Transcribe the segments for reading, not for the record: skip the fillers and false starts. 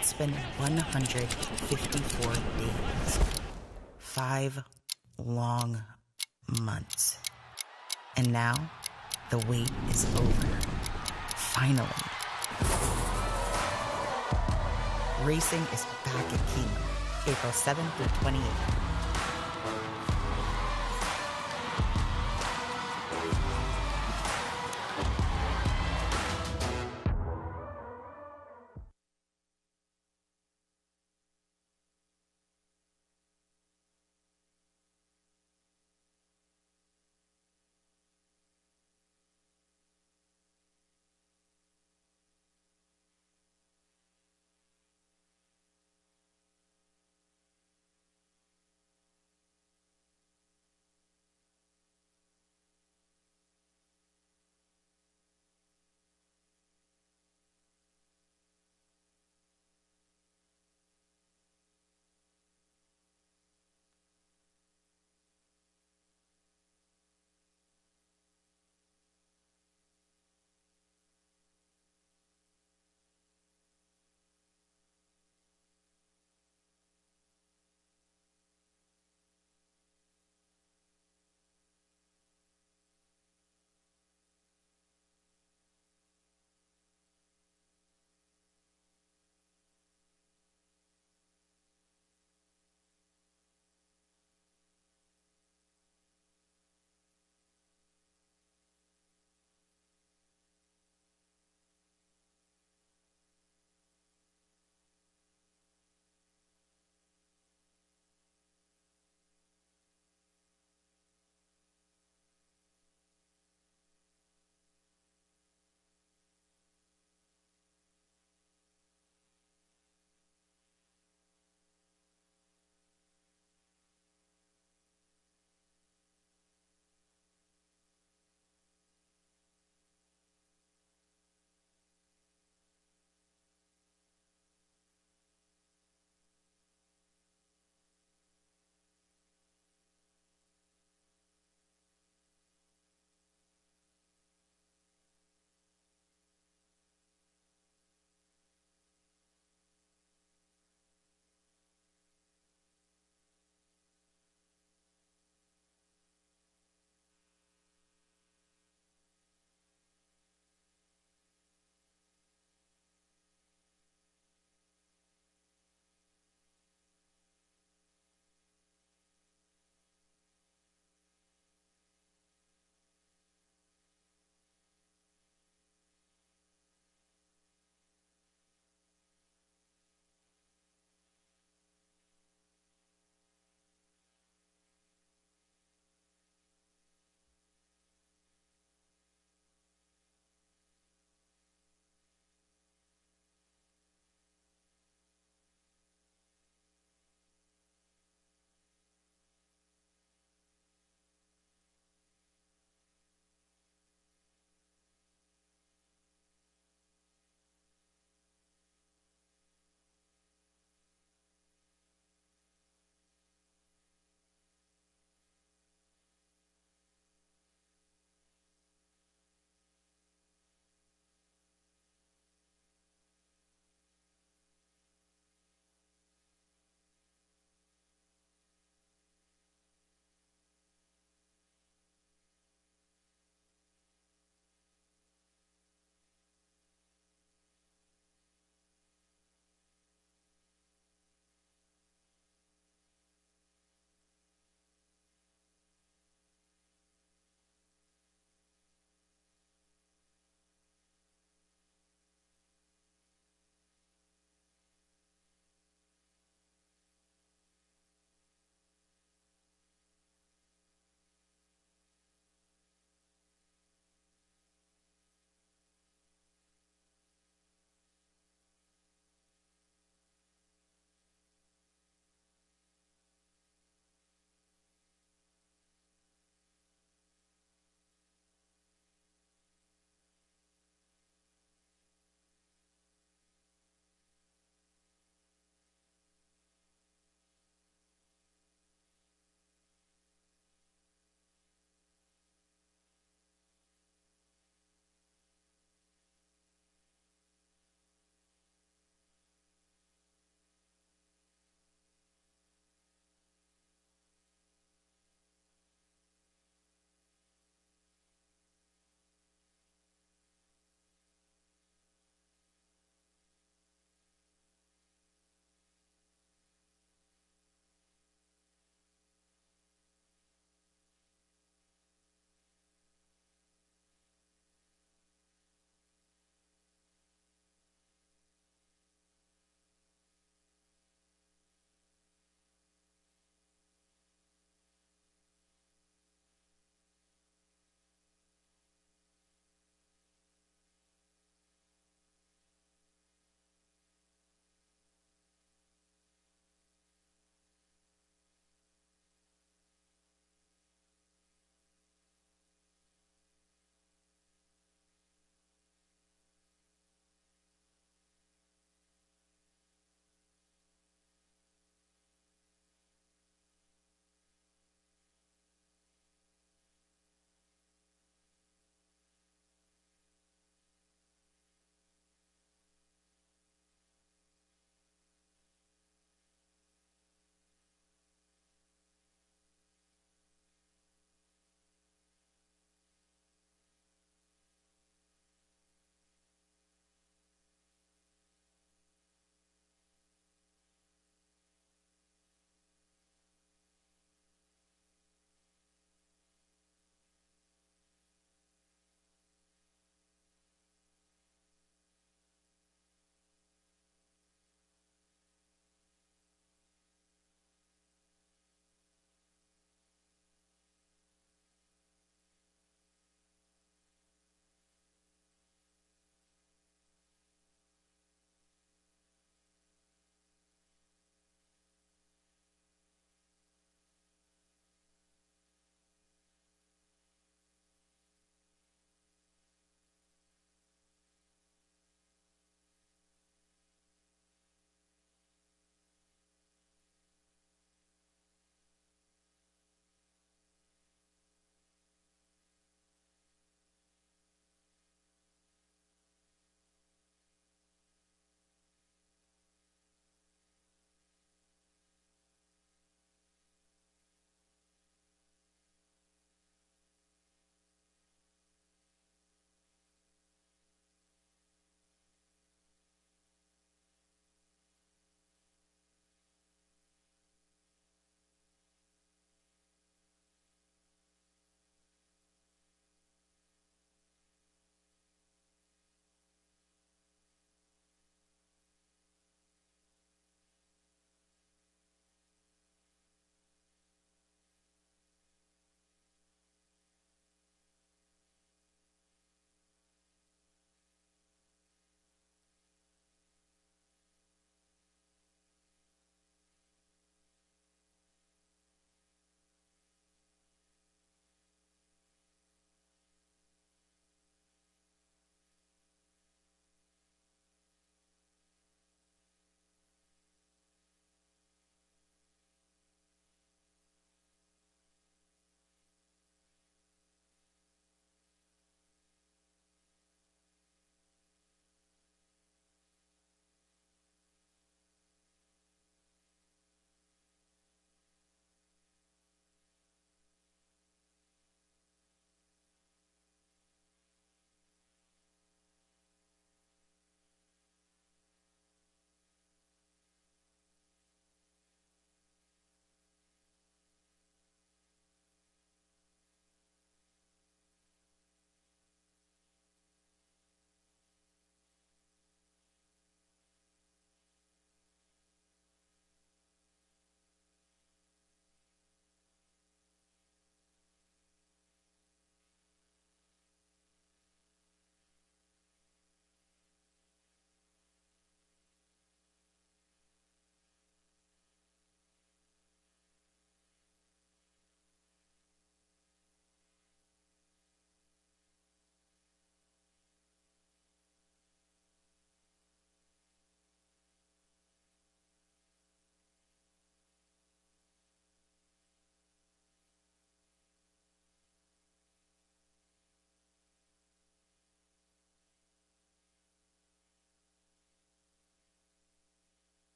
It's been 154 days. 5 long months. And now, the wait is over. Finally. Racing is back at Keeneland, April 7th through 28th.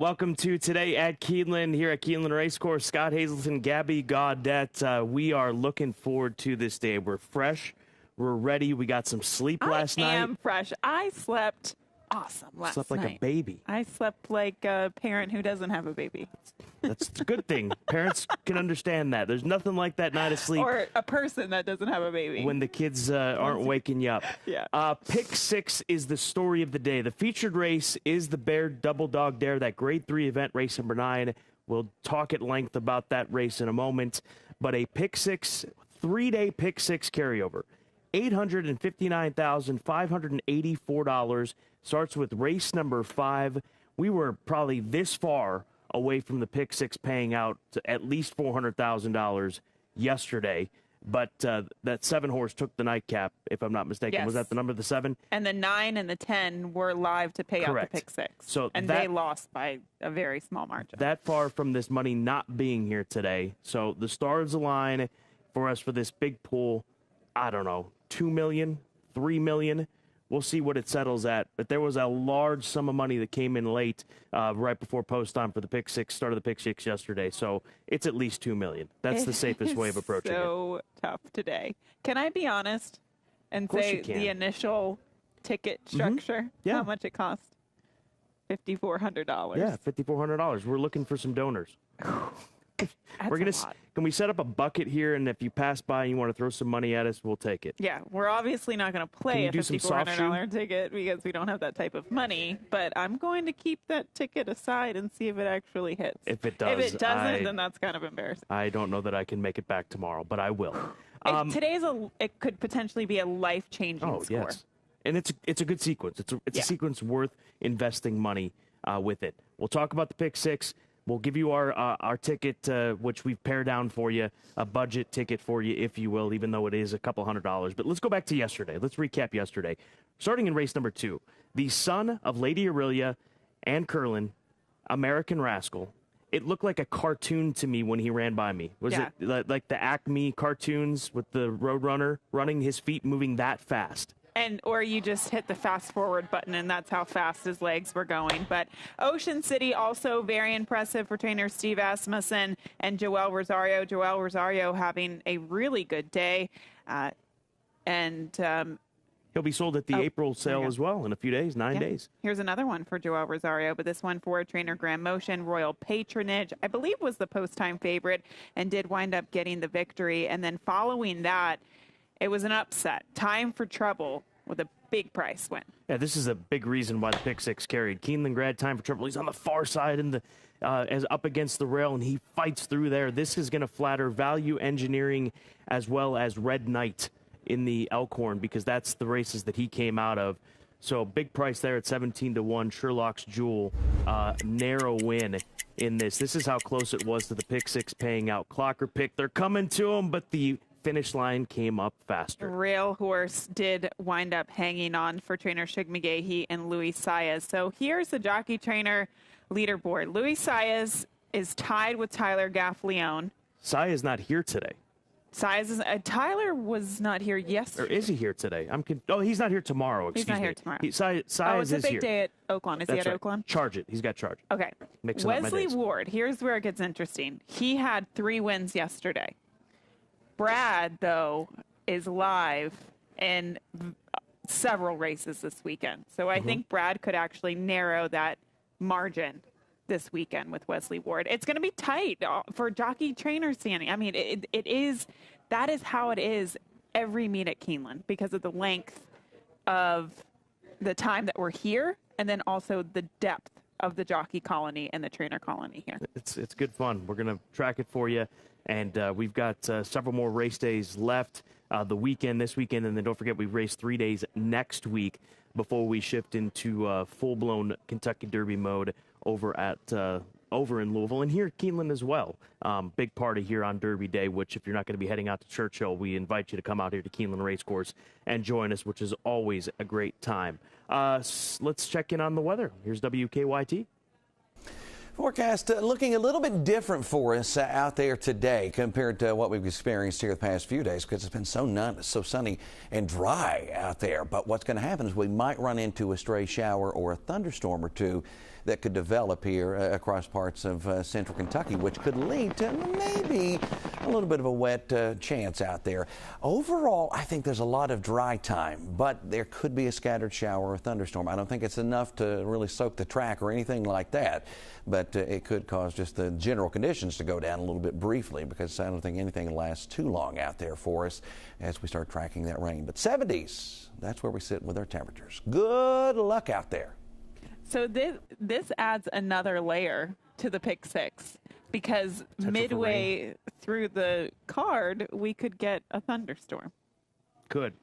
Welcome to Today at Keeneland, here at Keeneland Racecourse. Scott Hazelton, Gabby Gaudette. We are looking forward to this day. We're fresh. We're ready. We got some sleep last night. I am fresh. I slept awesome last night. Slept like a baby. I slept like a parent who doesn't have a baby. That's a good thing. Parents can understand that. There's nothing like that night of sleep. Or a person that doesn't have a baby. When the kids aren't waking you up. Yeah. Pick 6 is the story of the day. The featured race is the Bear Double Dog Dare, that Grade 3 event, race number 9. We'll talk at length about that race in a moment. But a Pick 6, 3-day Pick 6 carryover. $859,584. Starts with race number 5. We were probably this far away from the Pick 6 paying out to at least $400,000 yesterday. But that 7-horse took the nightcap, if I'm not mistaken. Yes. Was that the number, the 7? And the 9 and the 10 were live to pay Correct. out the Pick 6. So and they lost by a very small margin. That far from this money not being here today. So the stars align for us for this big pool. I don't know, $2 million, $3 million. We'll see what it settles at. But there was a large sum of money that came in late, right before post time for the Pick 6, start of the Pick 6 yesterday. So it's at least $2 million. That's the safest way of approaching it. So tough today. Can I be honest and say the initial ticket structure? Yeah. How much it cost? $5,400. Yeah, $5,400. We're looking for some donors. That's We're gonna. a lot. Can we set up a bucket here, and if you pass by and you want to throw some money at us, we'll take it. Yeah, we're obviously not going to play a $5,400 ticket because we don't have that type of money. But I'm going to keep that ticket aside and see if it actually hits. If it does, if it doesn't, then that's kind of embarrassing. I don't know that I can make it back tomorrow, but I will. It could potentially be a life-changing score. Yes, and it's a good sequence. It's a sequence worth investing money with it. We'll talk about the Pick 6. We'll give you our ticket, which we've pared down for you, a budget ticket for you, if you will, even though it is a couple $100s. But let's go back to yesterday. Let's recap yesterday. Starting in race number 2, the son of Lady Aurelia and Curlin, American Rascal. It looked like a cartoon to me when he ran by me. Was it like the Acme cartoons with the Roadrunner running his feet moving that fast? Or you just hit the fast forward button, and that's how fast his legs were going. But Ocean City also very impressive for trainer Steve Asmussen and Joel Rosario. Joel Rosario having a really good day. He'll be sold at the April sale as well in a few days, 9 days. Here's another one for Joel Rosario, but this one for trainer Graham Motion. Royal Patronage, I believe, was the post-time favorite and did wind up getting the victory. And then following that, it was an upset. Time for Trouble with a big price win. Yeah, this is a big reason why the Pick 6 carried. Keeneland grad, Time for Trouble. He's on the far side in the as up against the rail, and he fights through there. This is going to flatter Value Engineering as well as Red Knight in the Elkhorn, because that's the races that he came out of. So big price there at 17-1. Sherlock's Jewel, narrow win in this. This is how close it was to the Pick 6 paying out. Clocker Pick, they're coming to him, but the finish line came up faster. Rail Horse did wind up hanging on for trainer Shig McGahee and Luis Saez. So here's the jockey trainer leaderboard. Luis Saez is tied with Tyler Gaffleone. Saez is not here today. Saez is, Tyler was not here yesterday. Or is he here today? He's not here tomorrow. Excuse me. He's not here tomorrow. Saez it's a big day at Oaklawn. Is he at right. Oaklawn? Charge it. He's got charge. Okay. Wesley Ward, here's where it gets interesting. He had 3 wins yesterday. Brad, though, is live in several races this weekend. So I think Brad could actually narrow that margin this weekend with Wesley Ward. It's going to be tight for jockey trainer standing. I mean, that is how it is every meet at Keeneland because of the length of the time that we're here and then also the depth of the jockey colony and the trainer colony here. It's good fun. We're going to track it for you. And we've got several more race days left this weekend, and then don't forget we race 3 days next week before we shift into full-blown Kentucky Derby mode over in Louisville and here at Keeneland as well. Big party here on Derby Day, which if you're not going to be heading out to Churchill, we invite you to come out here to Keeneland Racecourse and join us, which is always a great time. Let's check in on the weather. Here's WKYT. Forecast looking a little bit different for us out there today compared to what we've experienced here the past few days because it's been so sunny and dry out there. But what's going to happen is we might run into a stray shower or a thunderstorm or two that could develop here across parts of central Kentucky, which could lead to maybe a little bit of a wet chance out there. Overall, I think there's a lot of dry time, but there could be a scattered shower or thunderstorm. I don't think it's enough to really soak the track or anything like that, but it could cause just the general conditions to go down a little bit briefly because I don't think anything lasts too long out there for us as we start tracking that rain. But 70s, that's where we sit with our temperatures. Good luck out there. So this adds another layer to the pick six because midway through the card, we could get a thunderstorm. Could.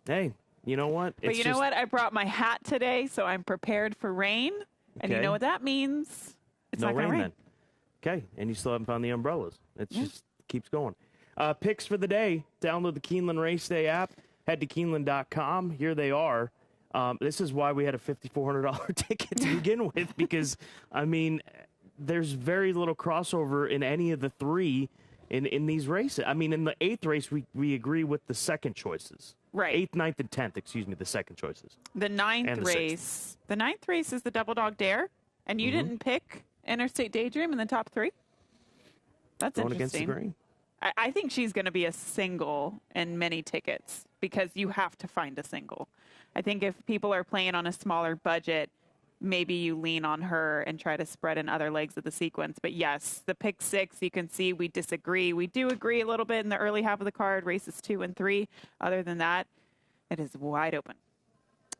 Hey, you know what? But you know what? I brought my hat today, so I'm prepared for rain. And you know what that means? It's no not going to rain. Then. Okay, and you still haven't found the umbrellas. It just keeps going. Picks for the day. Download the Keeneland Race Day app. Head to Keeneland.com. Here they are. This is why we had a $5,400 ticket to begin with, because, I mean, there's very little crossover in any of the three in these races. I mean, in the 8th race, we agree with the second choices. Right. 8th, 9th, and 10th, excuse me, the second choices. The 9th race. The 9th race is the Double Dog Dare, and you didn't pick Interstate Daydream in the top 3? That's going interesting. Against the grain. I think she's going to be a single in many tickets because you have to find a single. I think if people are playing on a smaller budget, maybe you lean on her and try to spread in other legs of the sequence. But yes, the pick 6, you can see we disagree. We do agree a little bit in the early half of the card, races 2 and 3. Other than that, it is wide open.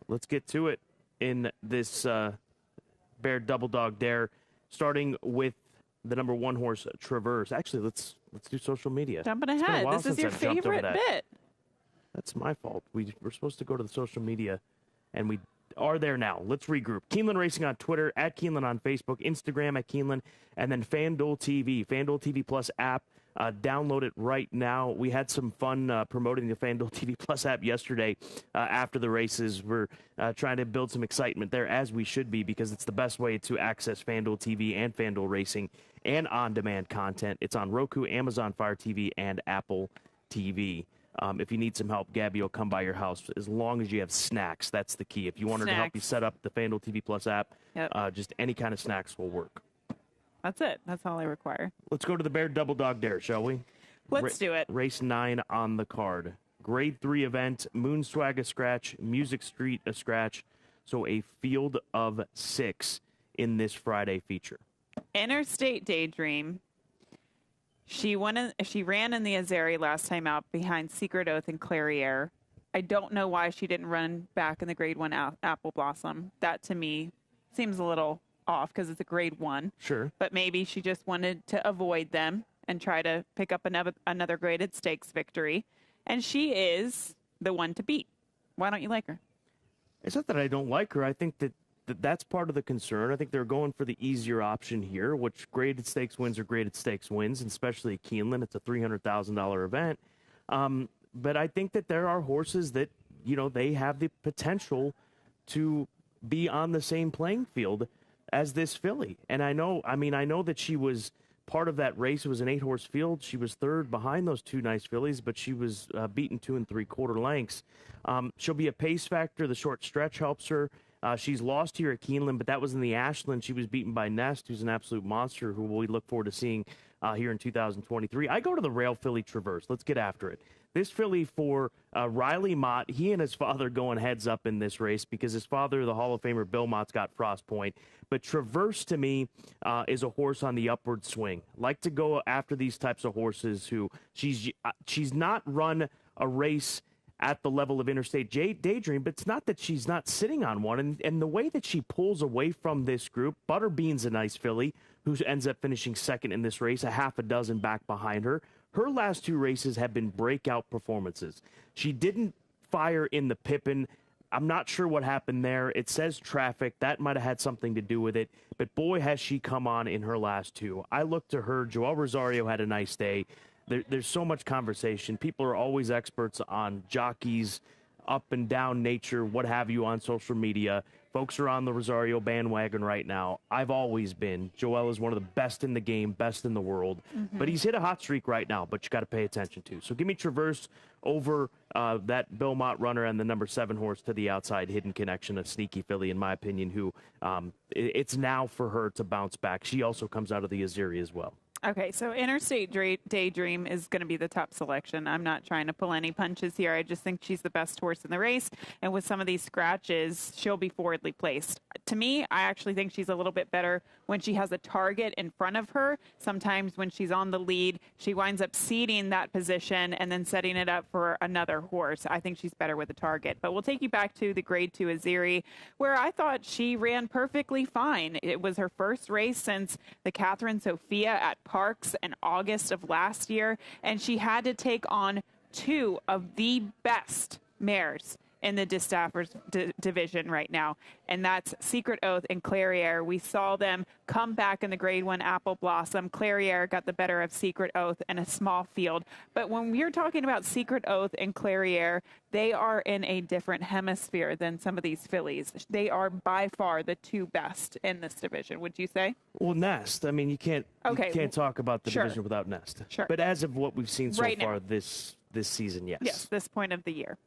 Let's get to it in this Bear Double Dog Dare, starting with the number 1 horse, Traverse. Actually, let's do social media. Jumping ahead. This is your favorite bit. That's my fault. We're supposed to go to the social media, and we are there now. Let's regroup. Keeneland Racing on Twitter, at Keeneland on Facebook, Instagram at Keeneland, and then FanDuel TV, FanDuel TV Plus app. Download it right now. We had some fun promoting the FanDuel TV Plus app yesterday after the races. We're trying to build some excitement there, as we should be, because it's the best way to access FanDuel TV and FanDuel Racing and on-demand content. It's on Roku, Amazon Fire TV, and Apple TV. If you need some help, Gabby will come by your house as long as you have snacks. That's the key. If you want her to help you set up the FanDuel TV Plus app, just any kind of snacks will work. That's it. That's all I require. Let's go to the Bear Double Dog Dare, shall we? Let's do it. Race 9 on the card. Grade 3 event, Moon Swag a scratch, Music Street a scratch. So a field of 6 in this Friday feature. Interstate Daydream. She ran in the Azeri last time out behind Secret Oath and Clairiere. I don't know why she didn't run back in the Grade 1 Apple Blossom. That, to me, seems a little off because it's a Grade 1. Sure. But maybe she just wanted to avoid them and try to pick up another graded stakes victory. And she is the one to beat. Why don't you like her? It's not that I don't like her. I think that's part of the concern. I think they're going for the easier option here, which graded stakes wins are graded stakes wins, and especially at Keeneland. It's a $300,000 event. But I think that there are horses that, they have the potential to be on the same playing field as this filly. And I know that she was part of that race. It was an 8-horse field. She was third behind those 2 nice fillies, but she was beaten 2 3/4 lengths. She'll be a pace factor. The short stretch helps her. She's lost here at Keeneland, but that was in the Ashland. She was beaten by Nest, who's an absolute monster, who we look forward to seeing here in 2023. I go to the rail filly Traverse. Let's get after it. This filly for Riley Mott, he and his father going heads up in this race because his father, the Hall of Famer Bill Mott's got Frost Point. But Traverse, to me, is a horse on the upward swing. Like to go after these types of horses who she's not run a race at the level of Interstate Daydream, but it's not that she's not sitting on one. And the way that she pulls away from this group, Butterbean's a nice filly who ends up finishing second in this race, a half a dozen back behind her. Her last 2 races have been breakout performances. She didn't fire in the Pippin. I'm not sure what happened there. It says traffic. That might have had something to do with it. But boy, has she come on in her last 2. I look to her. Joel Rosario had a nice day. There's so much conversation. People are always experts on jockeys, up and down nature, what have you, on social media. Folks are on the Rosario bandwagon right now. I've always been. Joel is one of the best in the game, best in the world. But he's hit a hot streak right now, but you got to pay attention to. So give me Traverse over that Belmont runner and the number 7 horse to the outside, Hidden Connection, a sneaky filly, in my opinion, who it's now for her to bounce back. She also comes out of the Azeri as well. Okay, so Interstate Daydream is going to be the top selection. I'm not trying to pull any punches here. I just think she's the best horse in the race. And with some of these scratches, she'll be forwardly placed. To me, I actually think she's a little bit better when she has a target in front of her. Sometimes when she's on the lead, she winds up ceding that position and then setting it up for another horse. I think she's better with a target. But we'll take you back to the Grade 2 Azeri, where I thought she ran perfectly fine. It was her first race since the Catherine Sophia at Parks in August of last year, and she had to take on 2 of the best mares in the Distaffers division right now, and that's Secret Oath and Clairiere. We saw them come back in the Grade 1 Apple Blossom. Clairiere got the better of Secret Oath in a small field. But when we're talking about Secret Oath and Clairiere, they are in a different hemisphere than some of these fillies. They are by far the 2 best in this division, would you say? Well, Nest. I mean, you can't talk about the division without Nest. Sure. But as of what we've seen so right far now, this season, yes. Yes, this point of the year.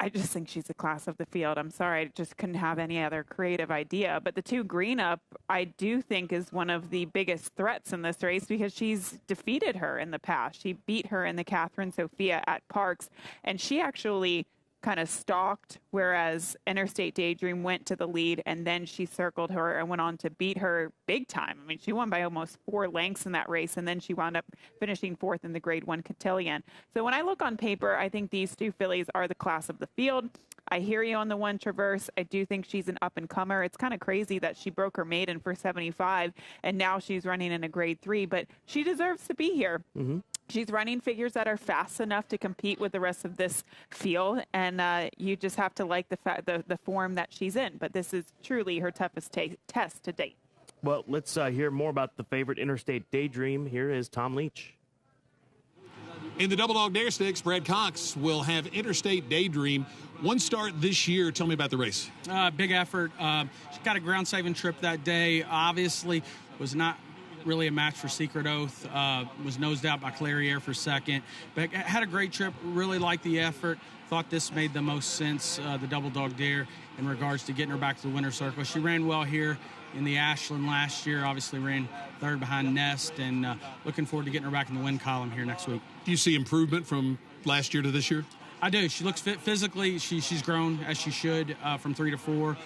I just think she's a class of the field. I'm sorry, I just couldn't have any other creative idea. But the 2 Green Up, I do think, is one of the biggest threats in this race because she's defeated her in the past. She beat her in the Catherine Sophia at Parks, and she actually kind of stalked, whereas Interstate Daydream went to the lead, and then she circled her and went on to beat her big time. I mean, she won by almost 4 lengths in that race, and then she wound up finishing 4th in the Grade 1 Cotillion. So when I look on paper, I think these 2 fillies are the class of the field. I hear you on the 1 Traverse. I do think she's an up-and-comer. It's kind of crazy that she broke her maiden for 75, and now she's running in a Grade 3, but she deserves to be here. She's running figures that are fast enough to compete with the rest of this field, and you just have to like the form that she's in. But this is truly her toughest test to date. Well, let's hear more about the favorite Interstate Daydream. Here is Tom Leach. In the Double Dog Dare Stakes, Brad Cox will have Interstate Daydream. 1 start this year. Tell me about the race. Big effort. She got a ground-saving trip that day. Obviously, was not really a match for Secret Oath. Was nosed out by Clairiere for second. But had a great trip. Really liked the effort. Thought this made the most sense, the Double Dog Dare, in regards to getting her back to the winner's circle. She ran well here in the Ashland last year. Obviously ran 3rd behind Nest, and looking forward to getting her back in the win column here next week. Do you see improvement from last year to this year? I do. She looks fit physically. She's grown, as she should, from 3 to 4.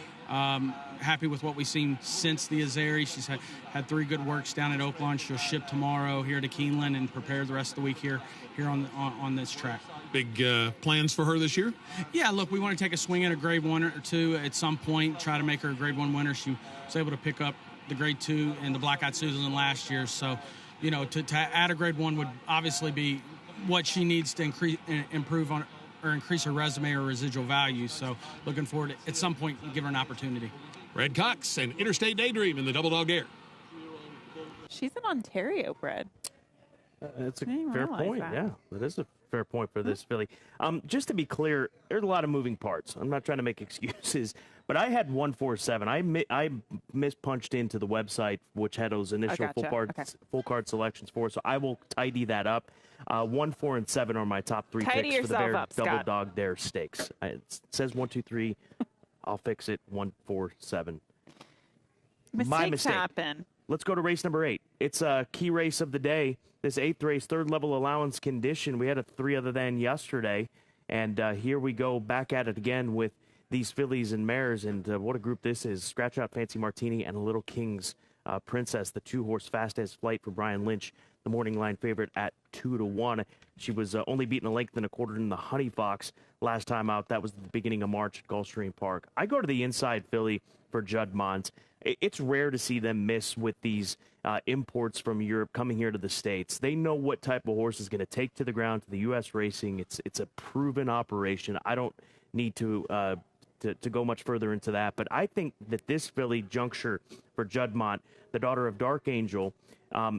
Happy with what we've seen since the Azeri. She's had 3 good works down at Oaklawn. She'll ship tomorrow here to Keeneland and prepare the rest of the week here on this track. Big plans for her this year? Yeah, look, we want to take a swing at a Grade 1 or 2 at some point, try to make her a Grade 1 winner. She was able to pick up the Grade 2 and the Black-Eyed Susan last year. So, you know, to add a Grade 1 would obviously be what she needs to improve on or increase her resume or residual value. So looking forward to, at some point, give her an opportunity. Brad Cox and Interstate Daydream in the Double Dog Dare. She's in Ontario, Brad. That's a fair point. That. Yeah, that is a fair point for this filly. Just to be clear, there's a lot of moving parts. I'm not trying to make excuses, but I had 147. I mispunched into the website, which had those initial full card selections for. So I will tidy that up. 1, 4, and 7 are my top 3 Tidy picks for the Bear up, Double Scott. Dog Dare Stakes. It says 1, 2, 3. I'll fix it. 1, 4, 7. My mistake. Happen. Let's go to race number 8. It's a key race of the day. This 8th race, 3rd level allowance condition. We had a 3 other than yesterday. And here we go back at it again with these fillies and mares. And what a group this is. Scratch Out Fancy Martini and Little King's Princess, the 2-horse Fast as Flight for Brian Lynch, the morning line favorite at 2-1. She was only beaten a length and a quarter in the Honey Fox last time out. That was the beginning of March at Gulfstream Park. I go to the inside filly for Judd Mons. It's rare to see them miss with these imports from Europe coming here to the States. They know what type of horse is going to take to the ground to the U.S. racing. It's a proven operation. I don't need to to go much further into that. But I think that this filly, Juncture, for Juddmonte, the daughter of Dark Angel,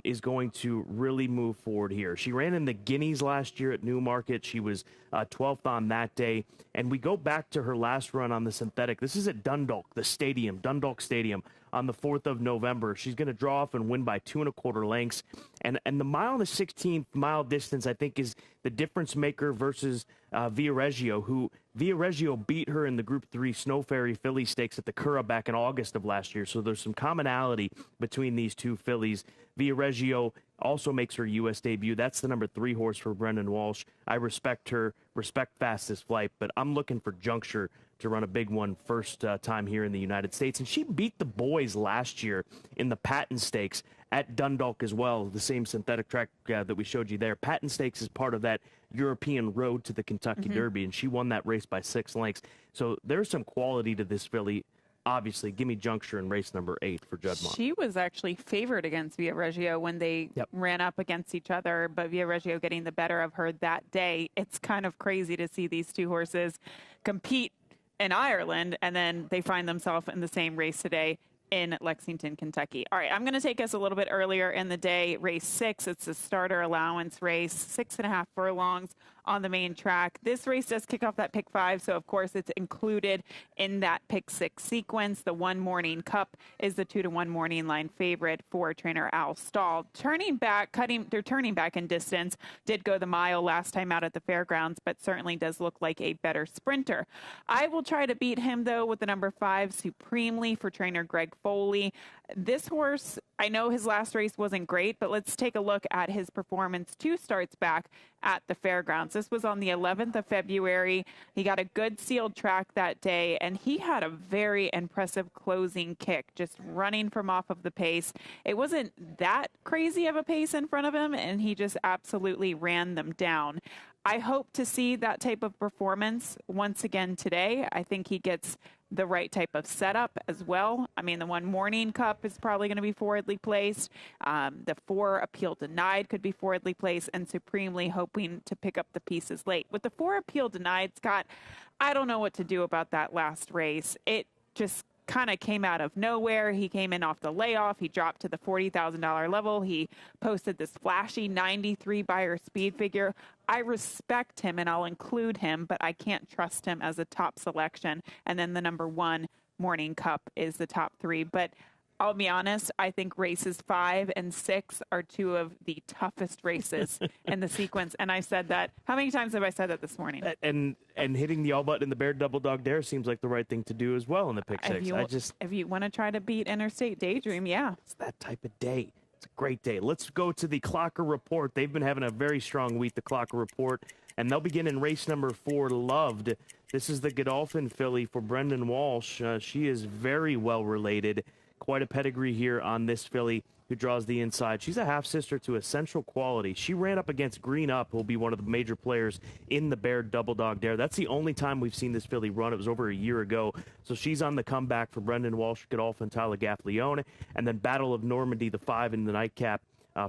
is going to really move forward here. She ran in the Guineas last year at Newmarket. She was 12th on that day. And we go back to her last run on the synthetic. This is at Dundalk, the stadium, Dundalk Stadium, on the 4th of November. She's going to draw off and win by 2 1/4 lengths. And the mile and the 16th mile distance, I think, is the difference maker versus Via Reggio, who Via Reggio beat her in the Group 3 Snow Ferry Filly Stakes at the Curragh back in August of last year. So there's some commonality between these two fillies. Via Reggio also makes her U.S. debut. That's the number 3 horse for Brendan Walsh. I respect her, respect Fastest Flight, but I'm looking for Juncture to run a big one first time here in the United States. And she beat the boys last year in the Patton Stakes at Dundalk as well, the same synthetic track that we showed you there. Patton Stakes is part of that European road to the Kentucky Derby, and she won that race by 6 lengths. So there's some quality to this filly. Obviously, give me Juncture in race number 8 for Juddmonte. She was actually favored against Via Reggio when they ran up against each other, but Via Reggio getting the better of her that day. It's kind of crazy to see these two horses compete in Ireland, and then they find themselves in the same race today in Lexington, Kentucky. All right, I'm going to take us a little bit earlier in the day. Race 6, it's a starter allowance race, 6.5 furlongs on the main track. This race does kick off that pick 5, so of course it's included in that pick 6 sequence. The One Morning Cup is the 2-1 morning line favorite for trainer Al Stahl. They're turning back in distance. Did go the mile last time out at the fairgrounds, but certainly does look like a better sprinter. I will try to beat him though with the number 5 Supremely for trainer Greg Foley. This horse, I know his last race wasn't great, but let's take a look at his performance 2 starts back at the fairgrounds. This was on the 11th of February. He got a good sealed track that day, and he had a very impressive closing kick, just running from off of the pace. It wasn't that crazy of a pace in front of him, and he just absolutely ran them down. I hope to see that type of performance once again today. I think he gets the right type of setup as well. I mean, the One Morning Cup is probably going to be forwardly placed. The 4 Appeal Denied could be forwardly placed, and Supremely hoping to pick up the pieces late. With the 4 Appeal Denied, Scott, I don't know what to do about that last race. It just kind of came out of nowhere. He came in off the layoff. He dropped to the $40,000 level. He posted this flashy 93 Beyer speed figure. I respect him and I'll include him, but I can't trust him as a top selection. And then the number 1 Morning Cup is the top 3. But I'll be honest, I think races 5 and 6 are 2 of the toughest races in the sequence. And I said that. How many times have I said that this morning? And hitting the all button in the Bear Double Dog Dare seems like the right thing to do as well in the pick 6. If you want to try to beat Interstate Daydream, yeah. It's that type of day. It's a great day. Let's go to the Clocker Report. They've been having a very strong week, the Clocker Report, and they'll begin in race number 4, Loved. This is the Godolphin filly for Brendan Walsh. She is very well related. Quite a pedigree here on this filly who draws the inside. She's a half-sister to Essential Quality. She ran up against Green Up, who will be one of the major players in the Bear Double Dog Dare. That's the only time we've seen this filly run. It was over a year ago. So she's on the comeback for Brendan Walsh, Godolphin, Tyler Gaffleone. And then Battle of Normandy, the 5 in the nightcap,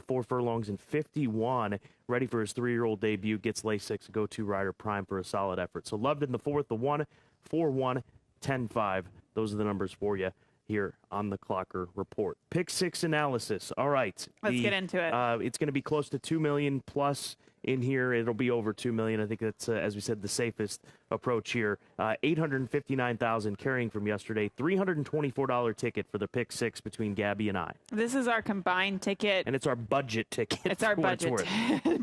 4 furlongs and 51, ready for his 3-year-old debut, gets Lasix, go-to rider prime for a solid effort. So Loved in the 4th, the 1, 4-1, 10-5. Those are the numbers for you here on the Clocker Report. Pick 6 analysis. All right. Let's get into it. It's going to be close to $2 million plus in here. It'll be over $2 million. I think that's, as we said, the safest approach here. 859,000 carrying from yesterday. $324 ticket for the pick 6 between Gabby and I. This is our combined ticket. And it's our budget ticket. It's our budget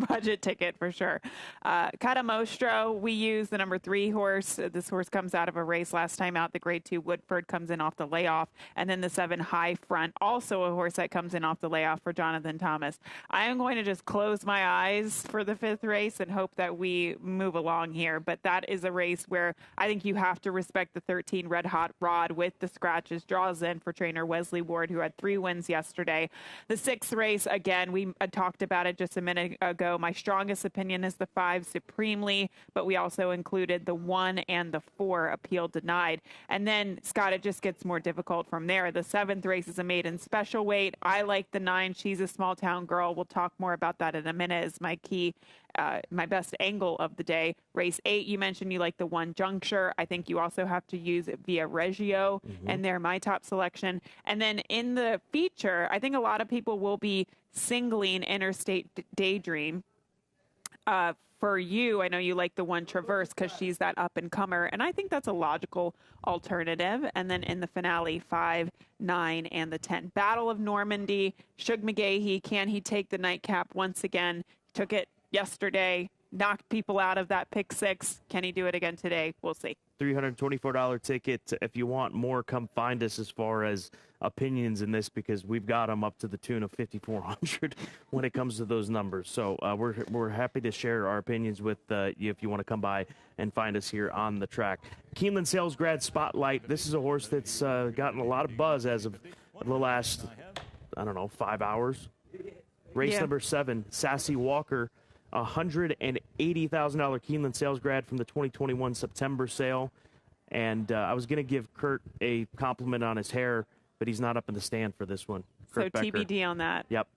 budget ticket for sure. Catamostro, we use the number 3 horse. This horse comes out of a race last time out. The grade 2 Woodford comes in off the layoff. And then the 7 High Front, also a horse that comes in off the layoff for Jonathan Thomas. I am going to just close my eyes for the 5th race and hope that we move along here. But that is a race where I think you have to respect the 13 Red Hot Rod with the scratches. Draws in for trainer Wesley Ward, who had 3 wins yesterday. The 6th race, again, we talked about it just a minute ago. My strongest opinion is the 5 Supremely, but we also included the 1 and the 4 Appeal Denied. And then, Scott, it just gets more difficult from there. The 7th race is a maiden special weight. I like the 9. She's a small town girl. We'll talk more about that in a minute as my key be my best angle of the day. Race 8, you mentioned you like the 1 Juncture. I think you also have to use Via Reggio, and they're my top selection. And then in the feature, I think a lot of people will be singling Interstate Daydream. For you, I know you like the 1 Traverse because she's that up-and-comer, and I think that's a logical alternative. And then in the finale, 5, 9, and the 10. Battle of Normandy, Shug McGahee, can he take the nightcap once again? Took it yesterday, knocked people out of that pick 6. Can he do it again today? We'll see. $324 ticket. If you want more, come find us as far as opinions in this, because we've got them up to the tune of 5,400 when it comes to those numbers. So we're happy to share our opinions with you if you want to come by and find us here on the track. Keeneland Sales Grad Spotlight. This is a horse that's gotten a lot of buzz as of the last, 5 hours. Race number 7, Sassy Walker. $180,000 Keeneland Sales Grad from the 2021 September sale. And I was going to give Kurt a compliment on his hair, but he's not up in the stand for this one. Kurt Becker. TBD on that. Yep.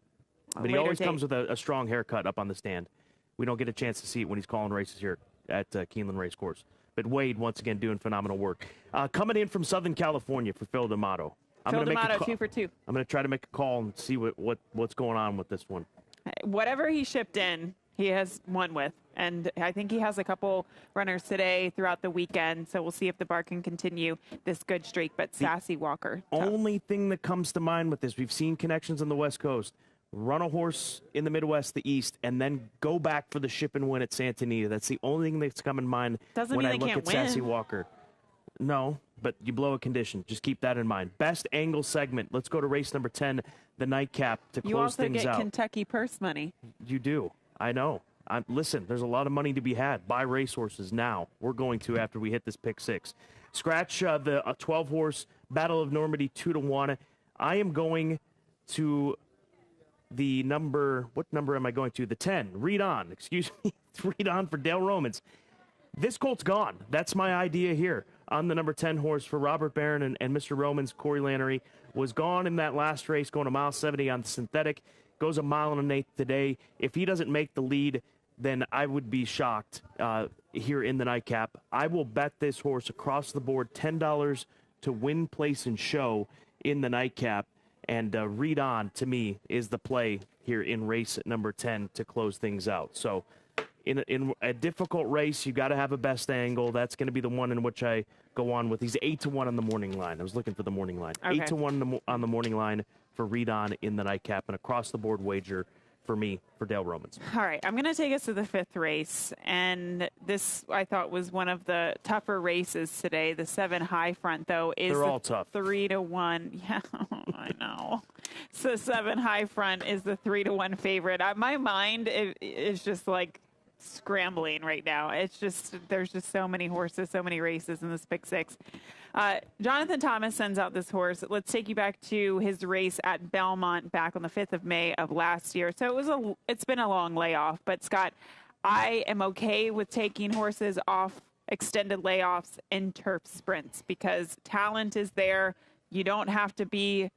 But he always comes with a strong haircut up on the stand. We don't get a chance to see it when he's calling races here at Keeneland Racecourse. But Wade, once again, doing phenomenal work. Coming in from Southern California for Phil D'Amato. Phil D'Amato, 2 for 2. I'm going to try to make a call and see what's going on with this one. Whatever he shipped in, he has won with. And I think he has a couple runners today throughout the weekend. So we'll see if the bar can continue this good streak. But Sassy Walker. Only thing that comes to mind with this, we've seen connections on the West Coast. Run a horse in the Midwest, the East, and then go back for the ship and win at Santa Anita. That's the only thing that's come in mind when I look at Sassy Walker. No, but you blow a condition. Just keep that in mind. Best angle segment. Let's go to race number 10, the nightcap, to close things out. You also get Kentucky purse money. You do. I know. Listen, there's a lot of money to be had. Buy racehorses now. We're going to after we hit this pick 6. Scratch the 12-horse Battle of Normandy 2-1. I am going to the number. What number am I going to? The 10. Read on. Excuse me. Read on for Dale Romans. This colt's gone. That's my idea here. On the number 10 horse for Robert Barron and Mr. Romans, Corey Lannery, was gone in that last race, going a mile 70 on the synthetic. Goes a mile and an eighth today. If he doesn't make the lead, then I would be shocked here in the nightcap. I will bet this horse across the board $10 to win, place, and show in the nightcap. And Read On, to me, is the play here in race number 10 to close things out. So in a difficult race, you got to have a best angle. That's going to be the one in which I go on with. He's 8-1 on the morning line. I was looking for the morning line. Okay. 8-1 on the morning line for Read On in the nightcap, and across the board wager for me for Dale Romans. All right, I'm going to take us to the 5th race, and this I thought was one of the tougher races today. The 7 High Front, though, is they're all tough. 3-1. Yeah, I know. So 7 High Front is the 3-1 favorite. My mind is just like scrambling right now. It's just there's just so many horses, so many races in this pick 6. Jonathan Thomas sends out this horse. Let's take you back to his race at Belmont back on the 5th of May of last year. So it's been a long layoff, but Scott, I am okay with taking horses off extended layoffs in turf sprints because talent is there. You don't have to be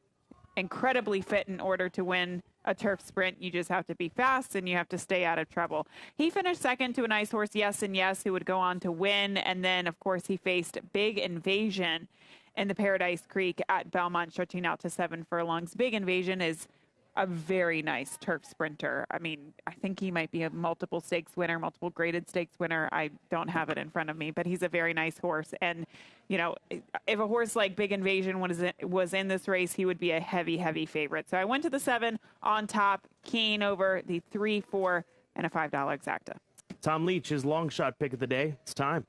incredibly fit in order to win a turf sprint. You just have to be fast and you have to stay out of trouble. He finished second to a nice horse, Yes and Yes, who would go on to win. And then, of course, he faced Big Invasion in the Paradise Creek at Belmont, stretching out to 7 furlongs. Big Invasion is a very nice turf sprinter. I mean, I think he might be a multiple stakes winner, multiple graded stakes winner. I don't have it in front of me, but he's a very nice horse. And, you know, if a horse like Big Invasion was in this race, he would be a heavy, heavy favorite. So I went to the 7 on top, Keen over the 3, 4, and a $5 exacta. Tom Leach, his long shot pick of the day. It's time.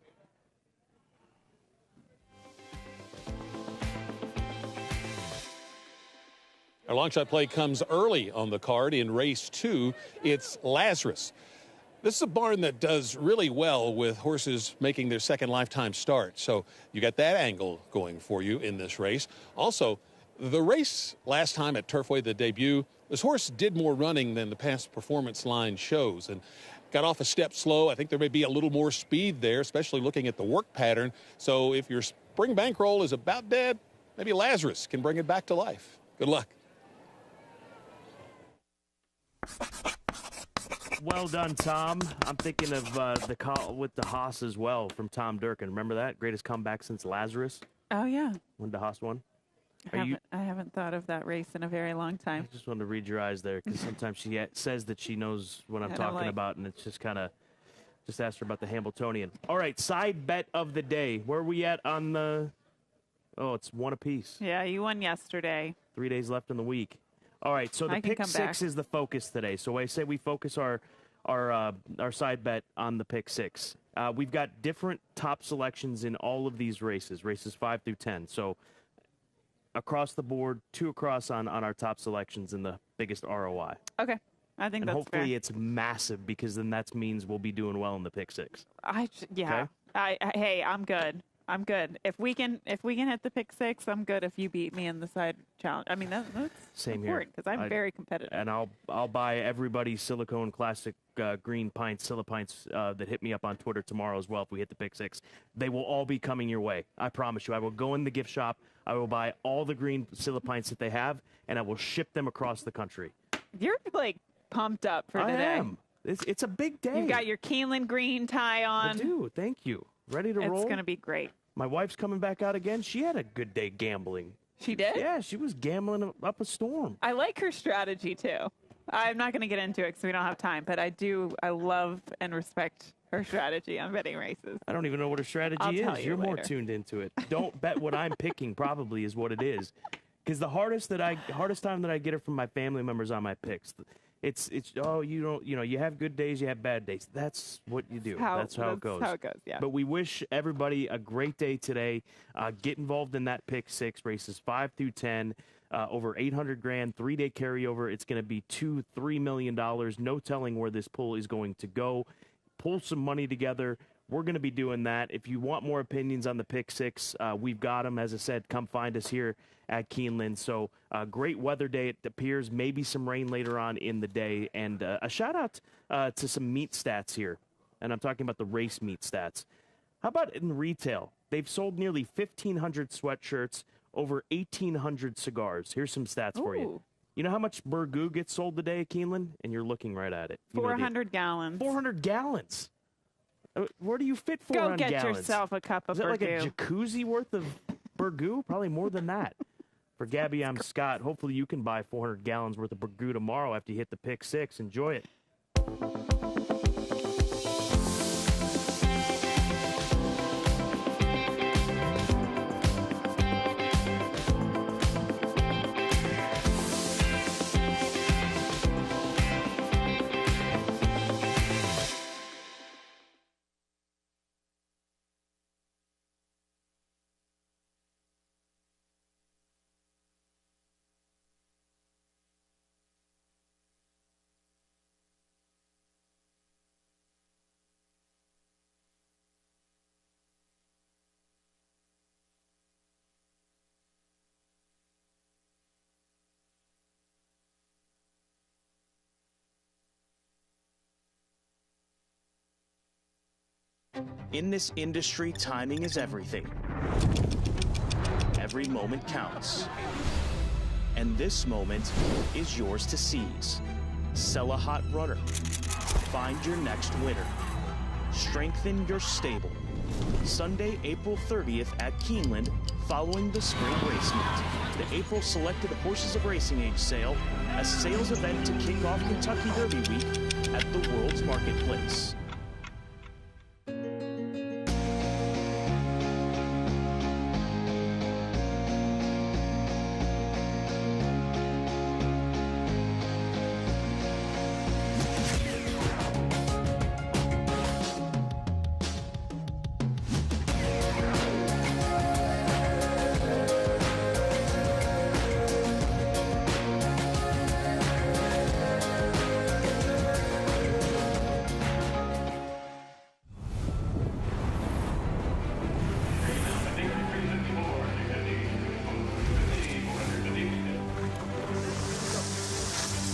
Our long shot play comes early on the card in race 2. It's Lazarus. This is a barn that does really well with horses making their second lifetime start. So you got that angle going for you in this race. Also, the race last time at Turfway, the debut, this horse did more running than the past performance line shows and got off a step slow. I think there may be a little more speed there, especially looking at the work pattern. So if your spring bankroll is about dead, maybe Lazarus can bring it back to life. Good luck. Well done, Tom. I'm thinking of the call with the Haas as well from Tom Durkin. Remember that? Greatest comeback since Lazarus Oh, yeah. when the Haas won. I haven't thought of that race in a very long time. I just wanted to read your eyes there because sometimes she says that she knows what I'm And I'm talking like- about, and it's just kind of just asked her about the Hamiltonian. All right, side bet of the day. Where are we at on the? Oh, it's one apiece. Yeah, you won yesterday. 3 days left in the week. All right, so the I can pick come six back. is the focus today. So I say we focus our side bet on the pick six. We've got different top selections in all of these races 5 through 10. So across the board, 2 across on our top selections and the biggest ROI. Okay. I think And that's hopefully fair. it's massive because then that means we'll be doing well in the pick six. Yeah. Okay. Hey, I'm good. I'm good. If we can hit the pick six, I'm good. If you beat me in the side challenge, I mean that's Same here. important because I'm very competitive. And I'll buy everybody silicone classic green pints, Silipints that hit me up on Twitter tomorrow as well if we hit the pick six. They will all be coming your way. I promise you. I will go in the gift shop. I will buy all the green Silipints that they have, and I will ship them across the country. You're like pumped up for today. I am. It's a big day. You've got your Keeneland green tie on. I do. Thank you. Ready to roll? It's gonna be great. My wife's coming back out again. She had a good day gambling. She did? Yeah, she was gambling up a storm. I like her strategy too. I'm not going to get into it because we don't have time, but I love and respect her strategy on betting races. I don't even know what her strategy I'll is. tell you You're more later. tuned into it. Don't bet what I'm picking. Probably is what it is. Because the hardest time that I get it from my family members on my picks. It's you have good days, you have bad days. That's what you do. That's how it goes. How it goes, yeah. But we wish everybody a great day today. Get involved in that pick six races 5 through 10. Over 800 grand, 3-day carryover. It's going to be $2-3 million. No telling where this pool is going to go. Pull some money together. We're going to be doing that. If you want more opinions on the pick six, we've got them. As I said, come find us here at Keeneland. So great weather day, it appears. Maybe some rain later on in the day. And a shout out to some meat stats here. And I'm talking about the race meat stats. How about in retail? They've sold nearly 1,500 sweatshirts, over 1,800 cigars. Here's some stats for you. Ooh. You know how much Burgoo gets sold today at Keeneland? And you're looking right at it. You know the- 400 gallons. 400 gallons. Where do you fit 400 Go get gallons? yourself a cup of Is that like a Burgoo. jacuzzi worth of Burgoo? Probably more than that. For Gabby, I'm Scott. Hopefully you can buy 400 gallons worth of Burgoo tomorrow after you hit the pick six. Enjoy it. In this industry, timing is everything. Every moment counts. And this moment is yours to seize. Sell a hot runner. Find your next winner. Strengthen your stable. Sunday, April 30th at Keeneland, following the spring race meet. The April Selected Horses of Racing Age sale, a sales event to kick off Kentucky Derby Week at the World's Marketplace.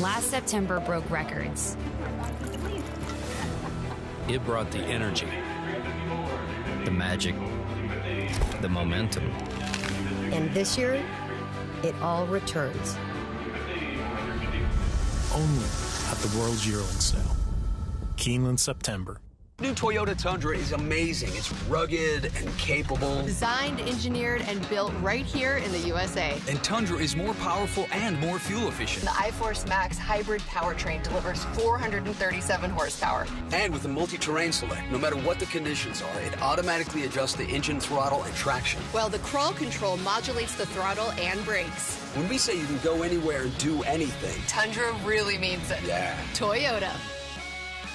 Last September broke records. It brought the energy, the magic, the momentum. And this year, it all returns. Only at the World's Yearling Sale. Keeneland, September. New Toyota Tundra is amazing. It's rugged and capable. Designed, engineered, and built right here in the USA. And Tundra is more powerful and more fuel efficient. The iForce Max hybrid powertrain delivers 437 horsepower. And with the multi-terrain select, no matter what the conditions are, it automatically adjusts the engine throttle and traction. While the crawl control modulates the throttle and brakes. When we say you can go anywhere and do anything, Tundra really means it. Yeah. Toyota.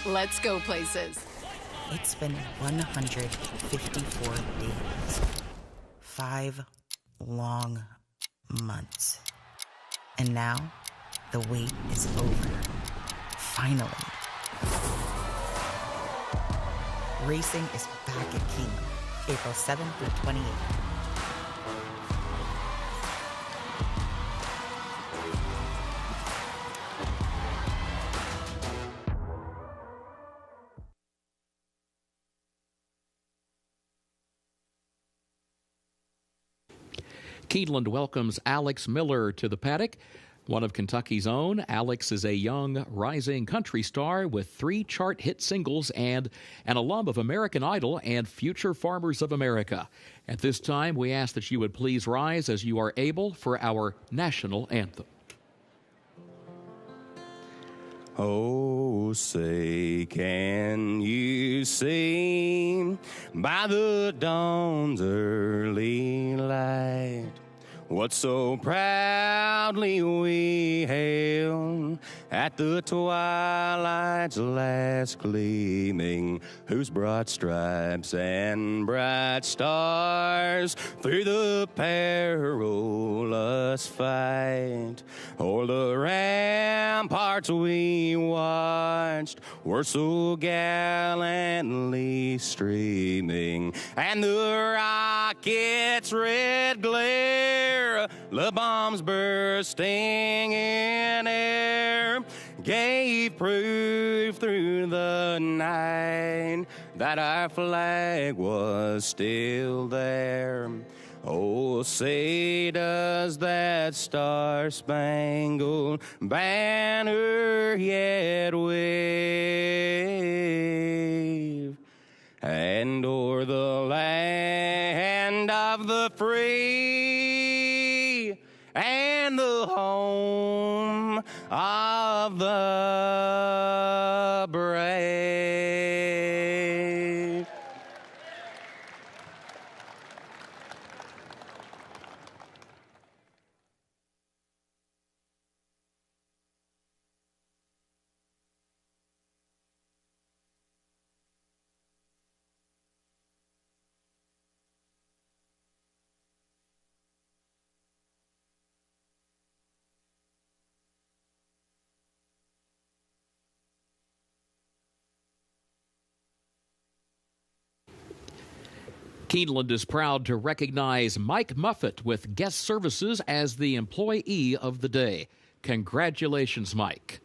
Let's go places. It's been 154 days. 5 long months. And now, the wait is over. Finally. Racing is back at Keeneland, April 7th through 28th. Keeneland welcomes Alex Miller to the paddock. One of Kentucky's own, Alex is a young, rising country star with 3 chart hit singles and an alum of American Idol and Future Farmers of America. At this time, we ask that you would please rise as you are able for our national anthem. Oh, say, can you see by the dawn's early light what so proudly we hailed at the twilight's last gleaming, whose broad stripes and bright stars through the perilous fight o'er the ramparts we watched were so gallantly streaming, and the rocket's red glare, the bombs bursting in air, gave proof through the night that our flag was still there. Oh, say does that star-spangled banner yet wave, and o'er the land of the free and the home of the brave. Keeneland is proud to recognize Mike Muffett with guest services as the Employee of the Day. Congratulations, Mike.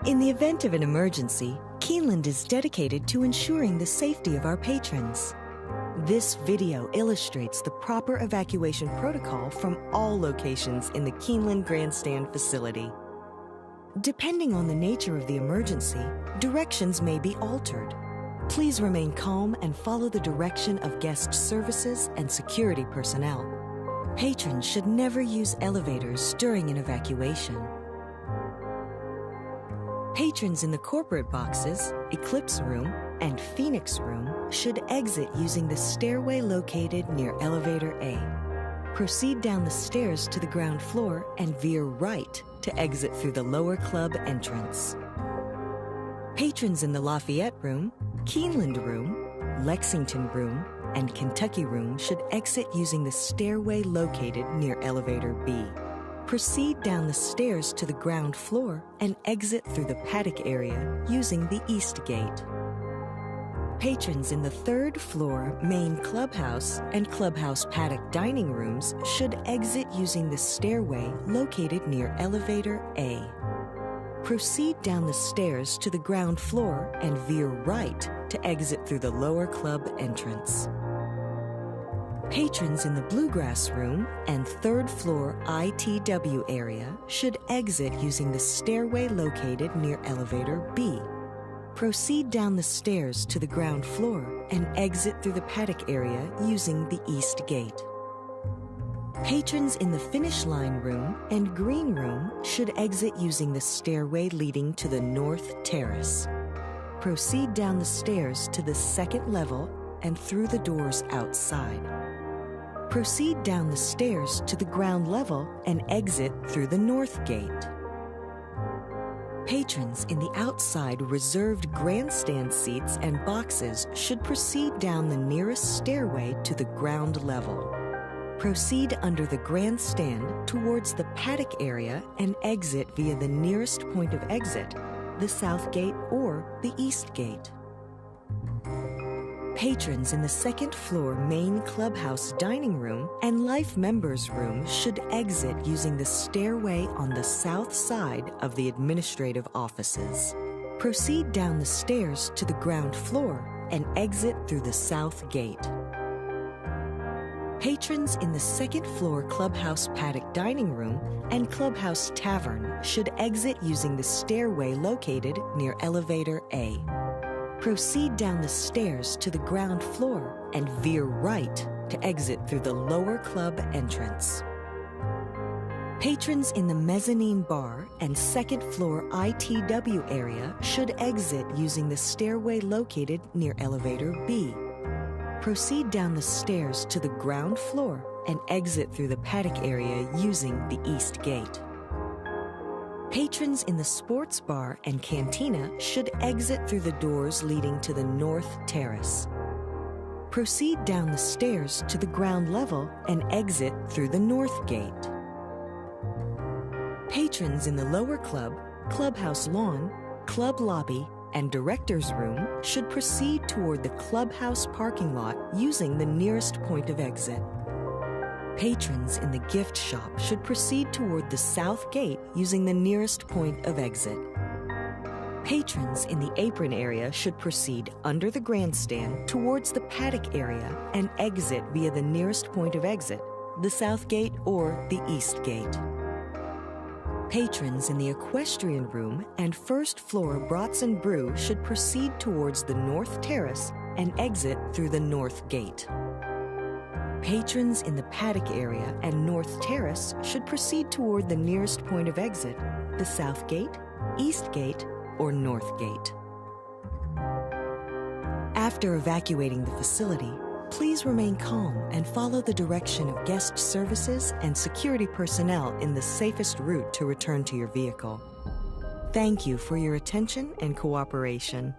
In the event of an emergency, Keeneland is dedicated to ensuring the safety of our patrons. This video illustrates the proper evacuation protocol from all locations in the Keeneland Grandstand facility. Depending on the nature of the emergency, directions may be altered. Please remain calm and follow the direction of guest services and security personnel. Patrons should never use elevators during an evacuation. Patrons in the corporate boxes, Eclipse Room, and Phoenix Room should exit using the stairway located near Elevator A. Proceed down the stairs to the ground floor and veer right to exit through the lower club entrance. Patrons in the Lafayette Room, Keeneland Room, Lexington Room, and Kentucky Room should exit using the stairway located near Elevator B. Proceed down the stairs to the ground floor and exit through the paddock area using the East Gate. Patrons in the third floor main clubhouse and clubhouse paddock dining rooms should exit using the stairway located near elevator A. Proceed down the stairs to the ground floor and veer right to exit through the lower club entrance. Patrons in the Bluegrass Room and third floor ITW area should exit using the stairway located near elevator B. Proceed down the stairs to the ground floor and exit through the paddock area using the East Gate. Patrons in the Finish Line Room and Green Room should exit using the stairway leading to the North Terrace. Proceed down the stairs to the second level and through the doors outside. Proceed down the stairs to the ground level and exit through the North Gate. Patrons in the outside reserved grandstand seats and boxes should proceed down the nearest stairway to the ground level. Proceed under the grandstand towards the paddock area and exit via the nearest point of exit, the South Gate or the East Gate. Patrons in the second floor main clubhouse dining room and life members room should exit using the stairway on the south side of the administrative offices. Proceed down the stairs to the ground floor and exit through the South Gate. Patrons in the second floor clubhouse paddock dining room and clubhouse tavern should exit using the stairway located near elevator A. Proceed down the stairs to the ground floor and veer right to exit through the lower club entrance. Patrons in the mezzanine bar and second floor ITW area should exit using the stairway located near elevator B. Proceed down the stairs to the ground floor and exit through the paddock area using the East Gate. Patrons in the sports bar and cantina should exit through the doors leading to the North Terrace. Proceed down the stairs to the ground level and exit through the North Gate. Patrons in the lower club, clubhouse lawn, club lobby, and director's room should proceed toward the clubhouse parking lot using the nearest point of exit. Patrons in the gift shop should proceed toward the South Gate using the nearest point of exit. Patrons in the apron area should proceed under the grandstand towards the paddock area and exit via the nearest point of exit, the South Gate or the East Gate. Patrons in the equestrian room and first floor Brats and Brew should proceed towards the North Terrace and exit through the North Gate. Patrons in the paddock area and North Terrace should proceed toward the nearest point of exit, the South Gate, East Gate, or North Gate. After evacuating the facility, please remain calm and follow the direction of guest services and security personnel in the safest route to return to your vehicle. Thank you for your attention and cooperation.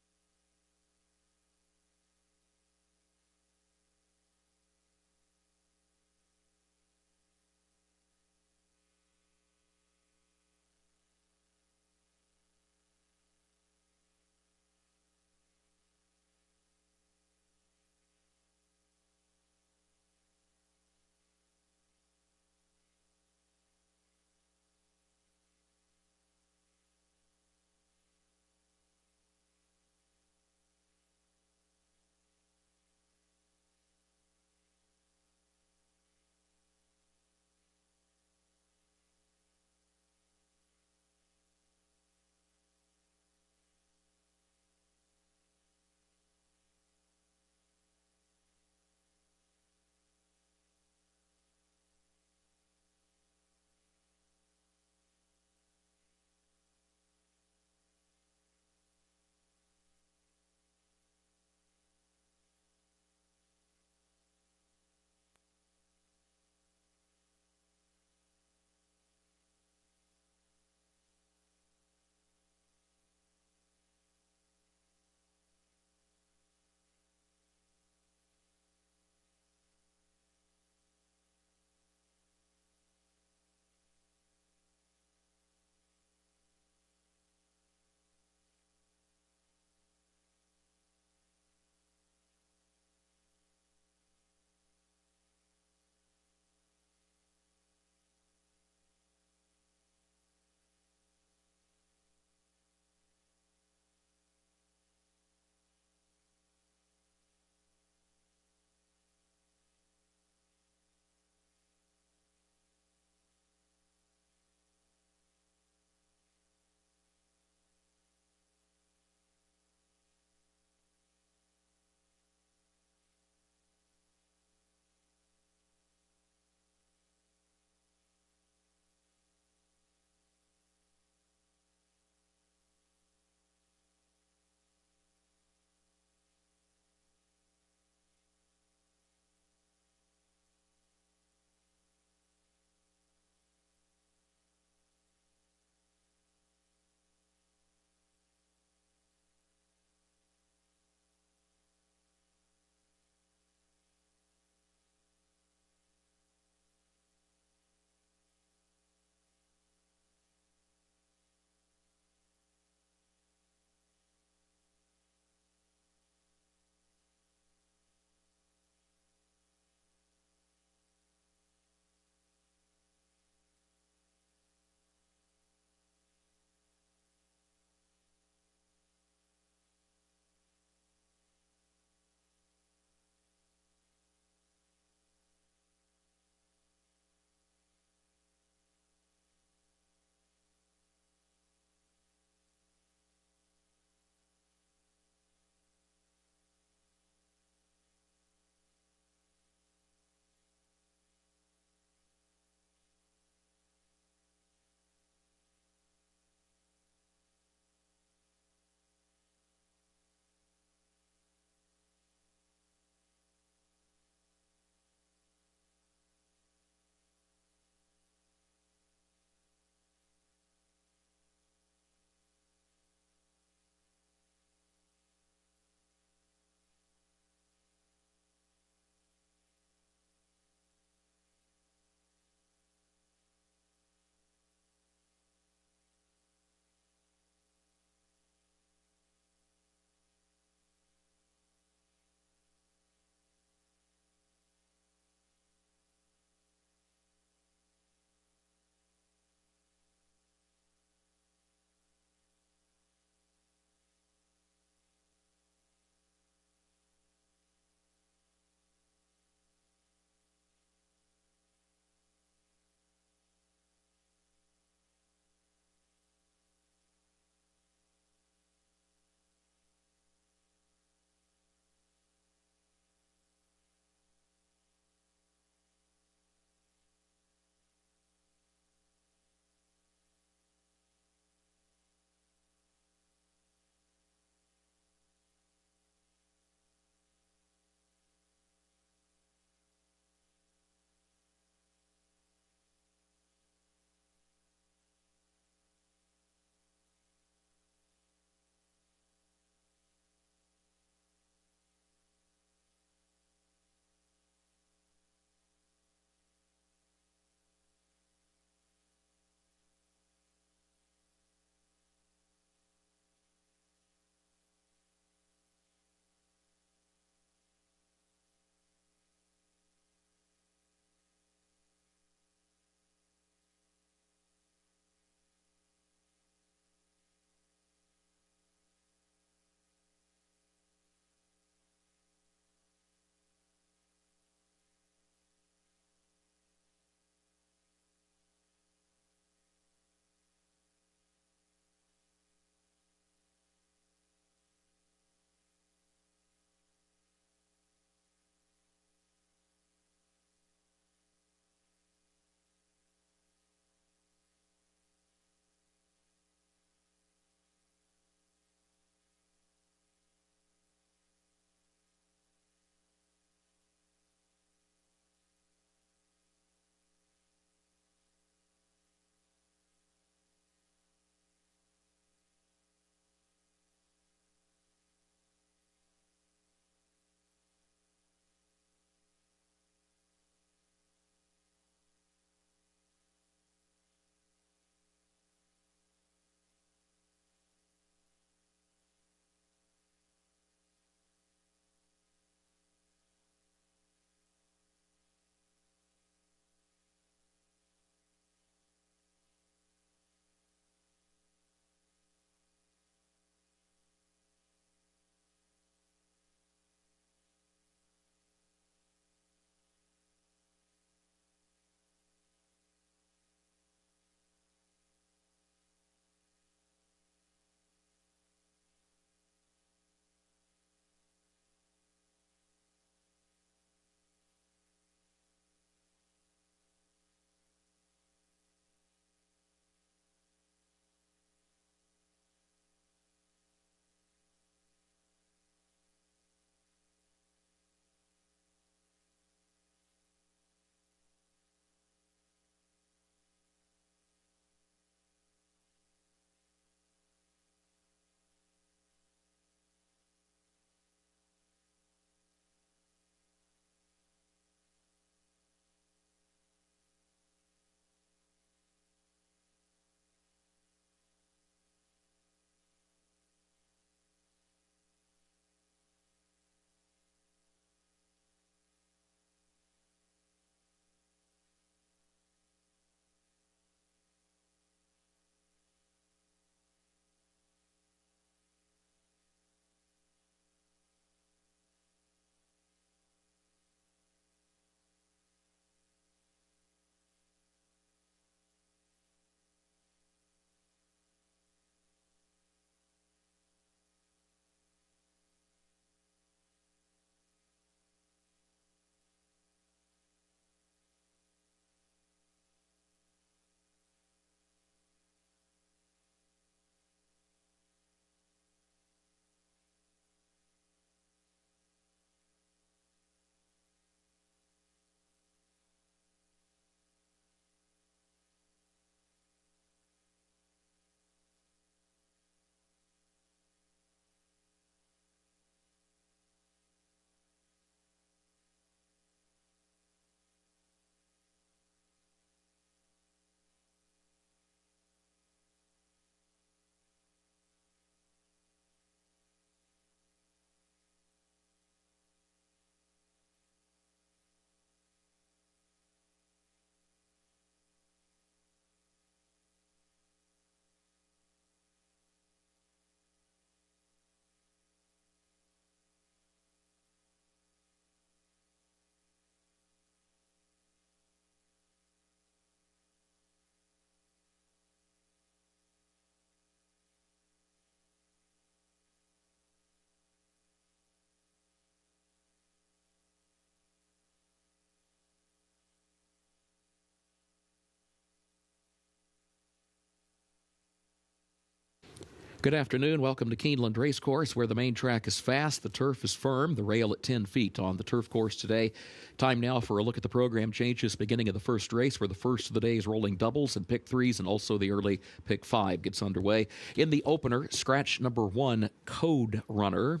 Good afternoon. Welcome to Keeneland Racecourse, where the main track is fast, the turf is firm, the rail at 10 feet on the turf course today. Time now for a look at the program changes, beginning of the first race, where the first of the day's rolling doubles and pick threes, and also the early pick five gets underway. In the opener, scratch number 1, Code Runner.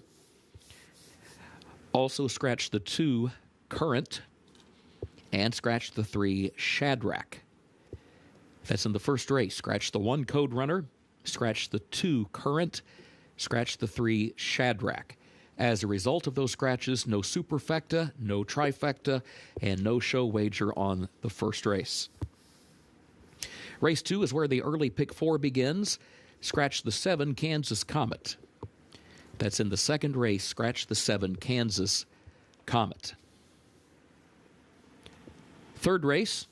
Also scratch the 2, Current, and scratch the 3, Shadrach. That's in the first race. Scratch the 1, Code Runner. Scratch the 2, Current, scratch the 3, Shadrach. As a result of those scratches, no superfecta, no trifecta, and no show wager on the first race. Race 2 is where the early pick 4 begins. Scratch the 7, Kansas Comet. That's in the second race. Scratch the 7, Kansas Comet. Third race,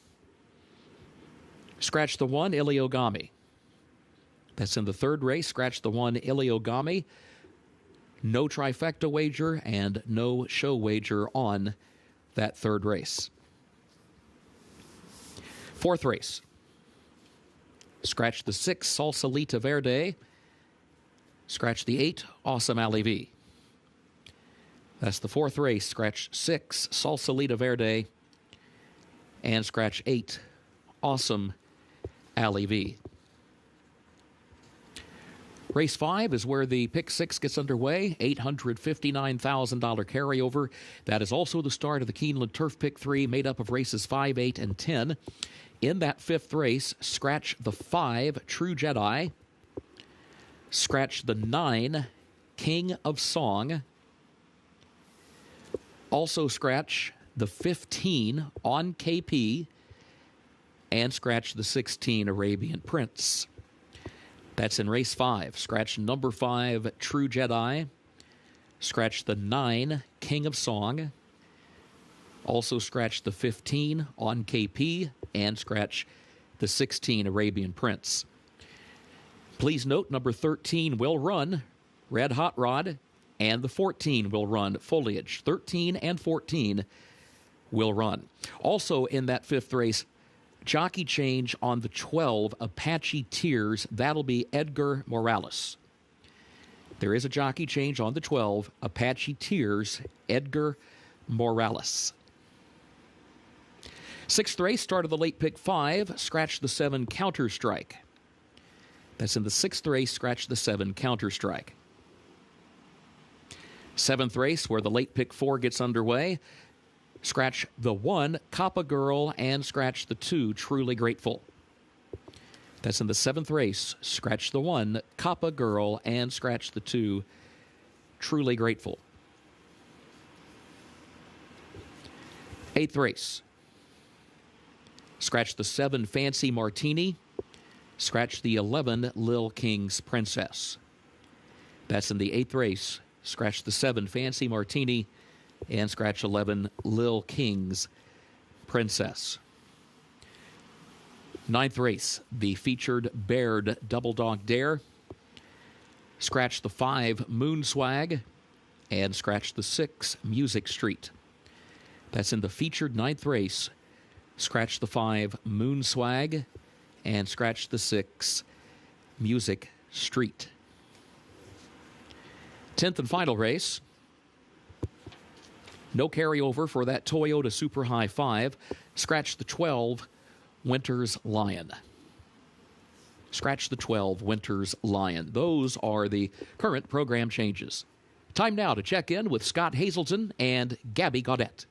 scratch the 1, Iliogami. That's in the third race. Scratch the 1, Iliogami. No trifecta wager and no show wager on that third race. Fourth race. Scratch the 6, Salsalita Verde. Scratch the 8, Awesome Alivi. That's the fourth race. Scratch 6, Salsalita Verde. And scratch 8, Awesome Alivi. Race 5 is where the pick 6 gets underway, $859,000 carryover. That is also the start of the Keeneland Turf Pick 3, made up of races 5, 8, and 10. In that fifth race, scratch the 5, True Jedi. Scratch the 9, King of Song. Also scratch the 15, On KP. And scratch the 16, Arabian Prince. That's in race 5. Scratch number 5, True Jedi. Scratch the 9, King of Song. Also scratch the 15, On KP. And scratch the 16, Arabian Prince. Please note, number 13 will run, Red Hot Rod. And the 14 will run, Foliage. 13 and 14 will run. Also in that fifth race, jockey change on the 12, Apache Tears. That'll be Edgar Morales. There is a jockey change on the 12, Apache Tears, Edgar Morales. Sixth race, start of the late pick 5, scratch the 7, Counter Strike. That's in the sixth race, scratch the 7, Counter Strike. Seventh race, where the late pick 4 gets underway. Scratch the 1, Kappa Girl, and scratch the 2, Truly Grateful. That's in the seventh race. Scratch the 1, Kappa Girl, and scratch the 2, Truly Grateful. Eighth race. Scratch the 7, Fancy Martini. Scratch the 11, Lil King's Princess. That's in the eighth race. Scratch the 7, Fancy Martini. And scratch 11, Lil King's Princess. Ninth race, the featured Baird Double Dog Dare. Scratch the 5, Moon Swag. And scratch the 6, Music Street. That's in the featured ninth race. Scratch the 5, Moon Swag. And scratch the 6, Music Street. 10th and final race. No carryover for that Toyota Super High 5. Scratch the 12, Winter's Lion. Scratch the 12, Winter's Lion. Those are the current program changes. Time now to check in with Scott Hazelton and Gabby Gaudette.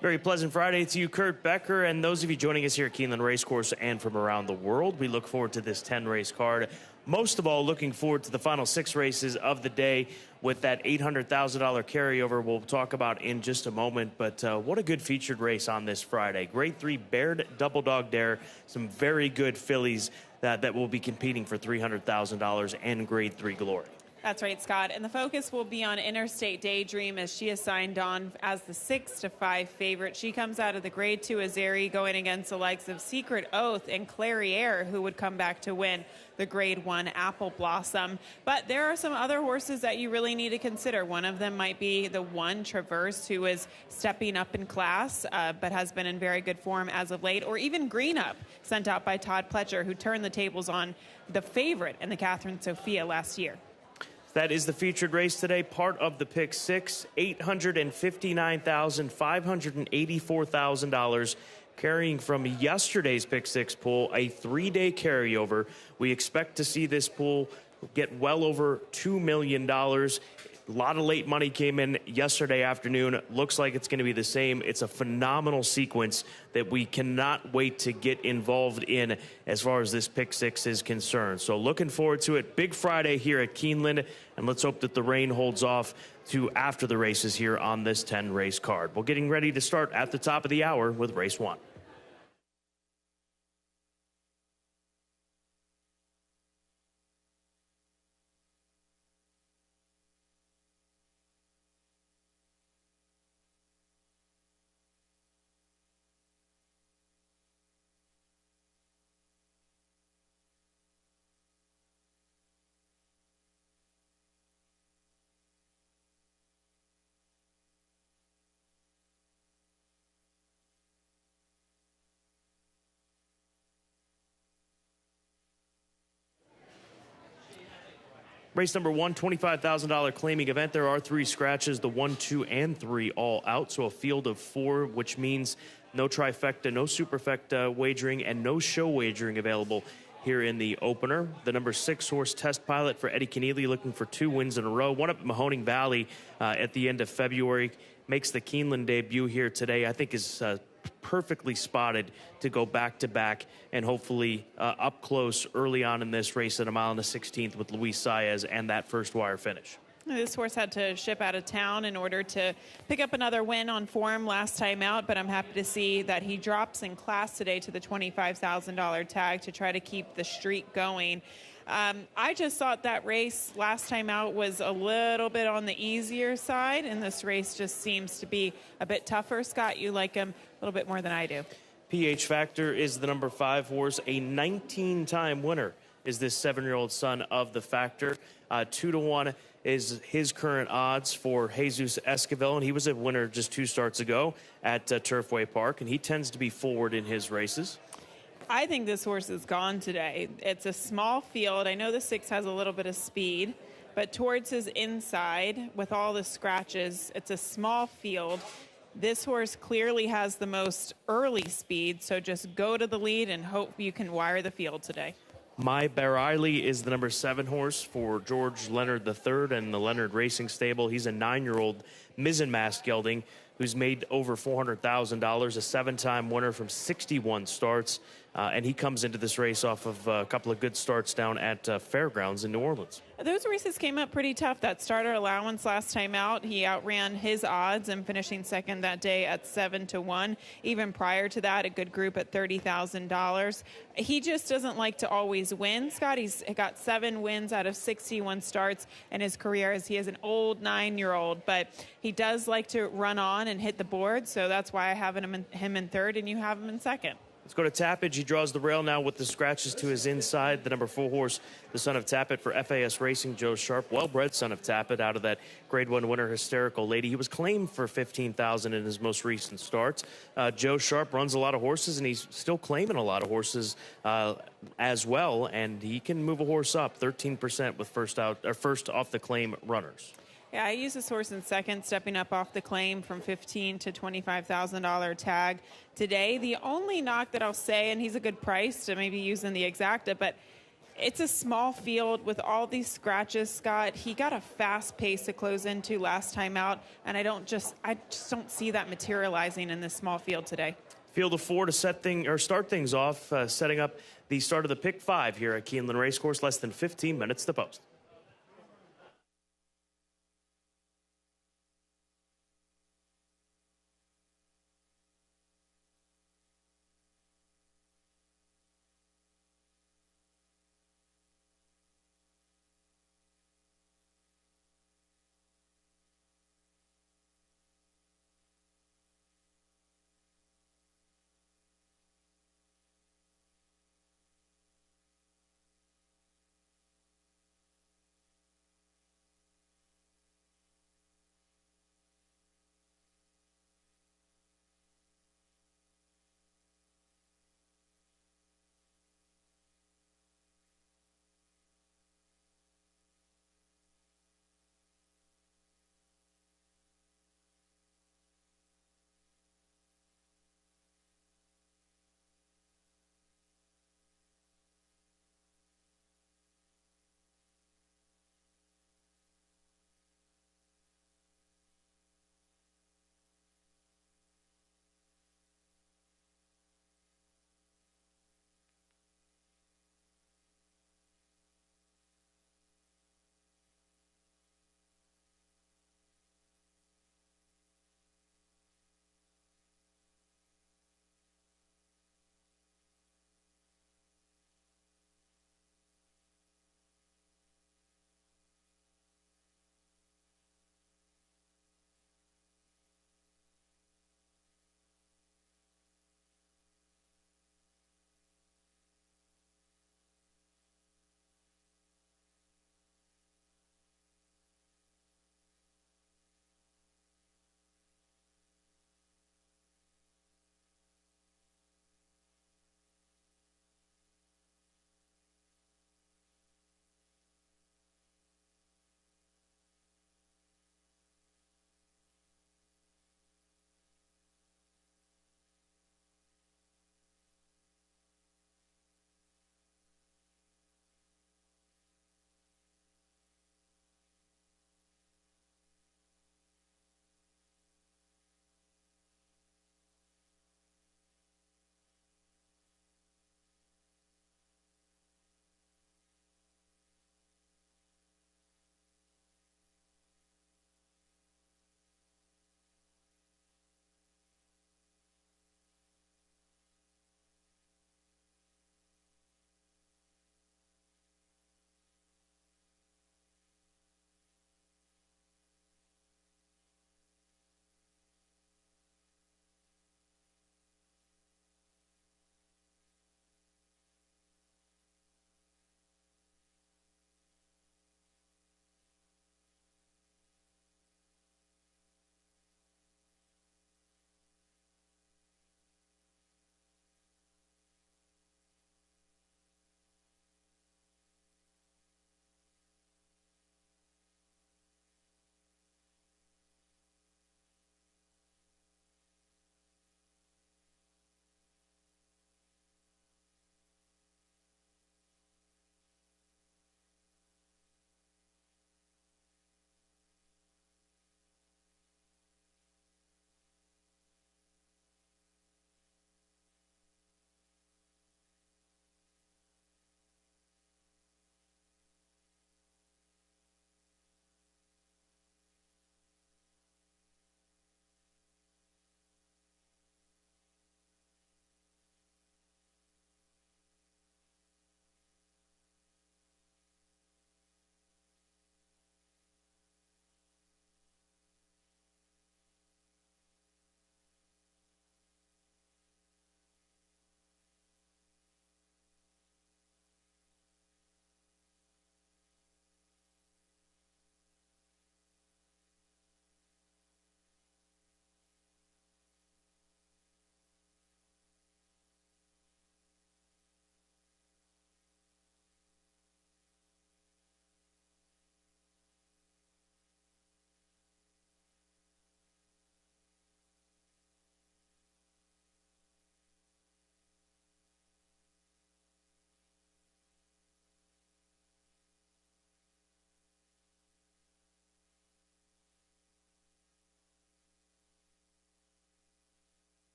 Very pleasant Friday to you, Kurt Becker, and those of you joining us here at Keeneland Racecourse and from around the world. We look forward to this 10-race card. Most of all, looking forward to the final 6 races of the day with that $800,000 carryover we'll talk about in just a moment. But what a good featured race on this Friday. Grade 3 Baird Double Dog Dare. Some very good fillies that will be competing for $300,000 and Grade 3 Glory. That's right, Scott. And the focus will be on Interstate Daydream as she is signed on as the 6-5 favorite. She comes out of the Grade 2 Azeri going against the likes of Secret Oath and Clairiere, who would come back to win the Grade 1 Apple Blossom. But there are some other horses that you really need to consider. One of them might be the 1 Traverse, who is stepping up in class, but has been in very good form as of late, or even Green Up. sent out by Todd Pletcher, who turned the tables on the favorite in the Catherine Sophia last year. That is the featured race today, part of the Pick Six, $859,584,000, carrying from yesterday's Pick Six pool, a 3-day carryover. We expect to see this pool get well over $2 million. A lot of late money came in yesterday afternoon. Looks like it's going to be the same. It's a phenomenal sequence that we cannot wait to get involved in as far as this Pick Six is concerned. So looking forward to it. Big Friday here at Keeneland, and let's hope that the rain holds off to after the races here on this 10-race card. We're getting ready to start at the top of the hour with race 1. Race number 1, $25,000 claiming event. There are 3 scratches, the 1, 2, and 3 all out. So a field of 4, which means no trifecta, no superfecta wagering, and no show wagering available here in the opener. The number 6 horse Test Pilot for Eddie Keneally, looking for 2 wins in a row. One up at Mahoning Valley at the end of February. Makes the Keeneland debut here today. I think is perfectly spotted to go back-to-back and hopefully up close early on in this race at 1 1/16 with Luis Saez and that first wire finish. This horse had to ship out of town in order to pick up another win on form last time out, but I'm happy to see that he drops in class today to the $25,000 tag to try to keep the streak going. I just thought that race last time out was a little bit on the easier side, and this race just seems to be a bit tougher. Scott, you like him a little bit more than I do. PH Factor is the number 5 horse, a 19-time winner is this 7-year-old son of the Factor. 2-1 is his current odds for Jesus Esquivel, and he was a winner just 2 starts ago at Turfway Park, and he tends to be forward in his races. I think this horse is gone today. It's a small field. I know the 6 has a little bit of speed, but towards his inside, with all the scratches, it's a small field. This horse clearly has the most early speed, so just go to the lead and hope you can wire the field today. My Bareilly is the number 7 horse for George Leonard III and the Leonard Racing Stable. He's a 9-year-old mizzen mask gelding who's made over $400,000, a 7-time winner from 61 starts. And he comes into this race off of a couple of good starts down at Fairgrounds in New Orleans. Those races came up pretty tough. That starter allowance last time out, he outran his odds and finishing second that day at 7-1. Even prior to that, a good group at $30,000. He just doesn't like to always win. Scott, he's got 7 wins out of 61 starts in his career as he is an old 9-year-old. But he does like to run on and hit the board, so that's why I have him in third and you have him in second. Let's go to Tappage. He draws the rail now with the scratches to his inside. The number 4 horse, the son of Tappet for FAS Racing, Joe Sharp. Well-bred son of Tappet out of that Grade 1 winner, Hysterical Lady. He was claimed for $15,000 in his most recent starts. Joe Sharp runs a lot of horses, and he's still claiming a lot of horses as well. And he can move a horse up 13% with first off the claim runners. Yeah, I use this horse in second, stepping up off the claim from $15,000 to $25,000 tag today. The only knock that I'll say, and he's a good price to maybe use in the exacta, but it's a small field with all these scratches, Scott. He got a fast pace to close into last time out, and I just don't see that materializing in this small field today. Field of 4 to start things off, setting up the start of the Pick 5 here at Keeneland Racecourse. Less than 15 minutes to post.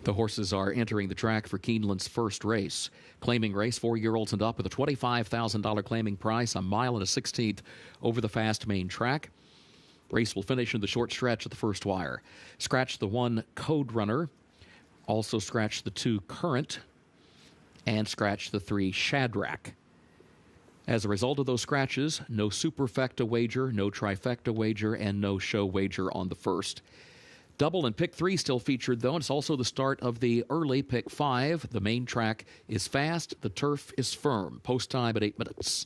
The horses are entering the track for Keeneland's first race. Claiming race, 4-year-olds and up with a $25,000 claiming price, a mile and a 16th over the fast main track. Race will finish in the short stretch at the first wire. Scratch the 1 Code Runner. Also scratch the 2 Current. And scratch the 3 Shadrach. As a result of those scratches, no superfecta wager, no trifecta wager, and no show wager on the first. Double and pick 3 still featured, though, and it's also the start of the early pick 5. The main track is fast. The turf is firm. Post time at 8 minutes.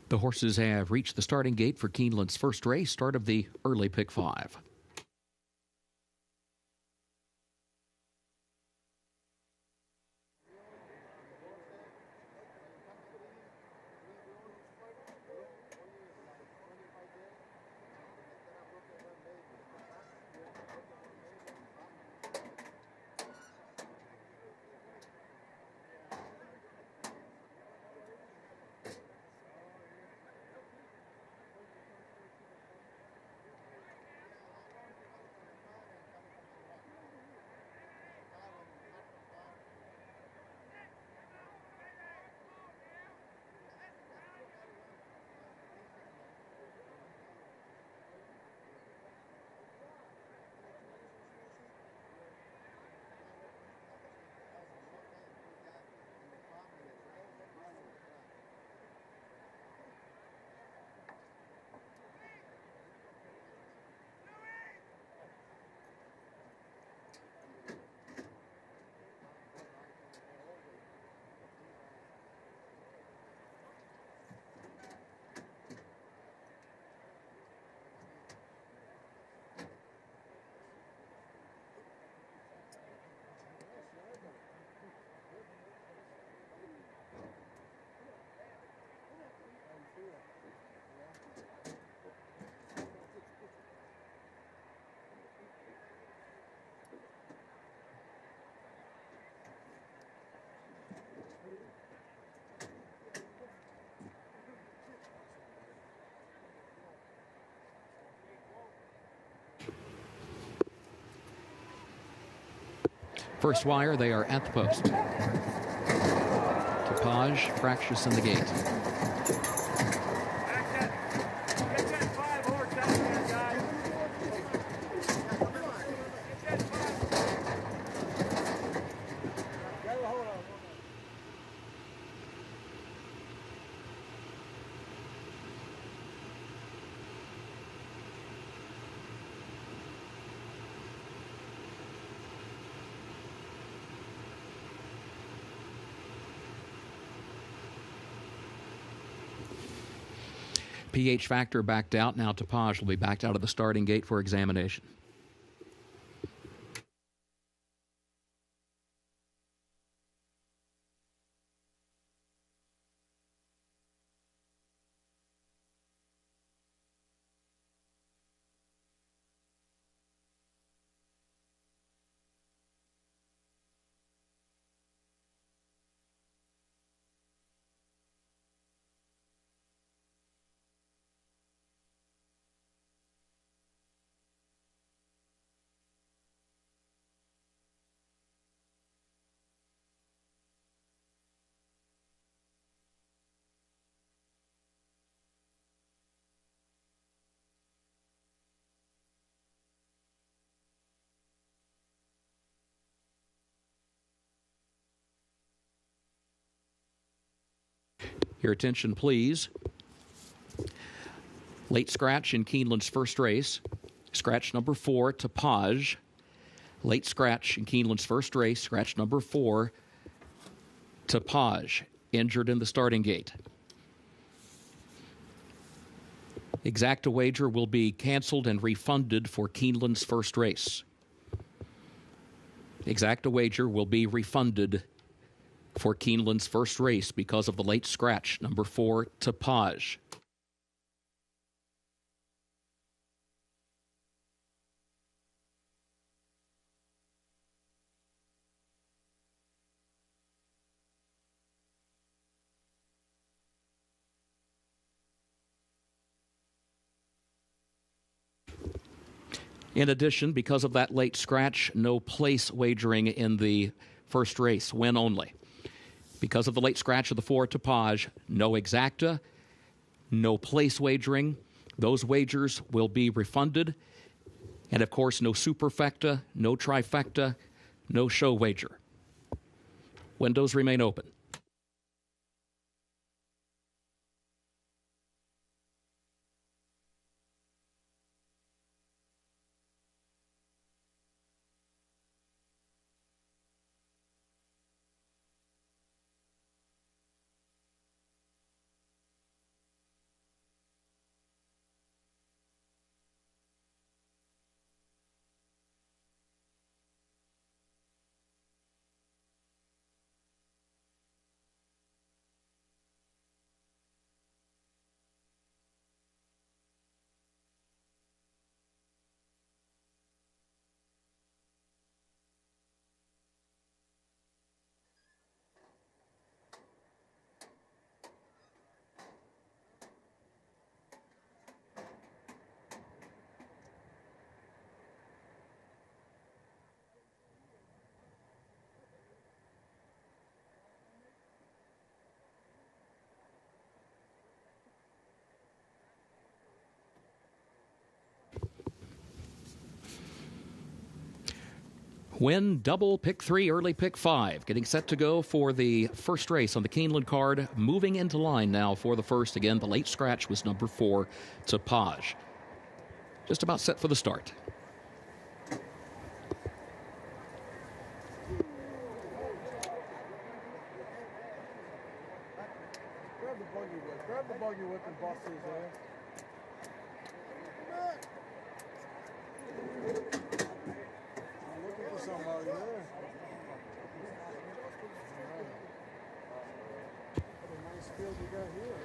The horses have reached the starting gate for Keeneland's first race, start of the early pick 5. First wire, they are at the post. Tapage, fractious in the gate. PH Factor backed out. Now Tapage will be backed out of the starting gate for examination. Your attention, please. Late scratch in Keeneland's first race. Scratch number 4, Tapage. Late scratch in Keeneland's first race. Scratch number 4, Tapage. Injured in the starting gate. Exacta wager will be canceled and refunded for Keeneland's first race. Exacta wager will be refunded for Keeneland's first race because of the late scratch, number 4, Tapage. In addition, because of that late scratch, no place wagering in the first race, win only. Because of the late scratch of the 4, Tapage, no exacta, no place wagering. Those wagers will be refunded. And, of course, no superfecta, no trifecta, no show wager. Windows remain open. Win, double, pick 3, early pick 5. Getting set to go for the first race on the Keeneland card. Moving into line now for the first. Again, the late scratch was number 4, Tapaj. Just about set for the start. Grab the buggy whip and bust his ass. I'm looking for somebody there. What a nice field you got here.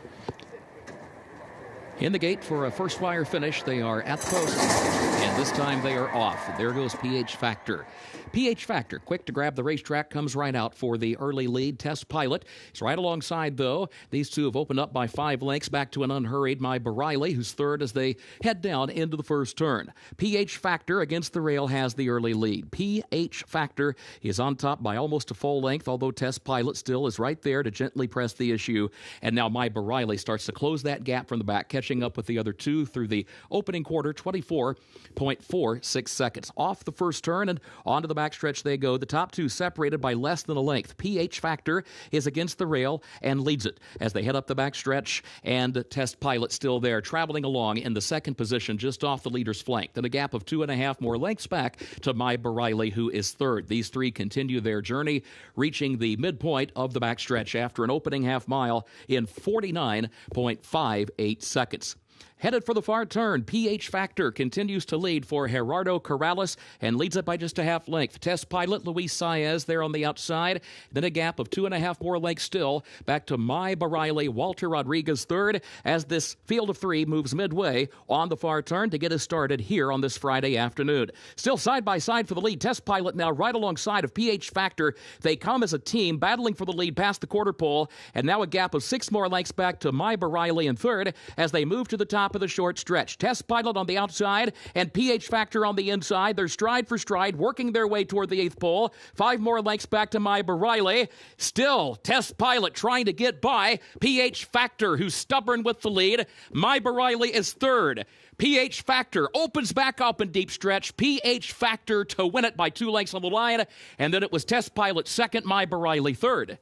In the gate for a first wire finish. They are at the post, and this time they are off. There goes PH Factor. PH Factor, quick to grab the racetrack, comes right out for the early lead. Test Pilot is right alongside, though. These two have opened up by 5 lengths, back to an unhurried My Bareilles, who's third as they head down into the first turn. PH Factor against the rail has the early lead. PH Factor is on top by almost a full length, although Test Pilot still is right there to gently press the issue. And now My Bareilles starts to close that gap from the back, catching up with the other two through the opening quarter, 24.46 seconds. Off the first turn and onto the backstretch they go. The top two separated by less than a length. PH Factor is against the rail and leads it as they head up the backstretch, and Test Pilot still there, traveling along in the second position just off the leader's flank. Then a gap of 2.5 more lengths back to My Bareilles, who is third. These three continue their journey, reaching the midpoint of the backstretch after an opening half mile in 49.58 seconds. Headed for the far turn, PH Factor continues to lead for Gerardo Corrales and leads it by just a half length. Test Pilot Luis Saez there on the outside. Then a gap of 2.5 more lengths still back to My Bareilles, Walter Rodriguez third, as this field of 3 moves midway on the far turn to get us started here on this Friday afternoon. Still side by side for the lead. Test Pilot now right alongside of PH Factor. They come as a team battling for the lead past the quarter pole, and now a gap of 6 more lengths back to My Bareilles in third as they move to the top of the short stretch. Test Pilot on the outside and PH Factor on the inside. They're stride for stride, working their way toward the 8th pole. 5 more lengths back to My Bareilles. Still, Test Pilot trying to get by PH Factor, who's stubborn with the lead. My Bareilles is third. PH Factor opens back up in deep stretch. PH Factor to win it by 2 lengths on the line. And then it was Test Pilot second, My Bareilles third.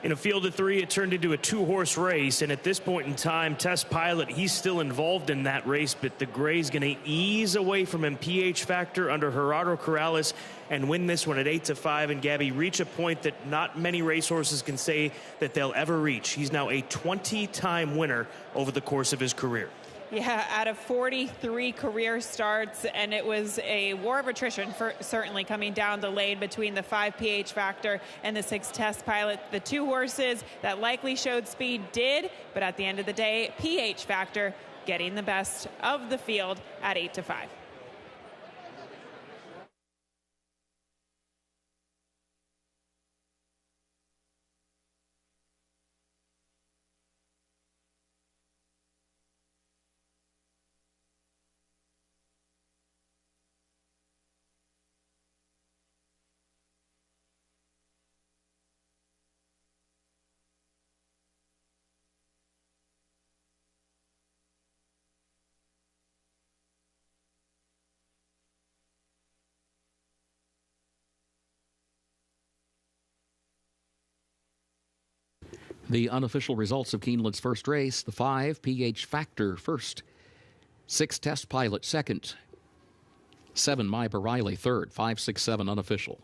In a field of 3, it turned into a 2-horse race, and at this point in time, Test Pilot, he's still involved in that race, but the gray's going to ease away from him. PH Factor under Gerardo Corrales and win this one at 8-5, and Gabby reach a point that not many racehorses can say that they'll ever reach. He's now a 20-time winner over the course of his career. Yeah, out of 43 career starts, and it was a war of attrition, for certainly coming down the lane between the 5 PH Factor and the 6 Test Pilot. The 2 horses that likely showed speed did, but at the end of the day, PH Factor getting the best of the field at 8-5. The unofficial results of Keeneland's first race: the 5 PH Factor first, 6 Test Pilot second, 7 My Bareilles third, 5, 6, 7 unofficial.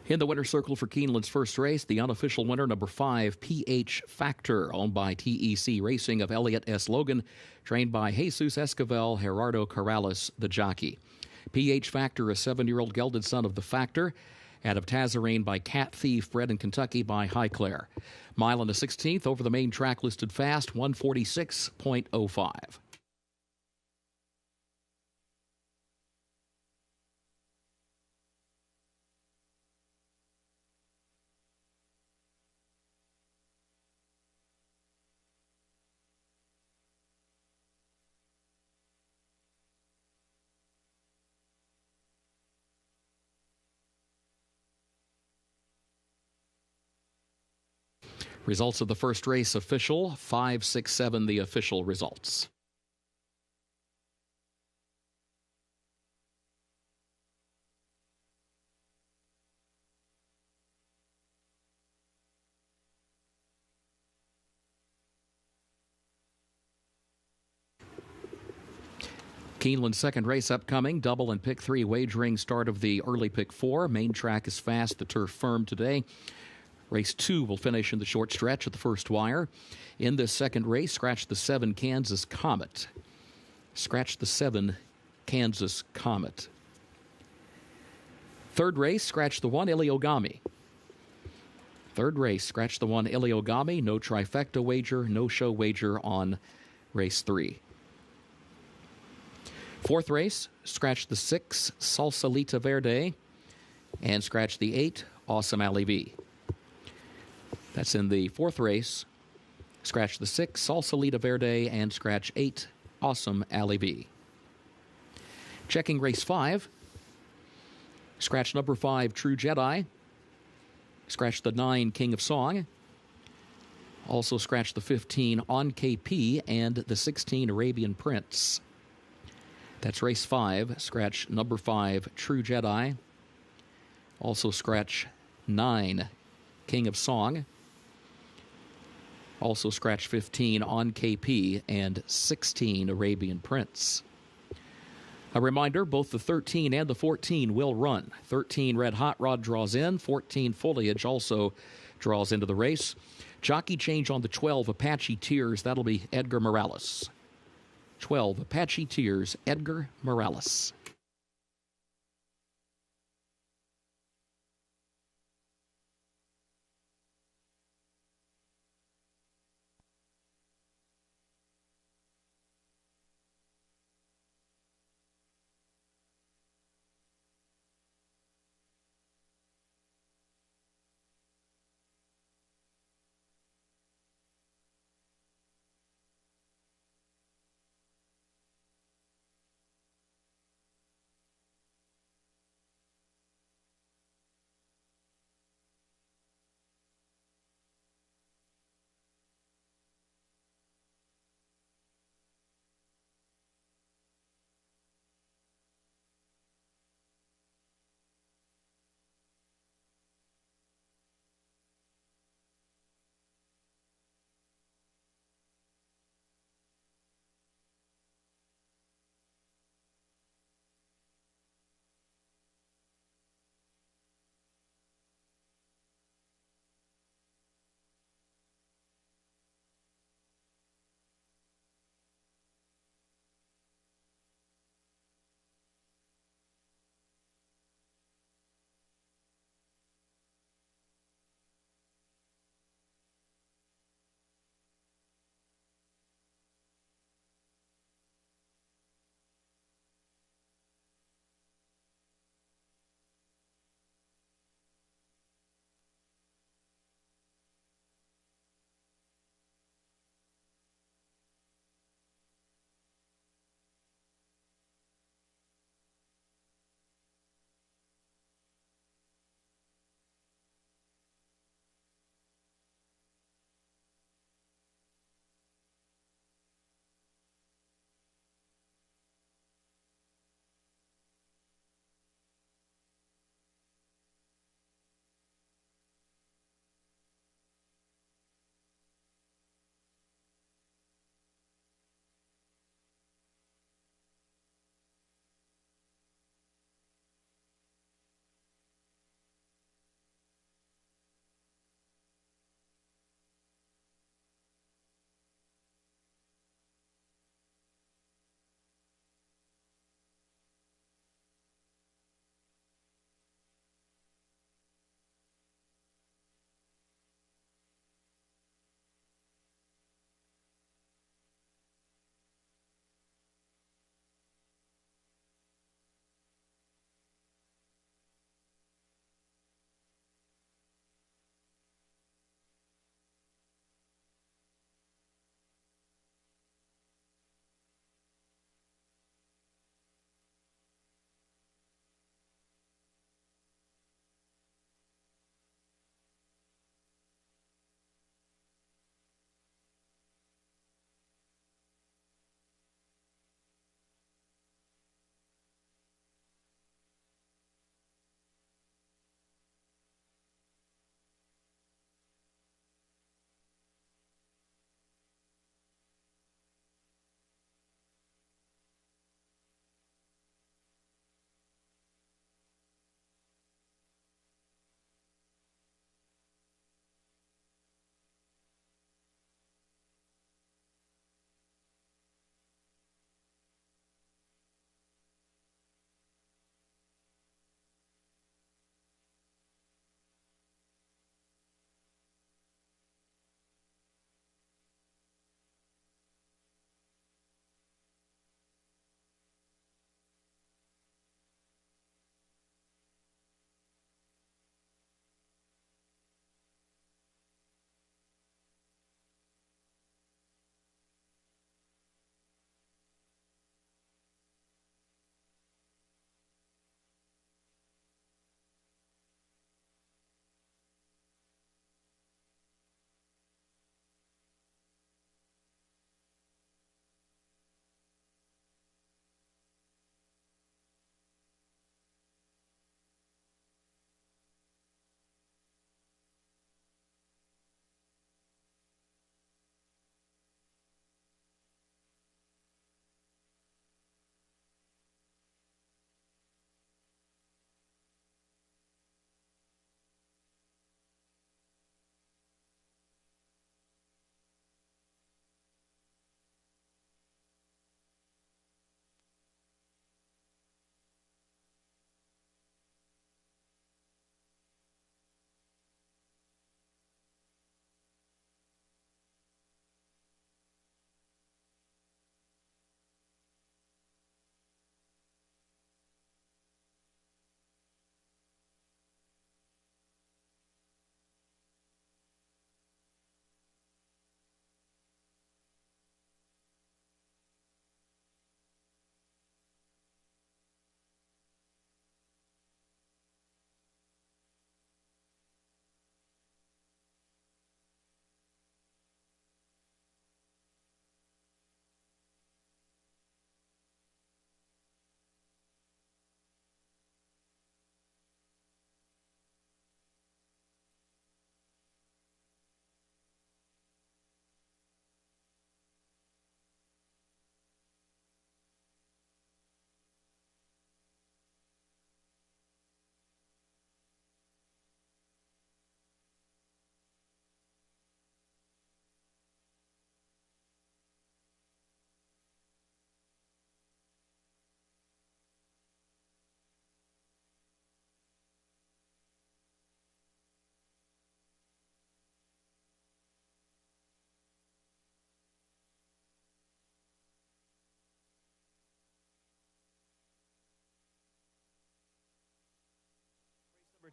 In the winner's circle for Keeneland's first race, the unofficial winner, number 5, PH Factor, owned by TEC Racing of Elliott S. Logan, trained by Jesus Esquivel, Gerardo Corrales, the jockey. PH Factor, a 7-year-old gelded son of the Factor, out of Tazarene by Cat Thief, bred in Kentucky by Highclere. Mile and a 16th over the main track, listed fast, 146.05. Results of the first race official, 5, 6, 7, the official results. Keeneland's second race upcoming, double and pick 3 wagering, start of the early pick 4. Main track is fast, the turf firm today. Race 2 will finish in the short stretch at the first wire. In this second race, scratch the 7 Kansas Comet. Scratch the 7 Kansas Comet. Third race, scratch the 1 Iliogami. Third race, scratch the 1 Iliogami. No trifecta wager, no show wager on race 3. Fourth race, scratch the 6 Salsalita Verde and scratch the 8 Awesome Ali V. That's in the fourth race. Scratch the 6 Salsalita Verde and scratch 8 Awesome Ali V. Checking race 5. Scratch number 5 True Jedi. Scratch the 9 King of Song. Also scratch the 15 On KP and the 16 Arabian Prince. That's race 5. Scratch number 5 True Jedi. Also scratch 9 King of Song. Also scratch 15 On KP and 16 Arabian Prince. A reminder, both the 13 and the 14 will run. 13 Red Hot Rod draws in. 14 Foliage also draws into the race. Jockey change on the 12 Apache Tears. That'll be Edgar Morales. 12 Apache Tears, Edgar Morales.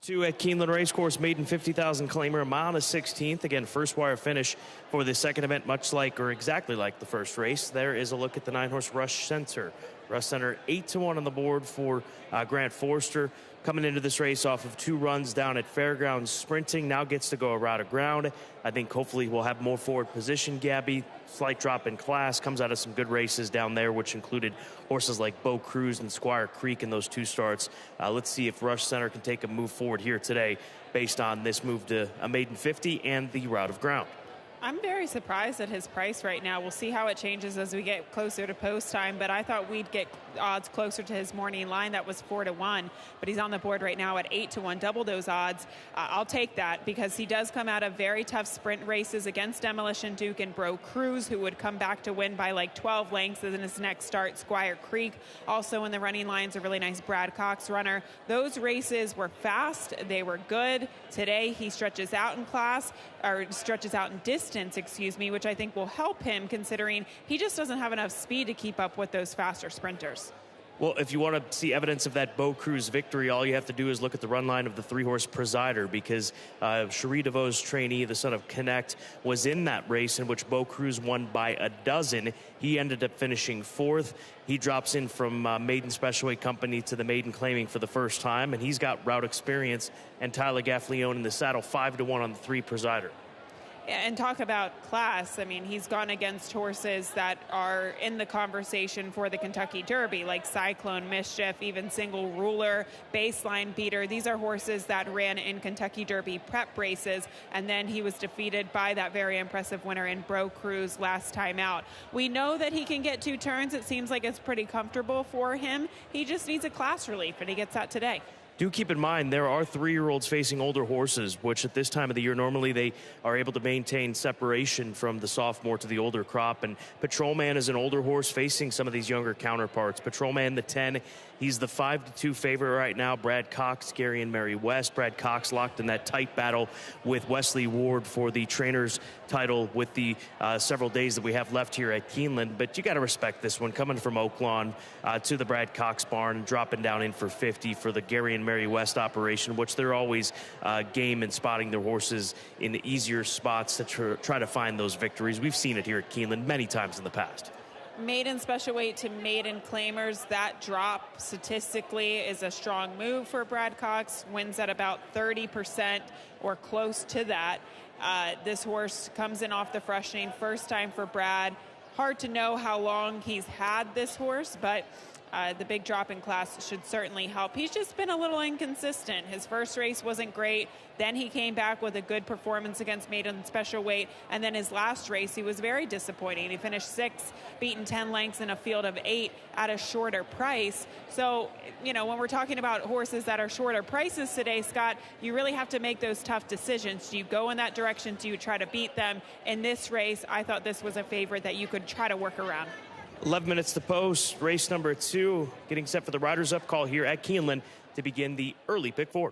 2 at Keeneland Racecourse, maiden 50,000 claimer, a mile and a 16th. Again, first wire finish for the second event, much like or exactly like the first race. There is a look at the 9-horse Rush Center. Rush Center 8-1 on the board for Grant Forster. Coming into this race off of 2 runs down at Fairgrounds sprinting, now gets to go a route of ground. I think hopefully we'll have more forward position. Gabby, slight drop in class, comes out of some good races down there, which included horses like Beau Cruz and Squire Creek in those 2 starts. Let's see if Rush Center can take a move forward here today based on this move to a maiden 50 and the route of ground. I'm very surprised at his price right now. We'll see how it changes as we get closer to post time, but I thought we'd get odds closer to his morning line. That was 4-1, but he's on the board right now at 8-1, double those odds. I'll take that because he does come out of very tough sprint races against Demolition Duke and Beau Cruz, who would come back to win by like 12 lengths in his next start. Squire Creek also in the running lines, a really nice Brad Cox runner. Those races were fast. They were good. Today he stretches out in class, or stretches out in distance, which I think will help him considering he just doesn't have enough speed to keep up with those faster sprinters. Well, if you want to see evidence of that Beau Cruz victory, all you have to do is look at the run line of the 3-horse Presider, because Cherie DeVoe's trainee, the son of Connect, was in that race in which Beau Cruz won by a dozen. He ended up finishing 4th. He drops in from Maiden Special Weight Company to the maiden claiming for the first time, and he's got route experience. And Tyler Gaffleone in the saddle, 5-1 on the 3 Presider. And talk about class. I mean, he's gone against horses that are in the conversation for the Kentucky Derby, like Cyclone, Mischief, even Single Ruler, Baseline Beater. These are horses that ran in Kentucky Derby prep races, and then he was defeated by that very impressive winner in Beau Cruz last time out. We know that he can get 2 turns. It seems like it's pretty comfortable for him. He just needs a class relief, and he gets that today. Do keep in mind there are 3-year-olds facing older horses, which at this time of the year normally they are able to maintain separation from the sophomore to the older crop. And Patrolman is an older horse facing some of these younger counterparts. Patrolman, the 10, he's the 5-2 favorite right now. Brad Cox, Gary and Mary West. Brad Cox locked in that tight battle with Wesley Ward for the trainer's title with the several days that we have left here at Keeneland. But you got to respect this one, coming from Oaklawn to the Brad Cox barn and dropping down in for 50 for the Gary and Mary West operation, which they're always game and spotting their horses in the easier spots to try to find those victories. We've seen it here at Keeneland many times in the past. Maiden special weight to maiden claimers, that drop statistically is a strong move for Brad Cox. Wins at about 30% or close to that. This horse comes in off the freshening, first time for Brad. Hard to know how long he's had this horse, but the big drop in class should certainly help. He's just been a little inconsistent. His first race wasn't great. Then he came back with a good performance against maiden special weight. And then his last race, he was very disappointing. He finished 6th, beaten 10 lengths in a field of 8 at a shorter price. So, you know, when we're talking about horses that are shorter prices today, Scott, you really have to make those tough decisions. Do you go in that direction? Do you try to beat them? In this race, I thought this was a favorite that you could try to work around. 11 minutes to post, race number 2, getting set for the Riders Up call here at Keeneland to begin the early pick 4.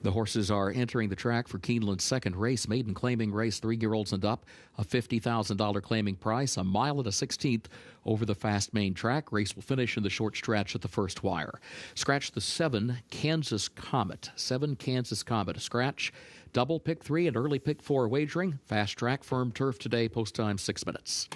The horses are entering the track for Keeneland's second race, maiden claiming race, 3-year-olds and up, a $50,000 claiming price, a mile and a 16th over the fast main track. Race will finish in the short stretch at the first wire. Scratch the 7 Kansas Comet. 7 Kansas Comet. A scratch, double pick 3 and early pick 4 wagering. Fast track, firm turf today, post time 6 minutes.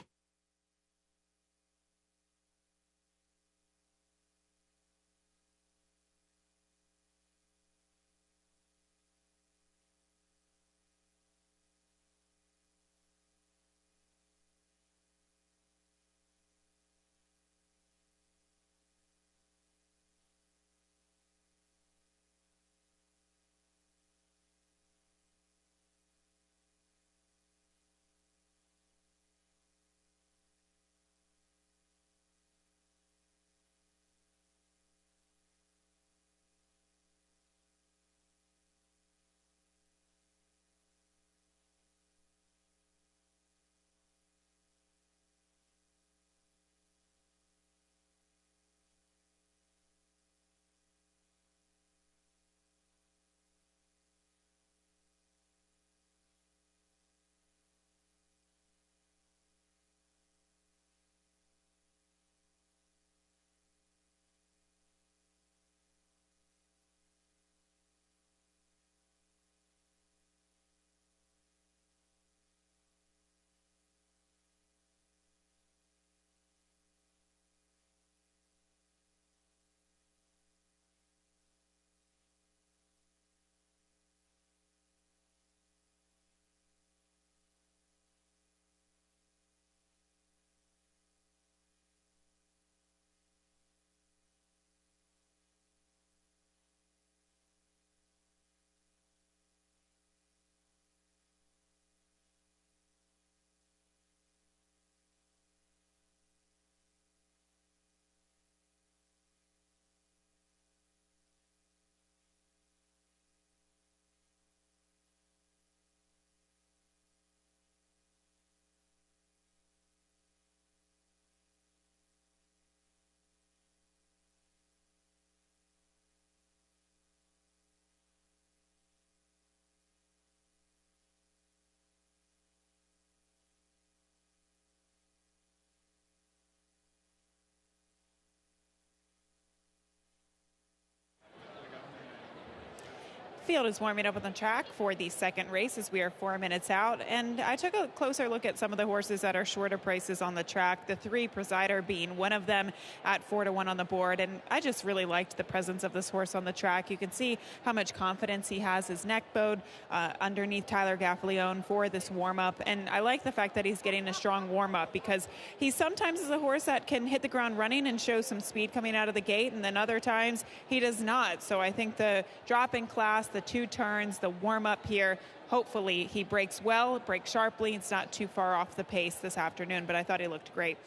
Field is warming up on the track for the second race as we are 4 minutes out. And I took a closer look at some of the horses that are shorter prices on the track, the 3 Presider being one of them at 4-1 on the board. And I just really liked the presence of this horse on the track. You can see how much confidence he has, his neck bowed underneath Tyler Gaffalione for this warm-up. And I like the fact that he's getting a strong warm-up because he sometimes is a horse that can hit the ground running and show some speed coming out of the gate, and then other times he does not. So I think the drop in class, the 2 turns, the warm-up here, hopefully he breaks well, breaks sharply. It's not too far off the pace this afternoon, but I thought he looked great.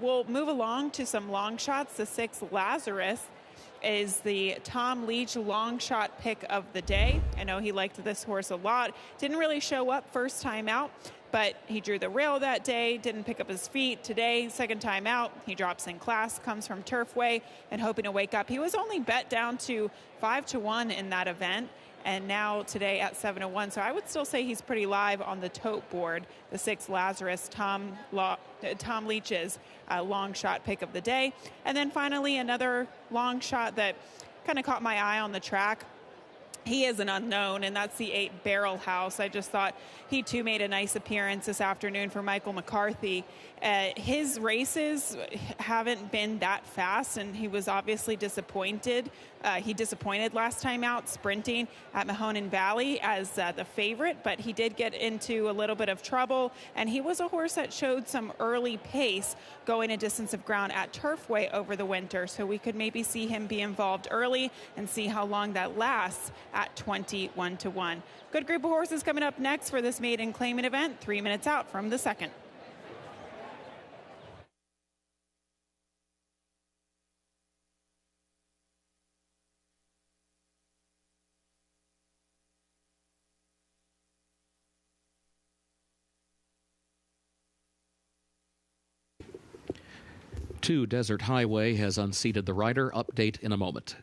We'll move along to some long shots. The 6 Lazarus is the Tom Leach long shot pick of the day. I know he liked this horse a lot. Didn't really show up first time out, but he drew the rail that day, didn't pick up his feet. Today, second time out, he drops in class, comes from Turfway, and hoping to wake up. He was only bet down to 5-1 in that event, and now today at 7-1. So I would still say he's pretty live on the tote board. The 6 Lazarus, Tom Leach's long shot pick of the day. And then finally, another long shot that kind of caught my eye on the track. He is an unknown, and that's the 8 Barrel House. I just thought he, too, made a nice appearance this afternoon for Michael McCarthy. His races haven't been that fast, and he was obviously disappointed. He disappointed last time out sprinting at Mahoning Valley as the favorite, but he did get into a little bit of trouble, and he was a horse that showed some early pace going a distance of ground at Turfway over the winter, so we could maybe see him be involved early and see how long that lasts at 21-1. Good group of horses coming up next for this maiden claiming event, 3 minutes out from the second. Two Desert Highway has unseated the rider. Update in a moment.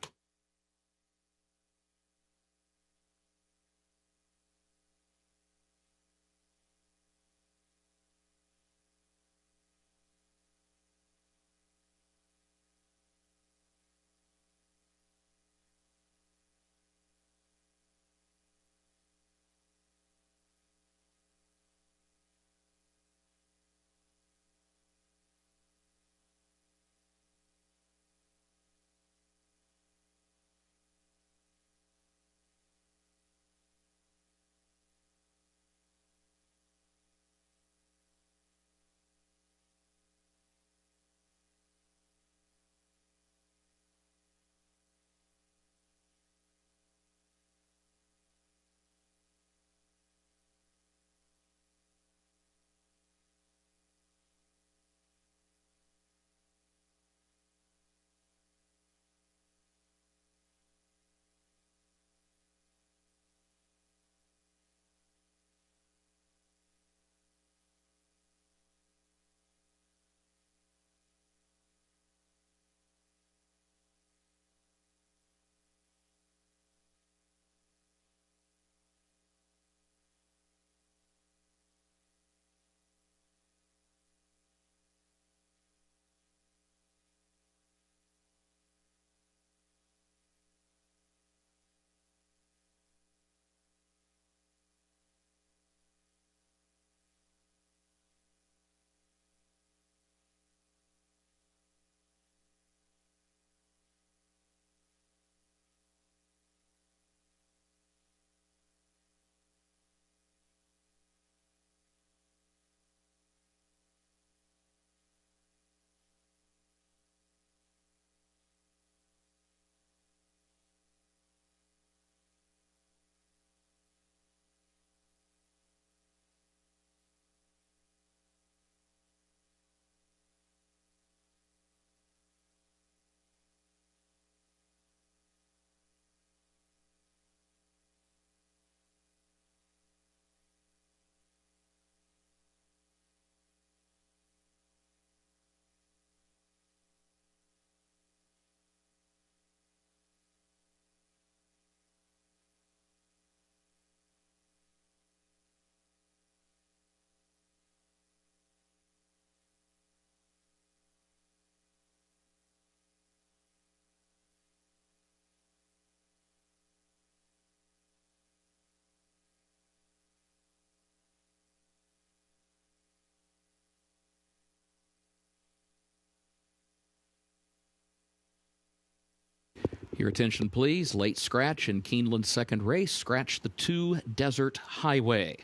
Your attention, please. Late scratch in Keeneland's second race. Scratch the 2 Desert Highway.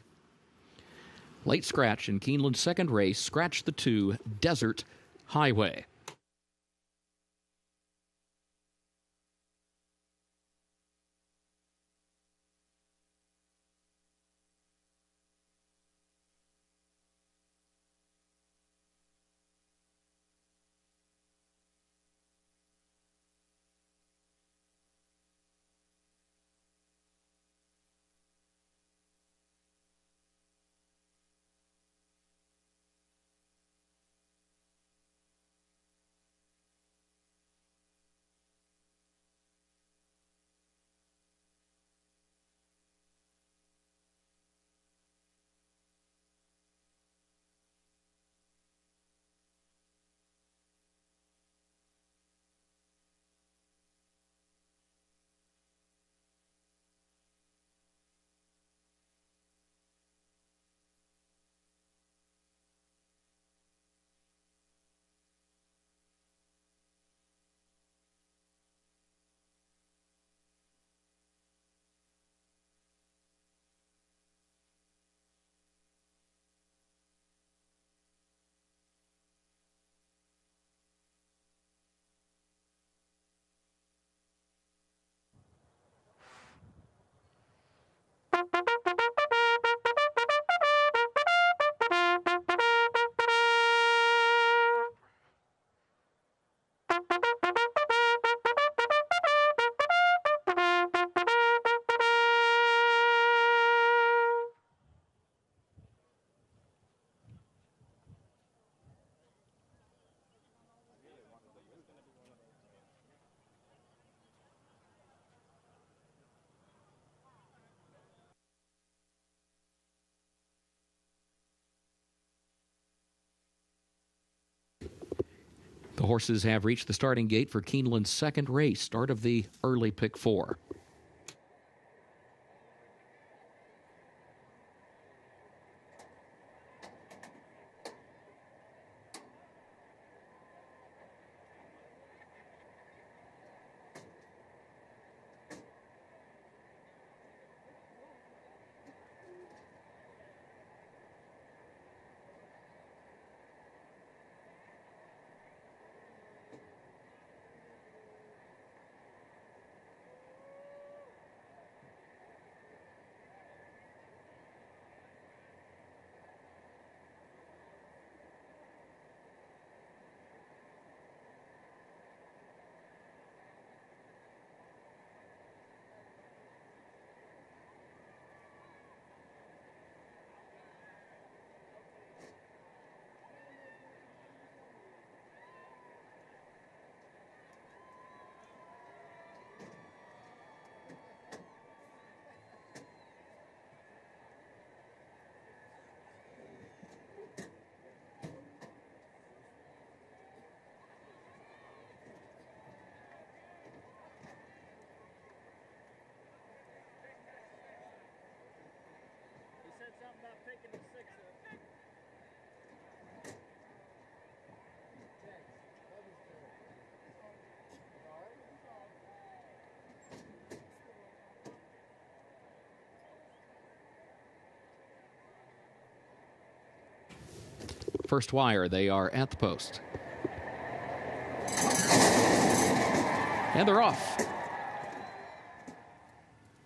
Late scratch in Keeneland's second race. Scratch the 2 Desert Highway. The horses have reached the starting gate for Keeneland's second race, start of the early pick 4. First wire, they are at the post. And they're off.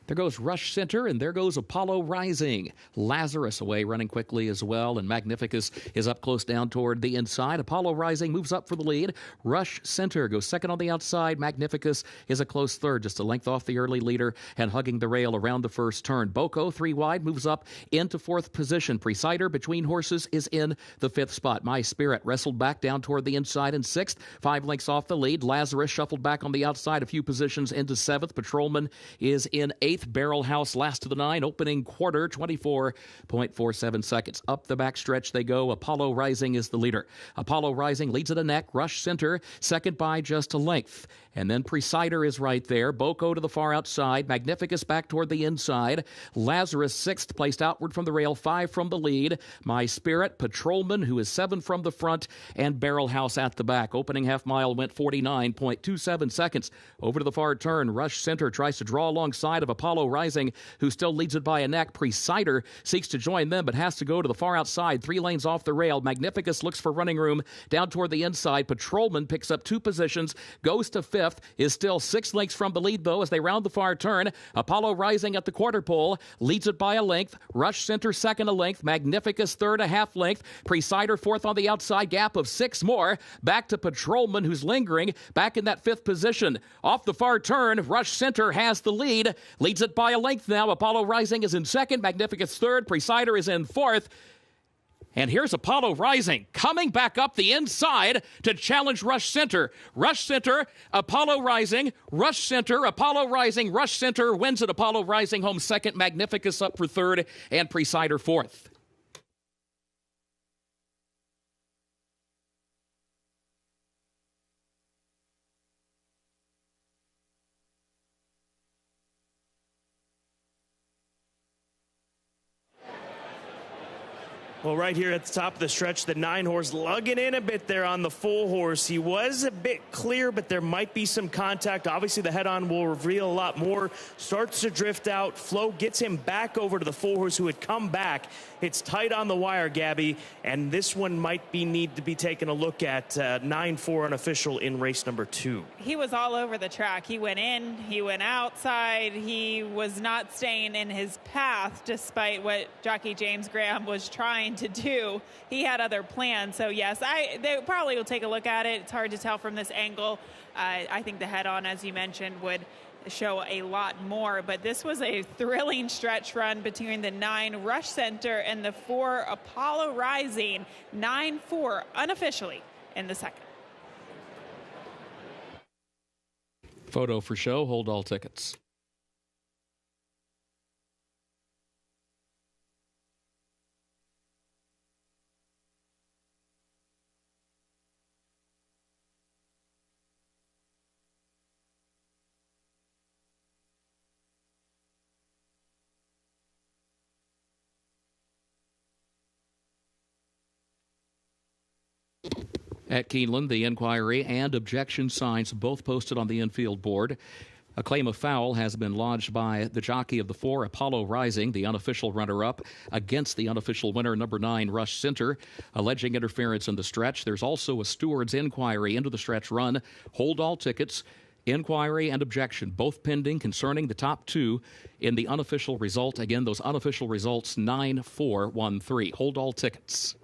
There goes Rush Center, and there goes Apollo Rising. Lazarus away running quickly as well, and Magnificus is up close down toward the inside. Apollo Rising moves up for the lead. Rush Center goes second on the outside. Magnificus is a close third, just a length off the early leader and hugging the rail around the first turn. Boko, 3 wide, moves up into 4th position. Presider between horses is in the 5th spot. My Spirit wrestled back down toward the inside in 6th, 5 lengths off the lead. Lazarus shuffled back on the outside a few positions into 7th. Patrolman is in 8th. 8th. Barrel House last to the 9. Opening quarter, 24.47 seconds. Up the backstretch they go. Apollo Rising is the leader. Apollo Rising leads at a neck. Rush Center, second by just a length. And then Presider is right there. Boko to the far outside. Magnificus back toward the inside. Lazarus, 6th, placed outward from the rail, 5 from the lead. My Spirit, Patrolman, who is 7 from the front, and Barrel House at the back. Opening half mile went 49.27 seconds. Over to the far turn, Rush Center tries to draw alongside of Apollo Rising, who still leads it by a neck. Presider seeks to join them, but has to go to the far outside. 3 lanes off the rail. Magnificus looks for running room down toward the inside. Patrolman picks up 2 positions, goes to 5th, is still 6 lengths from the lead, though, as they round the far turn. Apollo Rising at the quarter pole, leads it by a length. Rush Center second a length. Magnificus third a half length. Presider fourth on the outside, gap of 6 more. Back to Patrolman, who's lingering, back in that 5th position. Off the far turn, Rush Center has the lead, leads it by a length now. Apollo Rising is in 2nd, Magnificus 3rd, Presider is in 4th. And here's Apollo Rising coming back up the inside to challenge Rush Center. Rush Center, Apollo Rising, Rush Center, Apollo Rising, Rush Center wins it. Apollo Rising home 2nd, Magnificus up for 3rd, and Presider 4th. Well, right here at the top of the stretch, the 9-horse lugging in a bit there on the full horse. He was a bit clear, but there might be some contact. Obviously, the head-on will reveal a lot more. Starts to drift out. Flo gets him back over to the full horse who had come back. It's tight on the wire, Gabby, and this one might need to be taken a look at. 9-4 unofficial in race number 2. He was all over the track. He went in, he went outside. He was not staying in his path, despite what jockey James Graham was trying to do. He had other plans. So yes, they probably will take a look at it. It's hard to tell from this angle. I think the head-on, as you mentioned, would show a lot more, but this was a thrilling stretch run between the 9 Rush Center and the 4 Apollo Rising. 9-4 unofficially in the 2nd. Photo for show. Hold all tickets. At Keeneland, the inquiry and objection signs both posted on the infield board. A claim of foul has been lodged by the jockey of the 4, Apollo Rising, the unofficial runner-up, against the unofficial winner, number 9, Rush Center, alleging interference in the stretch. There's also a steward's inquiry into the stretch run. Hold all tickets. Inquiry and objection, both pending concerning the top 2 in the unofficial result. Again, those unofficial results, 9-4-1-3. Hold all tickets.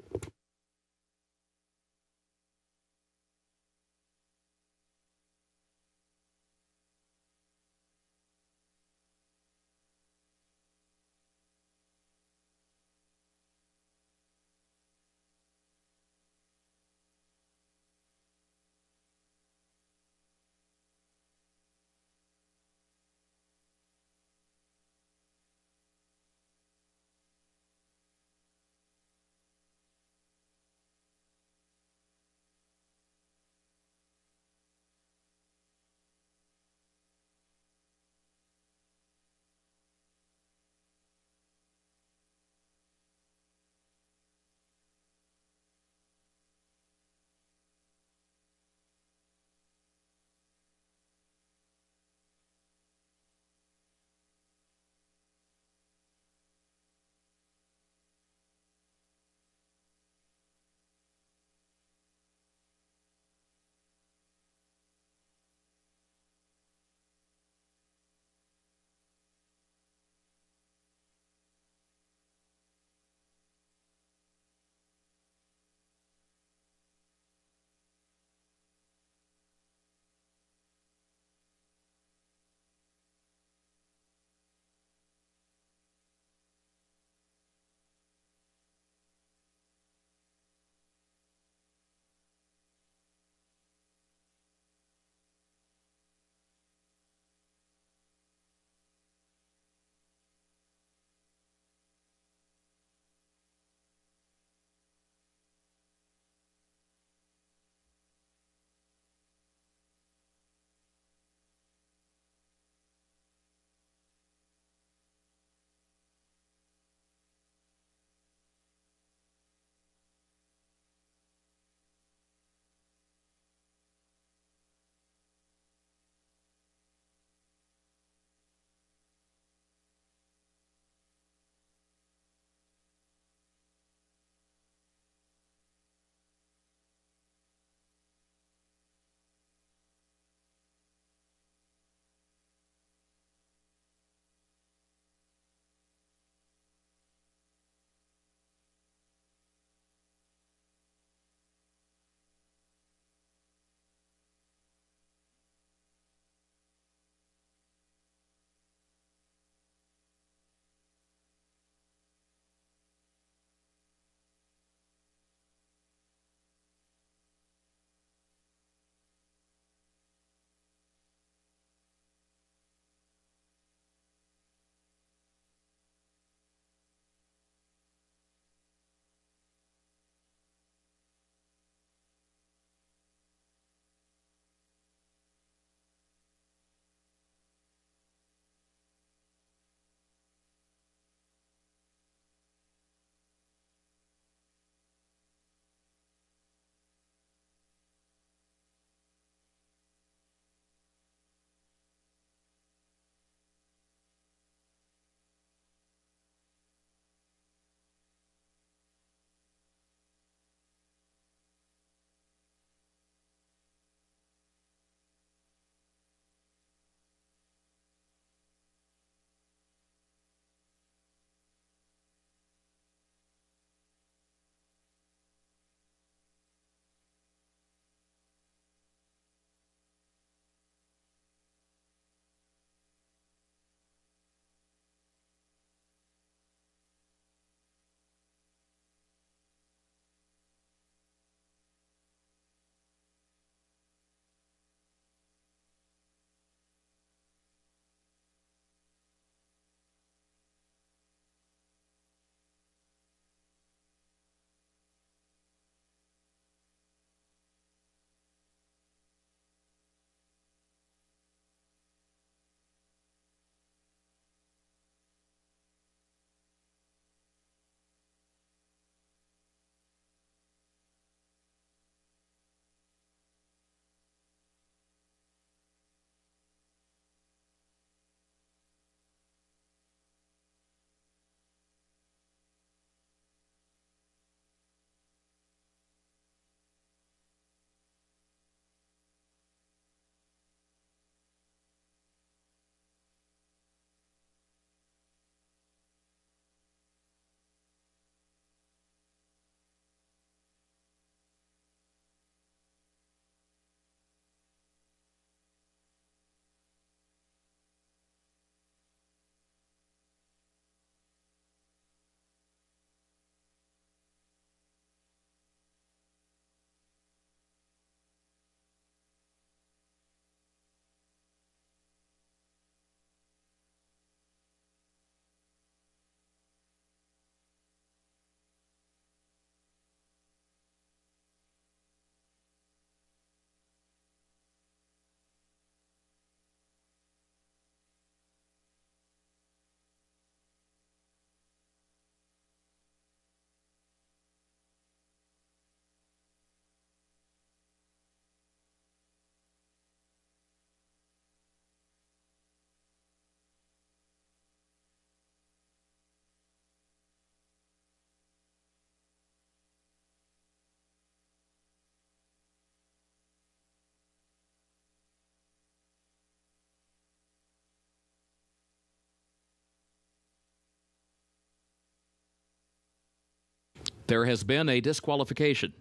There has been a disqualification.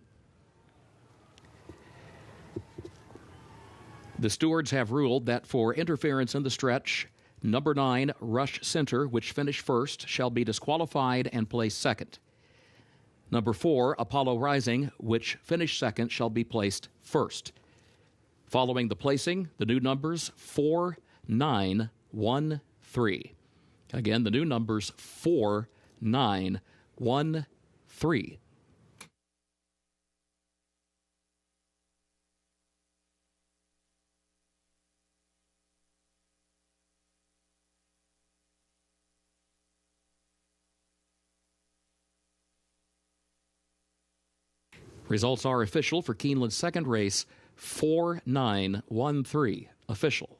The stewards have ruled that for interference in the stretch, number 9, Rush Center, which finished first, shall be disqualified and placed second. Number 4, Apollo Rising, which finished second, shall be placed first. Following the placing, the new numbers 4, 9, 1, 3. Again, the new numbers 4, 9, 1, 3. Results are official for Keeneland's second race, 4-9-1-3, official.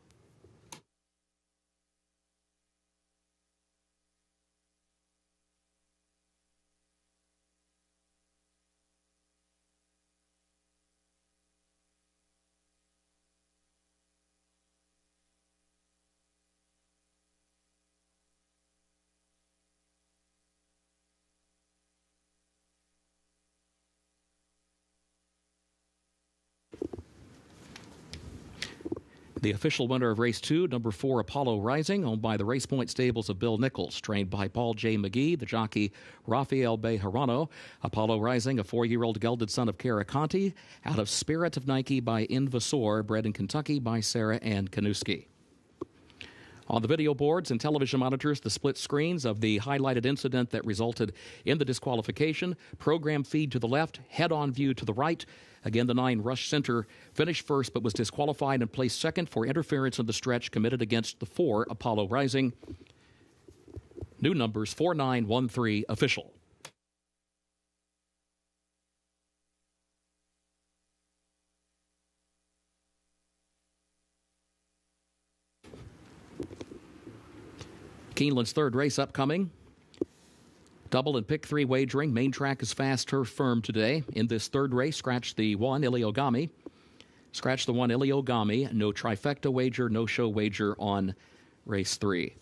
The official winner of race 2, number 4, Apollo Rising, owned by the Race Point stables of Bill Nichols, trained by Paul J. McGee, the jockey Rafael Bejarano. Apollo Rising, a 4-year-old gelded son of Caraconti, out of Spirit of Nike by Invasor, bred in Kentucky by Sarah Ann Kanuski. On the video boards and television monitors, the split screens of the highlighted incident that resulted in the disqualification, program feed to the left, head-on view to the right. Again, the 9 Rush Center finished first but was disqualified and placed second for interference in the stretch committed against the 4 Apollo Rising. New numbers 4913 official. Keeneland's third race upcoming. Double and pick 3 wagering. Main track is fast turf firm today. In this third race, scratch the 1 Iliogami. Scratch the 1 Iliogami. No trifecta wager, no show wager on race 3.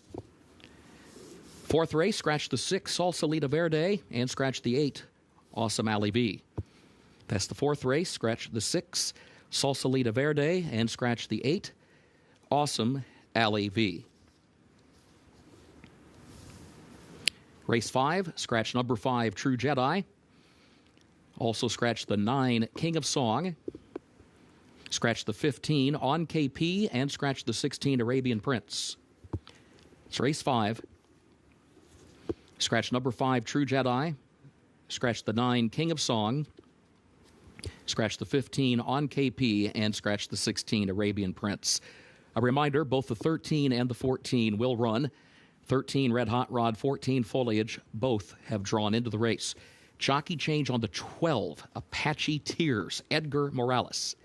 Fourth race, scratch the 6 Salsalita Verde and scratch the 8 Awesome Ali V. That's the fourth race. Scratch the 6 Salsalita Verde and scratch the 8 Awesome Ali V. Race 5, scratch number 5, True Jedi. Also scratch the 9, King of Song. Scratch the 15, On KP, and scratch the 16, Arabian Prince. It's race 5. Scratch number 5, True Jedi. Scratch the 9, King of Song. Scratch the 15, On KP, and scratch the 16, Arabian Prince. A reminder, both the 13 and the 14 will run. 13 Red Hot Rod, 14 Foliage, both have drawn into the race. Jockey change on the 12, Apache Tears, Edgar Morales.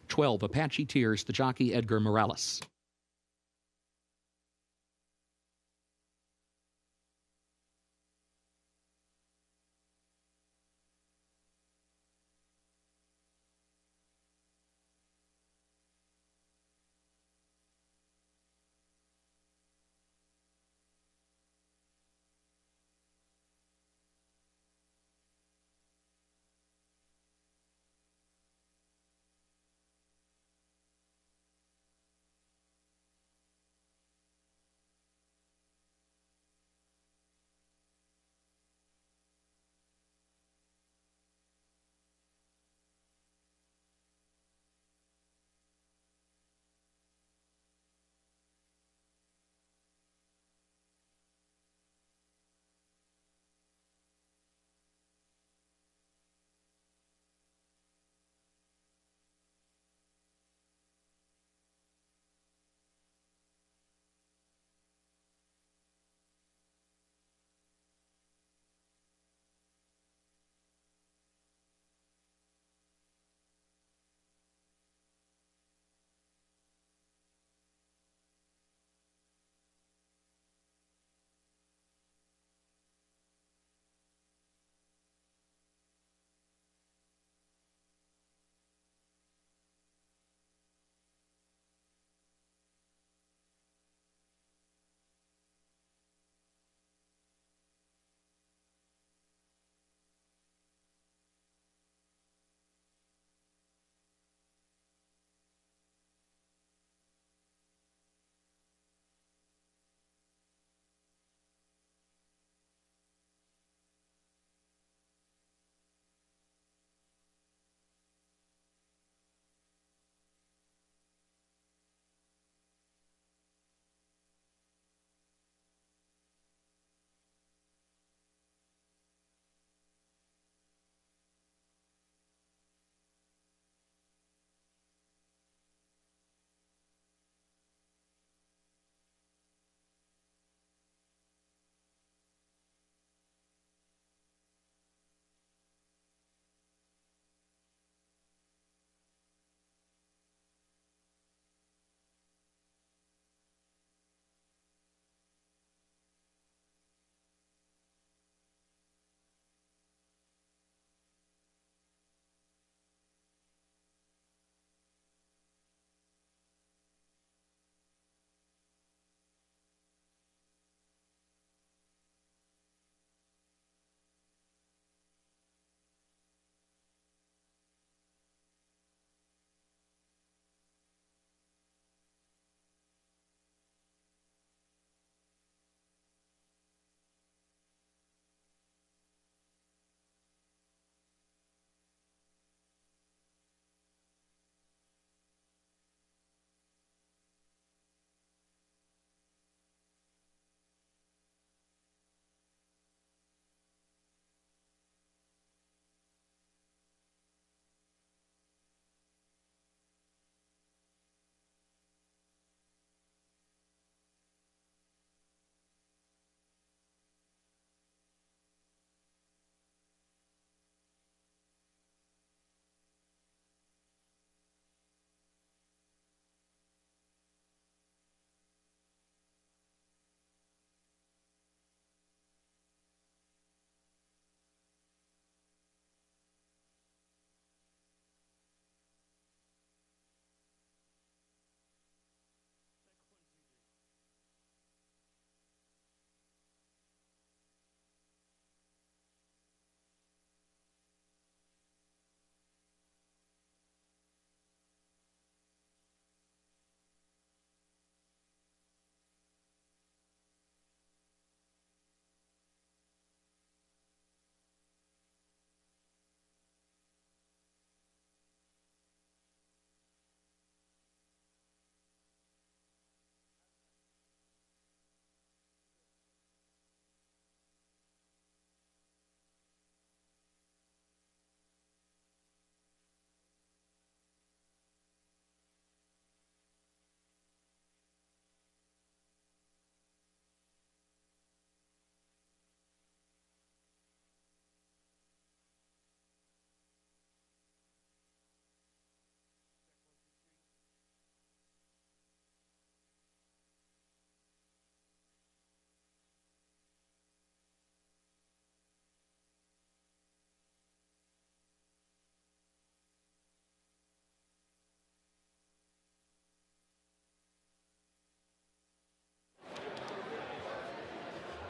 12, Apache Tears, the jockey Edgar Morales.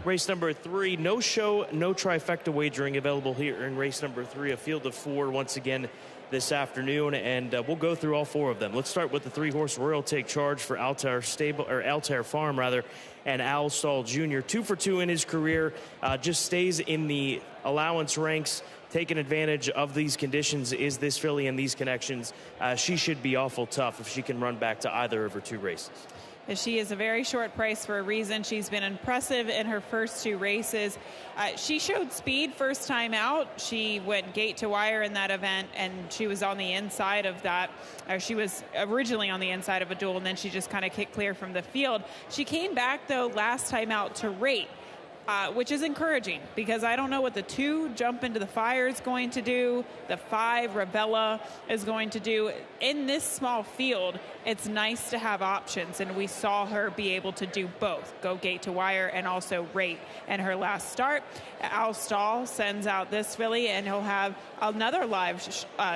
Race number 3, no show, no trifecta wagering available here in race number 3, a field of 4 once again this afternoon, and we'll go through all 4 of them. Let's start with the 3-horse Royal Take Charge for Altair Farm, and Al Stall Jr. 2 for 2 in his career, just stays in the allowance ranks, taking advantage of these conditions. Is this filly and these connections? She should be awful tough if she can run back to either of her 2 races. She is a very short price for a reason. She's been impressive in her first 2 races. She showed speed first time out. She went gate to wire in that event, and she was on the inside of that. She was originally on the inside of a duel, and then she just kind of kicked clear from the field. She came back, though, last time out to rate. Which is encouraging, because I don't know what the 2 Jump Into the Fire is going to do, the 5 Ravella is going to do. In this small field, it's nice to have options, and we saw her be able to do both, go gate to wire and also rate in her last start. Al Stall sends out this filly, and he'll have another live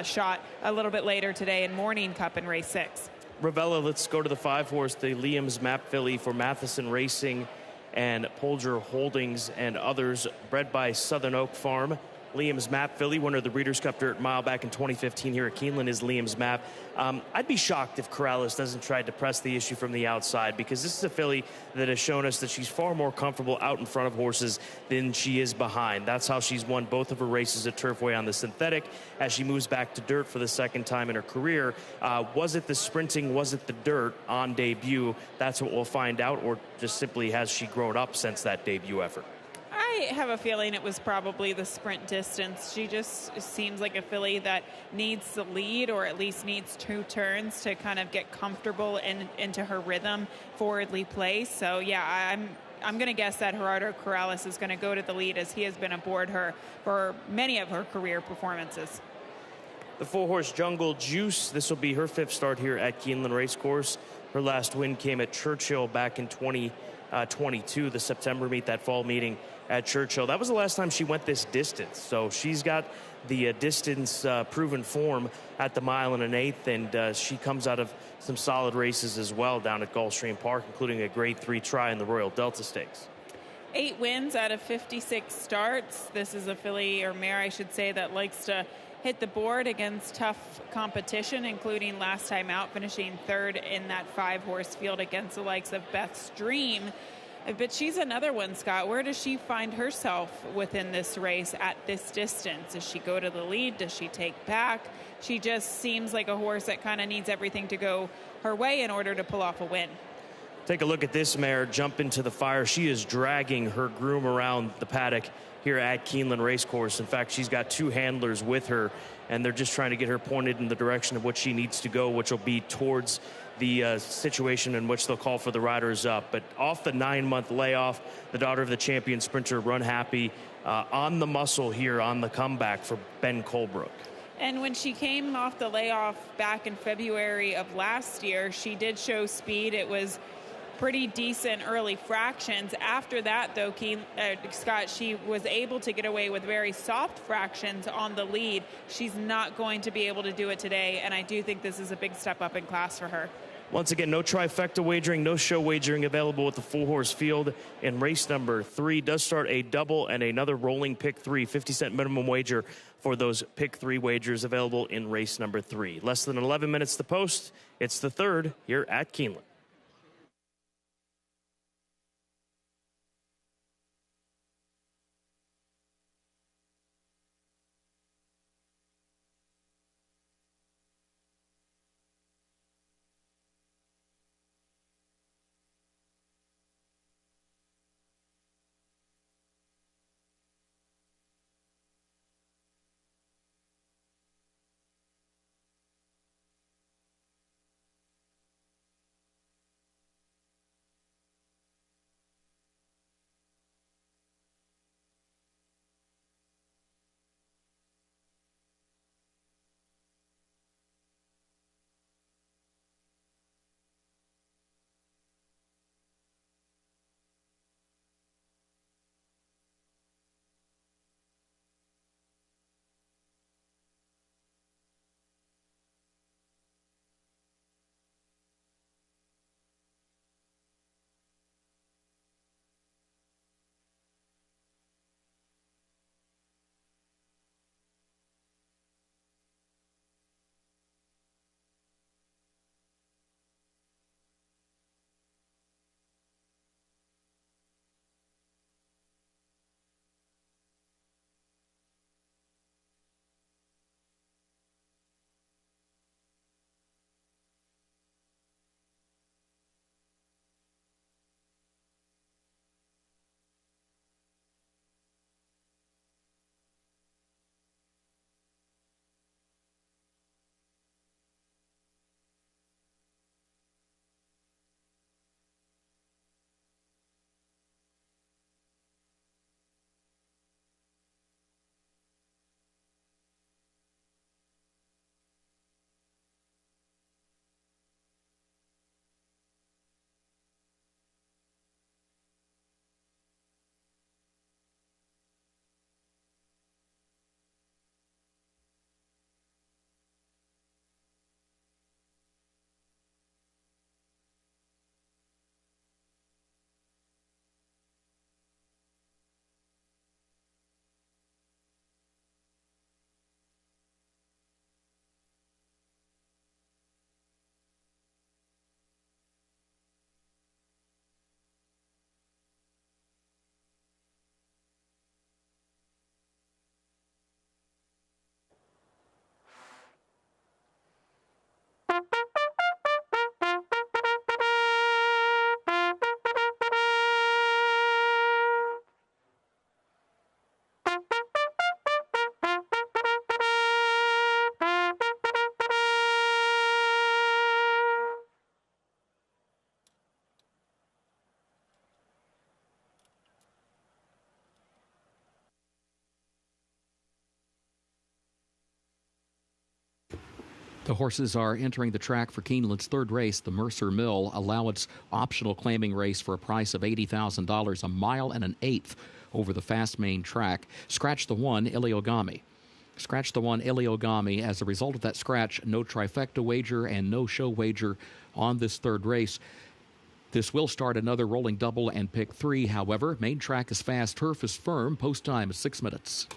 shot a little bit later today in Morning Cup in race 6. Ravella, let's go to the 5-horse, the Liam's Map filly for Matheson Racing and Polger Holdings and others, bred by Southern Oak Farm. Liam's Map filly, winner of the Breeders' Cup Dirt Mile back in 2015 here at Keeneland, is Liam's Map. I'd be shocked if Corrales doesn't try to press the issue from the outside, because this is a filly that has shown us that she's far more comfortable out in front of horses than she is behind. That's how she's won both of her races at Turfway on the synthetic as she moves back to dirt for the second time in her career. Was it the sprinting, was it the dirt on debut? That's what we'll find out, or just simply has she grown up since that debut effort? I have a feeling it was probably the sprint distance. She just seems like a filly that needs the lead, or at least needs 2 turns to kind of get comfortable into her rhythm, forwardly placed. So yeah, I'm going to guess that Gerardo Corrales is going to go to the lead, as he has been aboard her for many of her career performances. The 4-horse Jungle Juice, this will be her 5th start here at Keeneland Racecourse. Her last win came at Churchill back in 2022, the September meet, that fall meeting at Churchill. That was the last time she went this distance. So she's got the distance proven form at the 1 1/8, and she comes out of some solid races as well down at Gulfstream Park, including a grade 3 try in the Royal Delta Stakes. 8 wins out of 56 starts. This is a filly, or mare I should say, that likes to hit the board against tough competition, including last time out finishing 3rd in that 5-horse field against the likes of Beth's Dream. But she's another one, Scott. Where does she find herself within this race at this distance? Does she go to the lead? Does she take back? She just seems like a horse that kind of needs everything to go her way in order to pull off a win. Take a look at this mare, Jump Into the Fire. She is dragging her groom around the paddock here at Keeneland Racecourse. In fact, she's got 2 handlers with her, and they're just trying to get her pointed in the direction of what she needs to go, which will be towards the situation in which they'll call for the riders up. But off the 9-month layoff, the daughter of the champion sprinter, Run Happy, on the muscle here on the comeback for Ben Colebrook. And when she came off the layoff back in February of last year, she did show speed. It was pretty decent early fractions. After that, though, Scott, she was able to get away with very soft fractions on the lead. She's not going to be able to do it today, and I do think this is a big step up in class for her. Once again, no trifecta wagering, no show wagering available with the 4-horse field. And race number 3 does start a double and another rolling pick 3, 50-cent minimum wager for those pick 3 wagers available in race number 3. Less than 11 minutes to post. It's the 3rd here at Keeneland. The horses are entering the track for Keeneland's third race, the Mercer Mill allowance optional claiming race for a price of $80,000, a mile and an eighth over the fast main track. Scratch the one, Iliogami. Scratch the one, Iliogami. As a result of that scratch, no trifecta wager and no show wager on this third race. This will start another rolling double and pick 3. However, main track is fast, turf is firm. Post time is 6 minutes.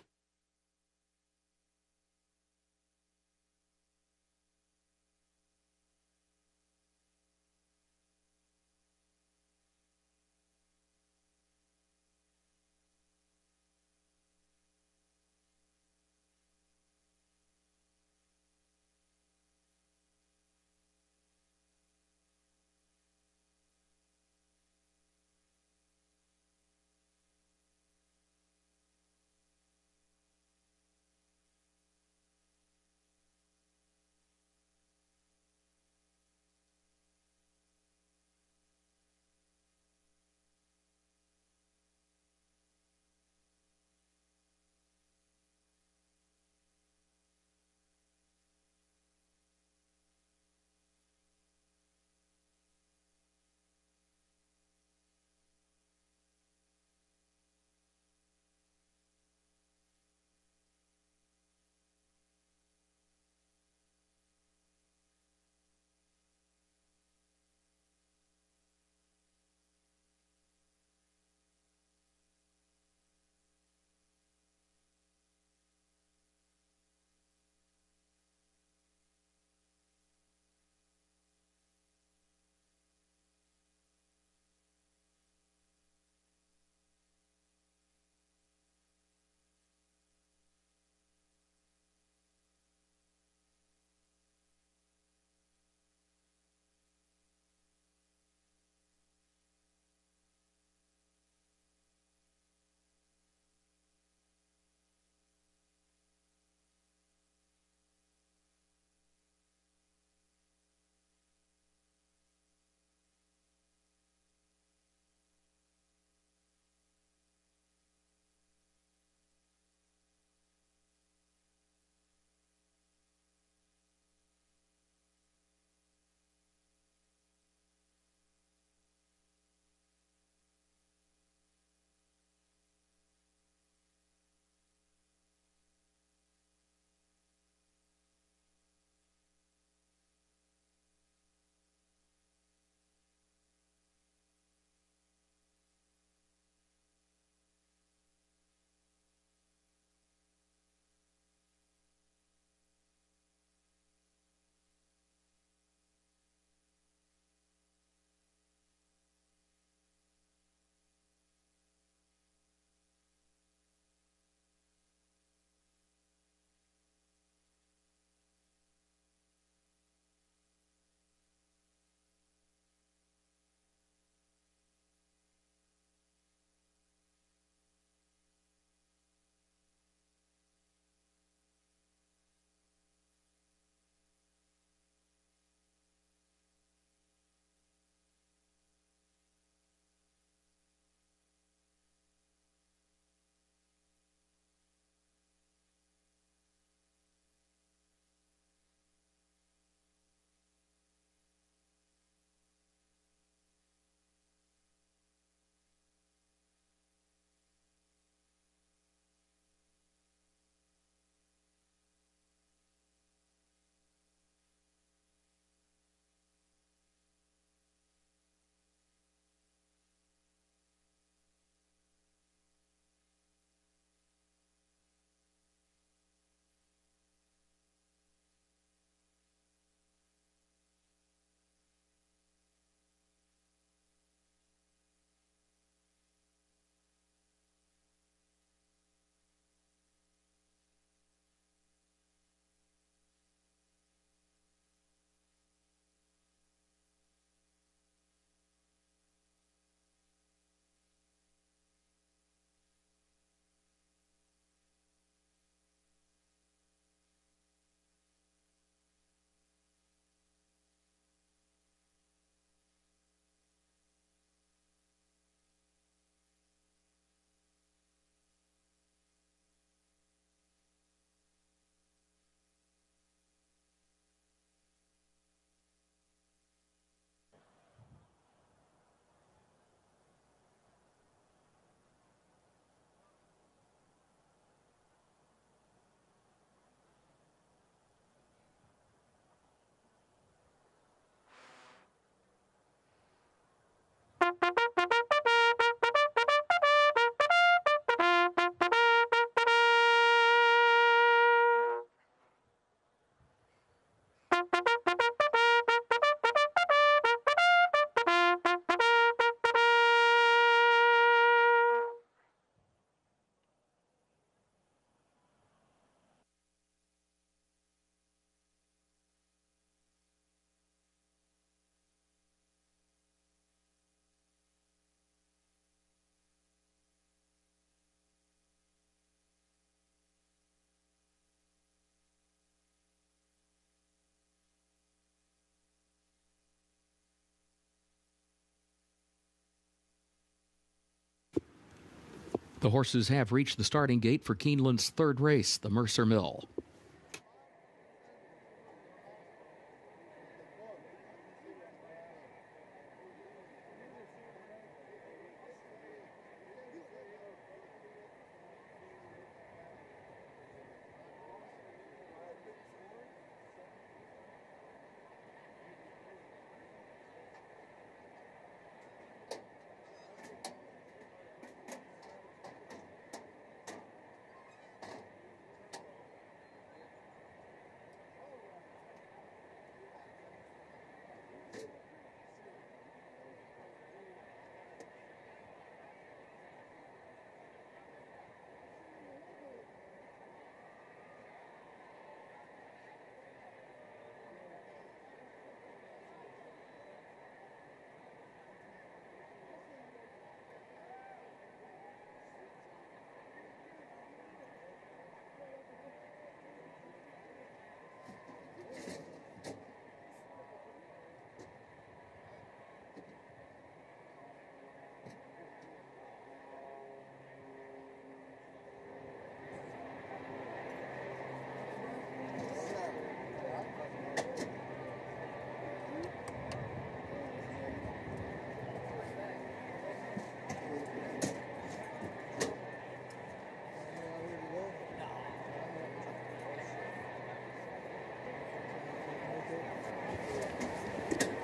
The horses have reached the starting gate for Keeneland's third race, the Mercer Mill.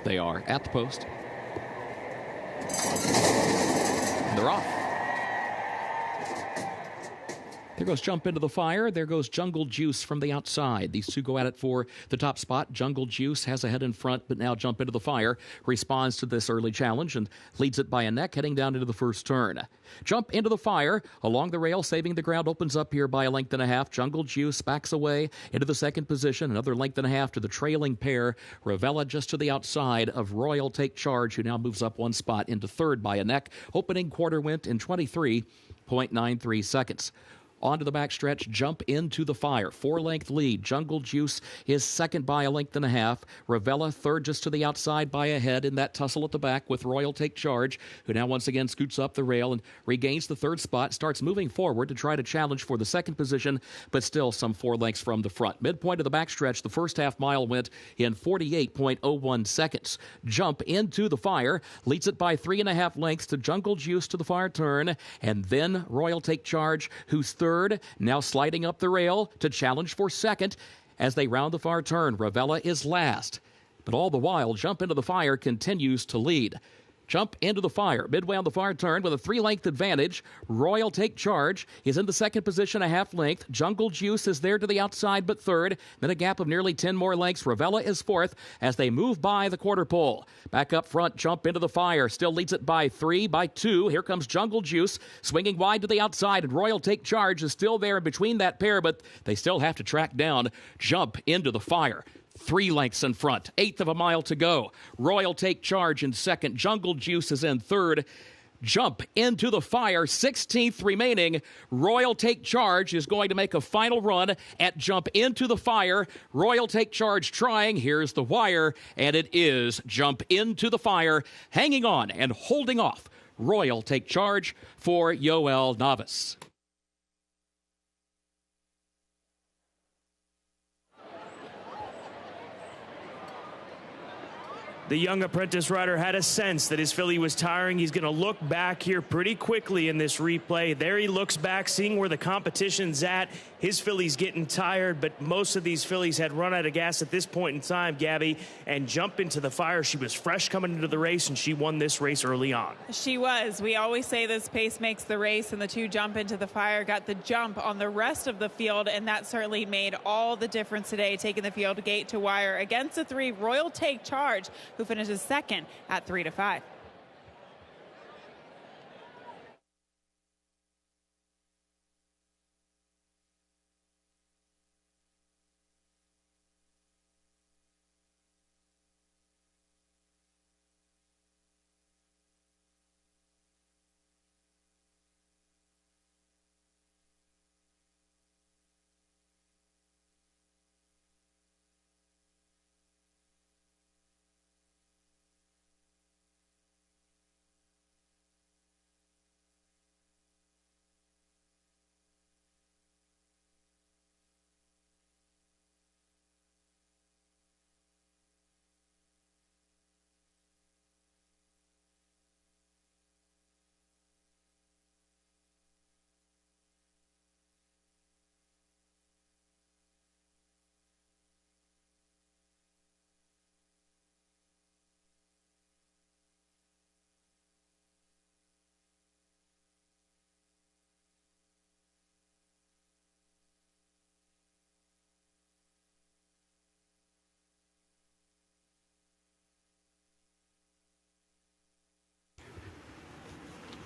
They are at the post. And they're off. There goes Jump Into the Fire. There goes Jungle Juice from the outside. These two go at it for the top spot. Jungle Juice has a head in front, but now Jump Into the Fire responds to this early challenge and leads it by a neck, heading down into the first turn. Jump Into the Fire along the rail, saving the ground, opens up here by a length and a half. Jungle Juice backs away into the second position, another length and a half to the trailing pair. Ravella just to the outside of Royal Take Charge, who now moves up one spot into third by a neck. Opening quarter went in 23.93 seconds. On to the backstretch, Jump Into the Fire. 4-length lead. Jungle Juice is second by a length and a half. Ravella third just to the outside by a head in that tussle at the back with Royal Take Charge, who now once again scoots up the rail and regains the third spot, starts moving forward to try to challenge for the second position, but still some 4 lengths from the front. Midpoint of the backstretch, the first half mile went in 48.01 seconds. Jump Into the Fire leads it by 3.5 lengths to Jungle Juice to the far turn, and then Royal Take Charge, who's third, now sliding up the rail to challenge for second. As they round the far turn, Ravella is last. But all the while, Jump Into the Fire continues to lead. Jump Into the Fire, midway on the far turn with a 3-length advantage. Royal Take Charge is in the second position, a half length. Jungle Juice is there to the outside, but third. Then a gap of nearly 10 more lengths. Ravella is fourth as they move by the quarter pole. Back up front, Jump Into the Fire still leads it by 3, by 2. Here comes Jungle Juice, swinging wide to the outside, and Royal Take Charge is still there in between that pair, but they still have to track down Jump Into the Fire. 3 lengths in front, 1/8 of a mile to go. Royal Take Charge in second. Jungle Juice is in third. Jump Into the Fire, 16th remaining. Royal Take Charge is going to make a final run at Jump Into the Fire. Royal Take Charge trying. Here's the wire, and it is Jump Into the Fire, hanging on and holding off Royal Take Charge for Yoel Navas. The young apprentice rider had a sense that his filly was tiring. He's going to look back here pretty quickly in this replay. There he looks back, seeing where the competition's at. His filly's getting tired, but most of these fillies had run out of gas at this point in time, Gabby, and Jump Into the Fire. She was fresh coming into the race, and she won this race early on. She was. We always say this pace makes the race, and the two Jump Into the Fire got the jump on the rest of the field, and that certainly made all the difference today, taking the field gate to wire against the 3 Royal Take Charge, who finishes second at 3-5.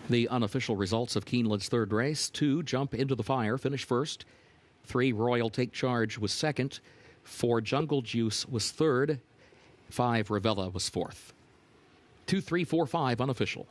The unofficial results of Keeneland's third race: 2, Jump Into the Fire, finished first. 3, Royal Take Charge was second. 4, Jungle Juice was third. 5, Ravella was fourth. 2, 3, 4, 5 unofficial.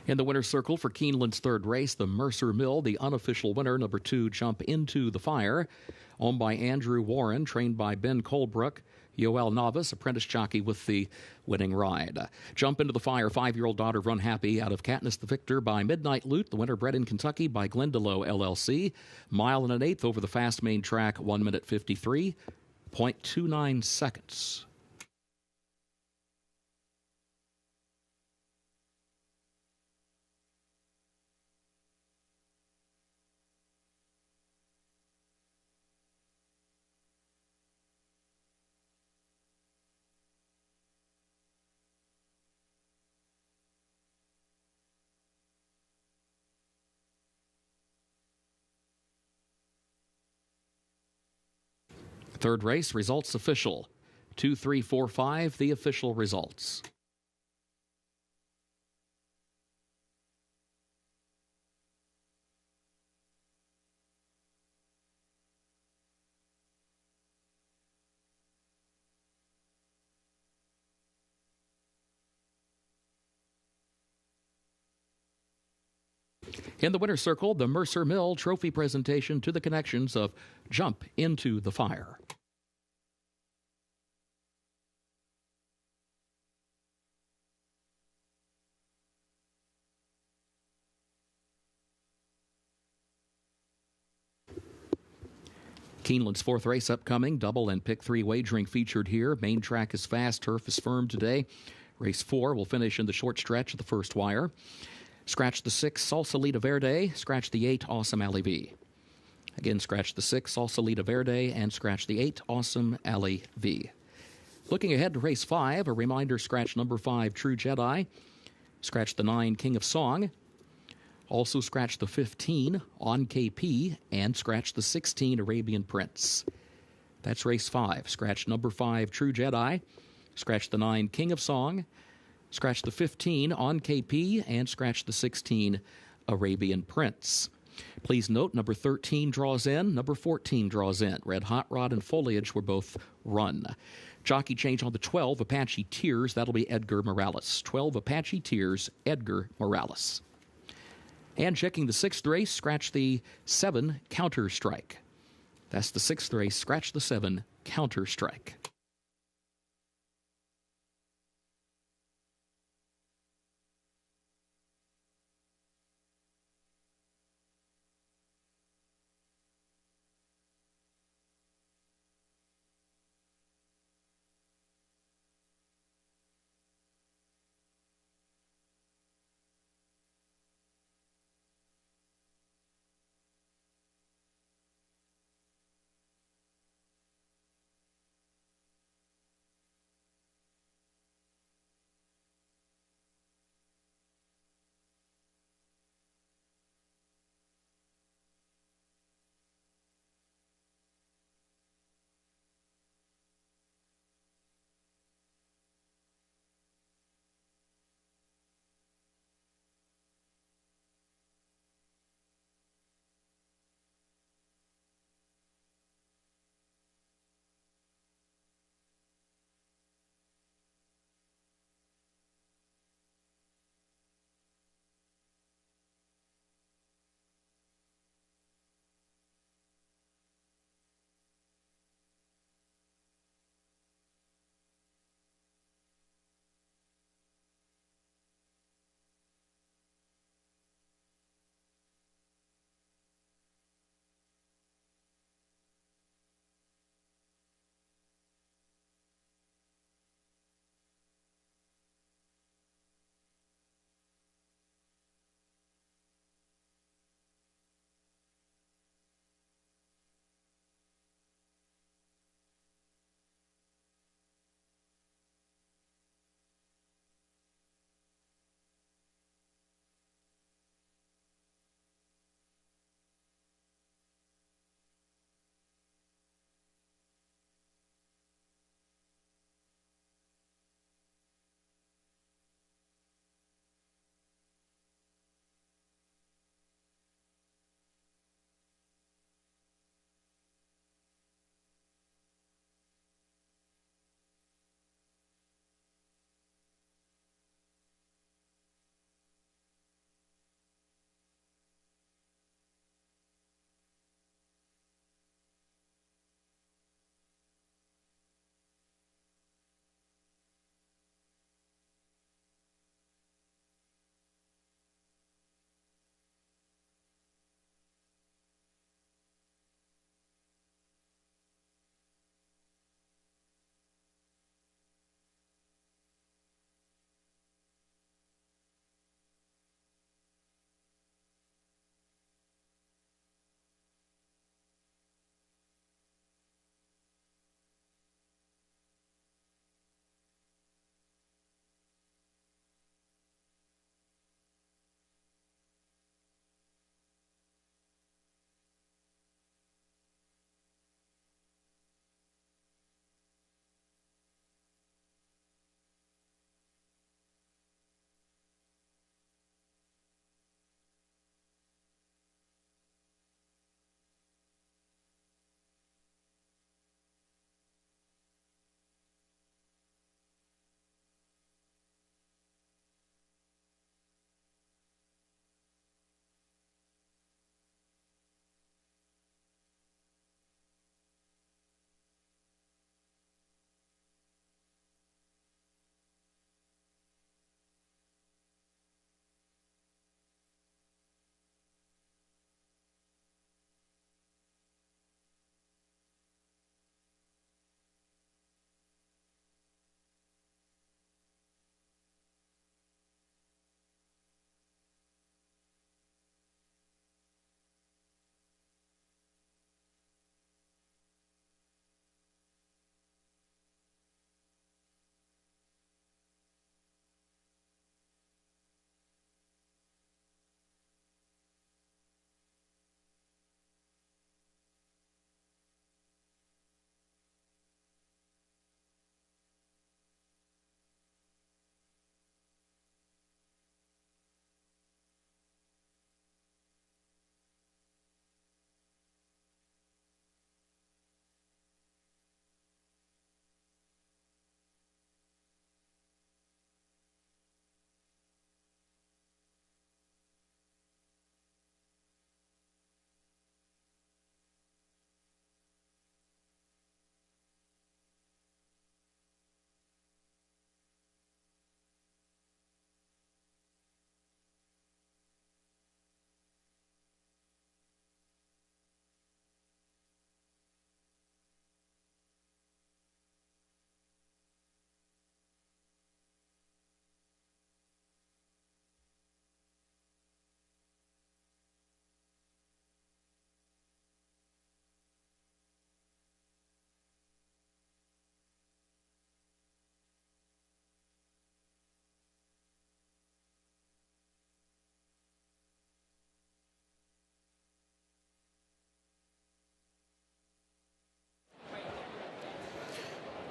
In the winner's circle for Keeneland's third race, the Mercer Mill, the unofficial winner, number 2, Jump Into the Fire, owned by Andrew Warren, trained by Ben Colebrook. Yoel Navas, apprentice jockey, with the winning ride. Jump Into the Fire, 5-year-old daughter of Run Happy, out of Katniss the Victor by Midnight Loot, the winner bred in Kentucky by Glendalough LLC. 1 1/8 over the fast main track, 1 minute 53.29 seconds. Third race, results official. 2, 3, 4, 5, the official results. In the winner's circle, the Mercer Mill trophy presentation to the connections of Jump Into the Fire. Keeneland's fourth race upcoming, double and pick 3 wagering featured here. Main track is fast, turf is firm today. Race 4 will finish in the short stretch of the first wire. Scratch the 6, Salsalita Verde. Scratch the 8, Awesome Alley V. Again, scratch the 6, Salsalita Verde, and scratch the 8, Awesome Alley V. Looking ahead to race 5, a reminder, scratch number 5, True Jedi. Scratch the 9, King of Song. Also scratch the 15, On KP, and scratch the 16, Arabian Prince. That's race 5. Scratch number 5, True Jedi. Scratch the 9, King of Song. Scratch the 15, On KP, and scratch the 16, Arabian Prince. Please note, number 13 draws in, number 14 draws in. Red Hot Rod and Foliage were both run. Jockey change on the 12, Apache Tears. That'll be Edgar Morales. 12, Apache Tears, Edgar Morales. And checking the 6th race, scratch the 7, Counter Strike. That's the 6th race, scratch the 7, Counter Strike.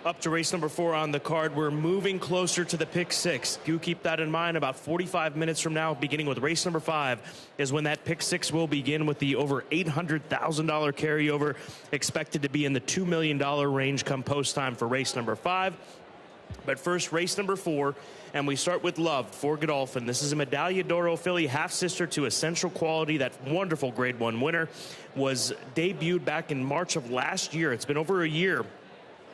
Up to race number 4 on the card. We're moving closer to the pick 6. Do keep that in mind. About 45 minutes from now, beginning with race number 5, is when that pick 6 will begin, with the over $800,000 carryover expected to be in the $2 million range come post time for race number 5. But first, race number 4, and we start with Love for Godolphin. This is a Medaglia d'Oro filly, half-sister to Essential Quality. That wonderful Grade 1 winner was debuted back in March of last year. It's been over a year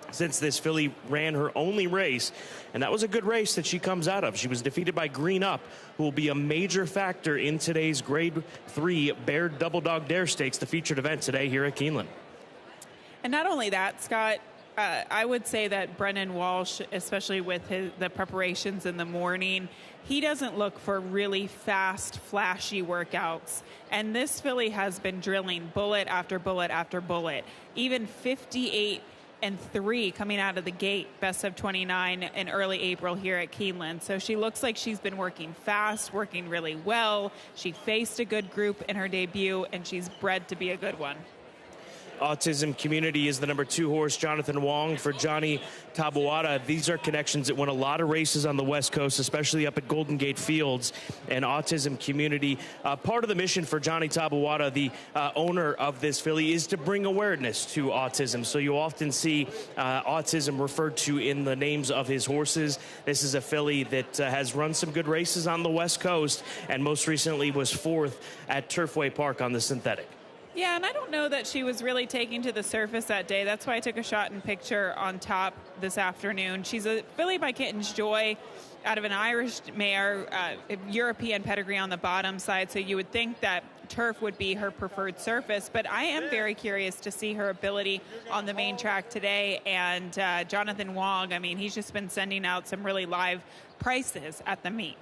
since this filly ran her only race, and that was a good race that she comes out of. She was defeated by Green Up, who will be a major factor in today's Grade 3 Baird Double Dog Dare Stakes, the featured event today here at Keeneland. And not only that, Scott, I would say that Brendan Walsh, especially with the preparations in the morning, he doesn't look for really fast, flashy workouts. And this filly has been drilling bullet after bullet after bullet, even 58 and 3 coming out of the gate, best of 29 in early April here at Keeneland. So she looks like she's been working fast, working really well. She faced a good group in her debut, and she's bred to be a good one. Autism Community is the number 2 horse, Jonathan Wong for Johnny Tabuada. These are connections that won a lot of races on the West Coast, especially up at Golden Gate Fields. And Autism Community, part of the mission for Johnny Tabuada, the owner of this filly, is to bring awareness to autism. So you often see autism referred to in the names of his horses. This is a filly that has run some good races on the West Coast, and most recently was 4th at Turfway Park on the synthetic. Yeah, and I don't know that she was really taking to the surface that day. That's why I took a shot and picture on top this afternoon. She's a filly by Kitten's Joy out of an Irish mare, European pedigree on the bottom side, so you would think that turf would be her preferred surface. But I am very curious to see her ability on the main track today. And Jonathan Wong, I mean, he's just been sending out some really live prices at the meet.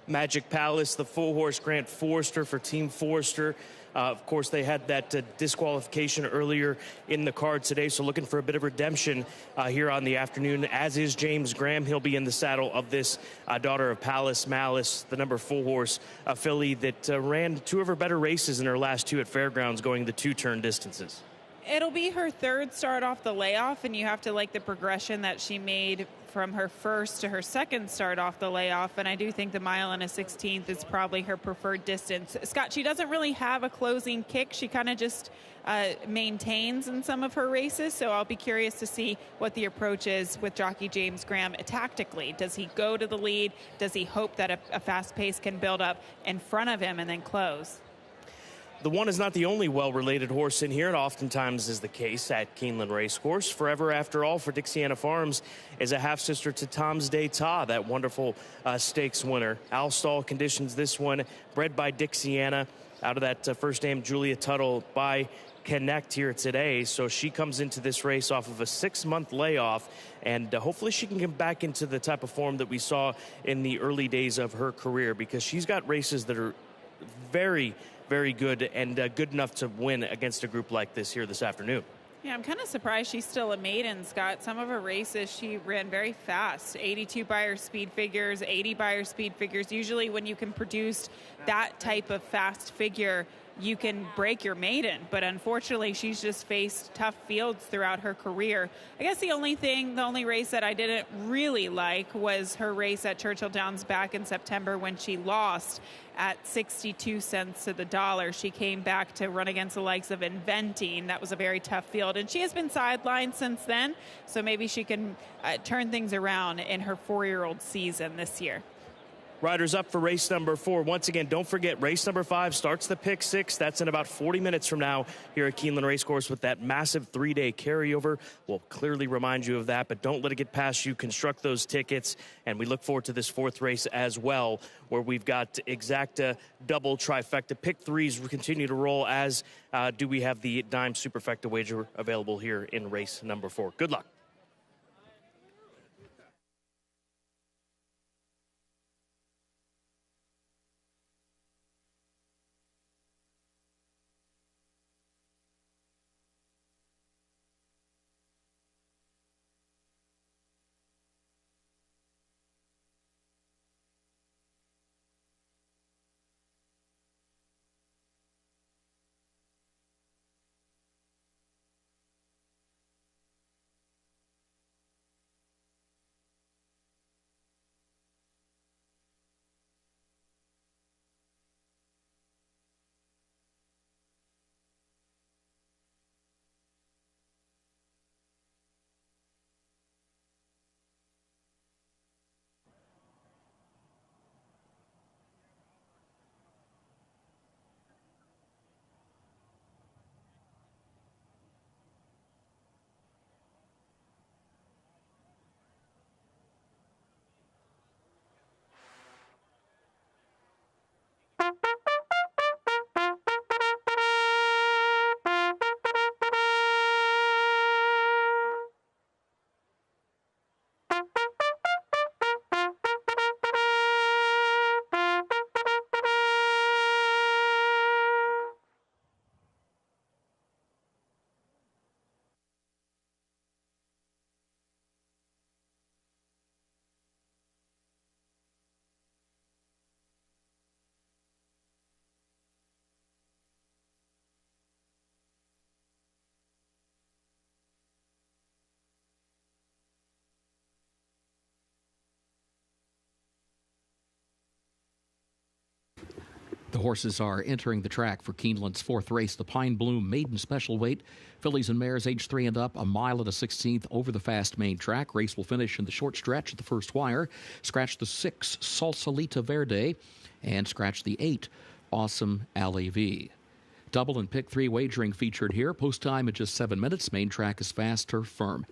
Magic Palace, the full horse Grant Forrester for Team Forrester. Of course, they had that disqualification earlier in the card today, so looking for a bit of redemption here on the afternoon, as is James Graham. He'll be in the saddle of this daughter of Palace Malice, the number 4 horse, a filly that ran 2 of her better races in her last 2 at Fairgrounds, going the 2-turn distances. It'll be her 3rd start off the layoff, and you have to like the progression that she made from her first to her 2nd start off the layoff, and I do think the 1 1/16 is probably her preferred distance. Scott, she doesn't really have a closing kick. She kind of just maintains in some of her races, so I'll be curious to see what the approach is with jockey James Graham tactically. Does he go to the lead? Does he hope that a fast pace can build up in front of him and then close? The one is not the only well-related horse in here. It oftentimes is the case at Keeneland Racecourse. Forever After All for Dixiana Farms is a half-sister to Tom's d'Etat, that wonderful stakes winner. Al Stall conditions this one, bred by Dixiana out of that first name Julia Tuttle by Connect here today. So she comes into this race off of a 6-month layoff, and hopefully she can get back into the type of form that we saw in the early days of her career, because she's got races that are very, very good and good enough to win against a group like this here this afternoon. Yeah, I'm kind of surprised she's still a maiden, Scott. Some of her races, she ran very fast. 82 by her speed figures, 80 by her speed figures. Usually when you can produce that type of fast figure, you can break your maiden. But unfortunately, she's just faced tough fields throughout her career. I guess the only race that I didn't really like was her race at Churchill Downs back in September when she lost at 62 cents to the dollar. She came back to run against the likes of Inventing. That was a very tough field, and she has been sidelined since then, so maybe she can turn things around in her 4-year-old season this year. Riders up for race number 4. Once again, don't forget, race number 5 starts the pick 6. That's in about 40 minutes from now here at Keeneland Racecourse with that massive 3-day carryover. We'll clearly remind you of that, but don't let it get past you. Construct those tickets, and we look forward to this 4th race as well, where we've got exacta, double, trifecta. Pick 3s continue to roll, as do we have the dime superfecta wager available here in race number 4. Good luck. The horses are entering the track for Keeneland's fourth race, the Pine Bloom Maiden Special Weight. Fillies and mares age 3 and up, a mile and a 16th over the fast main track. Race will finish in the short stretch at the first wire. Scratch the 6, Salsalita Verde, and scratch the 8, Awesome Alley V. Double and pick 3 wagering featured here. Post time at just 7 minutes. Main track is fast, turf firm.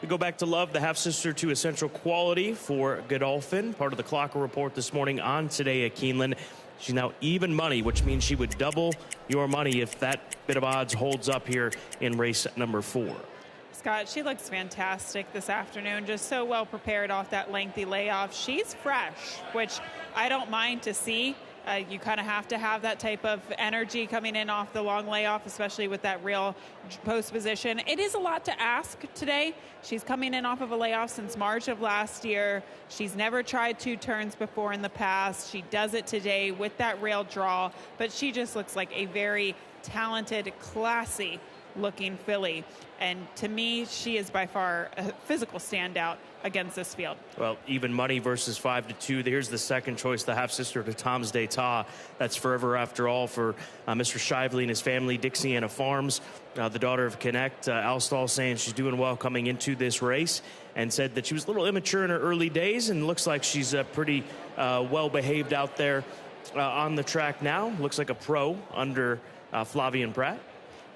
We go back to Love, the half-sister to Essential Quality for Godolphin, part of the Clocker Report this morning on Today at Keeneland. She's now even money, which means she would double your money if that bit of odds holds up here in race number 4. Scott, she looks fantastic this afternoon, just so well prepared off that lengthy layoff. She's fresh, which I don't mind to see. You kind of have to have that type of energy coming in off the long layoff, especially with that real post position. It is a lot to ask today. She's coming in off of a layoff since March of last year. She's never tried 2 turns before in the past. She does it today with that rail draw, but she just looks like a very talented, classy looking filly. And to me, she is by far a physical standout against this field. Well, even money versus 5-2. Here's the second choice, the half-sister to Tom's d'Etat. That's forever after all for Mr. Shively and his family, Dixiana Farms. The daughter of Connect, Alstall, saying she's doing well coming into this race, and said that she was a little immature in her early days and looks like she's pretty well behaved out there on the track now. Looks like a pro under Flavian Pratt.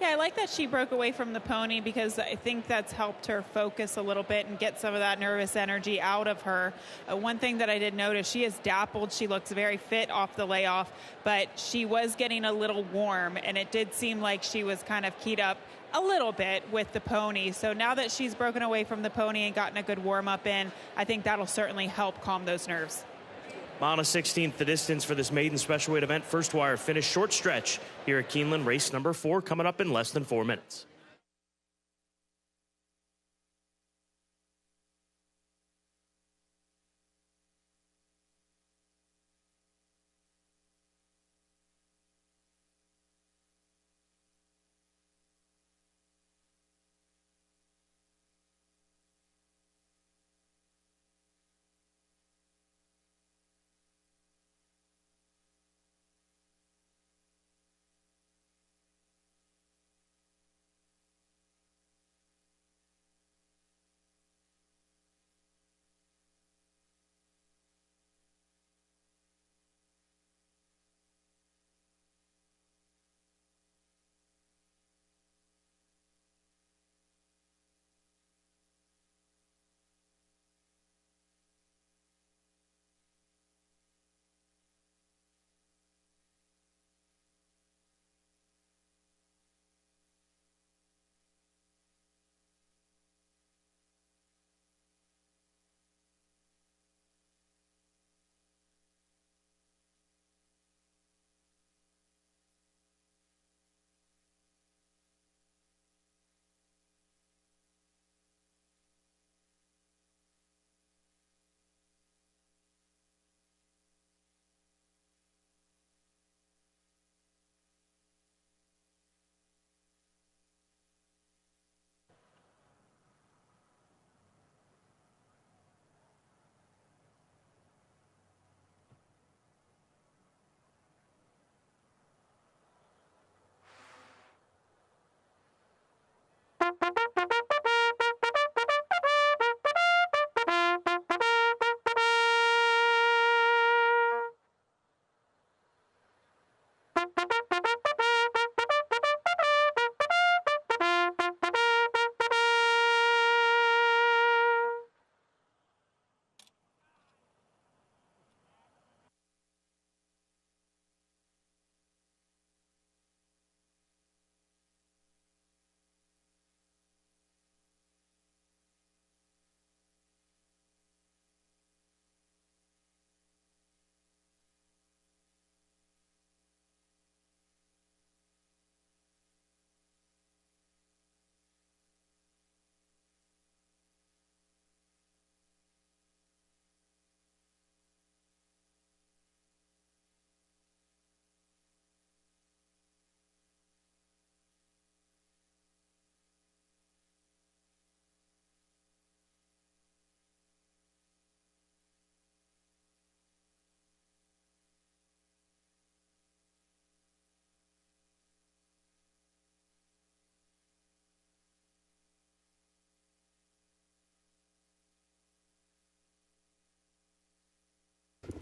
Yeah, I like that she broke away from the pony because I think that's helped her focus a little bit and get some of that nervous energy out of her. One thing that I did notice, she is dappled. She looks very fit off the layoff, but she was getting a little warm, and it did seem like she was kind of keyed up a little bit with the pony. So now that she's broken away from the pony and gotten a good warm-up in, I think that'll certainly help calm those nerves. Mile and 16th the distance for this maiden special weight event. First wire finish, short stretch here at Keeneland. Race number 4 coming up in less than 4 minutes.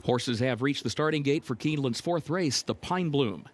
Horses have reached the starting gate for Keeneland's 4th race, the Pine Bloom.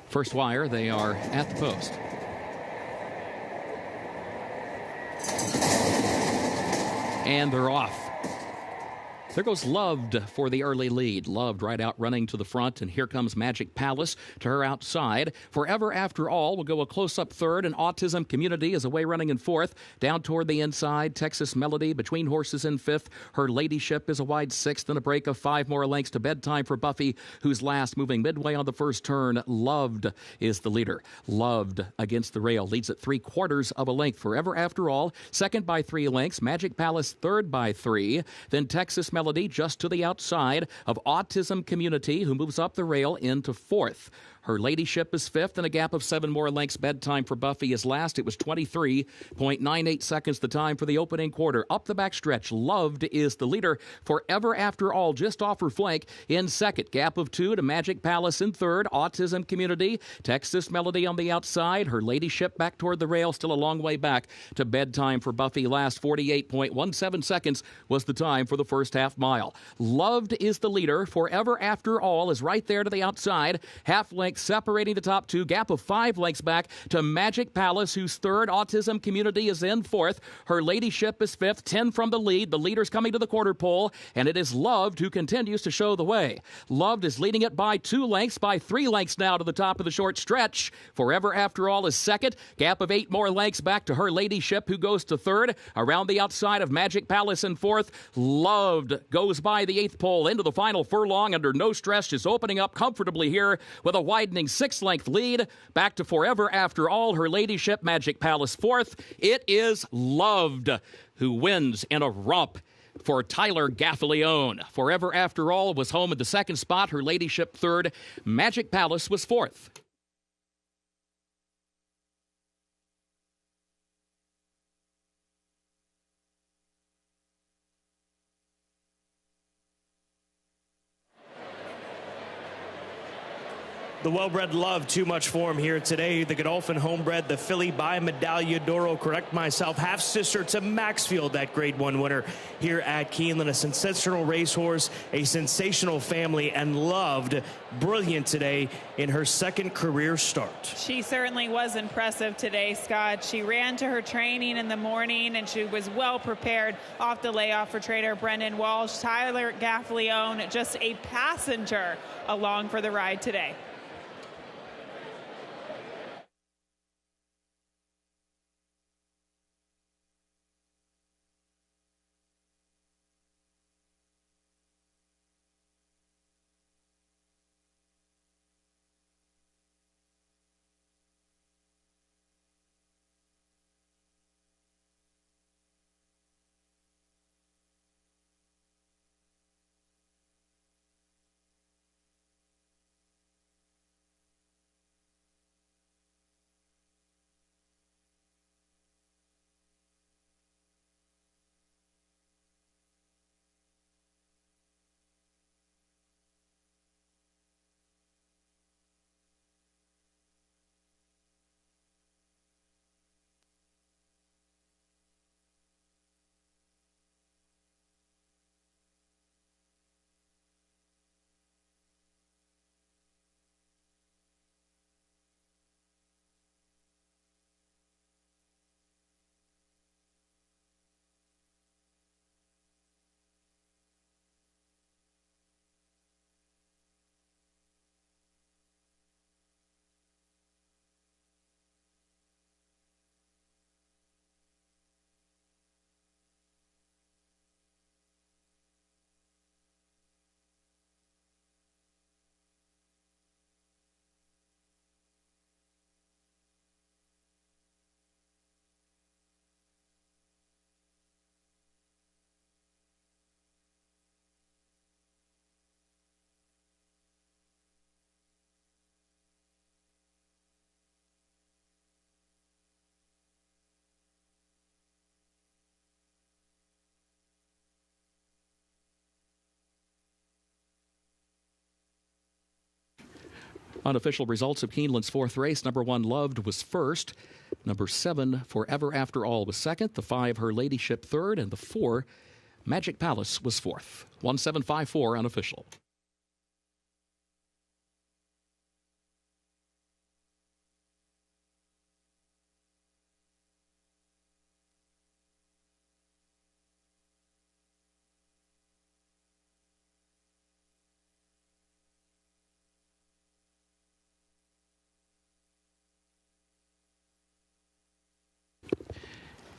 First wire, they are at the post. And they're off. There goes Loved for the early lead. Loved right out running to the front, and here comes Magic Palace to her outside. Forever After All will go a close-up third, and Autism Community is away running in fourth. Down toward the inside, Texas Melody between horses in fifth. Her Ladyship is a wide sixth, and a break of 5 more lengths to Bedtime for Buffy, who's last, moving midway on the first turn. Loved is the leader. Loved against the rail leads at 3/4 of a length. Forever After All, second by 3 lengths. Magic Palace third by 3. Then Texas Melody just to the outside of Autism Community, who moves up the rail into fourth. Her Ladyship is fifth, and a gap of 7 more lengths. Bedtime for Buffy is last. It was 23.98 seconds the time for the opening quarter. Up the backstretch, Loved is the leader. Forever After All just off her flank in second. Gap of 2 to Magic Palace in third. Autism Community, Texas Melody on the outside. Her Ladyship back toward the rail, still a long way back to Bedtime for Buffy. Last 48.17 seconds was the time for the first half mile. Loved is the leader. Forever After All is right there to the outside. Half length separating the top 2. Gap of 5 lengths back to Magic Palace, who's third. Autism Community is in fourth. Her Ladyship is fifth. 10 from the lead. The leader's coming to the quarter pole, and it is Loved who continues to show the way. Loved is leading it by 2 lengths, by 3 lengths now to the top of the short stretch. Forever After All is second. Gap of 8 more lengths back to Her Ladyship, who goes to third. Around the outside of Magic Palace in fourth. Loved goes by the 8th pole into the final furlong under no stress, just opening up comfortably here with a widening 6-length lead. Back to Forever After All, Her Ladyship, Magic Palace fourth. It is Loved who wins in a romp for Tyler Gaffalione. Forever After All was home in the second spot. Her Ladyship third. Magic Palace was fourth. The well-bred Love, too much form here today. The Godolphin homebred, the filly by Medaglia d'Oro, correct myself, half-sister to Maxfield, that Grade 1 winner here at Keeneland. A sensational racehorse, a sensational family, and Loved brilliant today in her second career start. She certainly was impressive today, Scott. She ran to her training in the morning, and she was well prepared off the layoff for trainer Brendan Walsh. Tyler Gaffalione, just a passenger along for the ride today. Unofficial results of Keeneland's fourth race. Number 1, Loved, was first. Number 7, Forever After All, was second. The 5, Her Ladyship, third. And the 4, Magic Palace, was fourth. 1754 unofficial.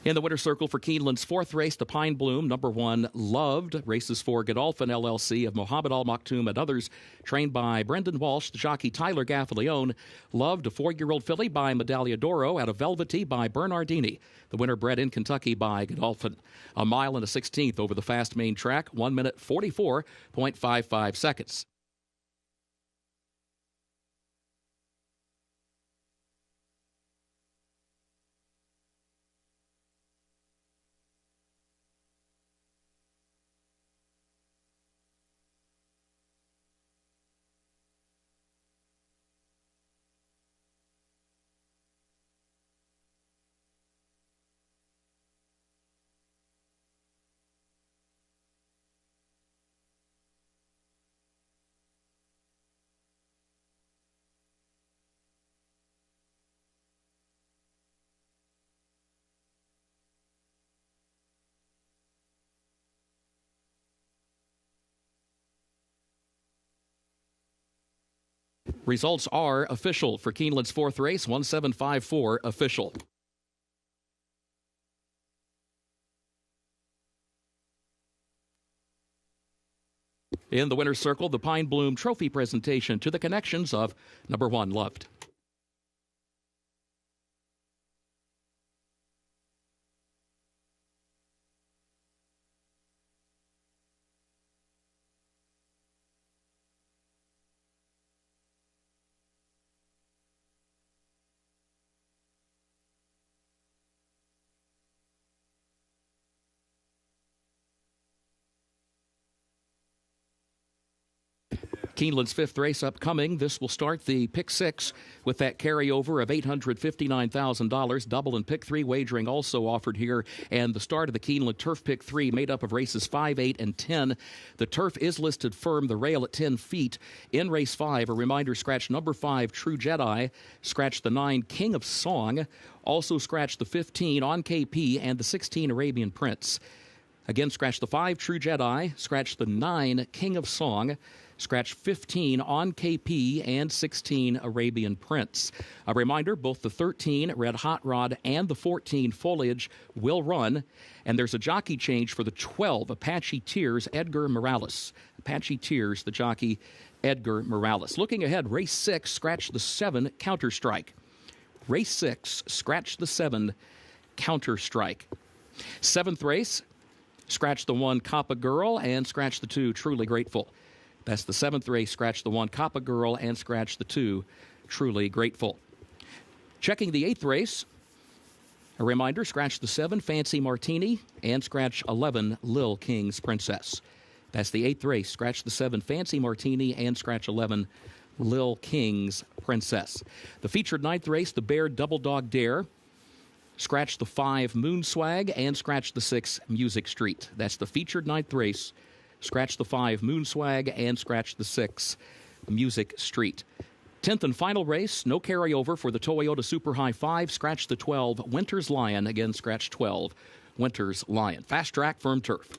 In the winner's circle for Keeneland's fourth race, the Pine Bloom, number 1, Loved, races for Godolphin LLC of Mohammed Al Maktoum and others, trained by Brendan Walsh, the jockey Tyler Gaffaleone. Loved, a 4-year-old filly by Medaglia d'Oro out of Velvety by Bernardini. The winner bred in Kentucky by Godolphin. A mile and a 16th over the fast main track, 1 minute 44.55 seconds. Results are official for Keeneland's fourth race, 1754 official. In the winner's circle, the Pine Bloom Trophy presentation to the connections of number 1, Loved. Keeneland's fifth race upcoming. This will start the Pick 6 with that carryover of $859,000. Double and Pick 3 wagering also offered here. And the start of the Keeneland Turf Pick 3 made up of races 5, 8, and 10. The turf is listed firm, the rail at 10 feet. In race 5, a reminder, scratch number 5, True Jedi. Scratch the 9, King of Song. Also scratch the 15, On KP, and the 16, Arabian Prince. Again, scratch the 5, True Jedi. Scratch the 9, King of Song. Scratch 15, On KP, and 16, Arabian Prince. A reminder, both the 13, Red Hot Rod, and the 14, Foliage, will run. And there's a jockey change for the 12, Apache Tears, Edgar Morales. Apache Tears, the jockey, Edgar Morales. Looking ahead, race 6, scratch the 7, Counter Strike. Race 6, scratch the 7, Counter Strike. Seventh race, scratch the 1, Coppa Girl, and scratch the 2, Truly Grateful. That's the seventh race, scratch the 1, Coppa Girl, and scratch the 2, Truly Grateful. Checking the 8th race, a reminder, scratch the 7, Fancy Martini, and scratch 11, Lil King's Princess. That's the 8th race, scratch the 7, Fancy Martini, and scratch 11, Lil King's Princess. The featured 9th race, the Bear Double Dog Dare. Scratch the 5, Moon Swag, and scratch the 6, Music Street. That's the featured 9th race. Scratch the 5, Moon Swag, and scratch the 6, Music Street. 10th and final race, no carryover for the Toyota Super High 5. Scratch the 12, Winter's Lion. Again, scratch 12, Winter's Lion. Fast track, firm turf.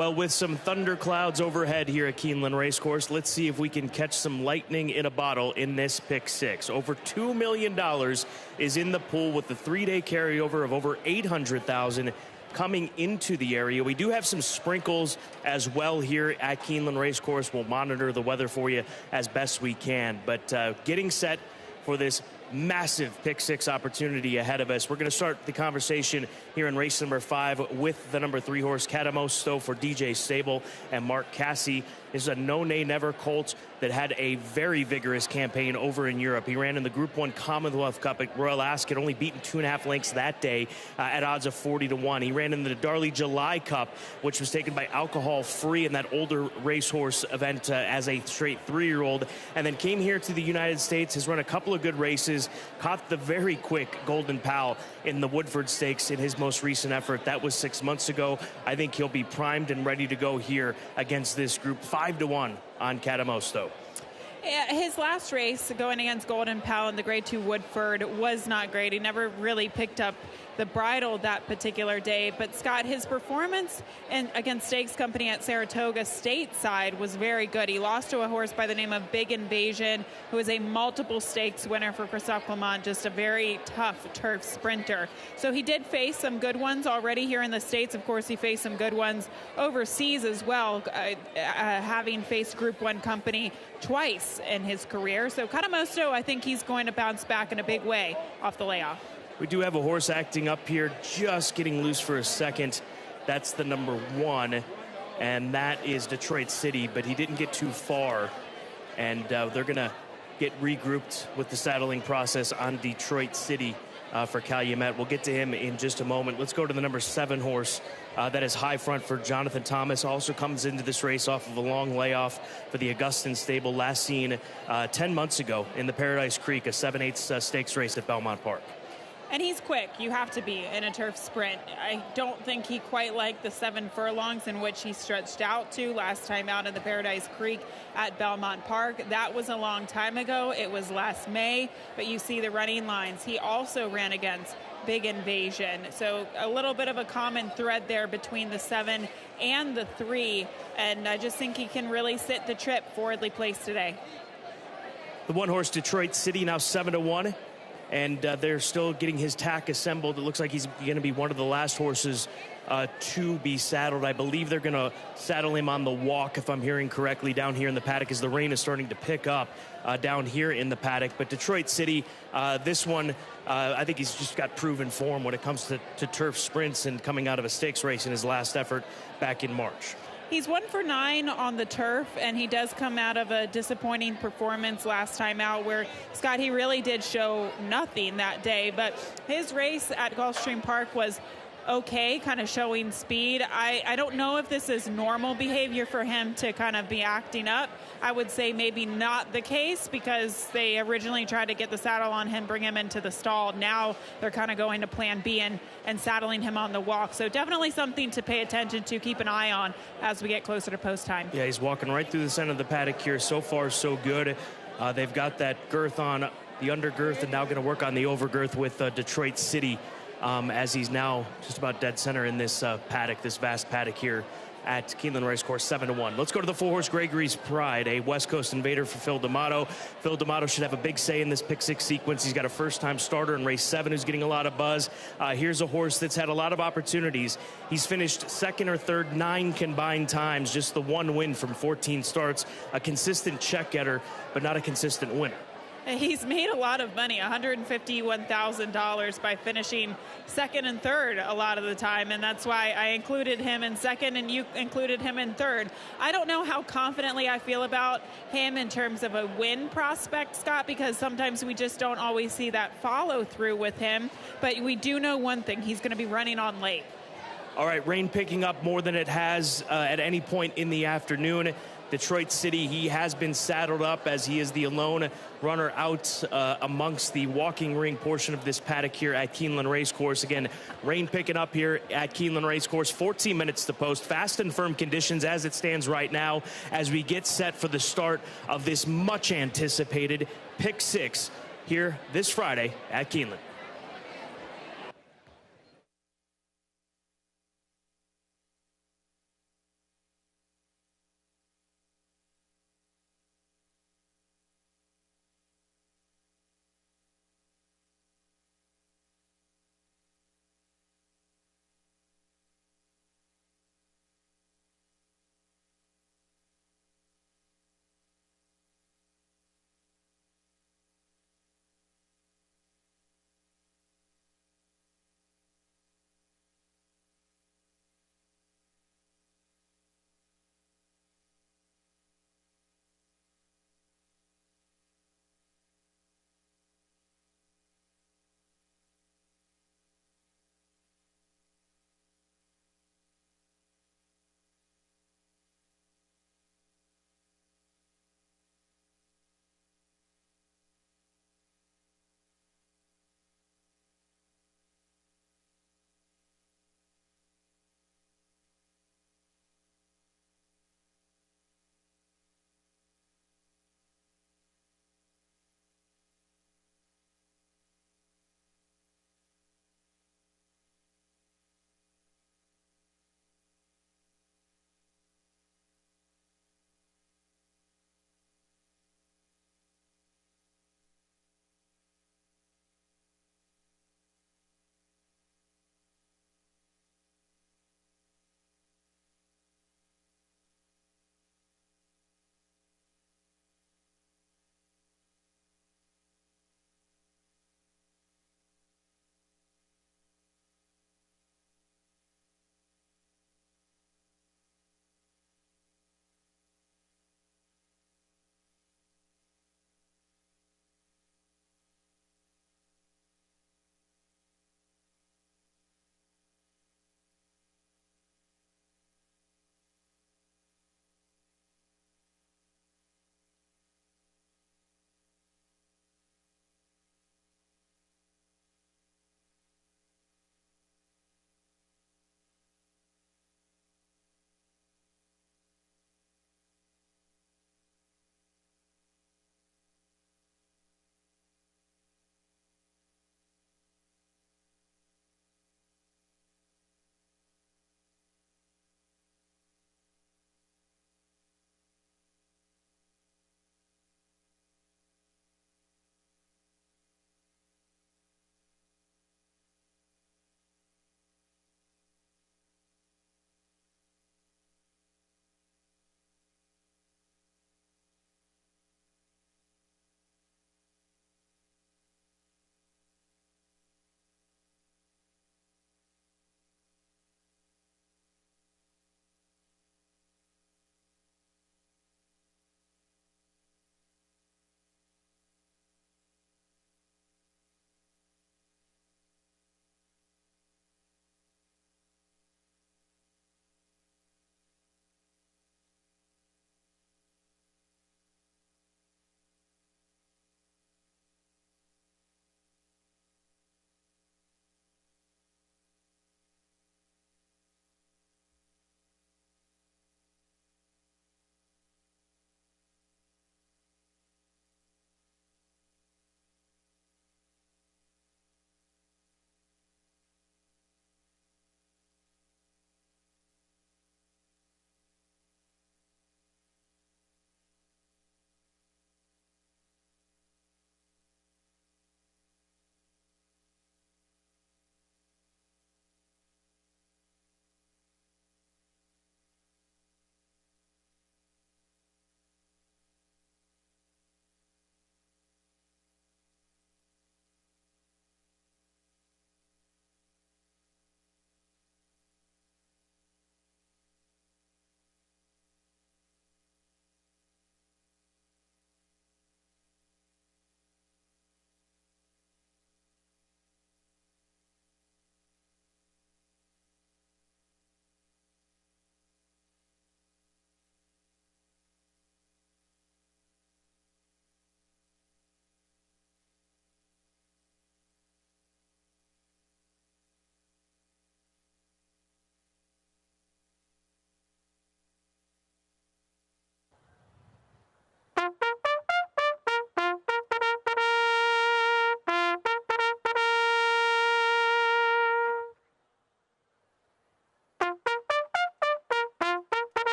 Well, with some thunder clouds overhead here at Keeneland Racecourse, let's see if we can catch some lightning in a bottle in this pick six. Over $2 million is in the pool with the 3-day carryover of over $800,000 coming into the area. We do have some sprinkles as well here at Keeneland Racecourse. We'll monitor the weather for you as best we can, but getting set for this massive pick six opportunity ahead of us. We're going to start the conversation here in race number 5 with the number 3 horse Catamosto for DJ Stable and Mark Cassie. This is a no nay never colt that had a very vigorous campaign over in Europe. He ran in the Group 1 Commonwealth Cup at Royal Ascot, only beaten 2.5 lengths that day at odds of 40-1. He ran in the Darley July Cup, which was taken by Alcohol Free in that older racehorse event as a straight 3-year-old, and then came here to the United States, has run a couple of good races, caught the very quick Golden Pal in the Woodford Stakes in his most recent effort. That was 6 months ago. I think he'll be primed and ready to go here against this group. 5-1 on Catamosto. His last race going against Golden Pal in the Grade 2 Woodford was not great. He never really picked up the bridle that particular day. But Scott, his performance against Stakes Company at Saratoga stateside was very good. He lost to a horse by the name of Big Invasion, who is a multiple stakes winner for Christophe Clement, just a very tough turf sprinter. So he did face some good ones already here in the States. Of course, he faced some good ones overseas as well, having faced Group 1 company twice in his career. So Catamosto, I think he's going to bounce back in a big way off the layoff. We do have a horse acting up here, just getting loose for a second. That's the number 1, and that is Detroit City, but he didn't get too far, and they're going to get regrouped with the saddling process on Detroit City for Calumet. We'll get to him in just a moment. Let's go to the number 7 horse. That is High Front for Jonathan Thomas. Also comes into this race off of a long layoff for the Augustin stable, last seen 10 months ago in the Paradise Creek, a 7/8 stakes race at Belmont Park. And he's quick. You have to be in a turf sprint. I don't think he quite liked the 7 furlongs in which he stretched out to last time out in the Paradise Creek at Belmont Park. That was a long time ago. It was last May, but you see the running lines. He also ran against Big Invasion. So a little bit of a common thread there between the 7 and the 3. And I just think he can really sit the trip forwardly placed today. The 1 horse Detroit City now 7-1. And they're still getting his tack assembled. It looks like he's going to be one of the last horses to be saddled. I believe they're going to saddle him on the walk, if I'm hearing correctly, down here in the paddock as the rain is starting to pick up down here in the paddock. But Detroit City, this one, I think he's just got proven form when it comes to turf sprints and coming out of a stakes race in his last effort back in March. He's 1 for 9 on the turf, and he does come out of a disappointing performance last time out where, Scott, he really did show nothing that day. But his race at Gulfstream Park was okay, kind of showing speed. I don't know if this is normal behavior for him to kind of be acting up. I would say maybe not the case because they originally tried to get the saddle on him, bring him into the stall. Now they're kind of going to plan B and saddling him on the walk. So definitely something to pay attention to, keep an eye on as we get closer to post time. Yeah, he's walking right through the center of the paddock here. So far, so good. They've got that girth on the undergirth and now going to work on the overgirth with Detroit City. As he's now just about dead center in this paddock, this vast paddock here at Keeneland Racecourse, 7-1. Let's go to the 4 horse Gregory's Pride, a West Coast invader for Phil D'Amato. Phil D'Amato should have a big say in this pick 6 sequence. He's got a first-time starter in race 7 who's getting a lot of buzz. Here's a horse that's had a lot of opportunities. He's finished 2nd or 3rd 9 combined times, just the 1 win from 14 starts. A consistent check getter, but not a consistent winner. He's made a lot of money, $151,000 by finishing 2nd and 3rd a lot of the time, and that's why I included him in 2nd and you included him in 3rd. I don't know how confidently I feel about him in terms of a win prospect, Scott, because sometimes we just don't always see that follow through with him, but we do know one thing, he's going to be running on late. All right, rain picking up more than it has at any point in the afternoon. Detroit City, he has been saddled up as he is the lone runner out amongst the walking ring portion of this paddock here at Keeneland Racecourse. Again, rain picking up here at Keeneland Racecourse. 14 minutes to post. Fast and firm conditions as it stands right now as we get set for the start of this much anticipated pick 6 here this Friday at Keeneland.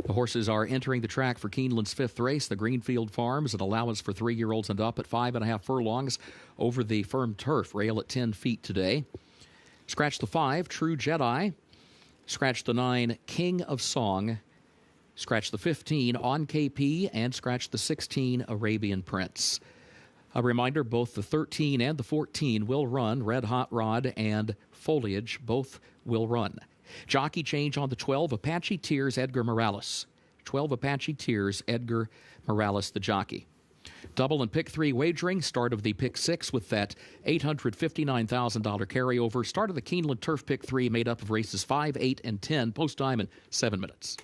The horses are entering the track for Keeneland's 5th race, the Greenfield Farms, an allowance for 3-year-olds and up at 5.5 furlongs over the firm turf, rail at 10 feet today. Scratch the 5, True Jedi. Scratch the 9, King of Song. Scratch the 15, On KP, and scratch the 16, Arabian Prince. A reminder, both the 13 and the 14 will run. Red Hot Rod and Foliage both will run. Jockey change on the 12, Apache Tears, Edgar Morales. 12 Apache Tears, Edgar Morales, the jockey. Double and pick 3 wagering, start of the pick 6 with that $859,000 carryover. Start of the Keeneland Turf pick 3 made up of races 5, 8, and 10. Post time in 7 minutes.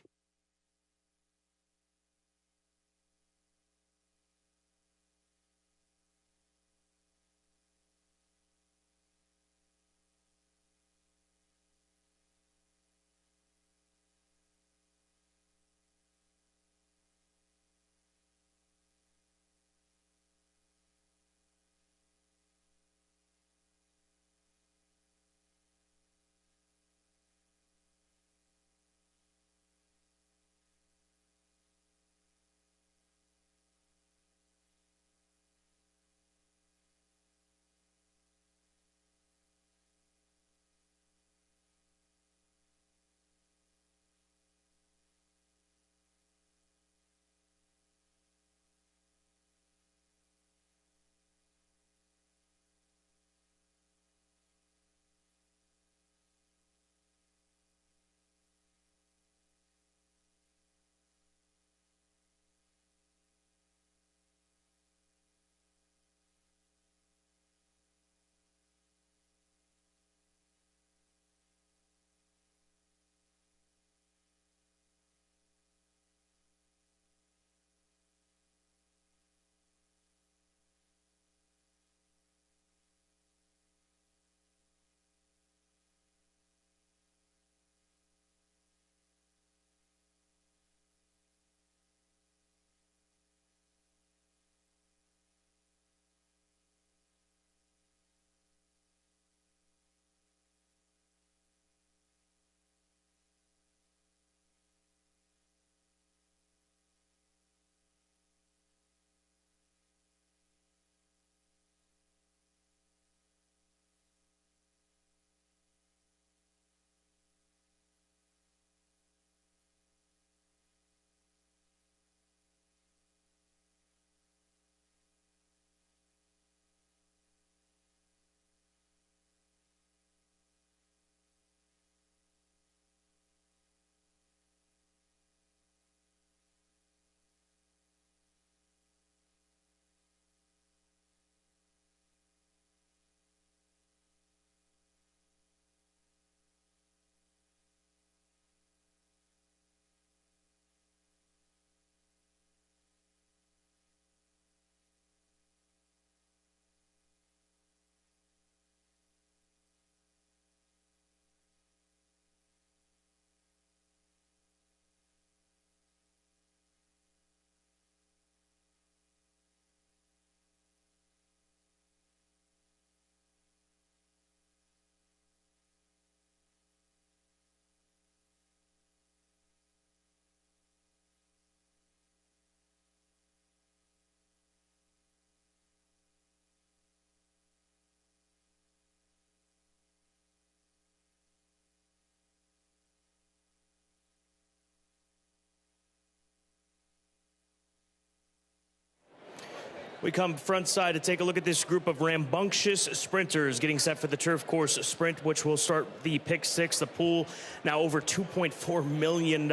We come front side to take a look at this group of rambunctious sprinters getting set for the turf course sprint, which will start the pick 6. The pool now over $2.4 million.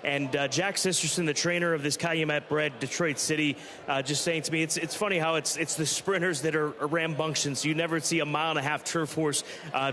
And Jack Sisterson, the trainer of this Calumet-bred Detroit City, just saying to me, it's funny how it's the sprinters that are rambunctious. You never see a mile-and-a-half turf horse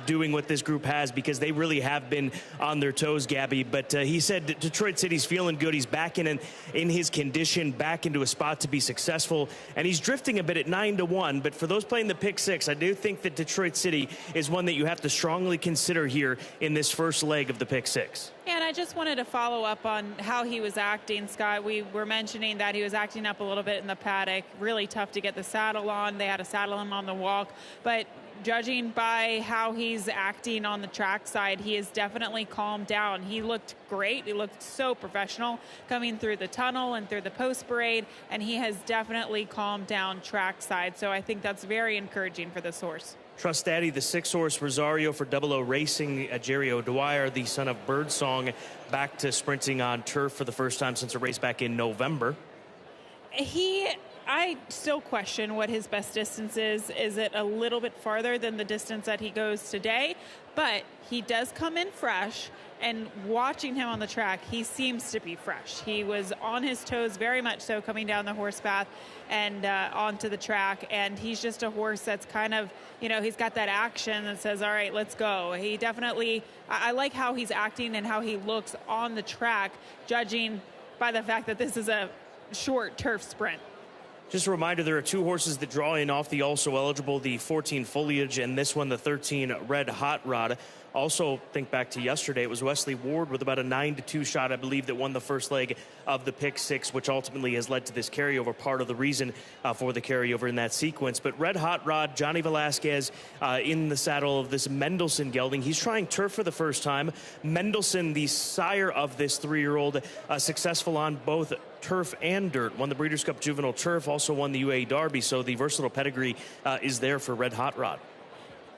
doing what this group has, because they really have been on their toes, Gabby. But he said Detroit City's feeling good. He's back in his condition, back into a spot to be successful. And he's drifting a bit at 9-1, but for those playing the pick 6, I do think that Detroit City is one that you have to strongly consider here in this first leg of the pick 6. And I just wanted to follow up on how he was acting, Scott. We were mentioning that he was acting up a little bit in the paddock. Really tough to get the saddle on. They had to saddle him on the walk. But judging by how he's acting on the track side, he has definitely calmed down. He looked great. He looked so professional coming through the tunnel and through the post parade, and he has definitely calmed down track side. So I think that's very encouraging for this horse. Trust Daddy, the 6-horse Rosario for Double O Racing, Jerry O'Dwyer, the son of Birdsong, back to sprinting on turf for the first time since a race back in November. I still question what his best distance is. Is it a little bit farther than the distance that he goes today? But he does come in fresh, and watching him on the track, he seems to be fresh. He was on his toes very much so coming down the horse path and onto the track, and he's just a horse that's kind of, he's got that action that says, all right, let's go. He definitely, I like how he's acting and how he looks on the track, judging by the fact that this is a short turf sprint. Just a reminder, there are 2 horses that draw in off the also eligible, the 14 Foliage and this one, the 13 Red Hot Rod. Also, think back to yesterday, it was Wesley Ward with about a 9-2 shot, I believe, that won the first leg of the pick 6, which ultimately has led to this carryover, part of the reason for the carryover in that sequence. But Red Hot Rod, Johnny Velasquez in the saddle of this Mendelssohn gelding. He's trying turf for the first time. Mendelssohn, the sire of this 3-year-old, successful on both turf and dirt. Won the Breeders' Cup Juvenile Turf, also won the UAE Derby, so the versatile pedigree is there for Red Hot Rod.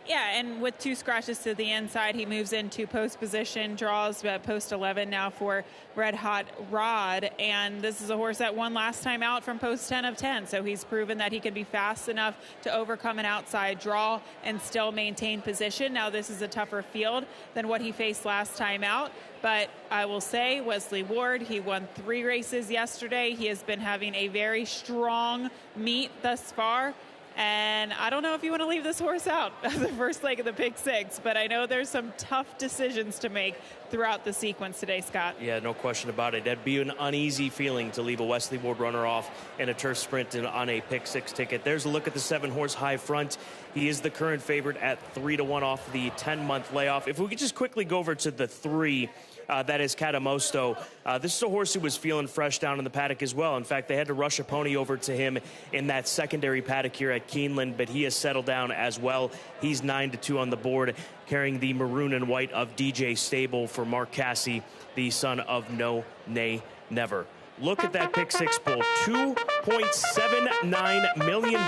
Yeah, and with 2 scratches to the inside, he moves into post position, draws post 11 now for Red Hot Rod. And this is a horse that won last time out from post 10 of 10. So he's proven that he can be fast enough to overcome an outside draw and still maintain position. Now, this is a tougher field than what he faced last time out. But I will say, Wesley Ward, he won 3 races yesterday. He has been having a very strong meet thus far. And I don't know if you want to leave this horse out of the first leg of the pick 6, but I know there's some tough decisions to make throughout the sequence today, Scott. Yeah, no question about it. That'd be an uneasy feeling to leave a Wesley Ward runner off in a turf sprint and on a pick 6 ticket. There's a look at the 7-horse High Front. He is the current favorite at 3-1 off the 10-month layoff. If we could just quickly go over to the 3, that is Catamosto. This is a horse who was feeling fresh down in the paddock as well. In fact, they had to rush a pony over to him in that secondary paddock here at Keeneland, but he has settled down as well. He's 9-2 on the board, carrying the maroon and white of DJ Stable for Mark Cassie, the son of No Nay Never. Look at that pick 6 pool, $2.79 million.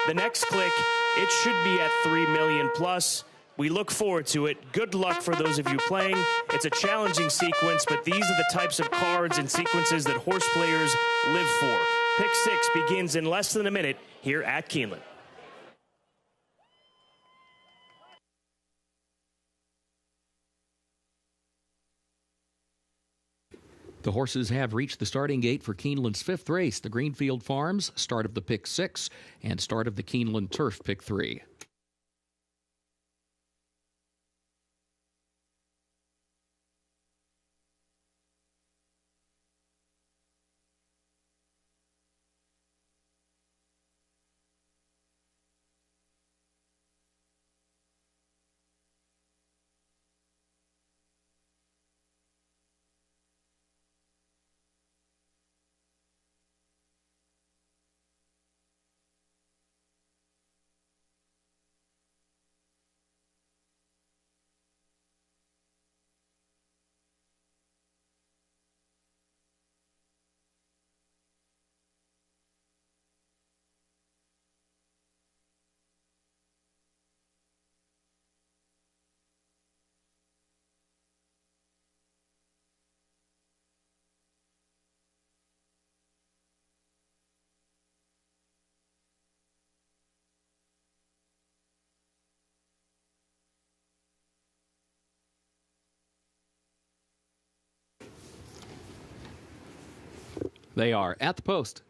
The next click, it should be at $3 million plus. We look forward to it. Good luck for those of you playing. It's a challenging sequence, but these are the types of cards and sequences that horse players live for. Pick 6 begins in less than a minute here at Keeneland. The horses have reached the starting gate for Keeneland's 5th race, the Greenfield Farms, start of the pick 6, and start of the Keeneland Turf pick 3. They are at the post.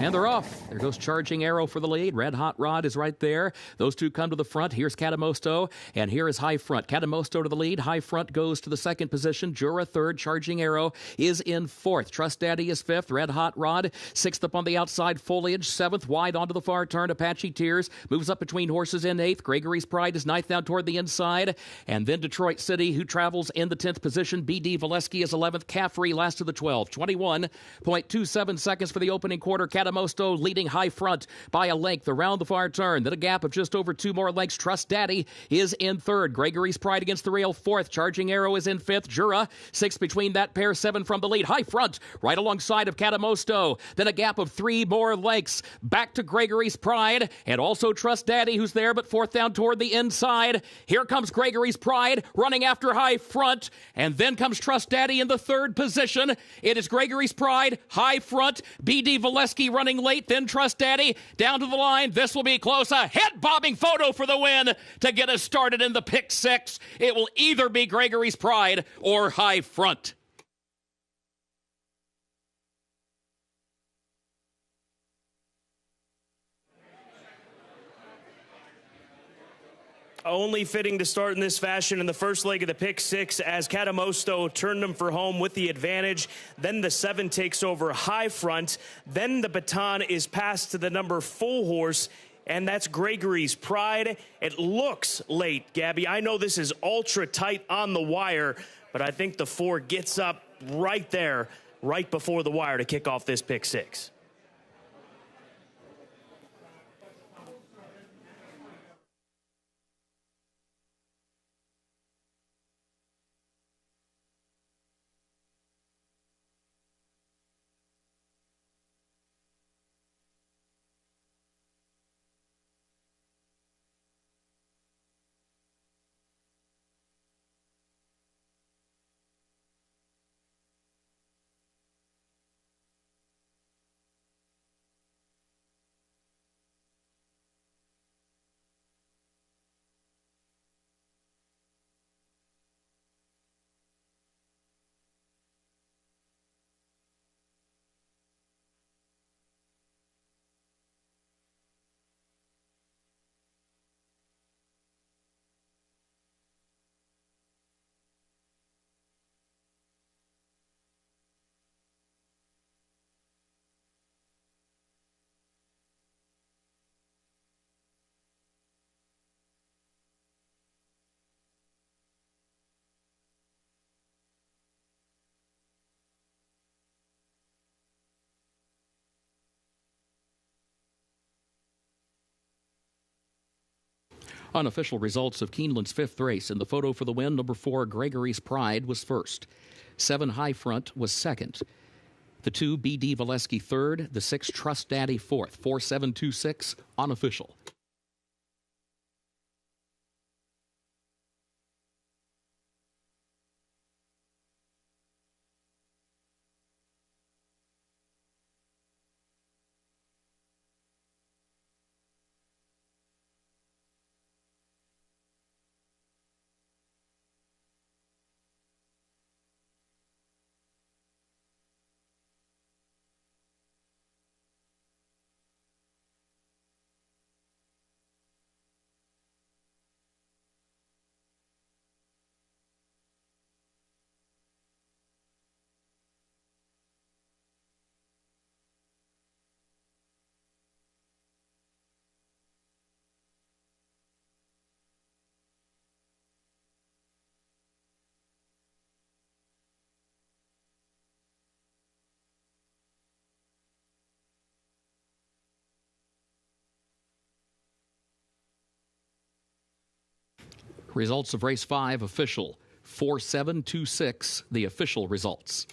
And they're off. There goes Charging Arrow for the lead. Red Hot Rod is right there. Those 2 come to the front. Here's Catamosto, and here is High Front. Catamosto to the lead. High Front goes to the 2nd position. Jura 3rd. Charging Arrow is in 4th. Trust Daddy is 5th. Red Hot Rod 6th up on the outside. Foliage 7th. Wide onto the far turn. Apache Tears moves up between horses in 8th. Gregory's Pride is 9th down toward the inside. And then Detroit City, who travels in the 10th position. BD Valesky is 11th. Caffrey last of the 12th. 21.27 seconds for the opening quarter. Catamosto Catamosto leading High Front by a length around the far turn. Then a gap of just over 2 more lengths. Trust Daddy is in third. Gregory's Pride against the rail fourth. Charging Arrow is in fifth. Jura sixth between that pair. 7 from the lead. High Front right alongside of Catamosto. Then a gap of 3 more lengths. Back to Gregory's Pride and also Trust Daddy, who's there, but fourth down toward the inside. Here comes Gregory's Pride running after High Front, and then comes Trust Daddy in the third position. It is Gregory's Pride, High Front, B.D. Valesky running late, then Trust Daddy down to the line. This will be close. A head-bobbing photo for the win to get us started in the pick 6. It will either be Gregory's Pride or High Front. Only fitting to start in this fashion in the first leg of the pick 6 as Catamosto turned them for home with the advantage. Then the 7 takes over High Front. Then the baton is passed to the number 4 horse, and that's Gregory's Pride. It looks late, Gabby. I know this is ultra tight on the wire, but I think the 4 gets up right there, right before the wire to kick off this pick 6. Unofficial results of Keeneland's 5th race. In the photo for the win, number 4, Gregory's Pride, was first. 7, High Front, was second. The 2, B.D. Valesky, third. The 6, Trust Daddy, fourth. 4-7-2-6, unofficial. Results of race 5 official. 4-7-2-6, the official results.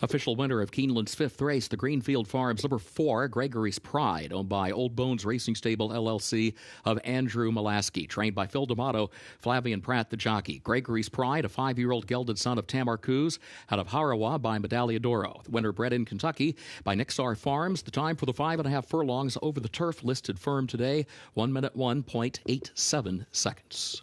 Official winner of Keeneland's fifth race, the Greenfield Farms number 4, Gregory's Pride, owned by Old Bones Racing Stable, LLC, of Andrew Mulaski. Trained by Phil D'Amato, Flavian Pratt, the jockey. Gregory's Pride, a 5-year-old gelded son of Tamar Coos, out of Harawa by Medaglia d'Oro. The winner bred in Kentucky by Nixar Farms. The time for the 5.5 furlongs over the turf listed firm today, 1 minute 1.87 seconds.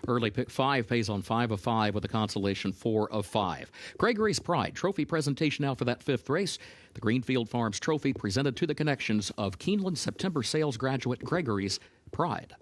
Early pick 5 pays on 5 of 5 with a consolation 4 of 5. Gregory's Pride trophy presentation now for that fifth race. The Greenfield Farms trophy presented to the connections of Keeneland September sales graduate Gregory's Pride.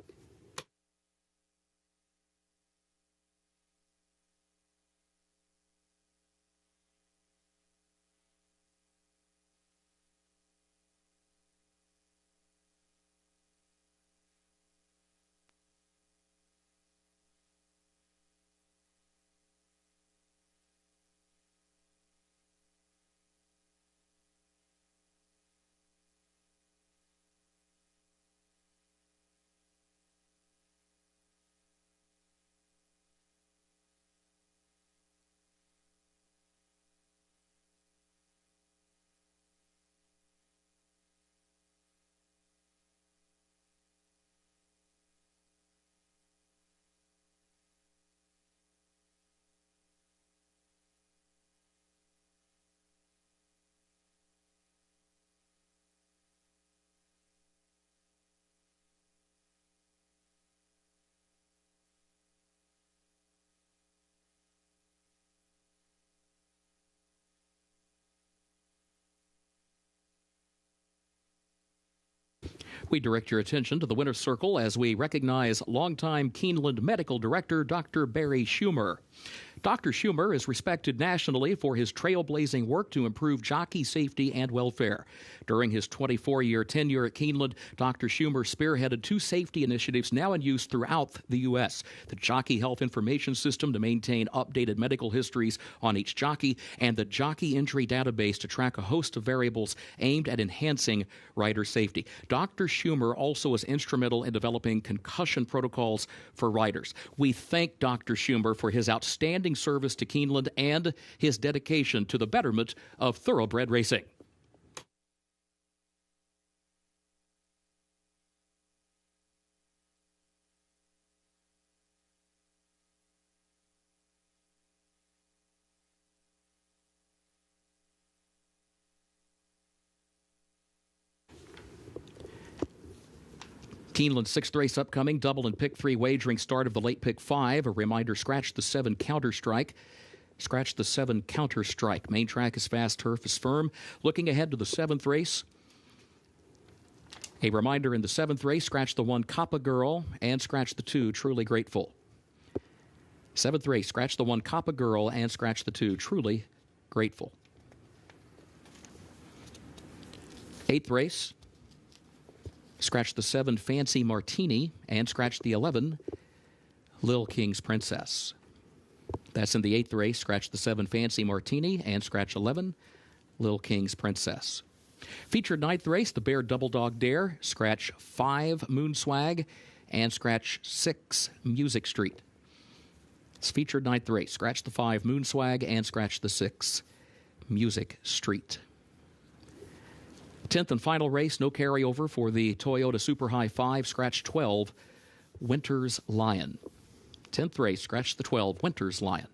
We direct your attention to the winner's circle as we recognize longtime Keeneland Medical Director Dr. Barry Schumer. Dr. Schumer is respected nationally for his trailblazing work to improve jockey safety and welfare. During his 24-year tenure at Keeneland, Dr. Schumer spearheaded 2 safety initiatives now in use throughout the U.S. The Jockey Health Information System to maintain updated medical histories on each jockey, and the Jockey Injury Database to track a host of variables aimed at enhancing rider safety. Dr. Schumer also was instrumental in developing concussion protocols for riders. We thank Dr. Schumer for his outstanding service to Keeneland and his dedication to the betterment of thoroughbred racing. Keeneland's 6th race upcoming, double and pick 3 wagering start of the late pick 5. A reminder, scratch the 7 counter strike. Scratch the 7 counter strike. Main track is fast, turf is firm. Looking ahead to the 7th race. A reminder in the 7th race, scratch the 1 Coppa Girl and scratch the 2 Truly Grateful. 7th race, scratch the 1 Coppa Girl and scratch the 2 Truly Grateful. 8th race. Scratch the 7 Fancy Martini and scratch the 11 Lil King's Princess. That's in the 8th race. Scratch the 7 Fancy Martini and scratch 11 Lil King's Princess. Featured 9th race, the Bear Double Dog Dare. Scratch 5 Moon Swag and scratch 6 Music Street. It's featured 9th race. Scratch the 5 Moon Swag and scratch the 6 Music Street. 10th and final race, no carryover for the Toyota Super High 5, scratch 12, Winter's Lion. 10th race, scratch the 12, Winter's Lion.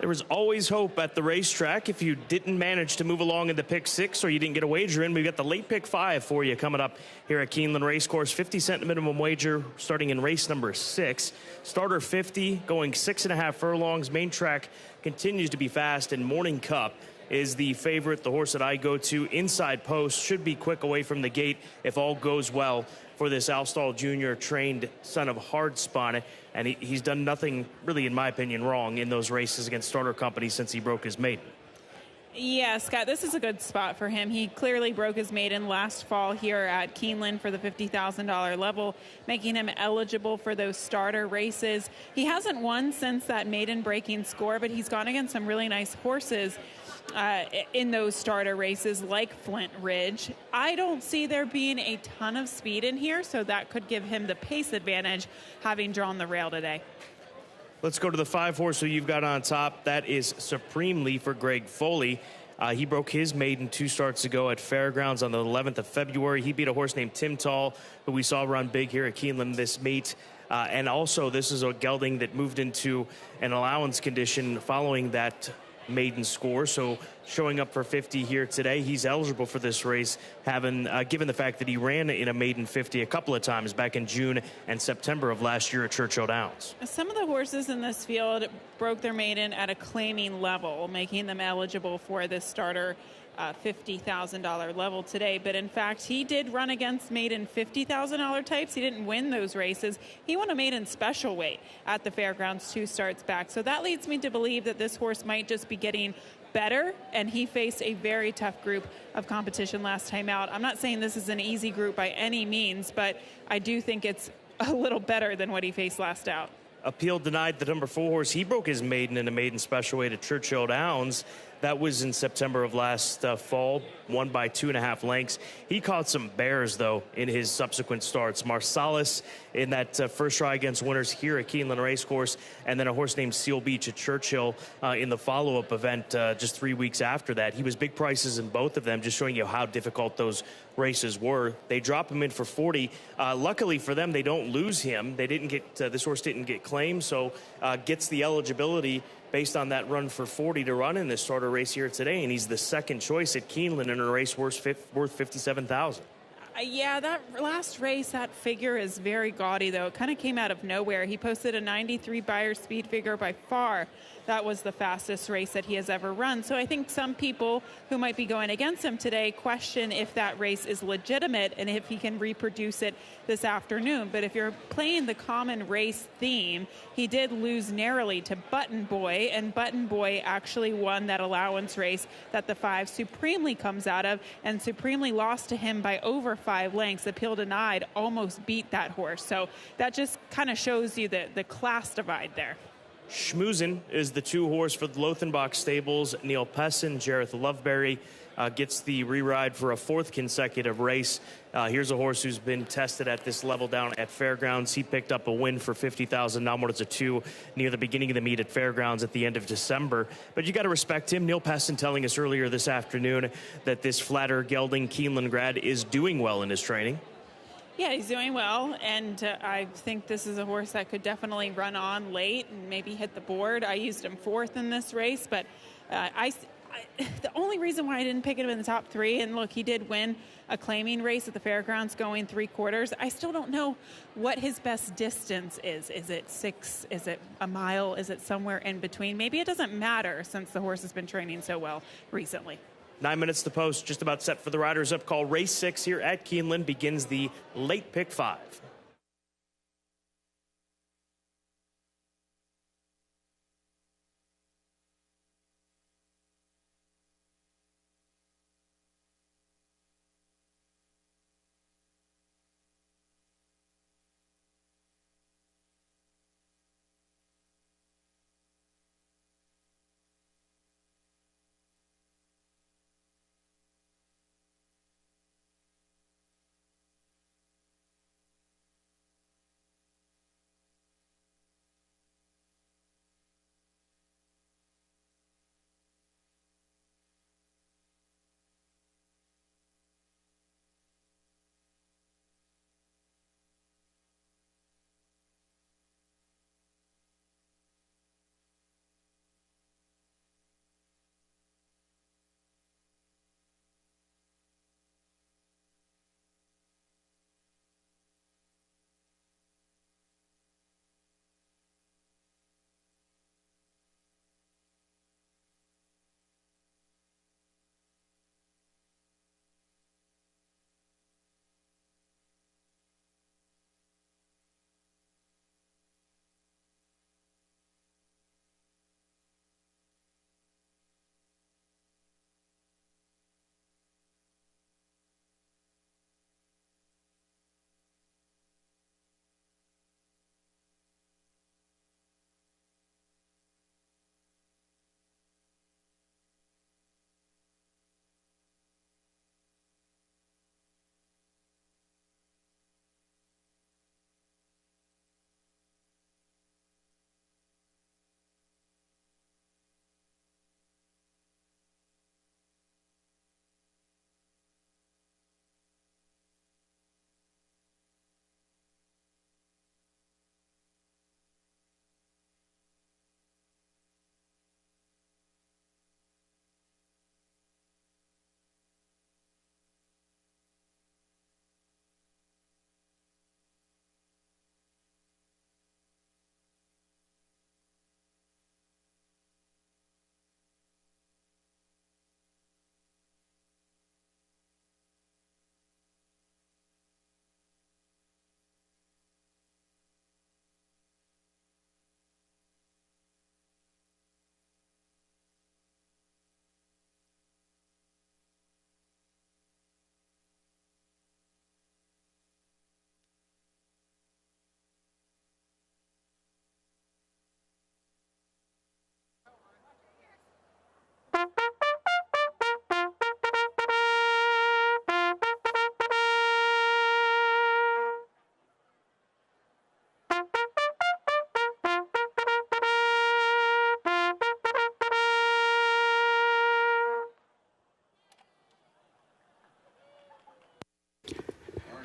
There was always hope at the racetrack. If you didn't manage to move along in the pick 6 or you didn't get a wager in, we've got the late pick 5 for you coming up here at Keeneland Racecourse. 50-cent minimum wager starting in race number 6. Starter 50, going 6.5 furlongs. Main track continues to be fast, and Morning Cup is the favorite, the horse that I go to. Inside post should be quick away from the gate if all goes well for this Alstall Jr. trained son of Hardspun. And he's done nothing, really, in my opinion, wrong in those races against starter companies since he broke his maiden. Yeah, Scott, this is a good spot for him. He clearly broke his maiden last fall here at Keeneland for the $50,000 level, making him eligible for those starter races. He hasn't won since that maiden breaking score, but he's gone against some really nice horses in those starter races like Flint Ridge. I don't see there being a ton of speed in here, so that could give him the pace advantage having drawn the rail today. Let's go to the 5 horse who you've got on top. That is Supremely for Greg Foley. He broke his maiden 2 starts ago at Fairgrounds on the 11th of February. He beat a horse named Tim Tall, who we saw run big here at Keeneland this meet. And also, this is a gelding that moved into an allowance condition following that maiden score, so showing up for 50 here today. He's eligible for this race, having given the fact that he ran in a maiden 50 a couple of times back in June and September of last year at Churchill Downs. Some of the horses in this field broke their maiden at a claiming level, making them eligible for this starter $50,000 level today. But in fact, he did run against maiden $50,000 types. He didn't win those races. He won a maiden special weight at the Fairgrounds 2 starts back. So that leads me to believe that this horse might just be getting better, and he faced a very tough group of competition last time out. I'm not saying this is an easy group by any means, but I do think it's a little better than what he faced last out. Appeal denied. The number 4 horse, he broke his maiden in a maiden special weight at Churchill Downs. That was in September of last fall, won by 2.5 lengths. He caught some bears, though, in his subsequent starts. Marsalis in that first try against winners here at Keeneland Racecourse, and then a horse named Seal Beach at Churchill in the follow-up event just 3 weeks after that. He was big prices in both of them, just showing you how difficult those races were. They drop him in for 40. Luckily for them, they don't lose him. They didn't get this horse didn't get claimed, so gets the eligibility based on that run for 40 to run in this starter race here today, and he's the second choice at Keeneland in a race worth $57,000. Yeah, that last race, that figure is very gaudy, though. It kind of came out of nowhere. He posted a 93 Beyer speed figure. By far, that was the fastest race that he has ever run. So I think some people who might be going against him today question if that race is legitimate and if he can reproduce it this afternoon. But if you're playing the common race theme, he did lose narrowly to Button Boy, and Button Boy actually won that allowance race that the 5 Supremely comes out of, and Supremely lost to him by over 5 lengths. Appeal denied, almost beat that horse. So that just kind of shows you the class divide there. Schmoozen is the 2 horse for the Lothenbach stables. Neil Pessin, Jareth Loveberry gets the re-ride for a 4th consecutive race. Here's a horse who's been tested at this level down at Fairgrounds. He picked up a win for $50,000, now more as a 2 near the beginning of the meet at Fairgrounds at the end of December. But you got to respect him. Neil Pessin telling us earlier this afternoon that this flatter gelding Keeneland grad is doing well in his training. Yeah, he's doing well, and I think this is a horse that could definitely run on late and maybe hit the board. I used him 4th in this race, but the only reason why I didn't pick him in the top 3, and look, he did win a claiming race at the Fairgrounds going 3/4. I still don't know what his best distance is. Is it 6? Is it a mile? Is it somewhere in between? Maybe it doesn't matter since the horse has been training so well recently. 9 minutes to post, just about set for the Riders Up call. Race 6 here at Keeneland begins the late pick 5.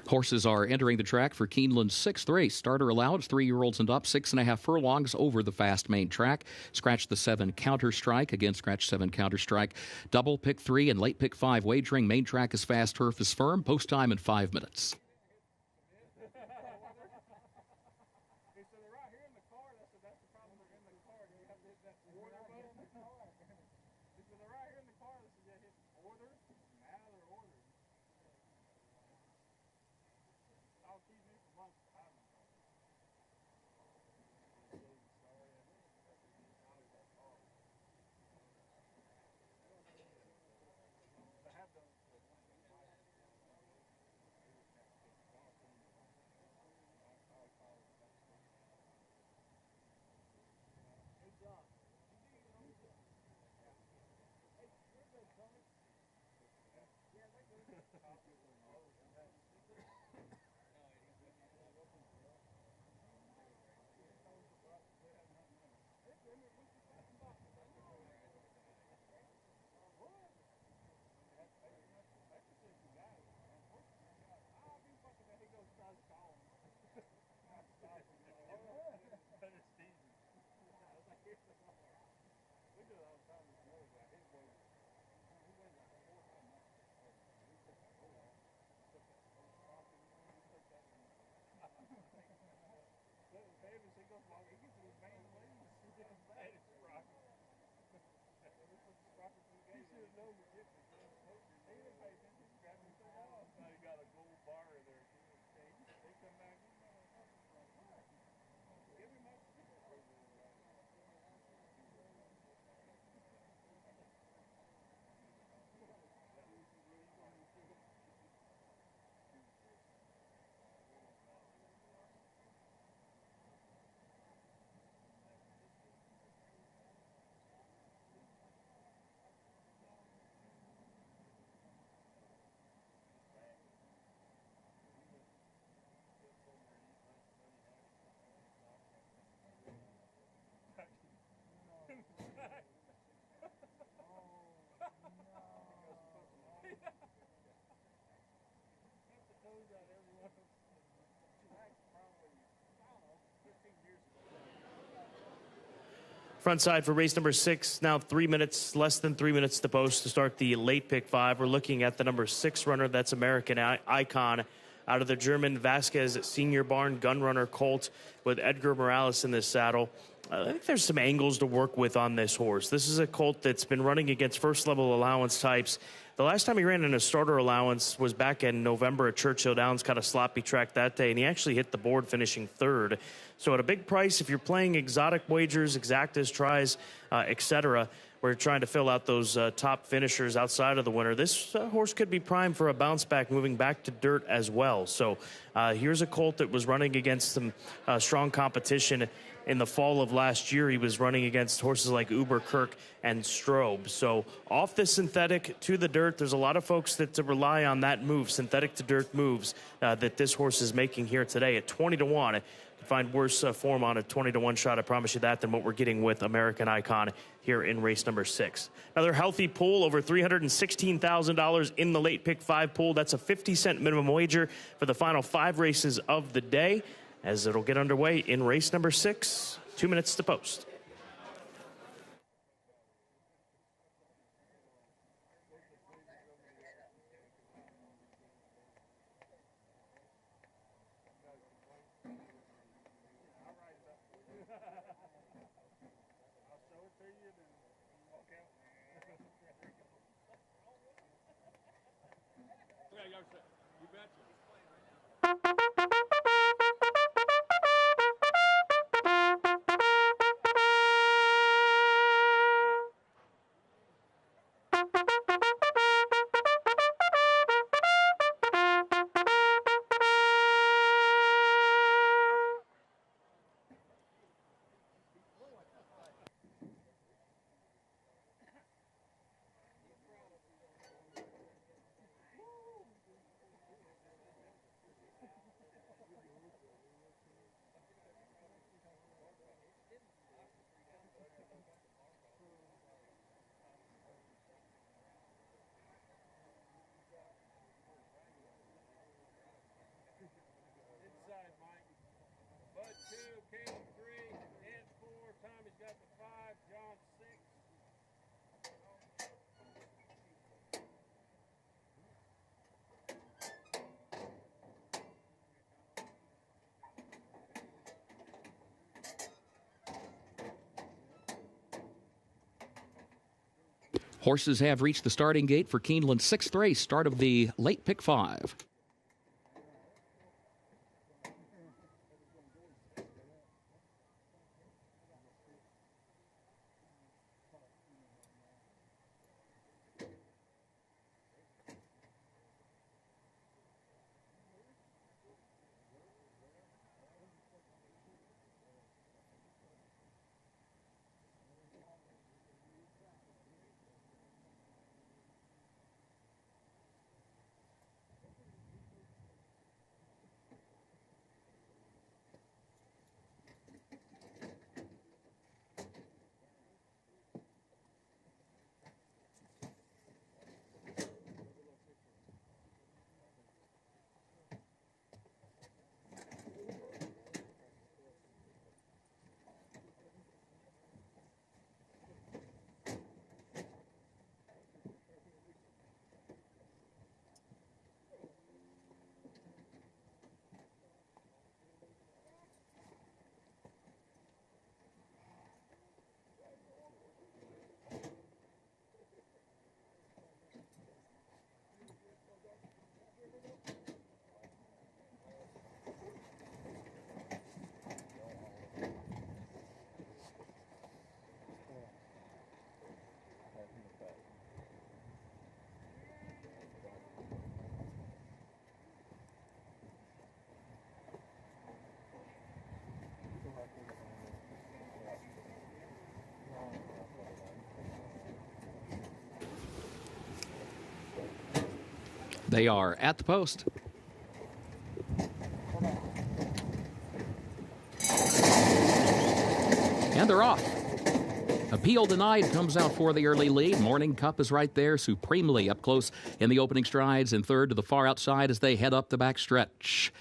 Horses are entering the track for Keeneland's 6th race. Starter allowance, 3-year-olds and up, 6.5 furlongs over the fast main track. Scratch the 7 counter strike. Again, scratch 7 counter strike. Double, pick 3, and late pick 5 wagering. Main track is fast, turf is firm. Post time in 5 minutes. Front side for race number 6. Now 3 minutes, less than 3 minutes to post to start the late pick 5. We're looking at the number 6 runner. That's American Icon out of the German Vasquez Senior Barn Gunrunner Colt with Edgar Morales in this saddle. I think there's some angles to work with on this horse. This is a colt that's been running against first-level allowance types. The last time he ran in a starter allowance was back in November at Churchill Downs, kind of sloppy track that day, and he actually hit the board finishing 3rd. So at a big price, if you're playing exotic wagers, exactas, tries, etc., we're trying to fill out those top finishers outside of the winner. This horse could be primed for a bounce back, moving back to dirt as well. So here's a colt that was running against some strong competition in the fall of last year. He was running against horses like Uber, Kirk, and Strobe. So off the synthetic to the dirt, there's a lot of folks that rely on that move, synthetic to dirt moves, that this horse is making here today at 20-1. You can find worse form on a 20-1 shot, I promise you that, than what we're getting with American Icon here in race number 6. Another healthy pool, over $316,000 in the late pick 5 pool. That's a 50-cent minimum wager for the final 5 races of the day, as it'll get underway in race number 6. 2 minutes to post. Horses have reached the starting gate for Keeneland's 6th race, start of the late pick 5. They are at the post. And they're off. Appeal Denied comes out for the early lead. Morning Cup is right there, supremely up close in the opening strides, and third to the far outside as they head up the back stretch.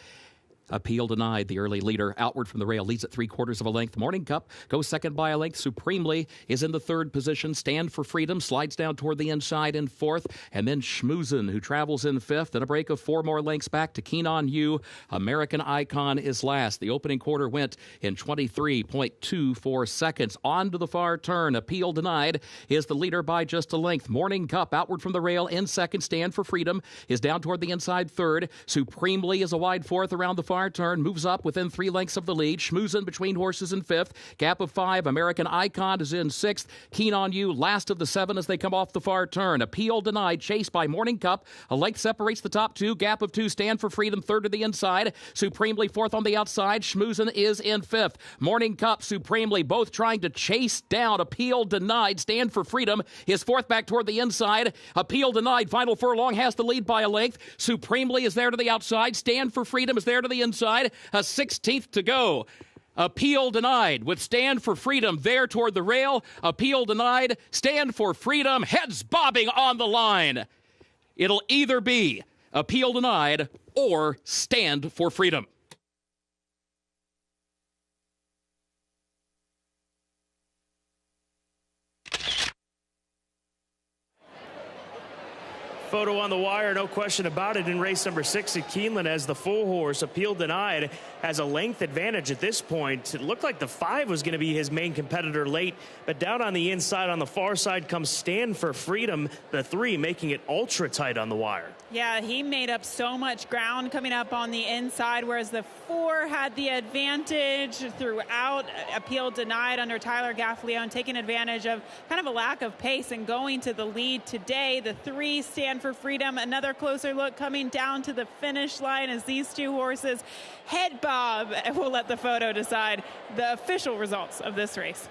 Appeal Denied, the early leader, outward from the rail, leads at 3/4 of a length. Morning Cup goes second by a length. Supremely is in the third position. Stand for Freedom slides down toward the inside in fourth. And then Schmoozen, who travels in fifth. And a break of 4 more lengths back to Keen on You. American Icon is last. The opening quarter went in 23.24 seconds. On to the far turn. Appeal Denied is the leader by just a length. Morning Cup outward from the rail in second. Stand for Freedom is down toward the inside third. Supremely is a wide fourth around the far turn, moves up within 3 lengths of the lead. Schmoozen between horses in fifth. Gap of 5. American Icon is in sixth. Keen on You, last of the 7 as they come off the far turn. Appeal Denied, chased by Morning Cup. A length separates the top 2. Gap of 2. Stand for Freedom, third to the inside. Supremely fourth on the outside. Schmoozen is in fifth. Morning Cup, Supremely, both trying to chase down Appeal Denied. Stand for Freedom is fourth back toward the inside. Appeal Denied, final furlong, has the lead by a length. Supremely is there to the outside. Stand for Freedom is there to the inside. A 16th to go. Appeal Denied with Stand for Freedom there toward the rail. Appeal Denied, Stand for Freedom, heads bobbing on the line. It'll either be Appeal Denied or Stand for Freedom. Photo on the wire, no question about it, in race number 6 at Keeneland as the full horse, Appeal Denied, has a length advantage at this point. It looked like the 5 was going to be his main competitor late, but down on the inside on the far side comes Stand for Freedom, the 3, making it ultra tight on the wire. Yeah, he made up so much ground coming up on the inside, whereas the 4 had the advantage throughout. Appeal Denied under Tyler Gaffleone, taking advantage of kind of a lack of pace and going to the lead today. The 3, Stand for Freedom, another closer look coming down to the finish line as these 2 horses head bob. We'll let the photo decide the official results of this race.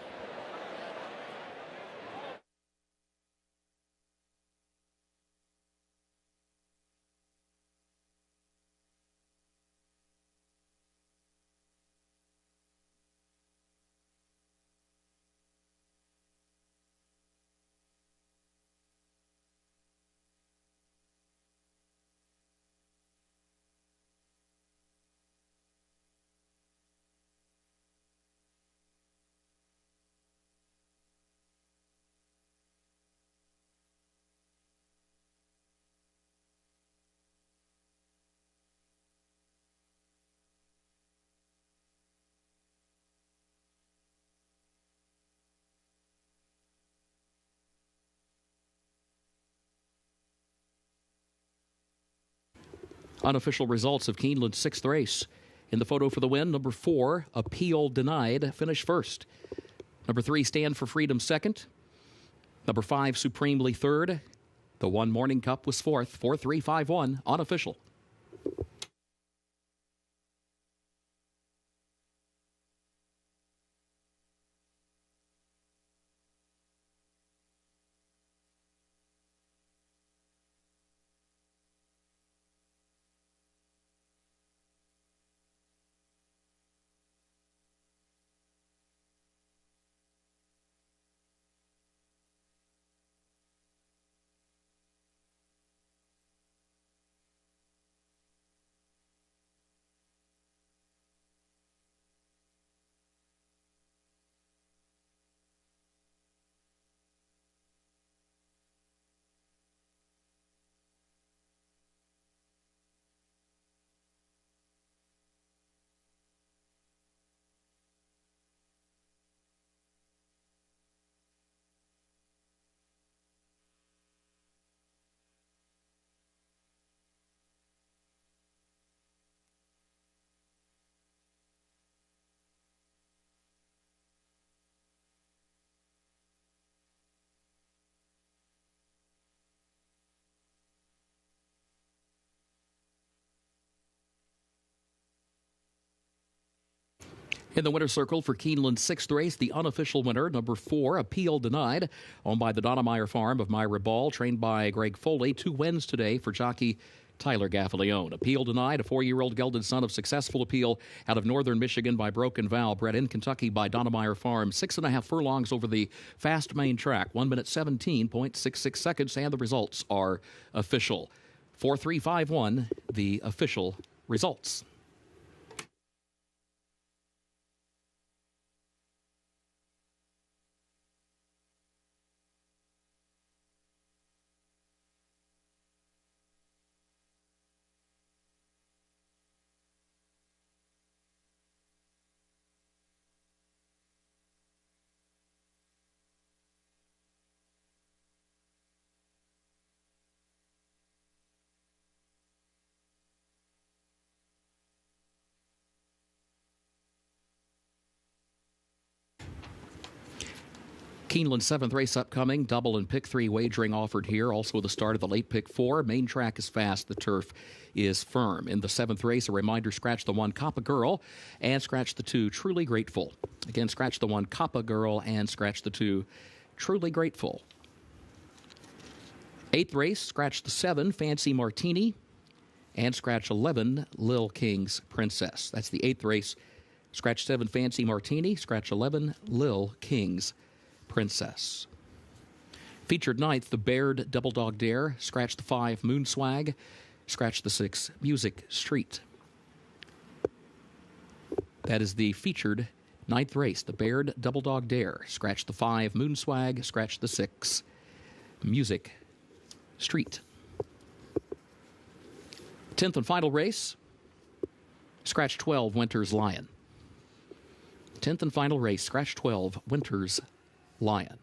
Unofficial results of Keeneland's 6th race. In the photo for the win, number 4, Appeal Denied, finished first. Number 3, Stand for Freedom, second. Number 5, Supremely, third. The One Morning Cup was fourth. 4-3-5-1, unofficial. In the winner's circle for Keeneland's 6th race, the unofficial winner, number 4, Appeal Denied, owned by the Donnemeyer Farm of Myra Ball, trained by Greg Foley. 2 wins today for jockey Tyler Gaffalione. Appeal Denied, a 4-year-old gelded son of Successful Appeal out of northern Michigan by Broken Vow, bred in Kentucky by Donnemeyer Farm. 6.5 furlongs over the fast main track, 1 minute 17.66 seconds, and the results are official. 4-3-5-1, the official results. Keeneland's 7th race upcoming. Double and pick 3 wagering offered here. Also the start of the late pick 4. Main track is fast. The turf is firm. In the 7th race, a reminder, scratch the 1 Coppa Girl and scratch the 2 Truly Grateful. Again, scratch the 1 Coppa Girl and scratch the 2 Truly Grateful. 8th race, scratch the 7 Fancy Martini and scratch 11 Lil King's Princess. That's the 8th race. Scratch 7 Fancy Martini, scratch 11 Lil King's Princess. Featured 9th, the Baird Double Dog Dare. Scratch the 5 Moonswag. Scratch the 6 Music Street. That is the featured 9th race, the Baird Double Dog Dare. Scratch the 5 Moonswag. Scratch the 6 Music Street. 10th and final race. Scratch 12 Winter's Lion. 10th and final race. Scratch 12 Winter's Lion.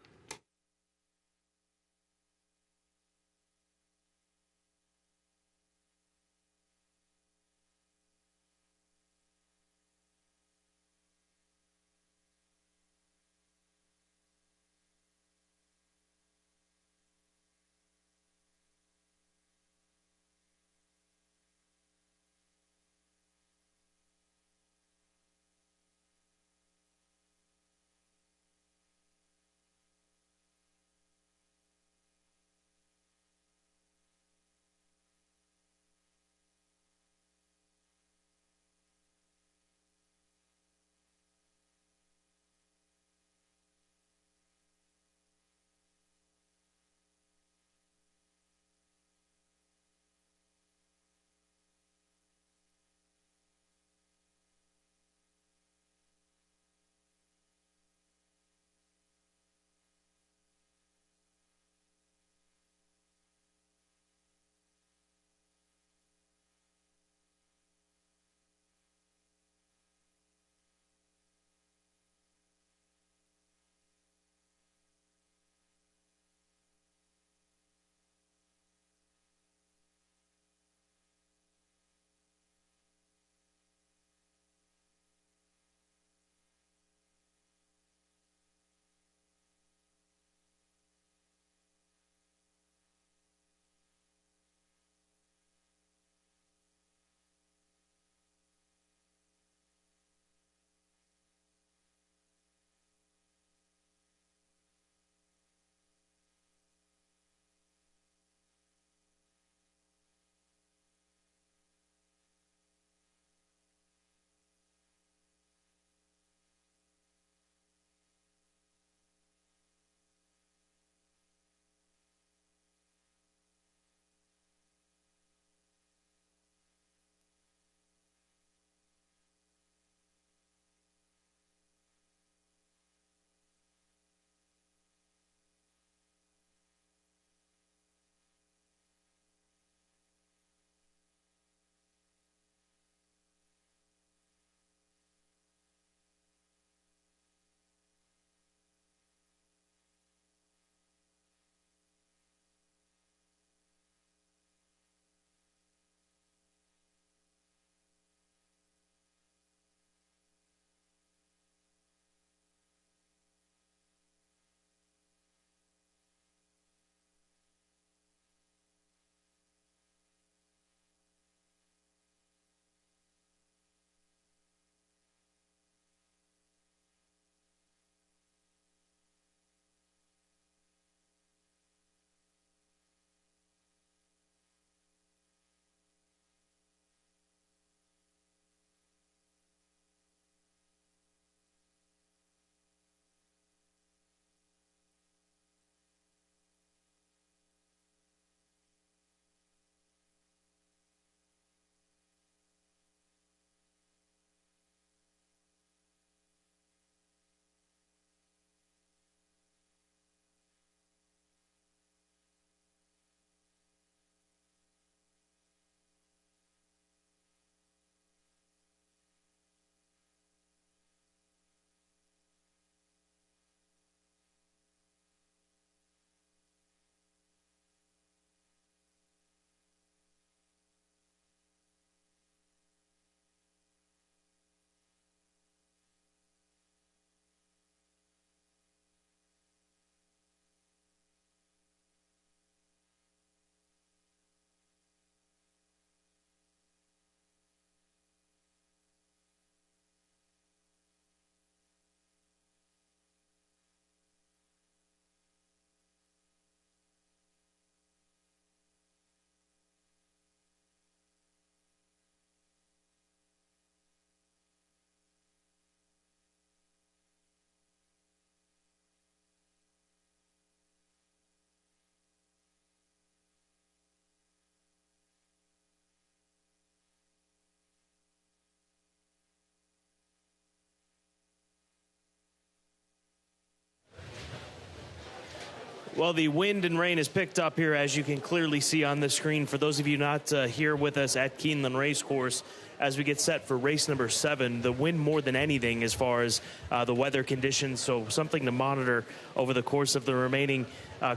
Well, the wind and rain has picked up here, as you can clearly see on the screen. For those of you not here with us at Keeneland Racecourse, as we get set for race number 7, the wind more than anything as far as the weather conditions, so something to monitor over the course of the remaining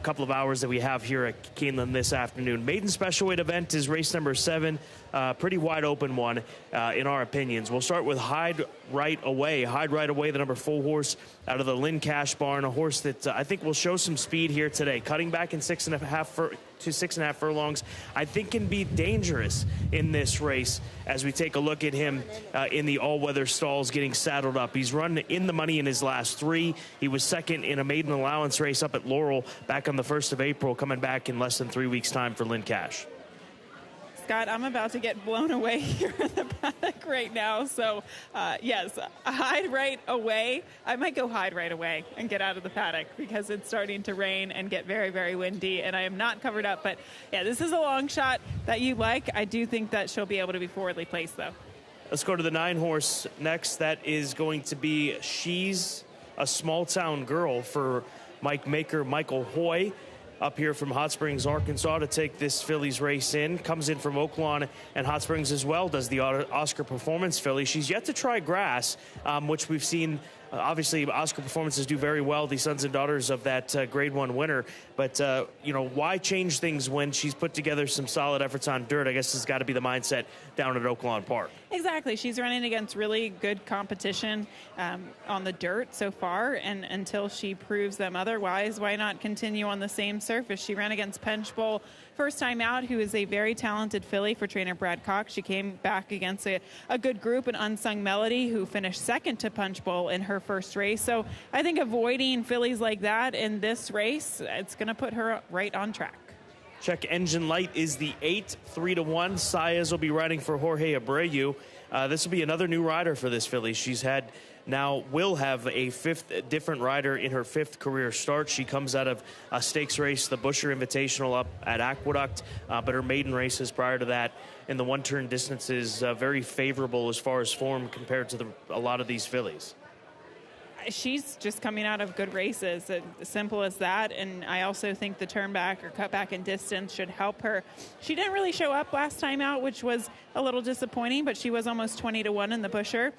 couple of hours that we have here at Keeneland this afternoon. Maiden special weight event is race number 7, pretty wide open one in our opinions. We'll start with Hide Right Away. Hide Right Away, the number 4 horse out of the Lynn Cash barn, a horse that I think will show some speed here today, cutting back in 6.5 furlongs. I think can be dangerous in this race as we take a look at him in the all-weather stalls getting saddled up. He's run in the money in his last 3. He was second in a maiden allowance race up at Laurel back on the 1st of April, coming back in less than 3 weeks' time for Lynn Cash. Scott, I'm about to get blown away here in the paddock right now. So, yes, Hide Right Away. I might go hide right away and get out of the paddock because it's starting to rain and get very, very windy, and I am not covered up. But, yeah, this is a long shot that you like. I do think that she'll be able to be forwardly placed, though. Let's go to the 9 horse next. That is going to be She's a Small Town Girl for Mike Maker, Michael Hoy, up here from Hot Springs, Arkansas, to take this filly's race in. Comes in from Oaklawn and Hot Springs as well, does the Oscar Performance filly. She's yet to try grass, which we've seen. Obviously, Oscar Performances do very well, the sons and daughters of that Grade 1 winner. But, why change things when she's put together some solid efforts on dirt? I guess has got to be the mindset down at Oaklawn Park. Exactly. She's running against really good competition on the dirt so far, and until she proves them otherwise, why not continue on the same surface? She ran against Punchbowl first time out, who is a very talented filly for trainer Brad Cox. She came back against a good group, an Unsung Melody, who finished second to Punchbowl in her first race. So I think avoiding fillies like that in this race, it's going to put her right on track. Check Engine Light is the 8, 3-1. Saez will be riding for Jorge Abreu. This will be another new rider for this filly. Will have a 5th different rider in her 5th career start. She comes out of a stakes race, the Busher Invitational up at Aqueduct, but her maiden races prior to that in the one-turn distance is very favorable as far as form compared to a lot of these fillies. She's just coming out of good races, simple as that. And I also think the turn back or cut back in distance should help her. She didn't really show up last time out, which was a little disappointing, but she was almost 20-1 in the Busher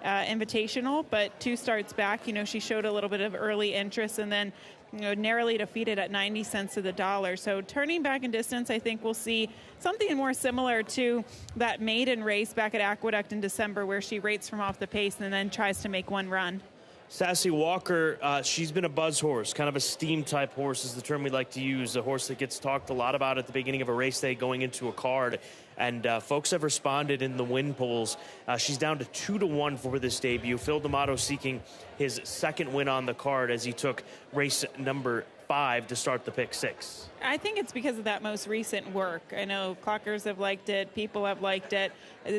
Invitational. But 2 starts back, she showed a little bit of early interest and then narrowly defeated at 90 cents to the dollar. So turning back in distance, I think we'll see something more similar to that maiden race back at Aqueduct in December, where she rates from off the pace and then tries to make one run. Sassy Walker, she's been a buzz horse, kind of a steam type horse is the term we like to use, a horse that gets talked a lot about at the beginning of a race day going into a card. And folks have responded in the win polls. She's down to 2-1 for this debut. Phil D'Amato seeking his 2nd win on the card as he took race number 5 to start the pick 6. I think it's because of that most recent work. I know clockers have liked it. People have liked it.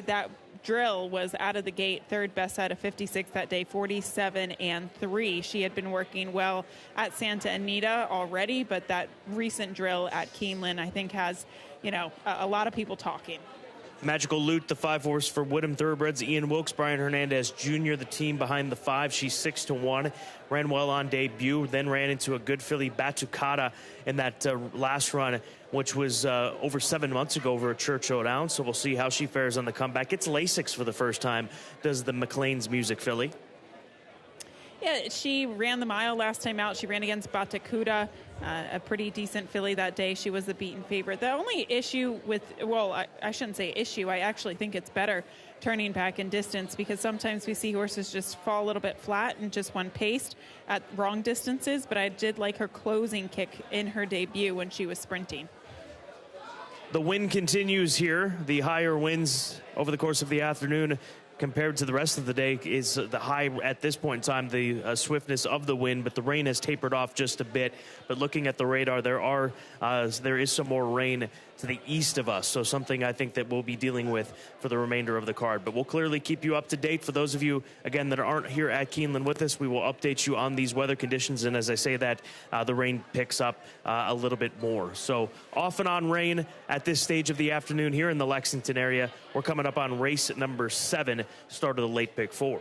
That drill was out of the gate 3rd best out of 56 that day, 47-3. She had been working well at Santa Anita already, but that recent drill at Keeneland, I think, has, a lot of people talking. Magical Loot, the 5 horse for Woodham Thoroughbreds. Ian Wilkes, Brian Hernandez Jr., the team behind the 5. She's 6-1. Ran well on debut, then ran into a good filly, Batucada, in that last run, which was over 7 months ago over at Churchill Downs. So we'll see how she fares on the comeback. It's Lasix for the first time, does the McLean's Music filly. Yeah, she ran the mile last time out. She ran against Batacuda, a pretty decent filly that day. She was the beaten favorite. The only issue with, I shouldn't say issue. I actually think it's better turning back in distance, because sometimes we see horses just fall a little bit flat and just one paced at wrong distances. But I did like her closing kick in her debut when she was sprinting. The wind continues here. The higher winds over the course of the afternoon compared to the rest of the day is the high at this point in time, the swiftness of the wind, but the rain has tapered off just a bit. But looking at the radar, there is some more rain to the east of us, so something I think that we'll be dealing with for the remainder of the card. But we'll clearly keep you up to date. For those of you, again, that aren't here at Keeneland with us, we will update you on these weather conditions, and as I say that, the rain picks up a little bit more. So off and on rain at this stage of the afternoon here in the Lexington area. We're coming up on race number 7, start of the late pick 4.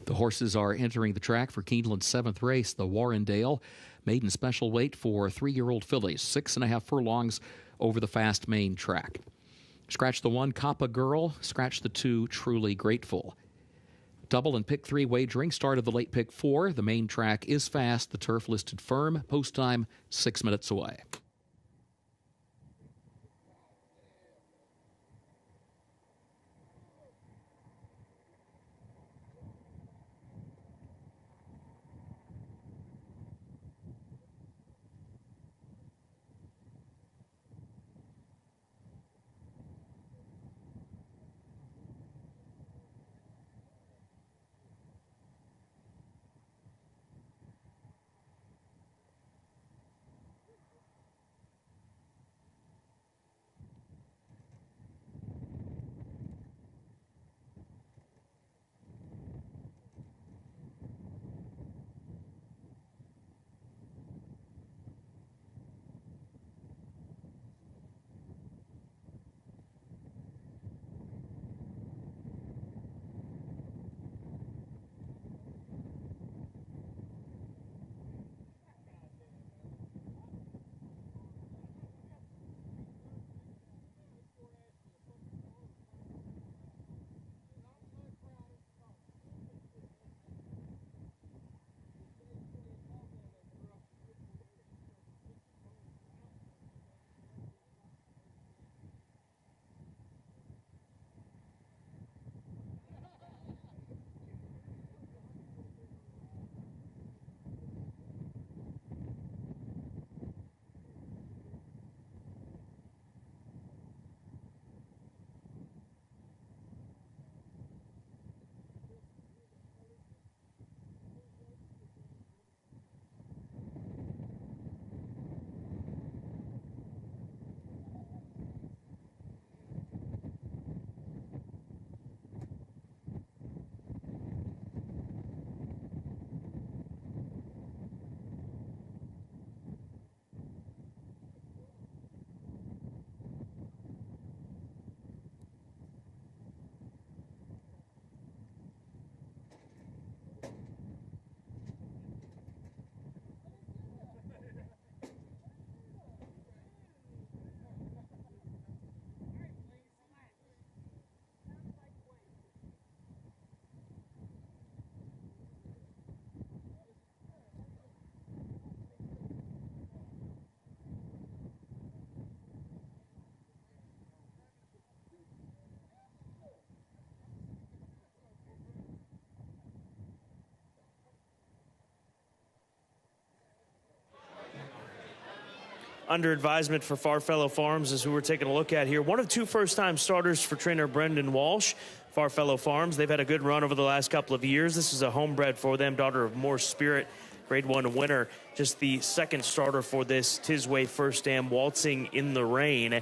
The horses are entering the track for Keeneland's 7th race, the Warrendale, maiden special weight for 3-year-old fillies, 6.5 furlongs over the fast main track. Scratch the 1, Kappa Girl. Scratch the 2, Truly Grateful. Double and pick 3 wagering. Start of the late pick 4. The main track is fast. The turf listed firm. Post time 6 minutes away. Under advisement for Farfellow Farms is who we're taking a look at here. One of 2 first-time starters for trainer Brendan Walsh. Farfellow Farms, they've had a good run over the last couple of years. This is a homebred for them, daughter of More Spirit, Grade 1 winner. Just the 2nd starter for this Tisway First Dam, Waltzing in the Rain.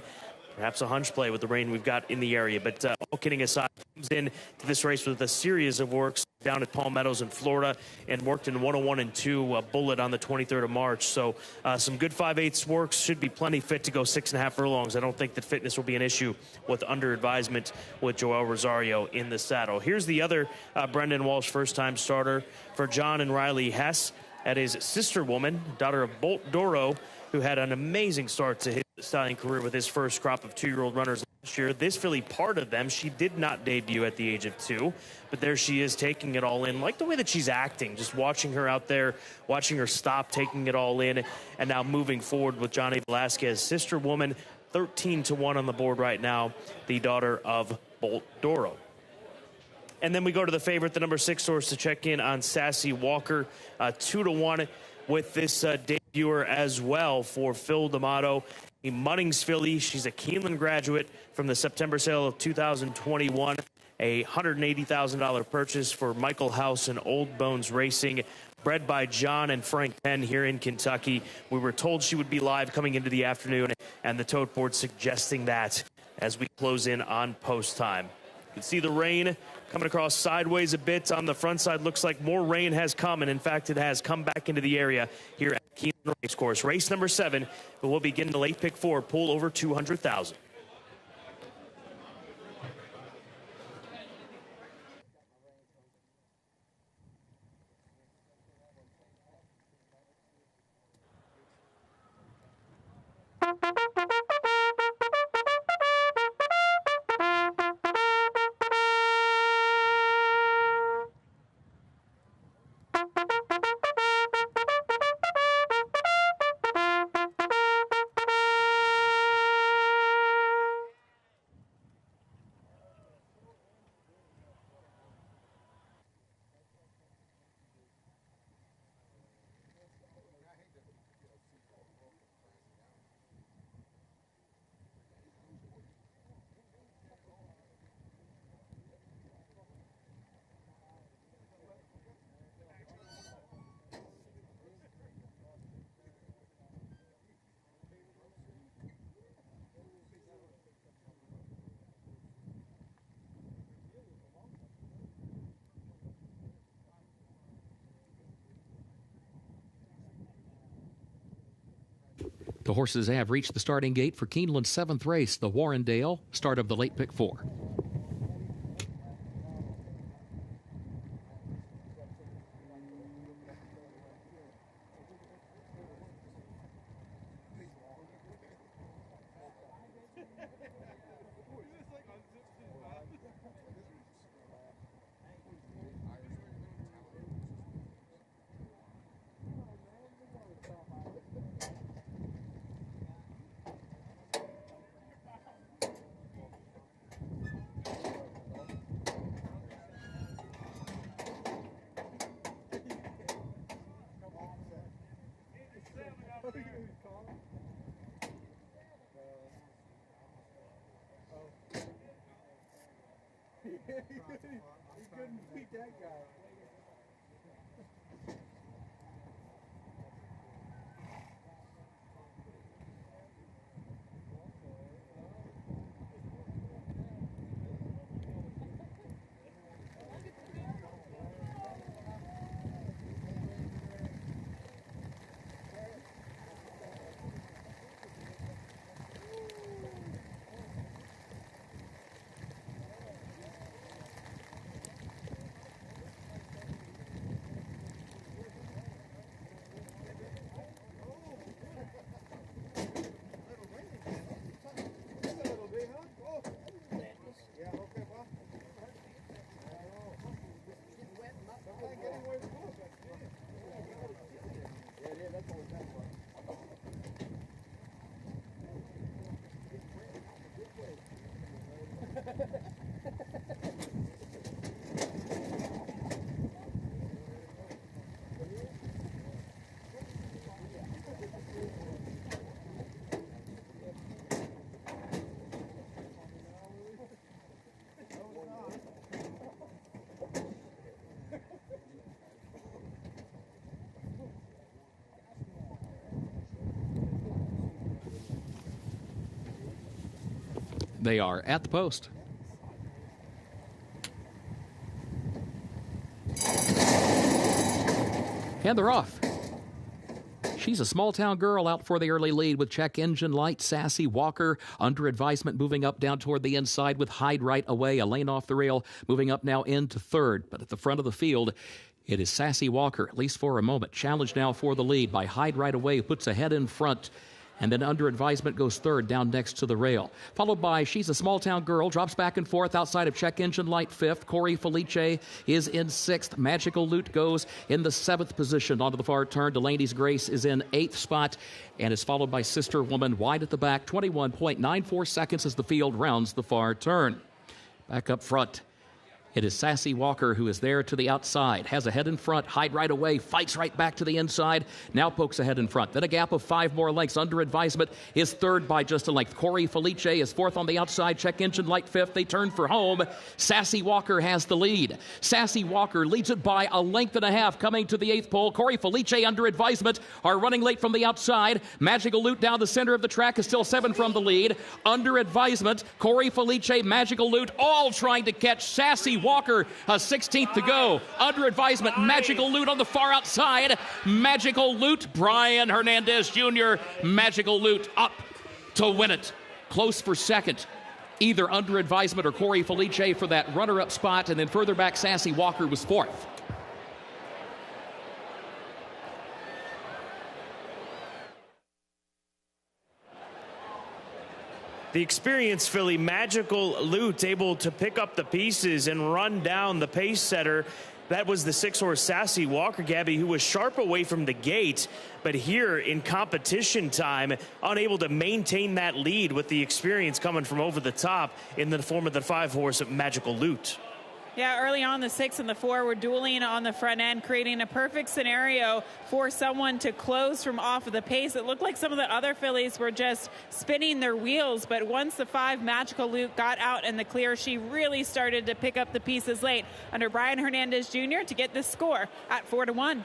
Perhaps a hunch play with the rain we've got in the area. But all kidding aside, comes in to this race with a series of works down at Palm Meadows in Florida and worked in 101 and 2 Bullet on the 23rd of March. So some good 5/8 works, should be plenty fit to go 6.5 furlongs. I don't think that fitness will be an issue with under advisement with Joel Rosario in the saddle. Here's the other Brendan Walsh first-time starter for John and Riley Hess. That is sister woman, daughter of Bolt Doro, who had an amazing start to his stallion career with his first crop of 2-year-old runners last year. This filly, part of them, she did not debut at the age of 2, but there she is taking it all in. Like the way that she's acting, just watching her out there, watching her stop, taking it all in, and now moving forward with Johnny Velasquez. Sister woman, 13-1 on the board right now, the daughter of Bolt Doro. And then we go to the favorite, the number 6 horse, to check in on Sassy Walker, 2-1 with this debuter as well for Phil D'Amato, a Munnings filly. She's a Keeneland graduate from the September sale of 2021, a $180,000 purchase for Michael House and Old Bones Racing, bred by John and Frank Penn here in Kentucky. We were told she would be live coming into the afternoon, and the tote board suggesting that as we close in on post time. You can see the rain coming across sideways a bit on the front side. Looks like more rain has come, and in fact it has come back into the area here at Keeneland Racecourse. Race number 7, but we'll begin the late pick 4, pool over 200,000. The horses have reached the starting gate for Keeneland's 7th race, the Warrendale, start of the late pick 4. He couldn't beat that guy. They are at the post. And they're off. She's a small-town girl out for the early lead with Check Engine Light. Sassy Walker under advisement moving up down toward the inside with Hyde right away. A lane off the rail moving up now into third. But at the front of the field, it is Sassy Walker, at least for a moment. Challenged now for the lead by Hyde right away, who puts a head in front. And then under advisement goes third down next to the rail. Followed by She's a Small Town Girl, drops back and forth outside of Check Engine Light fifth. Corey Felice is in sixth. Magical Loot goes in the seventh position onto the far turn. Delaney's Grace is in eighth spot and is followed by Sister Woman wide at the back. 21.94 seconds as the field rounds the far turn. Back up front, it is Sassy Walker who is there to the outside, has a head in front, Hyde right away, fights right back to the inside, now pokes ahead in front. Then a gap of 5 more lengths. Under advisement is third by just a length. Corey Felice is fourth on the outside, Check Engine Light fifth. They turn for home. Sassy Walker has the lead. Sassy Walker leads it by a length and a half coming to the eighth pole. Corey Felice under advisement are running late from the outside. Magical Loot down the center of the track is still 7 from the lead. Under advisement, Corey Felice, Magical Loot, all trying to catch Sassy Walker, a 16th to go. Under advisement, Magical Loot on the far outside. Magical Loot, Brian Hernandez Jr. Magical Loot up to win it. Close for second. Either Under Advisement or Corey Felice for that runner-up spot, and then further back, Sassy Walker was fourth. The experienced filly, Magical Loot, able to pick up the pieces and run down the pace setter. That was the 6-horse Sassy Walker, Gabby, who was sharp away from the gate, but here in competition time, unable to maintain that lead with the experience coming from over the top in the form of the 5-horse Magical Loot. Yeah, early on, the 6 and the 4 were dueling on the front end, creating a perfect scenario for someone to close from off of the pace. It looked like some of the other fillies were just spinning their wheels, but once the 5 Magical Loot got out in the clear, she really started to pick up the pieces late under Brian Hernandez Jr. to get this score at 4-1.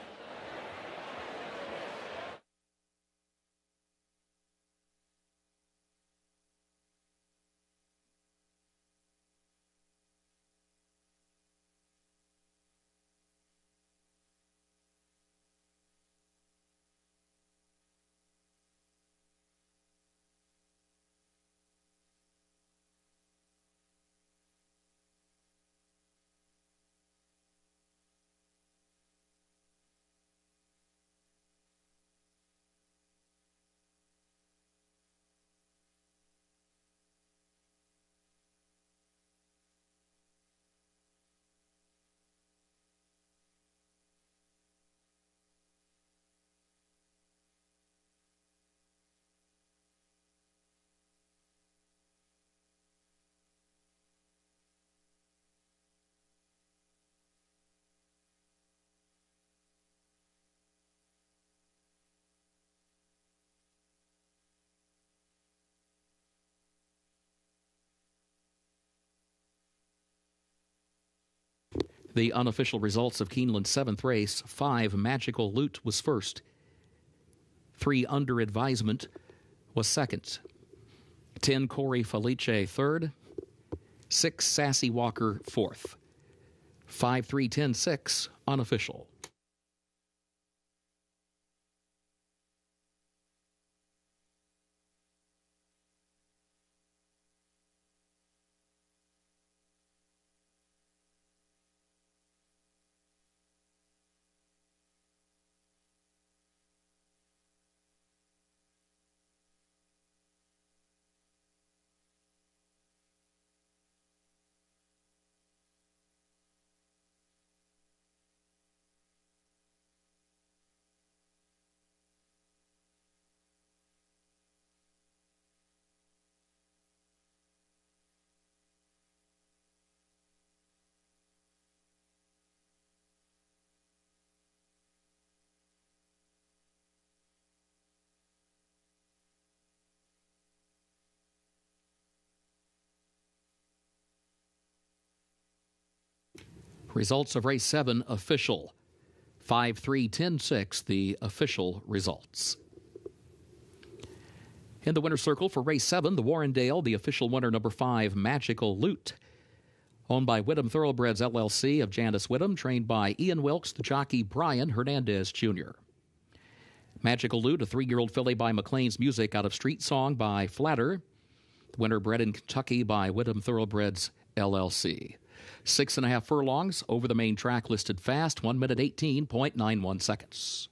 The unofficial results of Keeneland's 7th race: 5, Magical Loot was first. 3, Under Advisement was second. 10, Corey Felice third. 6, Sassy Walker fourth. 5, 3, 10, 6, unofficial. Results of race 7 official. 5, 3, 10, 6, the official results. In the winner's circle for race 7, the Warrendale, the official winner, number 5, Magical Loot. Owned by Whittam Thoroughbreds LLC of Janice Whittam, trained by Ian Wilkes, the jockey Brian Hernandez Jr. Magical Loot, a 3-year-old filly by McLean's Music out of Street Song by Flatter. The winner bred in Kentucky by Whittam Thoroughbreds LLC. 6.5 furlongs over the main track, listed fast, 1 minute 18.91 seconds.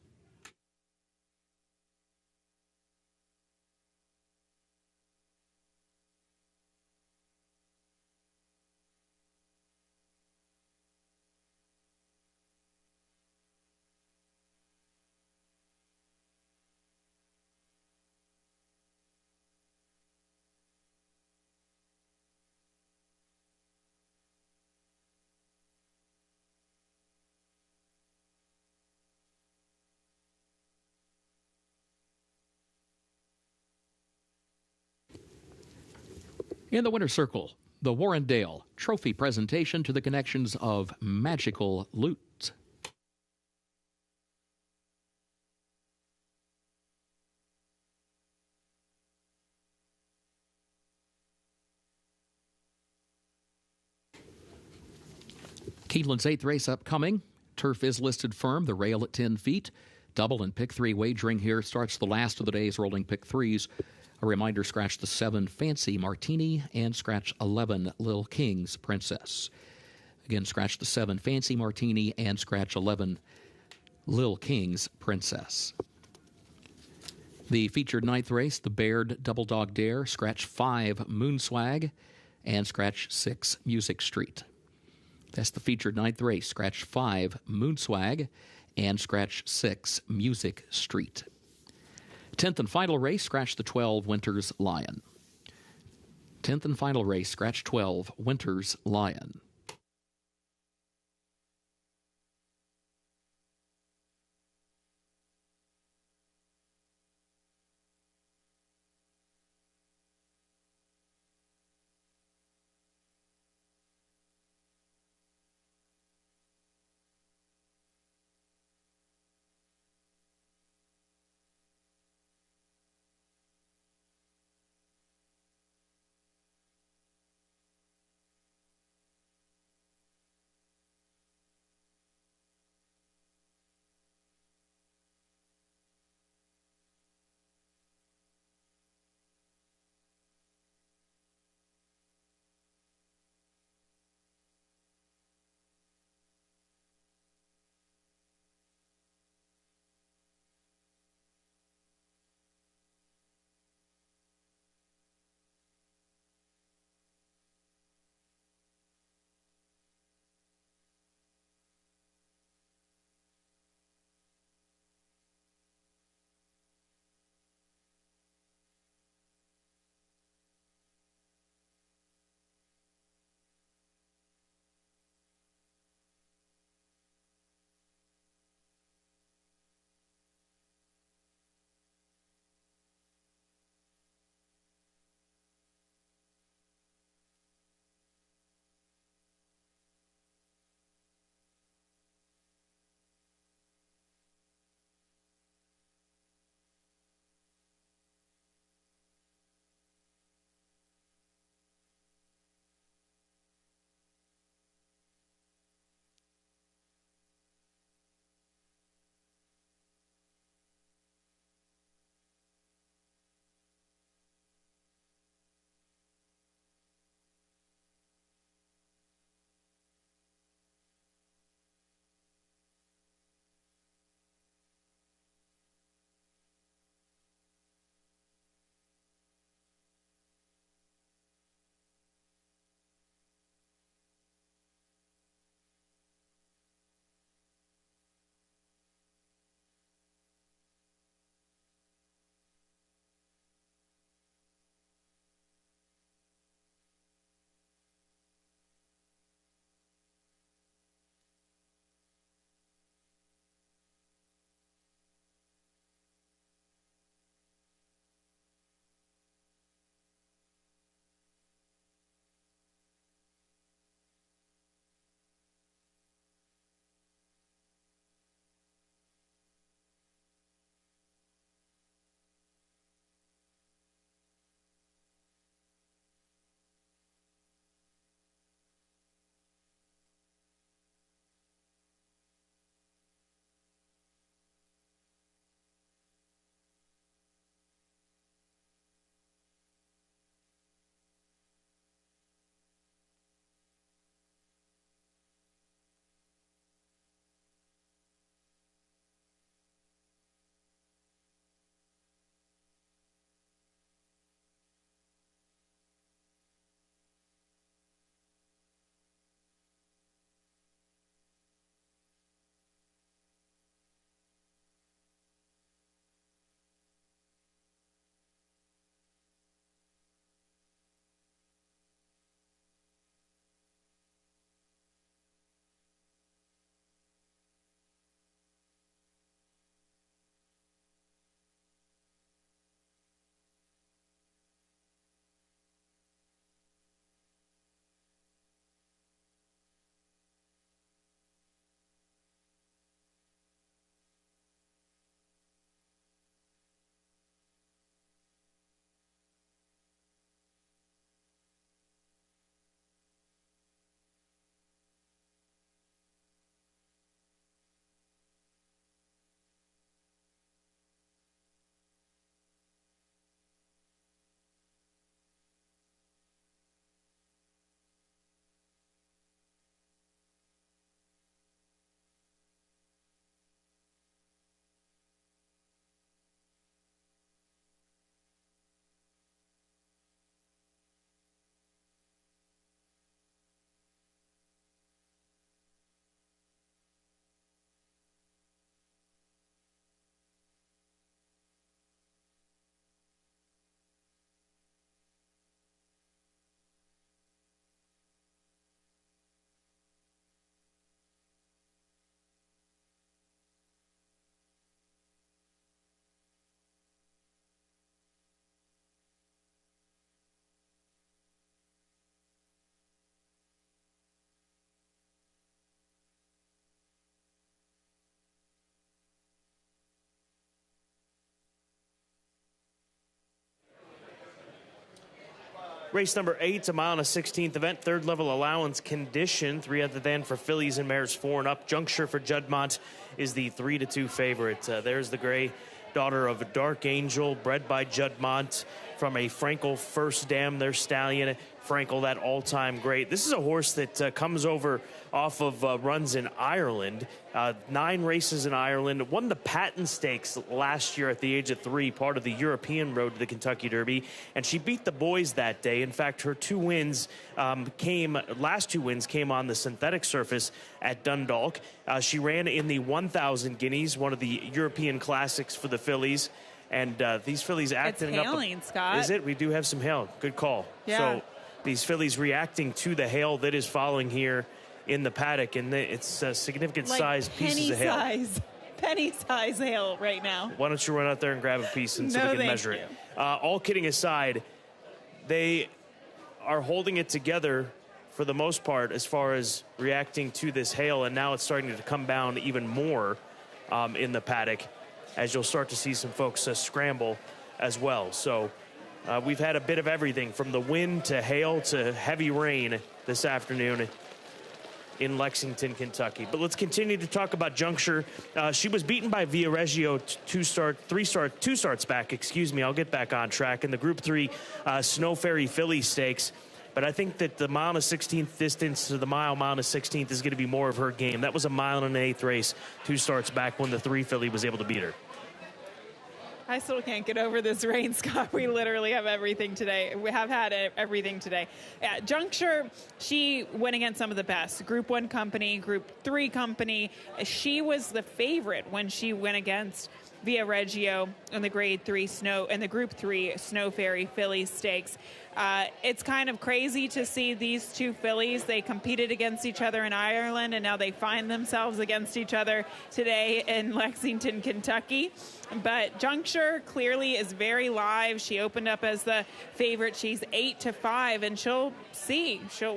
In the winner's circle, the Warrendale Trophy presentation to the connections of Magical Loot. Keeneland's 8th race upcoming. Turf is listed firm, the rail at 10 feet. Double and pick 3 wagering here starts the last of the day's rolling pick 3s. A reminder, scratch the 7, Fancy Martini, and scratch 11, Lil King's Princess. Again, scratch the 7, Fancy Martini, and scratch 11, Lil King's Princess. The featured 9th race, the Baird Double Dog Dare, scratch 5, Moonswag, and scratch 6, Music Street. That's the featured 9th race, scratch 5, Moonswag, and scratch 6, Music Street. 10th and final race, scratch the 12, Winter's Lion. 10th and final race, scratch 12, Winter's Lion. Race number 8, a mile and a 16th event, third level allowance condition, 3 other than for fillies and mares 4 and up. Juncture for Juddmonte is the 3-2 favorite. There's the gray daughter of Dark Angel, bred by Juddmonte from a Frankel first dam, their stallion. Frankel, that all-time great. This is a horse that comes over off of runs in Ireland. 9 races in Ireland. Won the Patton Stakes last year at the age of 3, part of the European Road to the Kentucky Derby. And she beat the boys that day. In fact, her 2 wins last 2 wins came on the synthetic surface at Dundalk. She ran in the 1,000 Guineas, one of the European classics for the fillies. And these fillies acting it's hailing, Scott. Is it? We do have some hail. Good call. Yeah. So these fillies reacting to the hail that is falling here in the paddock, and it's significant size pieces of hail. Penny-size hail right now. Why don't you run out there and grab a piece and so we can measure it? All kidding aside, they are holding it together for the most part as far as reacting to this hail, and now it's starting to come down even more in the paddock, as you'll start to see some folks scramble as well. So we've had a bit of everything from the wind to hail to heavy rain this afternoon in Lexington, Kentucky. But let's continue to talk about Juncture. She was beaten by Via Reggio 2 starts back, excuse me. I'll get back on track in the Group 3 Snow Ferry Philly Stakes. But I think that the mile and a 16th distance to the mile and a 16th is going to be more of her game. That was a mile and an 1/8 race 2 starts back when the 3 filly was able to beat her. I still can't get over this rain, Scott. We literally have everything today. We have had everything today. Juncture, she went against some of the best. Group 1 company, Group 3 company. She was the favorite when she went against Via Reggio in the Grade 3 Snow and the Group 3 Snow Ferry Philly Stakes. It's kind of crazy to see these 2 fillies. They competed against each other in Ireland, and now they find themselves against each other today in Lexington, Kentucky. But Juncture clearly is very live. She opened up as the favorite. She's 8-5, and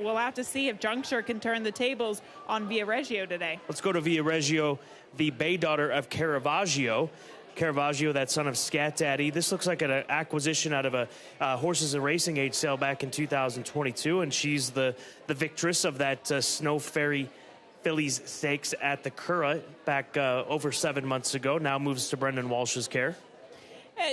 we'll have to see if Juncture can turn the tables on Via Reggio today. Let's go to Via Reggio, the bay daughter of Caravaggio. Caravaggio, that son of Scat Daddy. This looks like an acquisition out of a Horses and Racing Age sale back in 2022, and she's the victress of that Snow Ferry Phillies Stakes at the Curragh back over 7 months ago. Now moves to Brendan Walsh's care.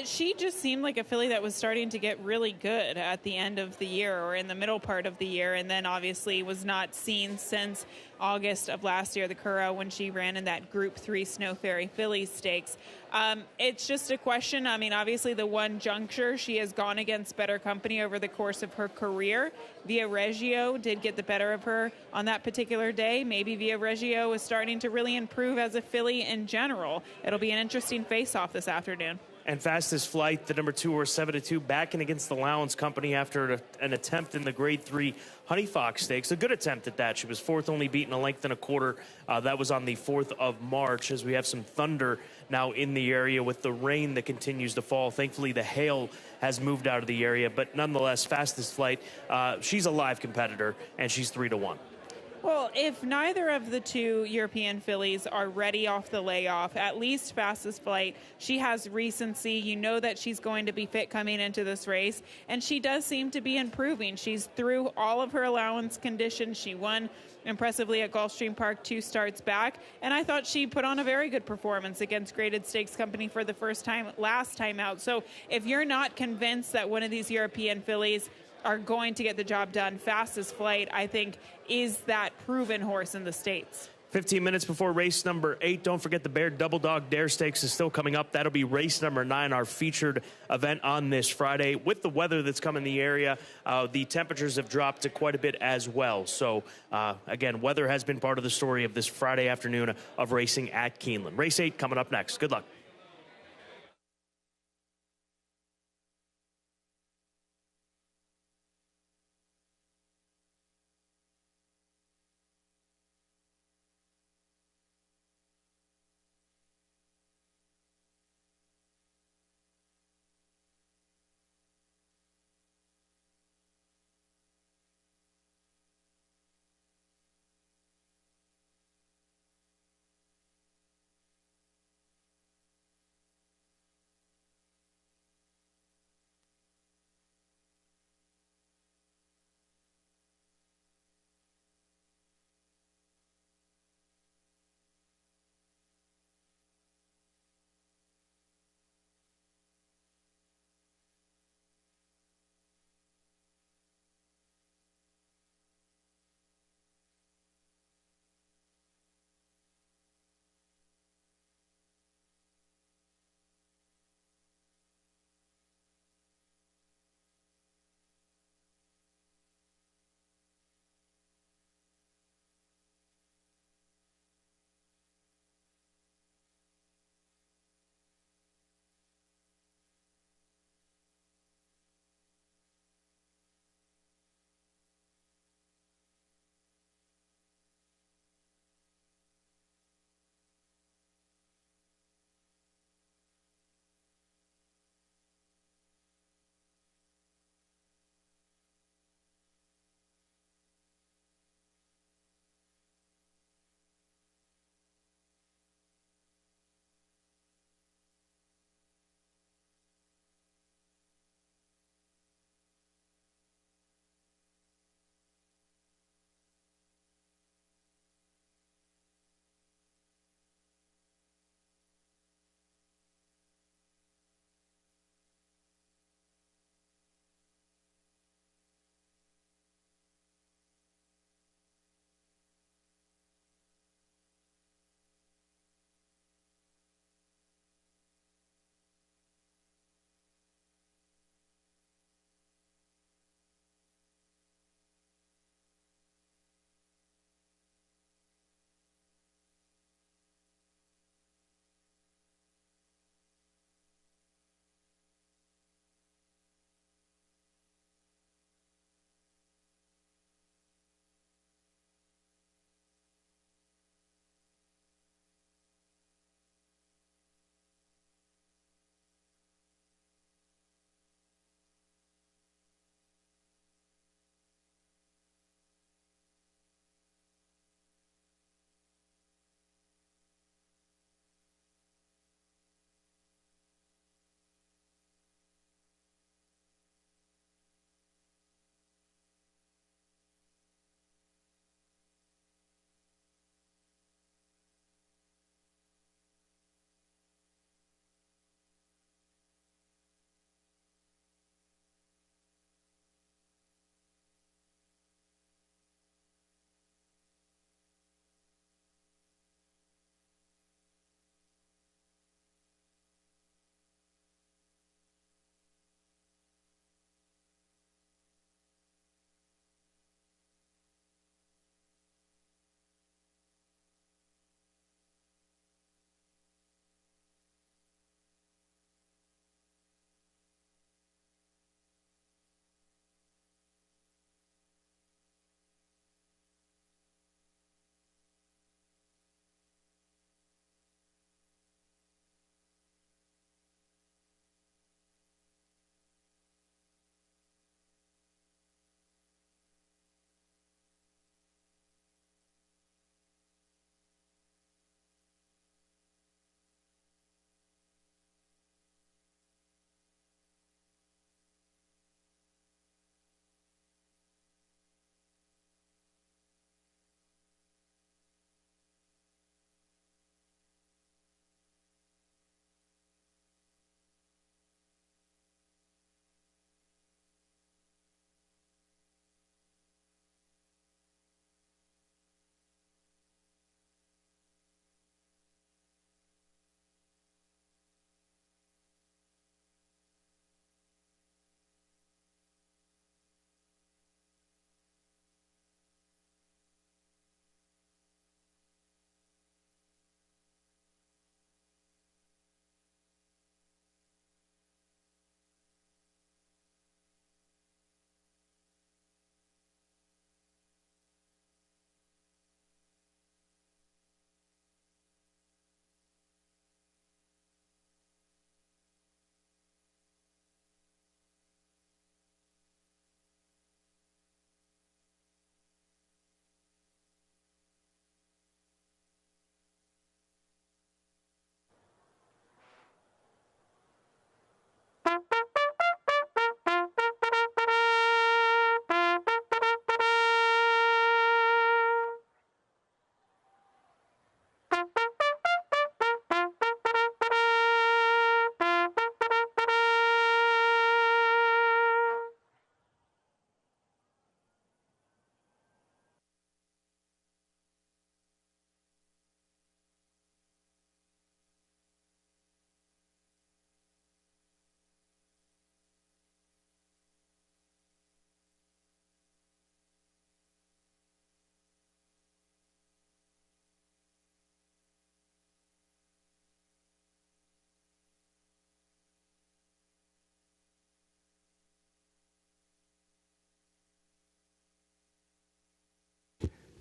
She just seemed like a filly that was starting to get really good at the end of the year or in the middle part of the year, and then obviously was not seen since August of last year, the Curragh, when she ran in that Group 3 Snow Ferry Phillies Stakes. It's just a question. I mean, obviously the one Juncture, she has gone against better company over the course of her career. Via Reggio did get the better of her on that particular day. Maybe Via Reggio is starting to really improve as a filly in general. It'll be an interesting face-off this afternoon. And Fastest Flight, the number 2 horse, 7-2, backing against the Allowance Company after an attempt in the Grade 3 Honey Fox Stakes. A good attempt at that. She was 4th, only beaten a length and a quarter. That was on the 4th of March, as we have some thunder now in the area with the rain that continues to fall. Thankfully, the hail has moved out of the area, but nonetheless, Fastest Flight, she's a live competitor, and she's 3-1. Well, if neither of the 2 European fillies are ready off the layoff, at least Fastest Flight, she has recency. You know that she's going to be fit coming into this race, and she does seem to be improving. She's through all of her allowance conditions. She won impressively at Gulfstream Park 2 starts back, and I thought she put on a very good performance against Graded Stakes Company for the first time last time out. So if you're not convinced that one of these European fillies are going to get the job done, Fastest Flight, I think, is that proven horse in the States. 15 minutes before race number 8. Don't forget the Bear Double Dog Dare Stakes is still coming up. That'll be race number 9, our featured event on this Friday. With the weather that's come in the area, the temperatures have dropped to quite a bit as well. So, again, weather has been part of the story of this Friday afternoon of racing at Keeneland. Race 8 coming up next. Good luck.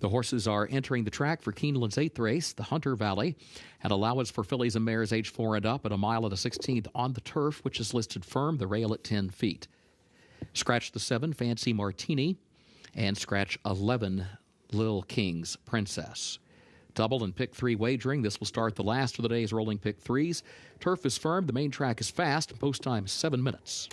The horses are entering the track for Keeneland's 8th race, the Hunter Valley, and allowance for fillies and mares age 4 and up at a mile and a 16th on the turf, which is listed firm, the rail at 10 feet. Scratch the 7, Fancy Martini, and scratch 11, Lil King's Princess. Double and pick 3 wagering. This will start the last of the day's rolling pick 3s. Turf is firm. The main track is fast. Post time 7 minutes.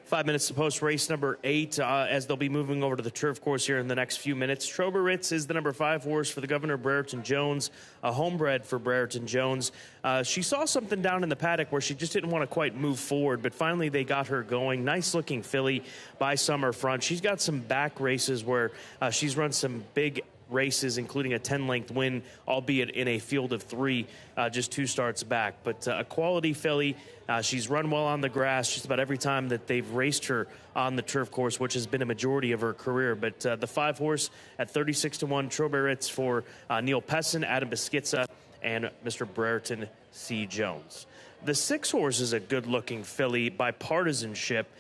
5 minutes to post race number 8 as they'll be moving over to the turf course here in the next few minutes. Troberitz is the number 5 horse for the Governor Brereton Jones, a homebred for Brereton Jones. She saw something down in the paddock where she just didn't want to quite move forward, but finally they got her going. Nice looking filly by Summer Front. She's got some back races where she's run some big races, including a 10-length win, albeit in a field of 3, just 2 starts back. But a quality filly. She's run well on the grass just about every time that they've raced her on the turf course, which has been a majority of her career. But the 5 horse at 36-1, Troberitz for Neil Pessin, Adam Beschizza, and Mr. Brereton C. Jones. The 6 horse is a good-looking filly by partisanship.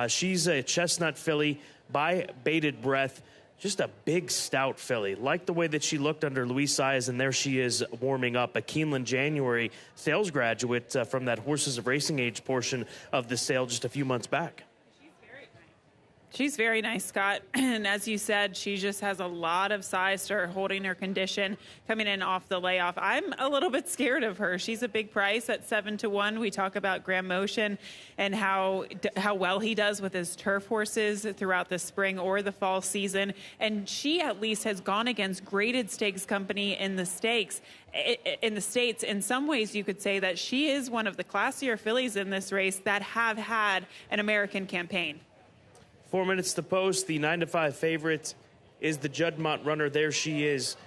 She's a chestnut filly by Bated Breath. Just a big, stout filly. Like the way that she looked under Luis Saez, and there she is warming up. A Keeneland January sales graduate from that Horses of Racing Age portion of the sale just a few months back. She's very nice, Scott. And as you said, she just has a lot of size to her, holding her condition, coming in off the layoff. I'm a little bit scared of her. She's a big price at 7-1. We talk about Graham Motion and how well he does with his turf horses throughout the spring or the fall season. And she at least has gone against graded stakes company in the stakes. In the States, in some ways, you could say that she is one of the classier fillies in this race that have had an American campaign. 4 minutes to post. The 9-5 favorite is the Juddmonte runner. There she is.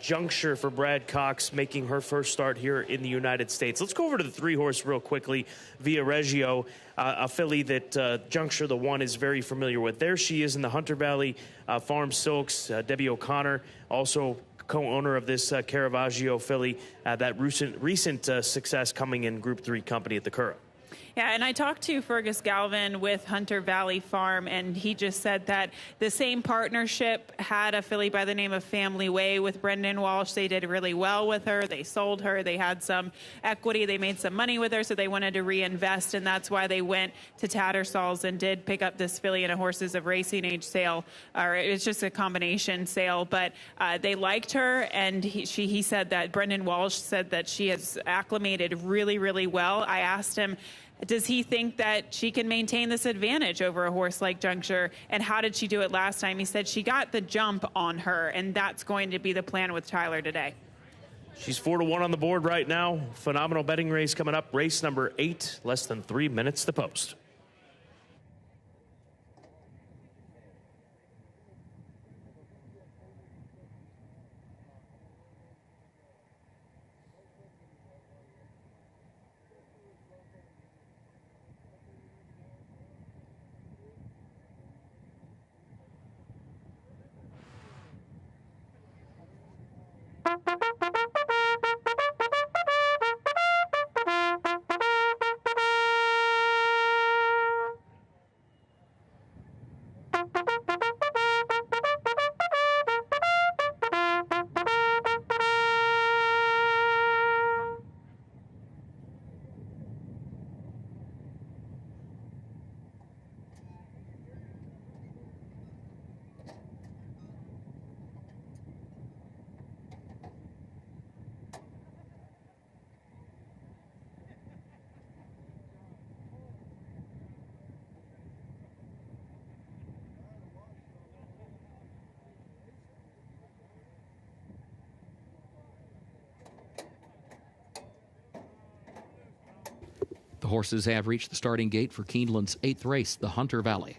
Juncture for Brad Cox, making her first start here in the United States. Let's go over to the 3 horse real quickly. Via Reggio, a filly that Juncture, the 1, is very familiar with. There she is in the Hunter Valley Farm Silks. Debbie O'Connor, also co-owner of this Caravaggio filly. That recent success coming in Group 3 company at the Curragh. Yeah, and I talked to Fergus Galvin with Hunter Valley Farm, and he just said that the same partnership had a filly by the name of Family Way with Brendan Walsh. They did really well with her. They sold her. They had some equity. They made some money with her, so they wanted to reinvest, and that's why they went to Tattersall's and did pick up this filly in a Horses of Racing Age sale, or it's just a combination sale. But they liked her, and he said that Brendan Walsh said that she has acclimated really, really well. I asked him, Does he think that she can maintain this advantage over a horse like Juncture? And how did she do it last time? He said she got the jump on her, and that's going to be the plan with Tyler today. She's 4-1 on the board right now. Phenomenal betting race coming up. Race number 8, less than 3 minutes to post. The horses have reached the starting gate for Keeneland's 8th race, the Hunter Valley.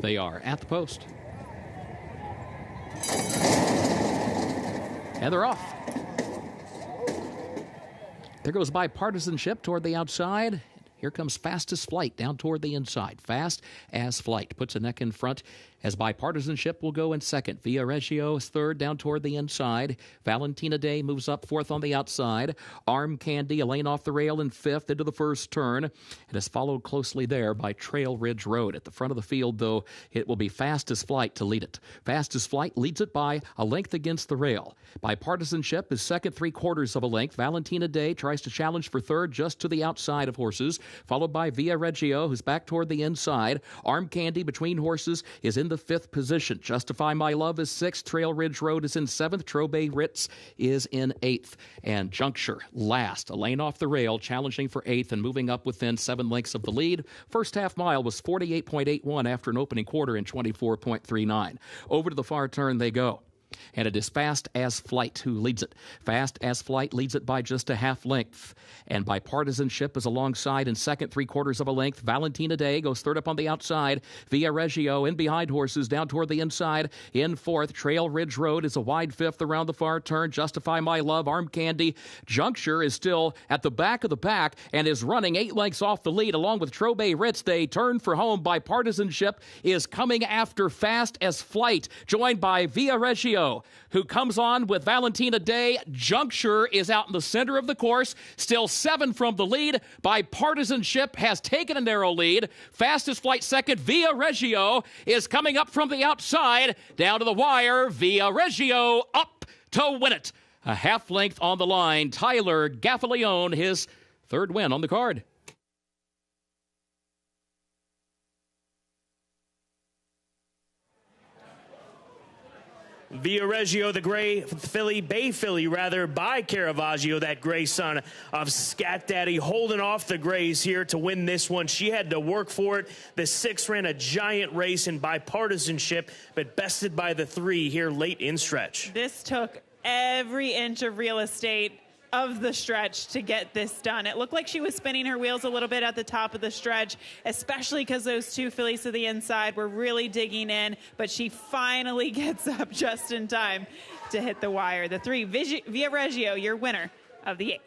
They are at the post. And they're off. There goes Bipartisanship toward the outside. Here comes Fastest Flight down toward the inside. Fast as Flight puts a neck in front as Bipartisanship will go in second. Via Reggio is third down toward the inside. Valentina Day moves up fourth on the outside. Arm Candy, a lane off the rail in fifth into the first turn. It is followed closely there by Trail Ridge Road. At the front of the field, though, it will be Fastest Flight to lead it. Fastest Flight leads it by a length against the rail. Bipartisanship is second, 3/4 of a length. Valentina Day tries to challenge for third just to the outside of horses, followed by Via Reggio, who's back toward the inside. Arm Candy between horses is in the fifth position. Justify My Love is sixth. Trail Ridge Road is in seventh. Trobe Ritz is in eighth. And Juncture last, a lane off the rail, challenging for eighth and moving up within 7 lengths of the lead. First half mile was 48.81 after an opening quarter in 24.39. Over to the far turn they go. And it is Fast as Flight who leads it. Fast as Flight leads it by just a half length. And Bipartisanship is alongside in second, 3/4 of a length. Valentina Day goes third up on the outside. Via Reggio in behind horses down toward the inside. In fourth, Trail Ridge Road is a wide fifth around the far turn. Justify My Love, Arm Candy. Juncture is still at the back of the pack and is running 8 lengths off the lead along with Trobe Ritz. They turn for home. Bipartisanship is coming after Fast as Flight, joined by Via Reggio, who comes on with Valentina Day. Juncture is out in the center of the course, still 7 from the lead. Bipartisanship has taken a narrow lead. Fastest Flight second. Via Reggio is coming up from the outside, down to the wire. Via Reggio up to win it. A half length on the line. Tyler Gaffalione, his third win on the card. Via Reggio, the gray filly, bay filly rather, by Caravaggio, that gray son of Scat Daddy, holding off the grays here to win this one. She had to work for it. The 6 ran a giant race in bipartisanship, but bested by the 3 here late in stretch. This took every inch of real estate of the stretch to get this done. It looked like she was spinning her wheels a little bit at the top of the stretch, especially because those 2 fillies to the inside were really digging in, but she finally gets up just in time to hit the wire. The 3, Via Reggio, your winner of the 8th.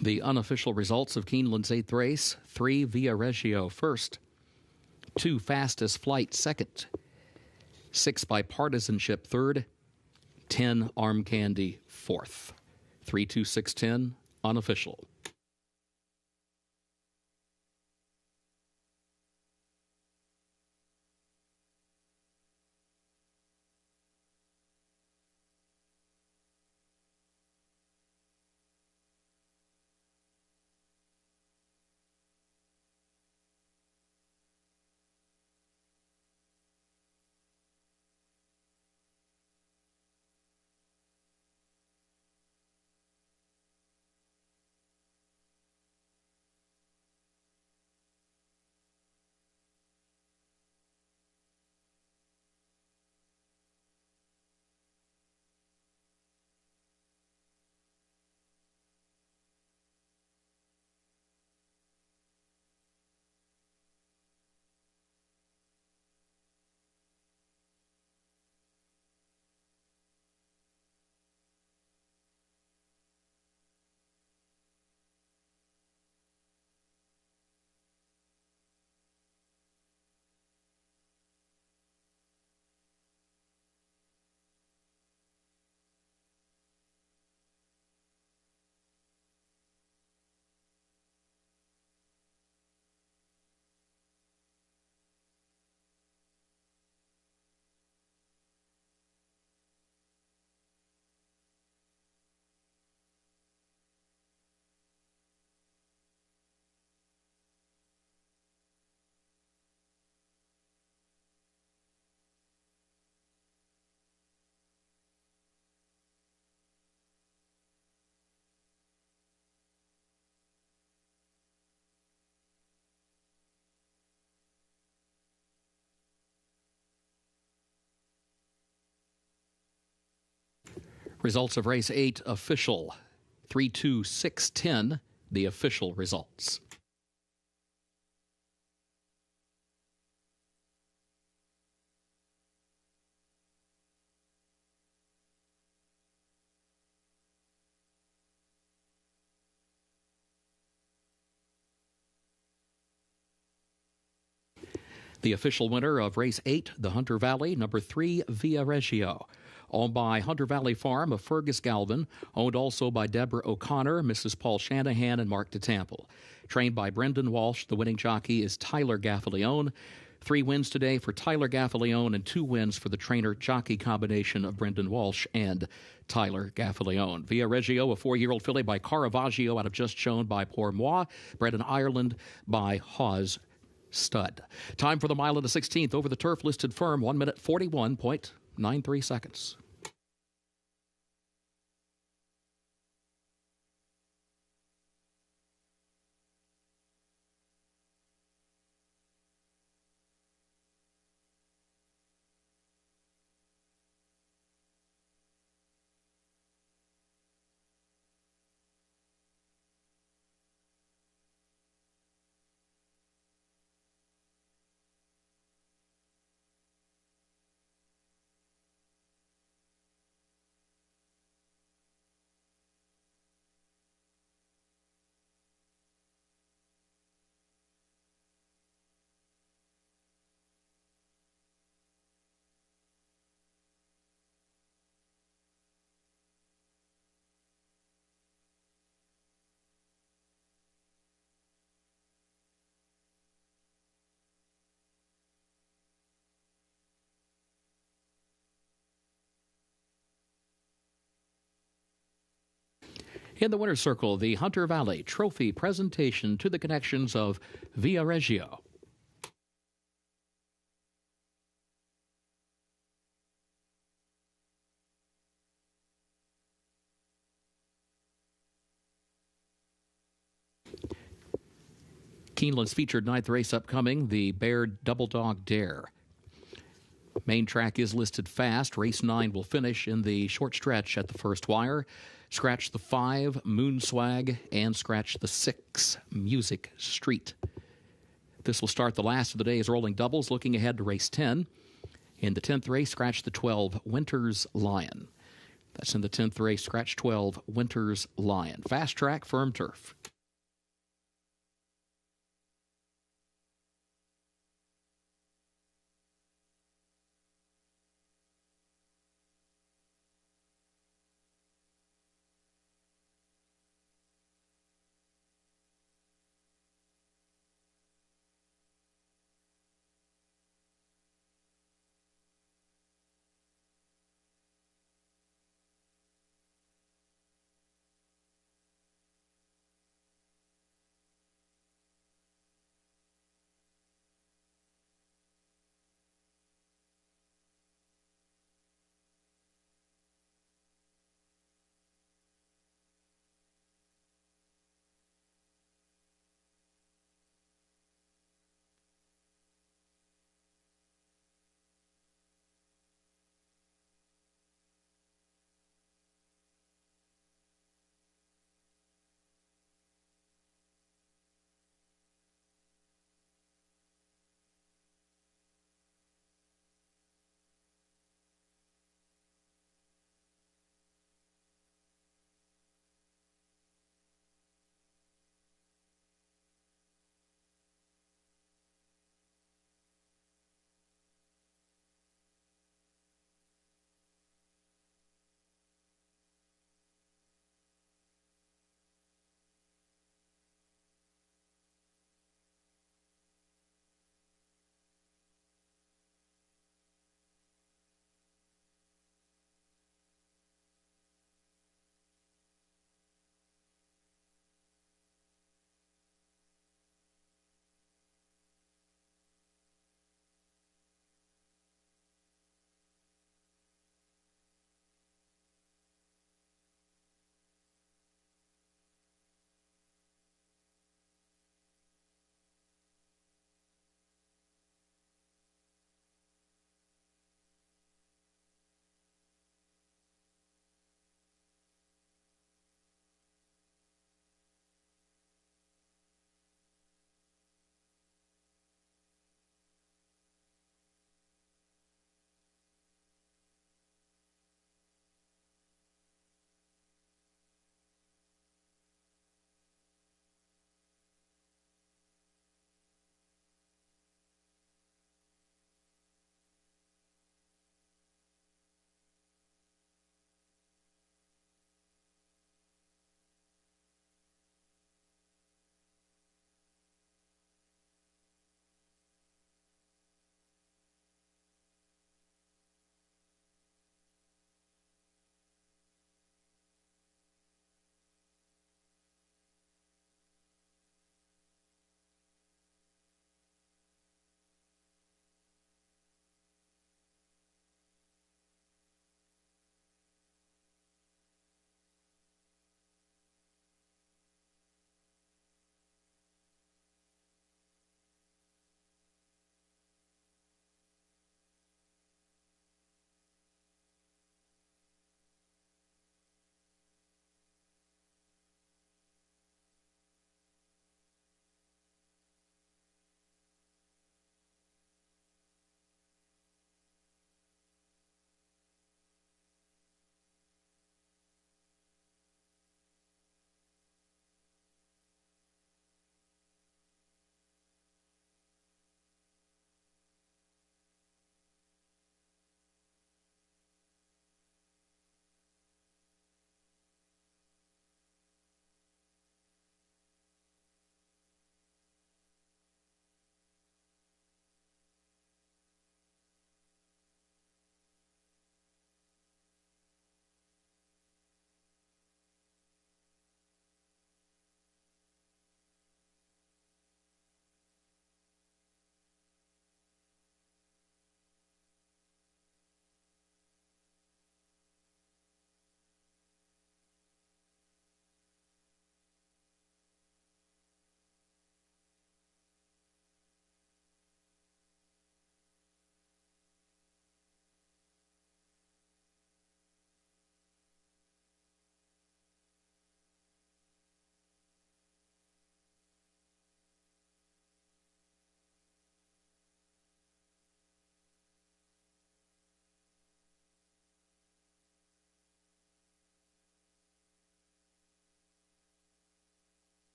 The unofficial results of Keeneland's 8th race: 3, Via Reggio first, 2, Fastest Flight second, 6, Bipartisanship third, 10, Arm Candy fourth. 3, 2, 6, 10, unofficial. Results of race 8 official. 3, 2, 6, 10, the official results. The official winner of race 8, the Hunter Valley, number 3, Via Reggio. Owned by Hunter Valley Farm of Fergus Galvin, owned also by Deborah O'Connor, Mrs. Paul Shanahan, and Mark DeTample. Trained by Brendan Walsh, the winning jockey is Tyler Gaffalione. 3 wins today for Tyler Gaffalione and 2 wins for the trainer-jockey combination of Brendan Walsh and Tyler Gaffalione. Via Reggio, a 4-year-old filly by Caravaggio out of Just Shown by Pour Moi. Bred in Ireland by Hawes Stud. Time for the mile and the 16th over the turf, listed firm, 1 minute 41.93 seconds. In the winner's circle, the Hunter Valley Trophy presentation to the connections of Via Reggio. Keeneland's featured ninth race upcoming, the Bear Double Dog Dare. Main track is listed fast. Race 9 will finish in the short stretch at the first wire. Scratch the 5, Moon Swag, and scratch the 6, Music Street. This will start the last of the day's rolling doubles, looking ahead to race 10. In the 10th race, scratch the 12, Winter's Lion. That's in the 10th race, scratch 12, Winter's Lion. Fast track, firm turf.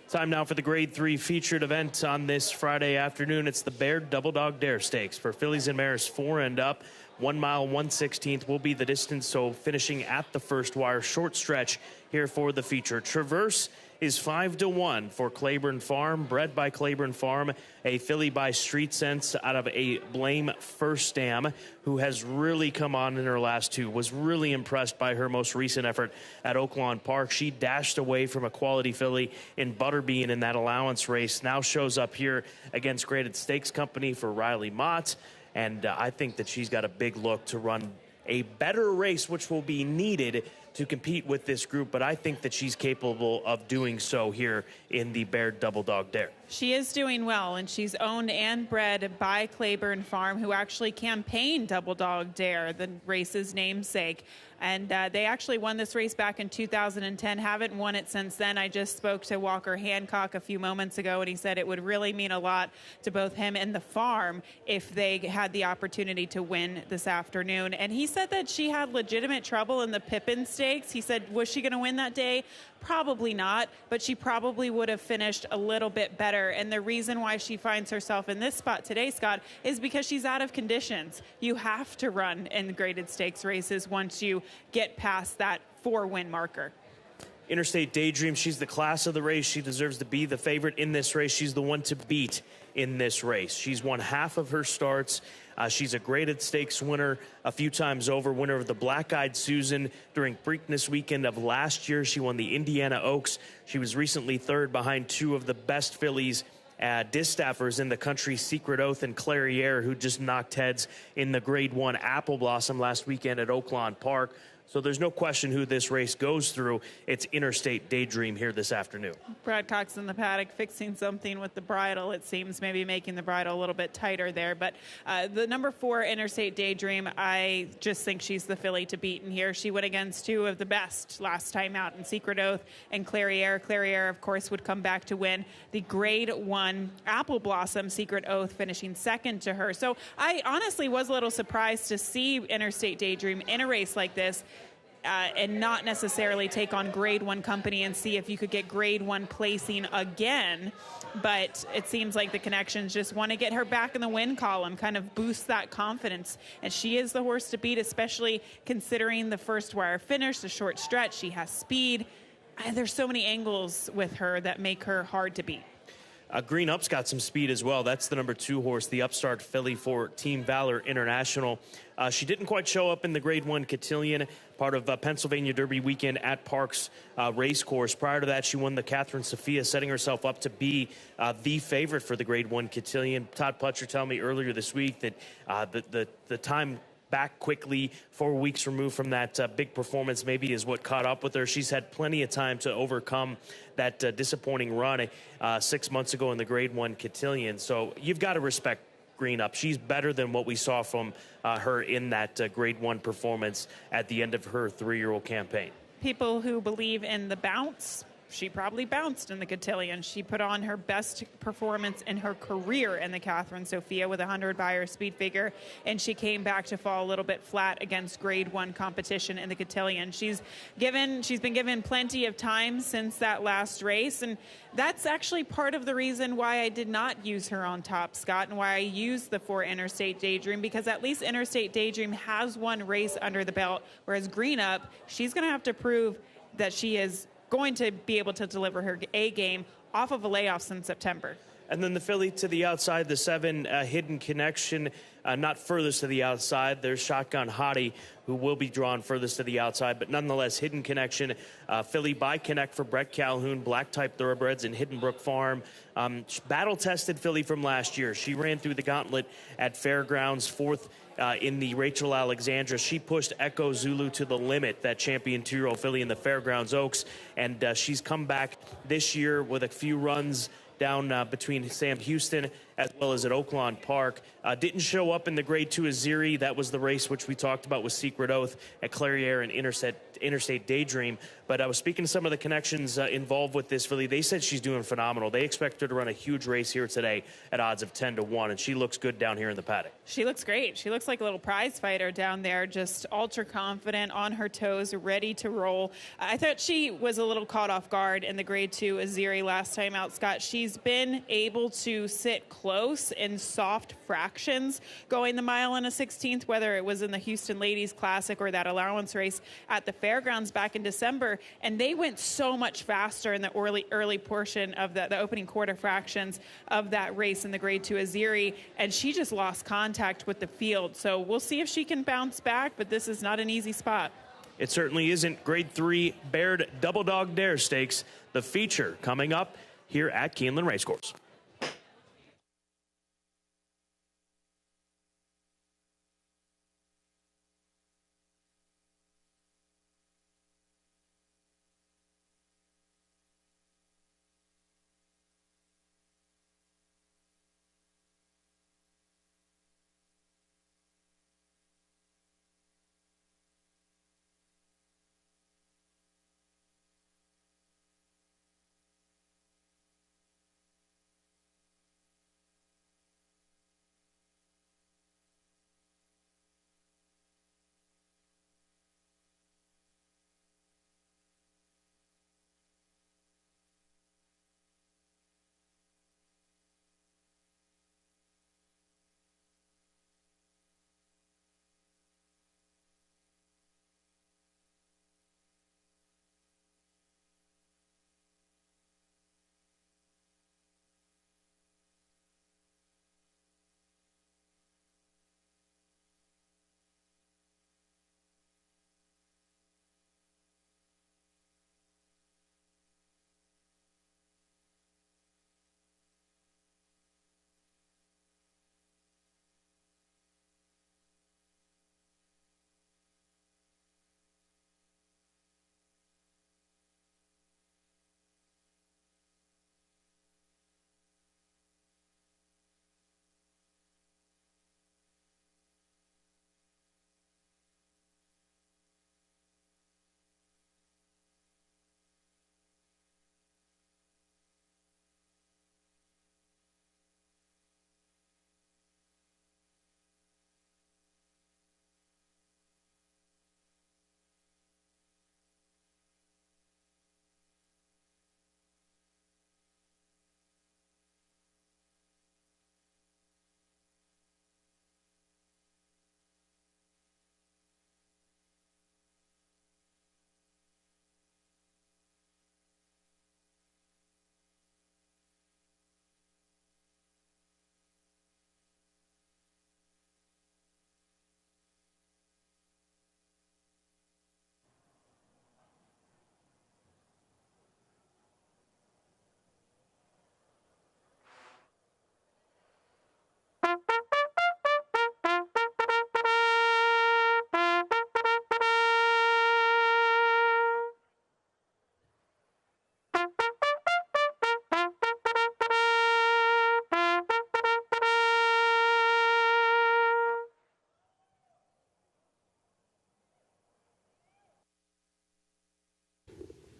Time now for the Grade 3 featured event on this Friday afternoon. It's the Baird Double Dog Dare Stakes for fillies and mares 4 and up. 1 mile, 1/16 will be the distance, so finishing at the first wire. Short stretch here for the feature. Traverse is 5-1 for Claiborne Farm, bred by Claiborne Farm, a filly by Street Sense out of a Blame First Dam, who has really come on in her last 2. Was really impressed by her most recent effort at Oaklawn Park. She dashed away from a quality filly in Butterbean in that allowance race. Now shows up here against Graded Stakes Company for Riley Mott. And I think that she's got a big look to run a better race, which will be needed to compete with this group. But I think that she's capable of doing so here in the Baird Double Dog Dare. She is doing well, and she's owned and bred by Claiborne Farm, who actually campaigned Double Dog Dare, the race's namesake. And they actually won this race back in 2010, haven't won it since then. I just spoke to Walker Hancock a few moments ago, and he said it would really mean a lot to both him and the farm if they had the opportunity to win this afternoon. And he said that she had legitimate trouble in the Pippin Stakes. He said, was she going to win that day? Probably not, but she probably would have finished a little bit better. And the reason why she finds herself in this spot today, Scott, is because she's out of conditions. You have to run in graded stakes races once you get past that 4-win marker. Interstate Daydream, she's the class of the race. She deserves to be the favorite in this race. She's the one to beat in this race. She's won half of her starts. She's a graded stakes winner a few times over, winner of the Black-Eyed Susan during Preakness weekend of last year. She won the Indiana Oaks. She was recently third behind 2 of the best fillies, distaffers in the country, Secret Oath and Clairiere, who just knocked heads in the Grade 1 Apple Blossom last weekend at Oaklawn Park. So there's no question who this race goes through. It's Interstate Daydream here this afternoon. Brad Cox in the paddock fixing something with the bridle, it seems, maybe making the bridle a little bit tighter there. But the number 4, Interstate Daydream, I just think she's the filly to beat in here. She went against 2 of the best last time out in Secret Oath and Clairiere. Clairiere, of course, would come back to win the Grade 1 Apple Blossom, Secret Oath finishing second to her. So I honestly was a little surprised to see Interstate Daydream in a race like this. And not necessarily take on Grade 1 company and see if you could get Grade 1 placing again. But it seems like the connections just want to get her back in the win column, kind of boost that confidence. And she is the horse to beat, especially considering the first wire finish, the short stretch. She has speed. There's so many angles with her that make her hard to beat. Green Up's got some speed as well. That's the number 2 horse, the upstart filly for Team Valor International. She didn't quite show up in the Grade 1 Cotillion, part of Pennsylvania Derby weekend at Parks Racecourse. Prior to that, she won the Catherine Sophia, setting herself up to be the favorite for the Grade 1 Cotillion. Todd Pletcher told me earlier this week that the time back quickly, 4 weeks removed from that big performance, maybe is what caught up with her. She's had plenty of time to overcome that disappointing run 6 months ago in the Grade 1 Cotillion. So you've got to respect Green Up. She's better than what we saw from her in that Grade 1 performance at the end of her 3-year-old campaign. People who believe in the bounce, she probably bounced in the Cotillion. She put on her best performance in her career in the Catherine Sophia with a 100 by her speed figure, and she came back to fall a little bit flat against Grade 1 competition in the Cotillion. She's been given plenty of time since that last race, and that's actually part of the reason why I did not use her on top, Scott, and why I used the 4 Interstate Daydream, because at least Interstate Daydream has one race under the belt, whereas Green Up, she's going to have to prove that she is going to be able to deliver her A game off of a layoff in September. And then the filly to the outside, the 7, Hidden Connection, not furthest to the outside. There's Shotgun Hottie, who will be drawn furthest to the outside, but nonetheless, Hidden Connection, filly by Connect for Brett Calhoun, black-type thoroughbreds in Hidden Brook Farm. Battle-tested filly from last year. She ran through the gauntlet at Fairgrounds, 4th in the Rachel Alexandra. She pushed Echo Zulu to the limit, that champion 2-year-old filly in the Fairgrounds Oaks, and she's come back this year with a few runs down between Sam Houston as well as at Oaklawn Park. Didn't show up in the Grade 2 Aziri. That was the race which we talked about with Secret Oath at Clairiere and Interstate Daydream. But I was speaking to some of the connections involved with this filly. They said she's doing phenomenal. They expect her to run a huge race here today at odds of 10-1, and she looks good down here in the paddock. She looks great. She looks like a little prize fighter down there, just ultra confident, on her toes, ready to roll. I thought she was a little caught off guard in the Grade 2 Aziri last time out, Scott. She's been able to sit close in soft fractions going the mile and a 16th, whether it was in the Houston Ladies Classic or that allowance race at the fairgrounds back in December. And they went so much faster in the early portion of the opening quarter fractions of that race in the Grade 2 Aziri, and she just lost contact with the field. So we'll see if she can bounce back, but this is not an easy spot. It certainly isn't. Grade 3 Baird Double Dog Dare Stakes, the feature coming up here at Keeneland Racecourse.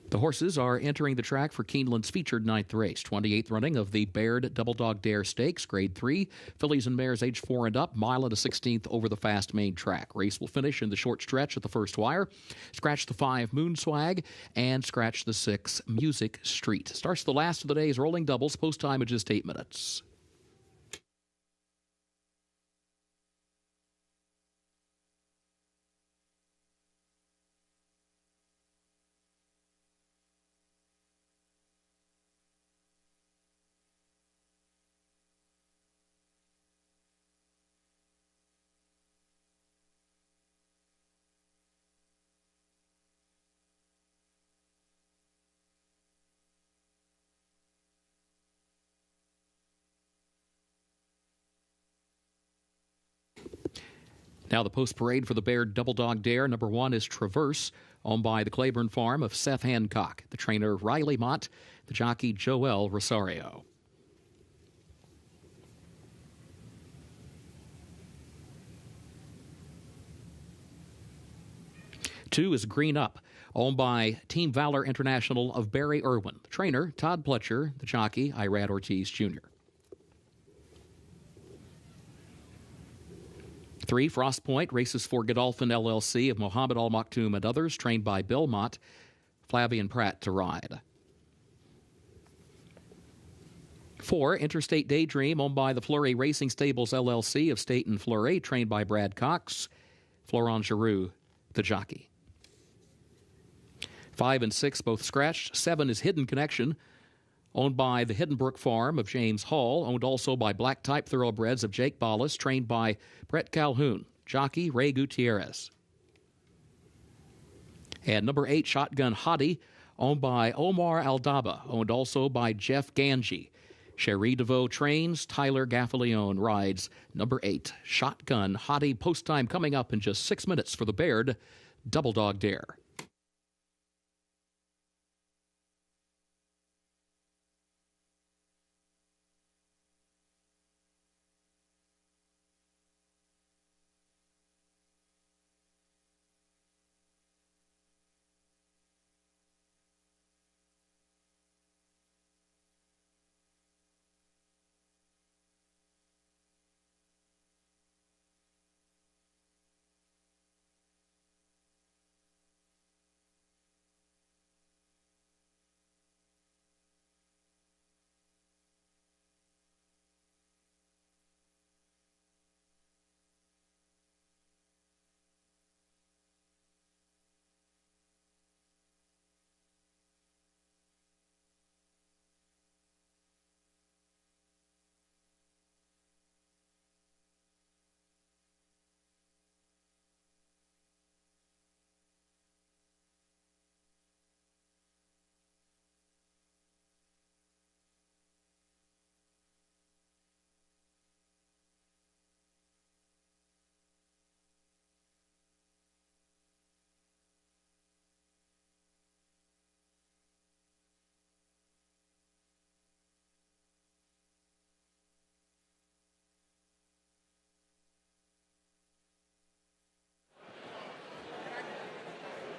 The horses are entering the track for Keeneland's featured ninth race, 28th running of the Baird Double Dog Dare Stakes, Grade 3. Fillies and mares age 4 and up, mile and a 16th over the fast main track. Race will finish in the short stretch at the first wire. Scratch the 5 Moon Swag and scratch the 6 Music Street. Starts the last of the day's rolling doubles. Post time of just 8 minutes. Now the post parade for the Baird Double Dog Dare. Number 1 is Traverse, owned by the Claiborne Farm of Seth Hancock. The trainer Riley Mott, the jockey Joel Rosario. 2 is Green Up, owned by Team Valor International of Barry Irwin. The trainer, Todd Pletcher. The jockey, Irad Ortiz Jr. 3, Frost Point, races for Godolphin LLC of Mohammed Al Maktoum and others, trained by Bill Mott. Flavian Pratt to ride. 4, Interstate Daydream, owned by the Fleury Racing Stables LLC of State and Fleury, trained by Brad Cox. Florent Giroux, the jockey. 5 and 6, both scratched. 7 is Hidden Connection, owned by the Hiddenbrook Farm of James Hall, owned also by Black Type Thoroughbreds of Jake Bollis, trained by Brett Calhoun. Jockey, Ray Gutierrez. And number 8, Shotgun Hottie, owned by Omar Aldaba, owned also by Jeff Ganji. Cherie DeVoe trains, Tyler Gaffalione rides. Number 8, Shotgun Hottie. Post time coming up in just 6 minutes for the Baird Double Dog Dare.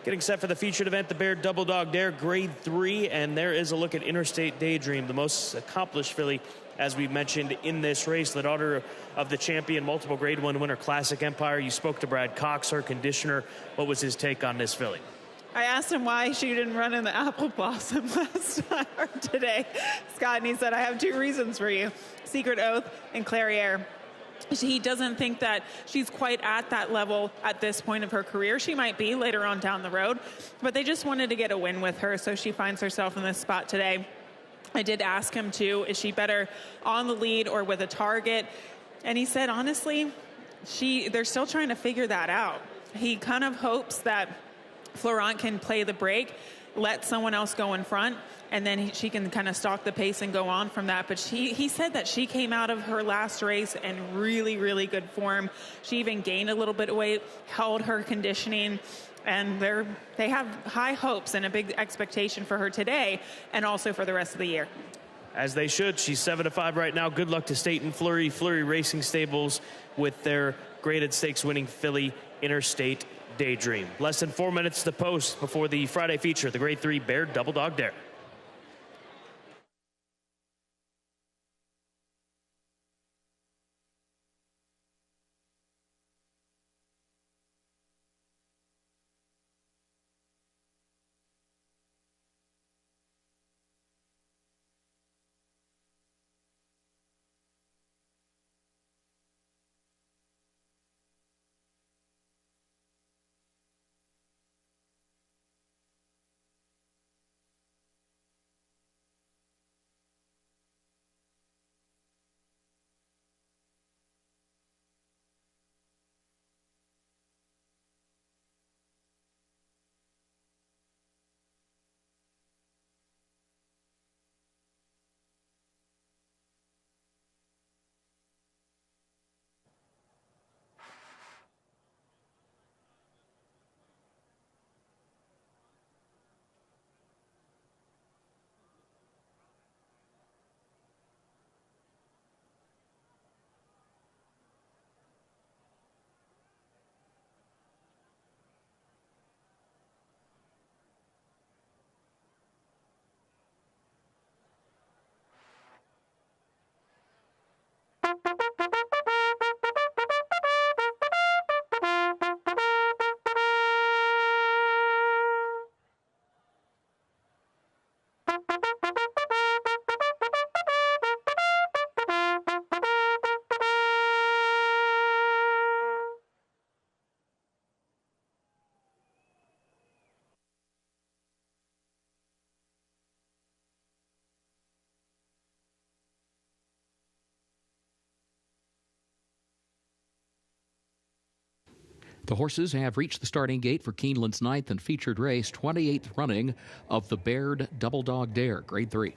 Getting set for the featured event, the Baird Double Dog Dare, Grade 3, and there is a look at Interstate Daydream, the most accomplished filly, as we mentioned, in this race, the daughter of the champion, multiple Grade 1 winner, Classic Empire. You spoke to Brad Cox, her conditioner. What was his take on this filly? I asked him why she didn't run in the apple blossom last time or today, Scott, and he said, I have 2 reasons for you, Secret Oath and Clairiere. He doesn't think that she's quite at that level at this point of her career. She might be later on down the road, but they just wanted to get a win with her, so she finds herself in this spot today. I did ask him, too, is she better on the lead or with a target? And he said, honestly, they're still trying to figure that out. He kind of hopes that Florent can play the break, let someone else go in front, and then she can kind of stalk the pace and go on from that. But he said that she came out of her last race in really, really good form. She even gained a little bit of weight, held her conditioning, and they have high hopes and a big expectation for her today and also for the rest of the year. As they should. She's 7-5 right now. Good luck to State and Fleury Racing Stables with their graded stakes winning filly, Interstate Daydream. Less than 4 minutes to post before the Friday feature, the Grade 3 Baird Double Dog Dare. The horses have reached the starting gate for Keeneland's 9th and featured race, 28th running of the Baird Double Dog Dare, Grade 3.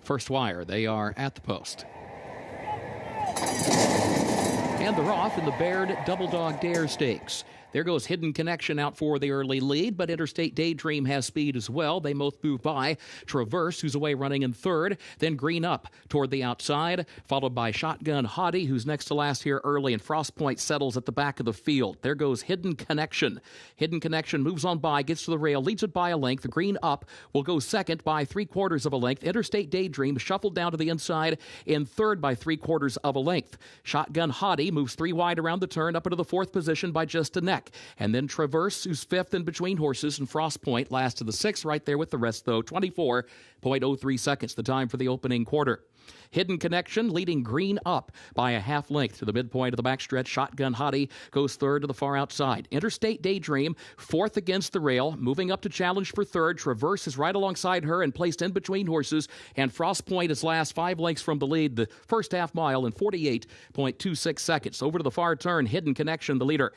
First wire, they are at the post. And they're off in the Baird Double Dog Dare Stakes. There goes Hidden Connection out for the early lead, but Interstate Daydream has speed as well. They both move by Traverse, who's away running in third, then Green Up toward the outside, followed by Shotgun Hottie, who's next to last here early, and Frost Point settles at the back of the field. There goes Hidden Connection. Hidden Connection moves on by, gets to the rail, leads it by a length. Green Up will go second by 3/4 of a length. Interstate Daydream shuffled down to the inside in third by 3/4 of a length. Shotgun Hottie moves 3 wide around the turn, up into the 4th position by just a neck. And then Traverse, who's 5th in between horses, and Frost Point last to the 6th, right there with the rest, though. 24.03 seconds, the time for the opening quarter. Hidden Connection leading Green Up by a half length to the midpoint of the backstretch. Shotgun Hottie goes third to the far outside. Interstate Daydream, 4th against the rail, moving up to challenge for third. Traverse is right alongside her and placed in between horses. And Frost Point is last 5 lengths from the lead, the first half mile in 48.26 seconds. Over to the far turn, Hidden Connection, the leader.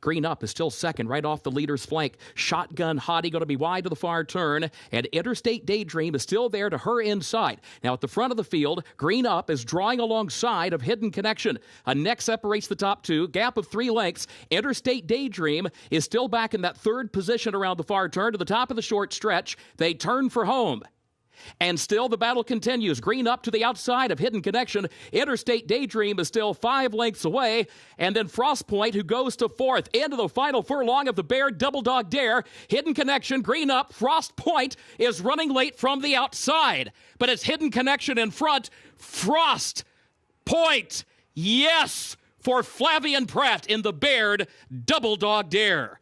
Green Up is still second, right off the leader's flank. Shotgun Hottie going to be wide to the far turn, and Interstate Daydream is still there to her inside. Now at the front of the field, Green Up is drawing alongside of Hidden Connection. A neck separates the top two, gap of 3 lengths. Interstate Daydream is still back in that third position around the far turn to the top of the short stretch. They turn for home. And still the battle continues. Green Up to the outside of Hidden Connection. Interstate Daydream is still 5 lengths away. And then Frost Point, who goes to 4th. Into the final furlong of the Baird Double Dog Dare. Hidden Connection, Green Up. Frost Point is running late from the outside. But it's Hidden Connection in front. Frost Point, yes, for Flavian Pratt in the Baird Double Dog Dare.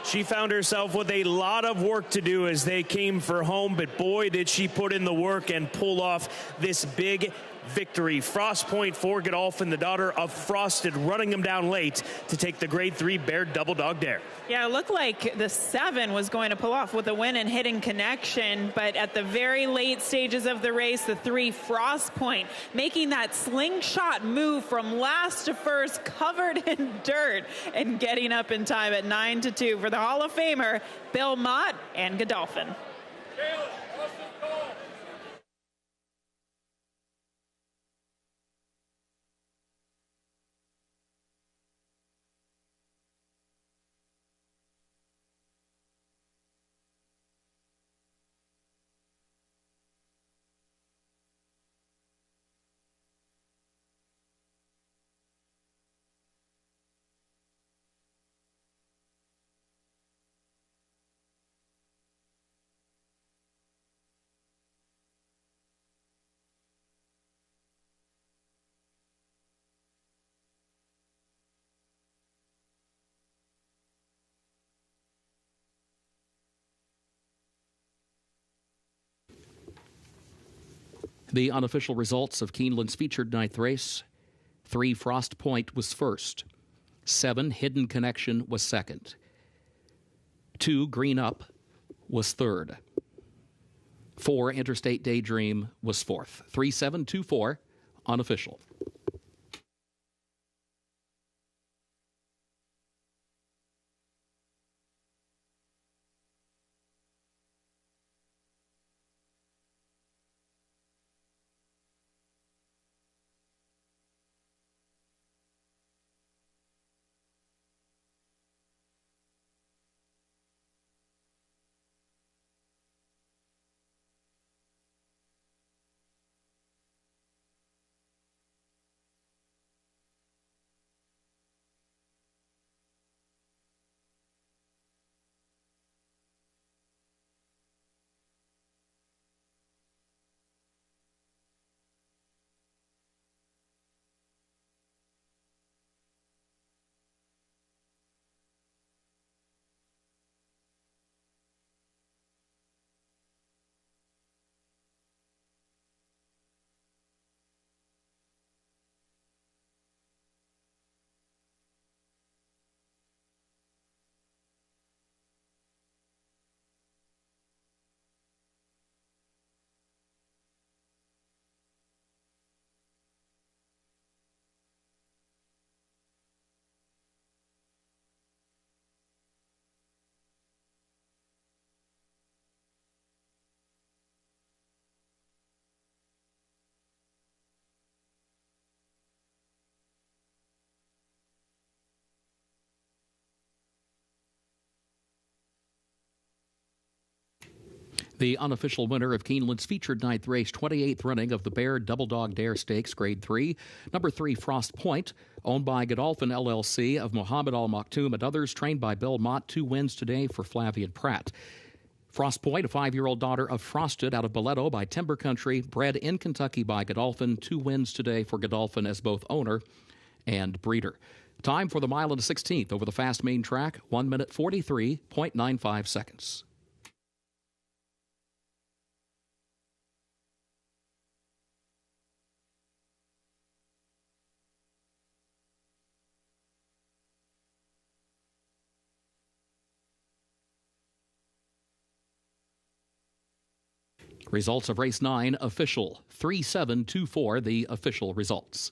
She found herself with a lot of work to do as they came for home, but boy, did she put in the work and pull off this big victory. Frost Point for Godolphin, the daughter of Frosted, running him down late to take the Grade 3 Baird Double Dog Dare. Yeah, it looked like the 7 was going to pull off with a win and Hidden Connection, but at the very late stages of the race, the 3 Frost Point making that slingshot move from last to first, covered in dirt, and getting up in time at 9-2 for the Hall of Famer, Bill Mott and Godolphin. The unofficial results of Keeneland's featured ninth race: 3 Frost Point was first, 7 Hidden Connection was second, 2 Green Up was third, 4 Interstate Daydream was fourth. 3724 unofficial. The unofficial winner of Keeneland's featured ninth race, 28th running of the Baird Double Dog Dare Stakes, Grade 3, number 3 Frost Point, owned by Godolphin LLC of Mohammed Al Maktoum and others, trained by Bill Mott. 2 wins today for Flavian Pratt. Frost Point, a 5-year-old daughter of Frosted out of Boleto by Timber Country, bred in Kentucky by Godolphin. 2 wins today for Godolphin as both owner and breeder. Time for the mile and a 16th over the fast main track, 1 minute 43.95 seconds. Results of race 9, official. 3724, the official results.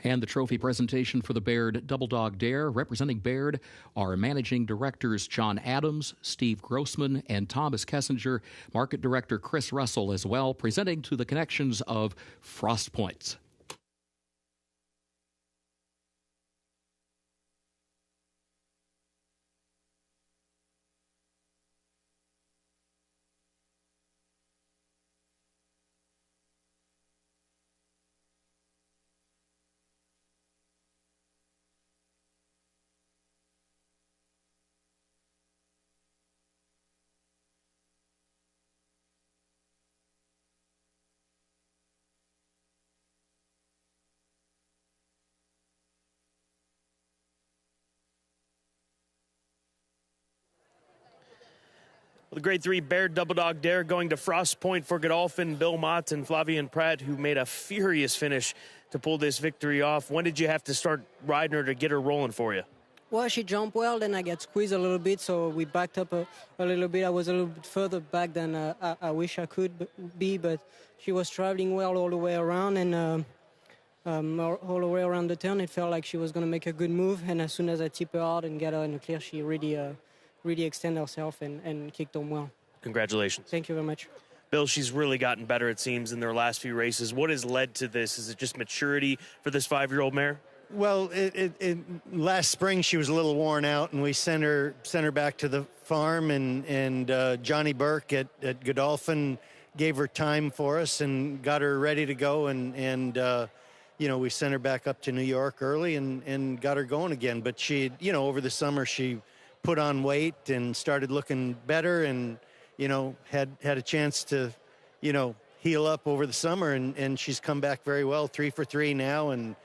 And the trophy presentation for the Baird Double Dog Dare. Representing Baird are managing directors John Adams, Steve Grossman, and Thomas Kessinger. Market director Chris Russell as well, presenting to the connections of Frost Points. The grade 3 Bear Double Dog Dare going to Frost Point for Godolphin, Bill Mott, and Flavian Pratt, who made a furious finish to pull this victory off. When did you have to start riding her to get her rolling for you? Well, she jumped well, then I got squeezed a little bit, so we backed up a little bit. I was a little bit further back than I wish I could be, but she was traveling well all the way around, and all the way around the turn, it felt like she was going to make a good move, and as soon as I tip her out and get her in the clear, she really extended herself and kicked on well. Congratulations. Thank you very much. Bill, she's really gotten better, it seems, in their last few races. What has led to this? Is it just maturity for this 5-year-old mare? Well, last spring she was a little worn out, and we sent her back to the farm, and Johnny Burke at Godolphin gave her time for us and got her ready to go, and we sent her back up to New York early and got her going again. But she, over the summer she put on weight and started looking better, and had a chance to heal up over the summer, and she's come back very well, 3 for 3 now, and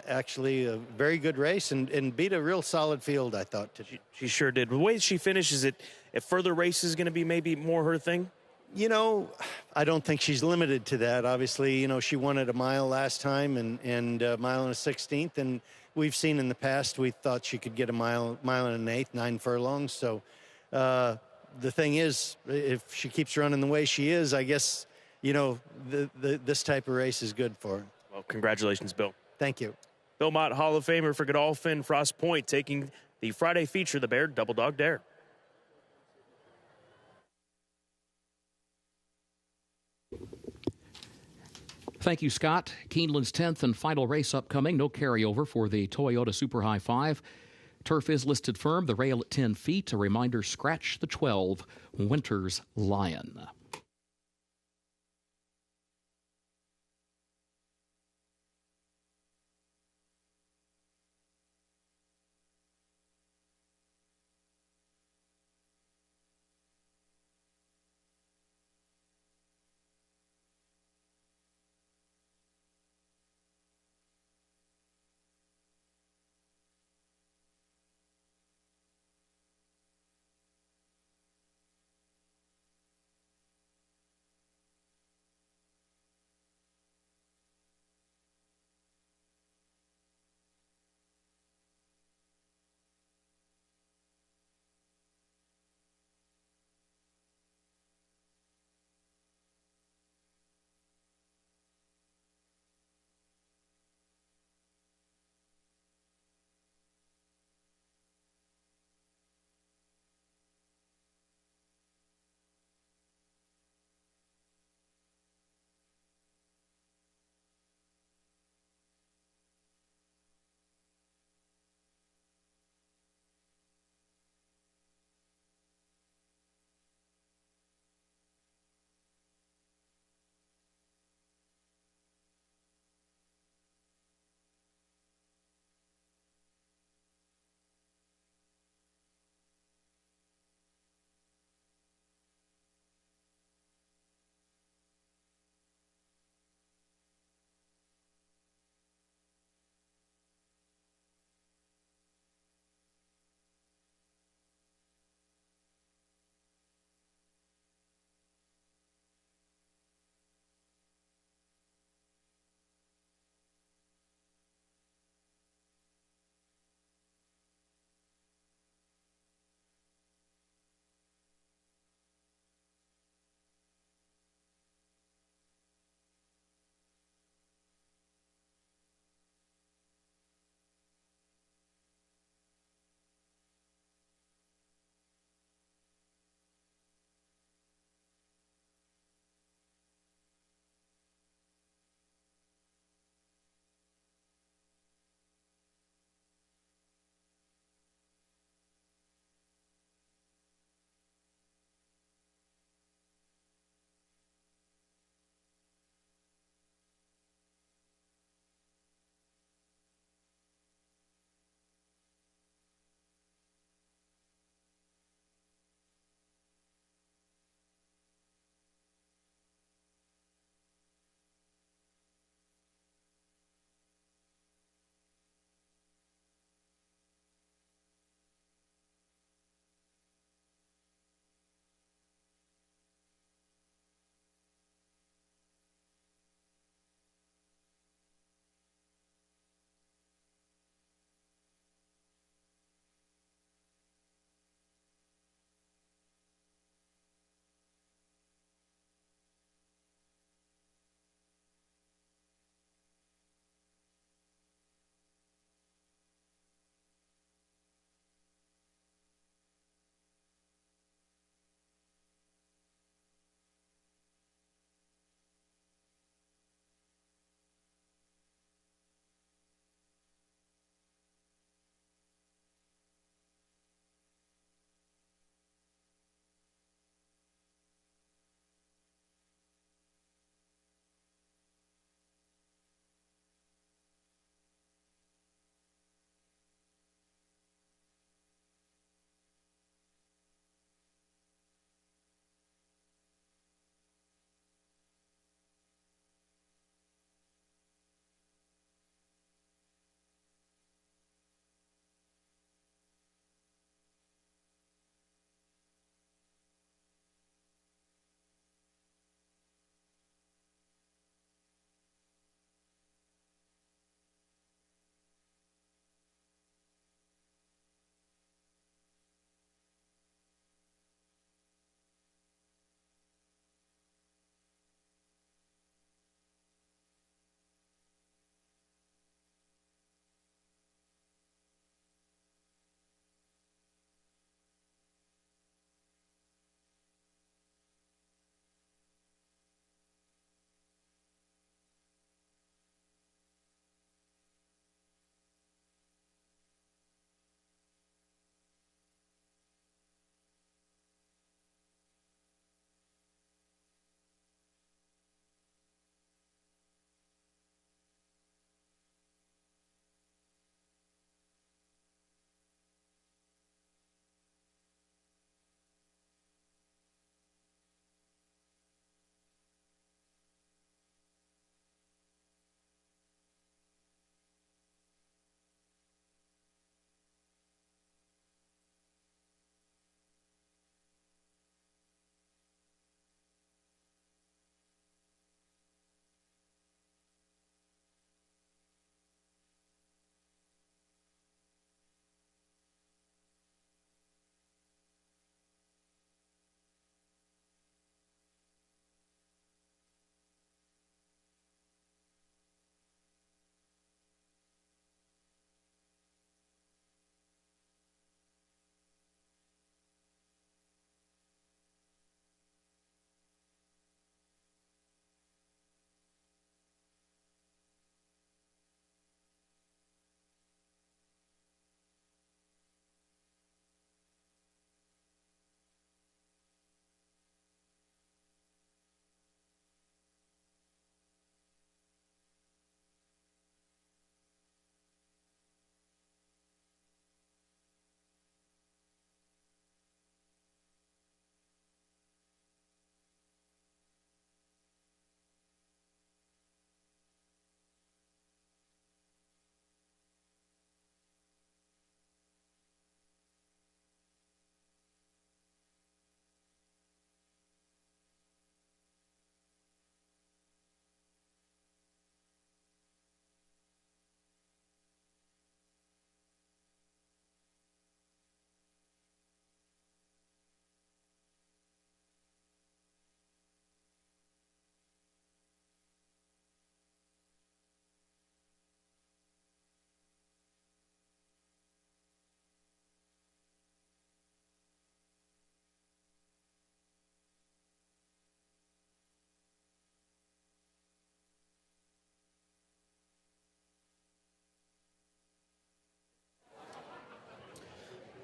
actually a very good race and beat a real solid field, I thought. She sure did. The way she finishes it, if further races going to be maybe more her thing? I don't think she's limited to that. Obviously, she won at a mile last time and a mile and a 16th, and we've seen in the past, we thought she could get a mile and an eighth, 9 furlongs. So the thing is, if she keeps running the way she is, I guess, this type of race is good for her. Well, congratulations, Bill. Thank you. Bill Mott, Hall of Famer for Godolphin, Frost Point, taking the Friday feature, the Bear Double Dog Dare. Thank you, Scott. Keeneland's 10th and final race upcoming. No carryover for the Toyota Super High 5. Turf is listed firm. The rail at 10 feet. A reminder, scratch the 12. Winter's Lion.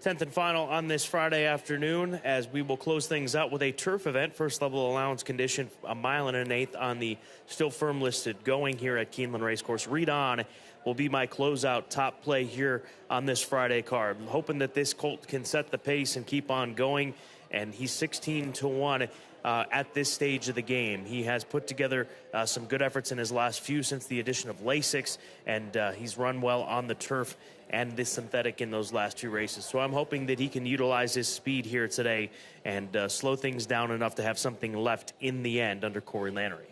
10th and final on this Friday afternoon, as we will close things out with a turf event. First level allowance condition, 1 1/8 on the still firm listed going here at Keeneland Racecourse. Read on will be my closeout top play here on this Friday card. I'm hoping that this colt can set the pace and keep on going, and he's 16-1 at this stage of the game. He has put together some good efforts in his last few since the addition of Lasix, and he's run well on the turf and the synthetic in those last 2 races. So I'm hoping that he can utilize his speed here today and slow things down enough to have something left in the end under Corey Lannery.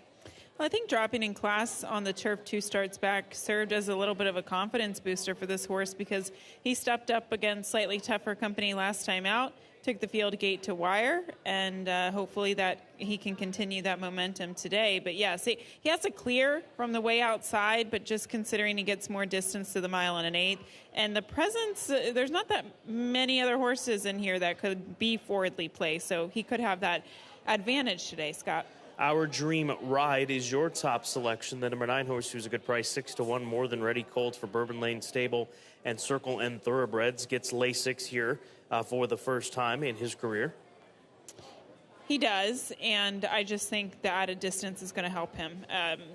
Well, I think dropping in class on the turf 2 starts back served as a little bit of a confidence booster for this horse, because he stepped up against slightly tougher company last time out, took the field gate to wire, and hopefully that he can continue that momentum today. But yes, he has to clear from the way outside, but just considering he gets more distance to the 1 1/8, and the presence, there's not that many other horses in here that could be forwardly placed, so he could have that advantage today, Scott. Our Dream Ride is your top selection. The number 9 horse, who's a good price, 6-1, more than ready colt for Bourbon Lane Stable and Circle N Thoroughbreds. Gets Lasix here for the first time in his career. He does, and I just think the added distance is going to help him.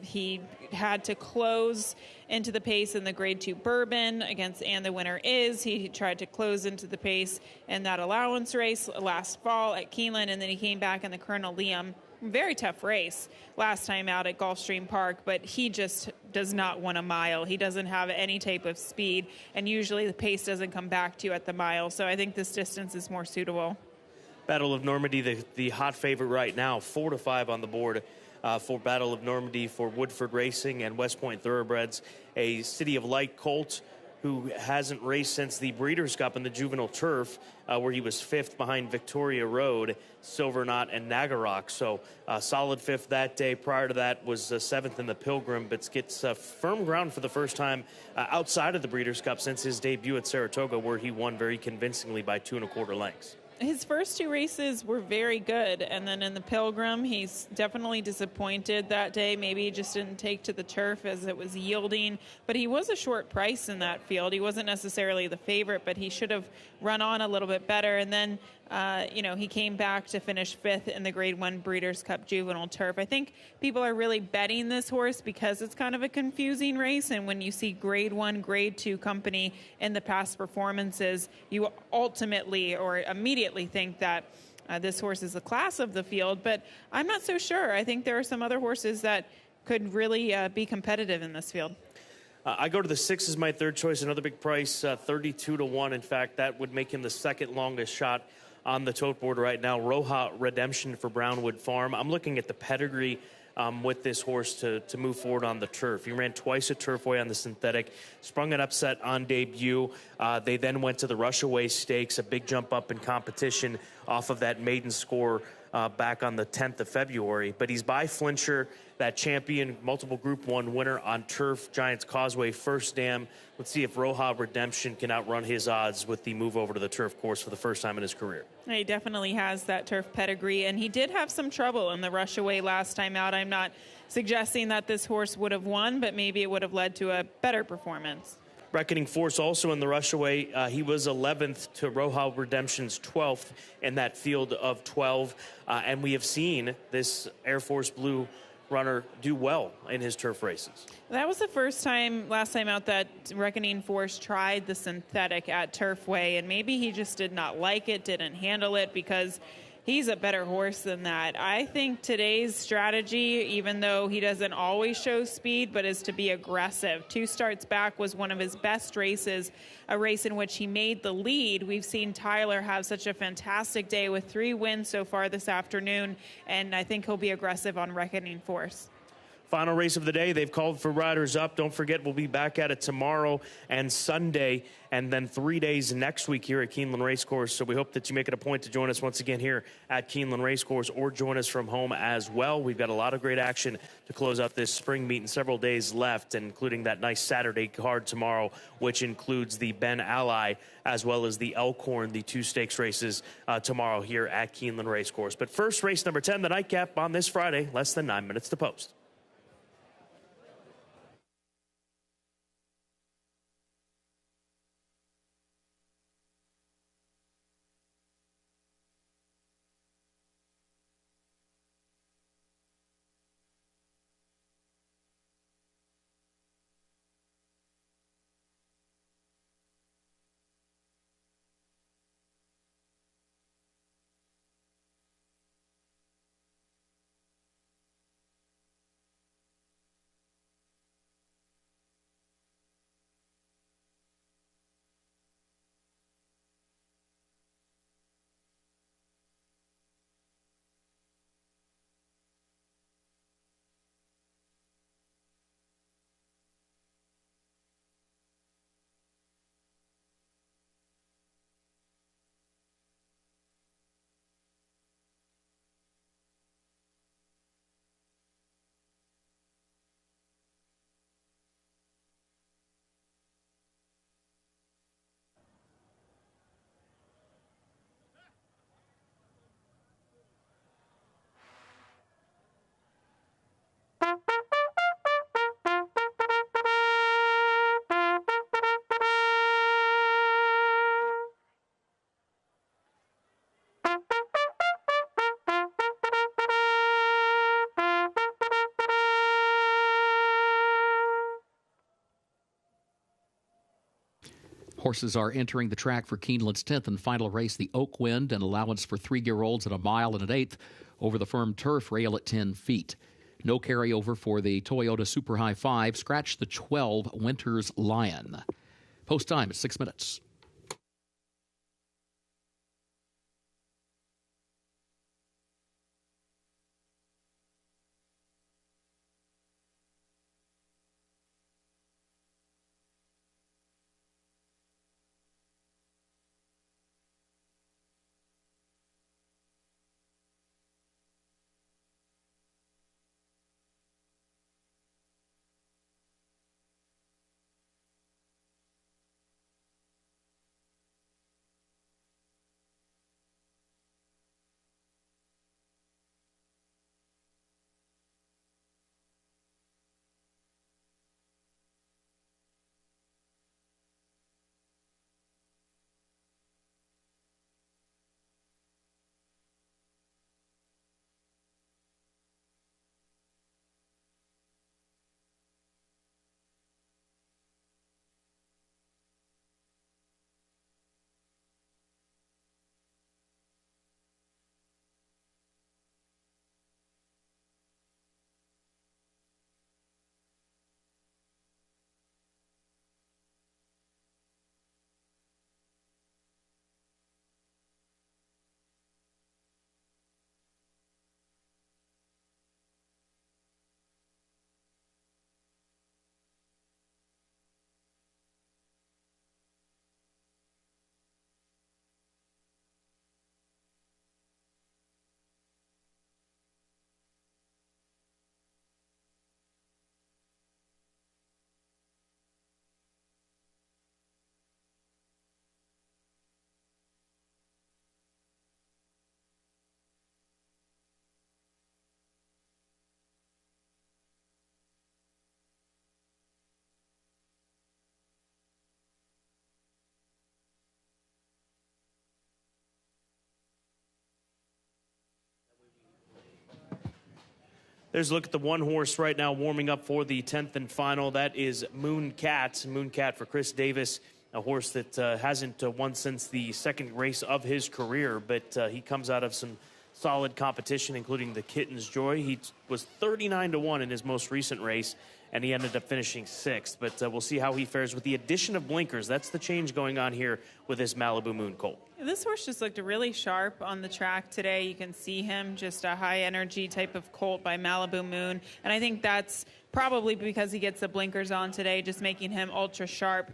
He had to close into the pace in the Grade 2 Bourbon against And the Winner Is. He tried to close into the pace in that allowance race last fall at Keeneland, and then he came back in the Colonel Liam. Very tough race last time out at Gulfstream Park, but he just does not want a mile. He doesn't have any type of speed, and usually the pace doesn't come back to you at the mile. So I think this distance is more suitable. Battle of Normandy, the hot favorite right now, 4-5 on the board for Battle of Normandy for Woodford Racing and West Point Thoroughbreds. A City of Light colt who hasn't raced since the Breeders' Cup in the juvenile turf, where he was 5th behind Victoria Road, Silver Knot, and Nagarok. So solid 5th that day. Prior to that was 7th in the Pilgrim, but gets firm ground for the first time outside of the Breeders' Cup since his debut at Saratoga, where he won very convincingly by 2 1/4 lengths. His first 2 races were very good, and then in the Pilgrim, he's definitely disappointed that day. Maybe he just didn't take to the turf as it was yielding, but he was a short price in that field. He wasn't necessarily the favorite, but he should have run on a little bit better, and then he came back to finish 5th in the Grade 1 Breeders' Cup Juvenile Turf. I think people are really betting this horse because it's kind of a confusing race, and when you see Grade 1, Grade 2 company in the past performances, you ultimately or immediately think that this horse is the class of the field, but I'm not so sure. I think there are some other horses that could really be competitive in this field. I go to the 6 as my third choice, another big price, 32-1. In fact, that would make him the second longest shot on the tote board right now. Roja Redemption for Brownwood Farm. I'm looking at the pedigree with this horse to move forward on the turf. He ran twice at Turfway on the synthetic, sprung an upset on debut. They then went to the Rushaway Stakes, a big jump up in competition off of that maiden score back on the 10th of February. But he's by Flincher, that champion, multiple Group 1 winner on turf, Giants Causeway, First Dam. Let's see if Roja Redemption can outrun his odds with the move over to the turf course for the first time in his career. He definitely has that turf pedigree, and he did have some trouble in the Rushaway last time out. I'm not suggesting that this horse would have won, but maybe it would have led to a better performance. Reckoning Force also in the Rushaway. He was 11th to Roja Redemption's 12th in that field of 12. And we have seen this Air Force Blue runner do well in his turf races. That was the first time last time out that Reckoning Force tried the synthetic at Turfway, and maybe he just did not like it, didn't handle it, because he's a better horse than that. I think today's strategy, even though he doesn't always show speed, but is to be aggressive. 2 starts back was one of his best races, a race in which he made the lead. We've seen Tyler have such a fantastic day with 3 wins so far this afternoon, and I think he'll be aggressive on Reckoning Force. Final race of the day. They've called for riders up. Don't forget, we'll be back at it tomorrow and Sunday, and then 3 days next week here at Keeneland Racecourse. So we hope that you make it a point to join us once again here at Keeneland Racecourse, or join us from home as well. We've got a lot of great action to close out this spring meet and several days left, including that nice Saturday card tomorrow, which includes the Ben Ally as well as the Elkhorn, the 2 stakes races tomorrow here at Keeneland Racecourse. But first, race number 10, the nightcap on this Friday, less than 9 minutes to post. Horses are entering the track for Keeneland's 10th and final race, the Oak Wind, an allowance for 3-year-olds at 1 1/8 miles over the firm turf rail at 10 feet. No carryover for the Toyota Super High 5. Scratch the 12 Winters Lion. Post time at 6 minutes. There's a look at the one horse right now warming up for the 10th and final. That is Moon Cat for Chris Davis, a horse that hasn't won since the second race of his career, but he comes out of some solid competition, including the Kitten's Joy. He was 39-1 in his most recent race, and he ended up finishing 6th. But we'll see how he fares with the addition of blinkers. That's the change going on here with this Malibu Moon colt. This horse just looked really sharp on the track today. You can see him, just a high-energy type of colt by Malibu Moon. And I think that's probably because he gets the blinkers on today, just making him ultra sharp.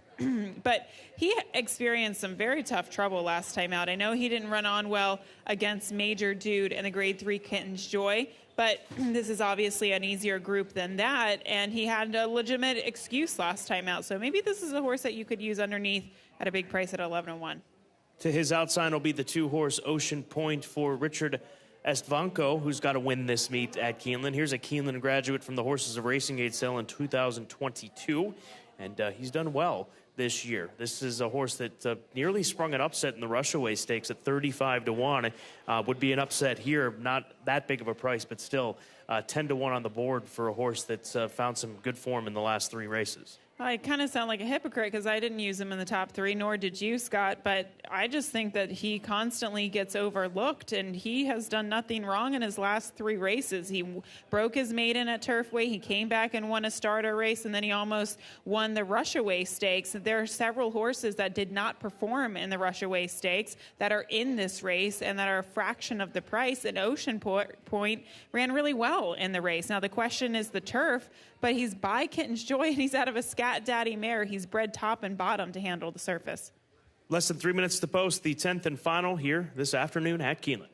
But he experienced some very tough trouble last time out. I know he didn't run on well against Major Dude and the Grade 3 Kitten's Joy, but this is obviously an easier group than that, and he had a legitimate excuse last time out. So maybe this is a horse that you could use underneath at a big price at 11-1. To his outside will be the 2-horse Ocean Point for Richard Estvanco, who's got to win this meet at Keeneland. Here's a Keeneland graduate from the Horses of Racing Gate sale in 2022, and he's done well this year. This is a horse that nearly sprung an upset in the Rushaway Stakes at 35-1. Would be an upset here, not that big of a price, but still 10-1 on the board for a horse that's found some good form in the last 3 races. I kind of sound like a hypocrite because I didn't use him in the top 3, nor did you, Scott, but I just think that he constantly gets overlooked, and he has done nothing wrong in his last 3 races. He broke his maiden at Turfway, he came back and won a starter race, and then he almost won the Rushaway Stakes. There are several horses that did not perform in the Rushaway Stakes that are in this race and that are a fraction of the price, and Ocean Point ran really well in the race. Now, the question is the turf, but he's by Kitten's Joy, and he's out of a Scat Daddy mare. He's bred top and bottom to handle the surface. Less than 3 minutes to post the 10th and final here this afternoon at Keeneland.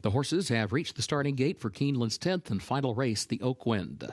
The horses have reached the starting gate for Keeneland's 10th and final race, the Oak Wind.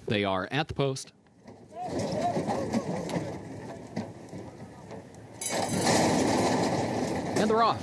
They are at the post. And they're off.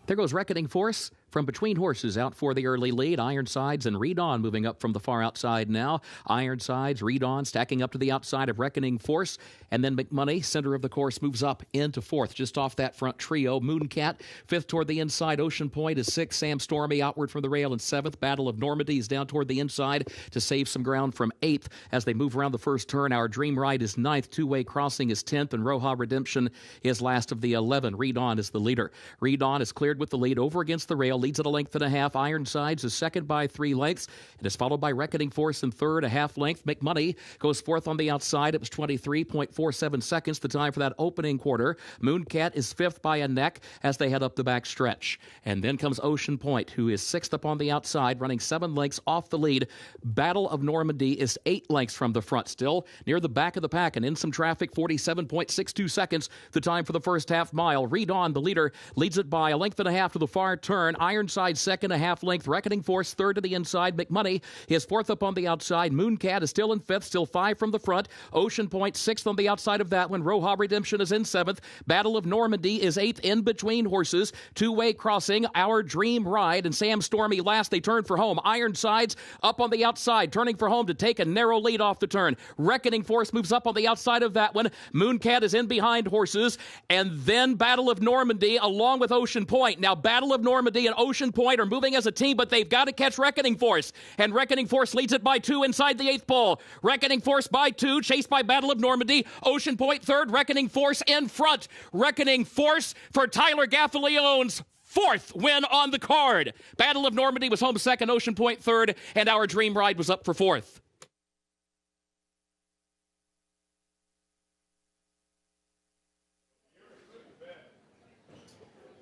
There goes Reckoning Force from between horses out for the early lead. Ironsides and Read On moving up from the far outside now. Ironsides, Read On stacking up to the outside of Reckoning Force. And then McMoney, center of the course, moves up into fourth, just off that front trio. Mooncat, fifth toward the inside. Ocean Point is sixth. Sam Stormy outward from the rail in seventh. Battle of Normandy is down toward the inside to save some ground from eighth as they move around the first turn. Our Dream Ride is ninth. Two-Way Crossing is 10th. And Roja Redemption is last of the 11. Read On is the leader. Read On is cleared with the lead over against the rail. Leads at a length and a half. Ironsides is second by 3 lengths. It is followed by Reckoning Force in third, a half length. McMoney goes fourth on the outside. It was 23.47 seconds, the time for that opening quarter. Mooncat is fifth by a neck as they head up the back stretch. And then comes Ocean Point, who is sixth up on the outside, running 7 lengths off the lead. Battle of Normandy is 8 lengths from the front, still near the back of the pack and in some traffic. 47.62 seconds, the time for the first half mile. Read On, the leader, leads it by a length and a half to the far turn. Ironside second, a half length. Reckoning Force third to the inside. McMoney is fourth up on the outside. Mooncat is still in fifth, still 5 from the front. Ocean Point sixth on the outside of that one. Roja Redemption is in seventh. Battle of Normandy is eighth in between horses. Two-Way Crossing, Our Dream Ride, and Sam Stormy last. They turn for home. Ironsides up on the outside, turning for home to take a narrow lead off the turn. Reckoning Force moves up on the outside of that one. Mooncat is in behind horses. And then Battle of Normandy along with Ocean Point. Now Battle of Normandy and Ocean Point are moving as a team, but they've got to catch Reckoning Force. And Reckoning Force leads it by 2 inside the 8th pole. Reckoning Force by 2, chased by Battle of Normandy. Ocean Point third, Reckoning Force in front. Reckoning Force for Tyler Gaffaleone's 4th win on the card. Battle of Normandy was home second, Ocean Point third, and Our Dream Ride was up for 4th.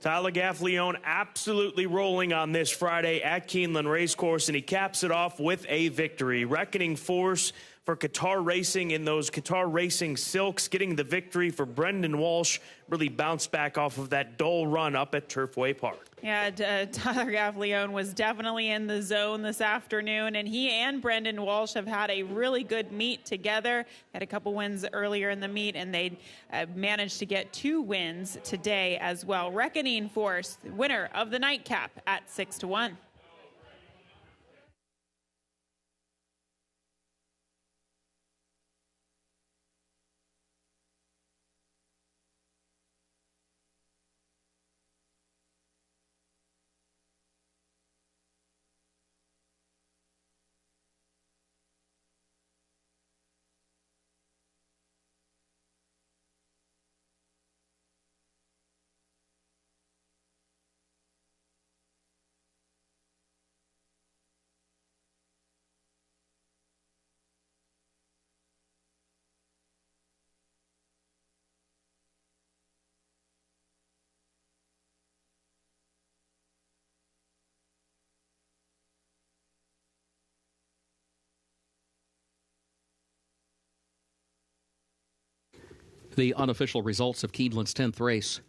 Tyler Gaffaleone absolutely rolling on this Friday at Keeneland Racecourse, and he caps it off with a victory. Reckoning Force for Qatar Racing in those Qatar Racing silks, getting the victory for Brendan Walsh. Really bounced back off of that dull run up at Turfway Park. Yeah, Tyler Gaffaleone was definitely in the zone this afternoon, and he and Brendan Walsh have had a really good meet together. Had a couple wins earlier in the meet, and they managed to get 2 wins today as well. Reckoning Force, winner of the nightcap at 6-1. The unofficial results of Keeneland's 10th race: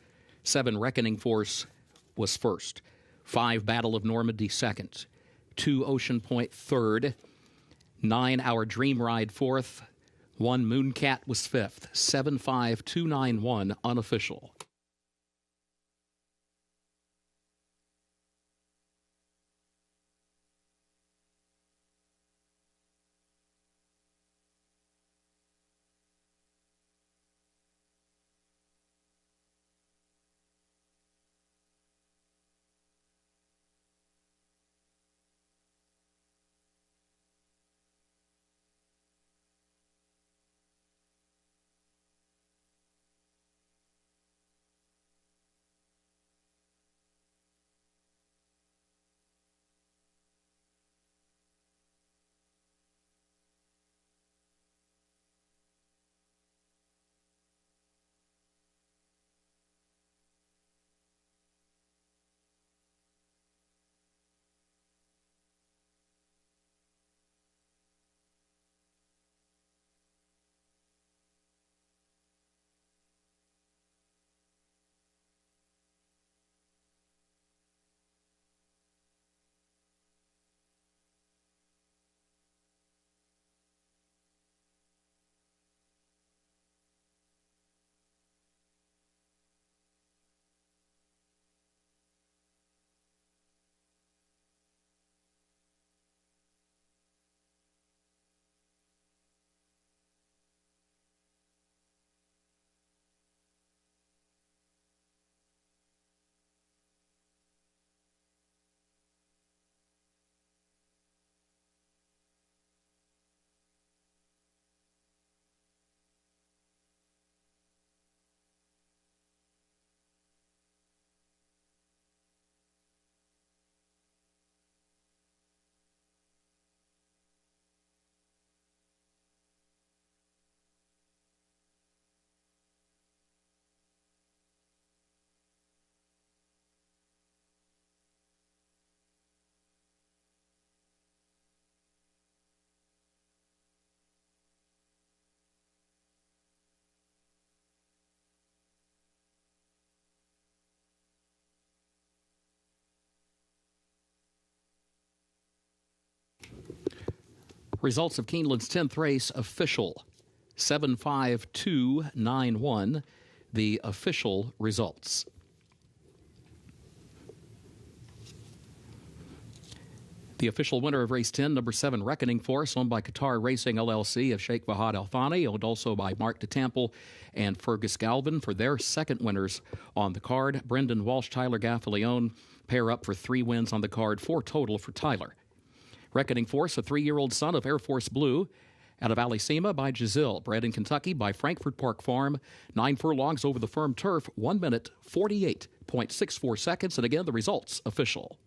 7 Reckoning Force was first, 5 Battle of Normandy second, 2 Ocean Point third, 9 Our Dream Ride fourth, 1 Mooncat was fifth, 75291 unofficial. Results of Keeneland's 10th race official: 75291. The official results. The official winner of race 10, number 7 Reckoning Force, owned by Qatar Racing LLC of Sheikh Fahad Al Thani, owned also by Mark DeTample and Fergus Galvin for their second winners on the card. Brendan Walsh, Tyler Gaffalione pair up for 3 wins on the card, 4 total for Tyler. Reckoning Force, a 3-year-old son of Air Force Blue, out of Alisema by Giselle, bred in Kentucky by Frankfurt Park Farm, 9 furlongs over the firm turf, 1 minute, 48.64 seconds. And again, the results official.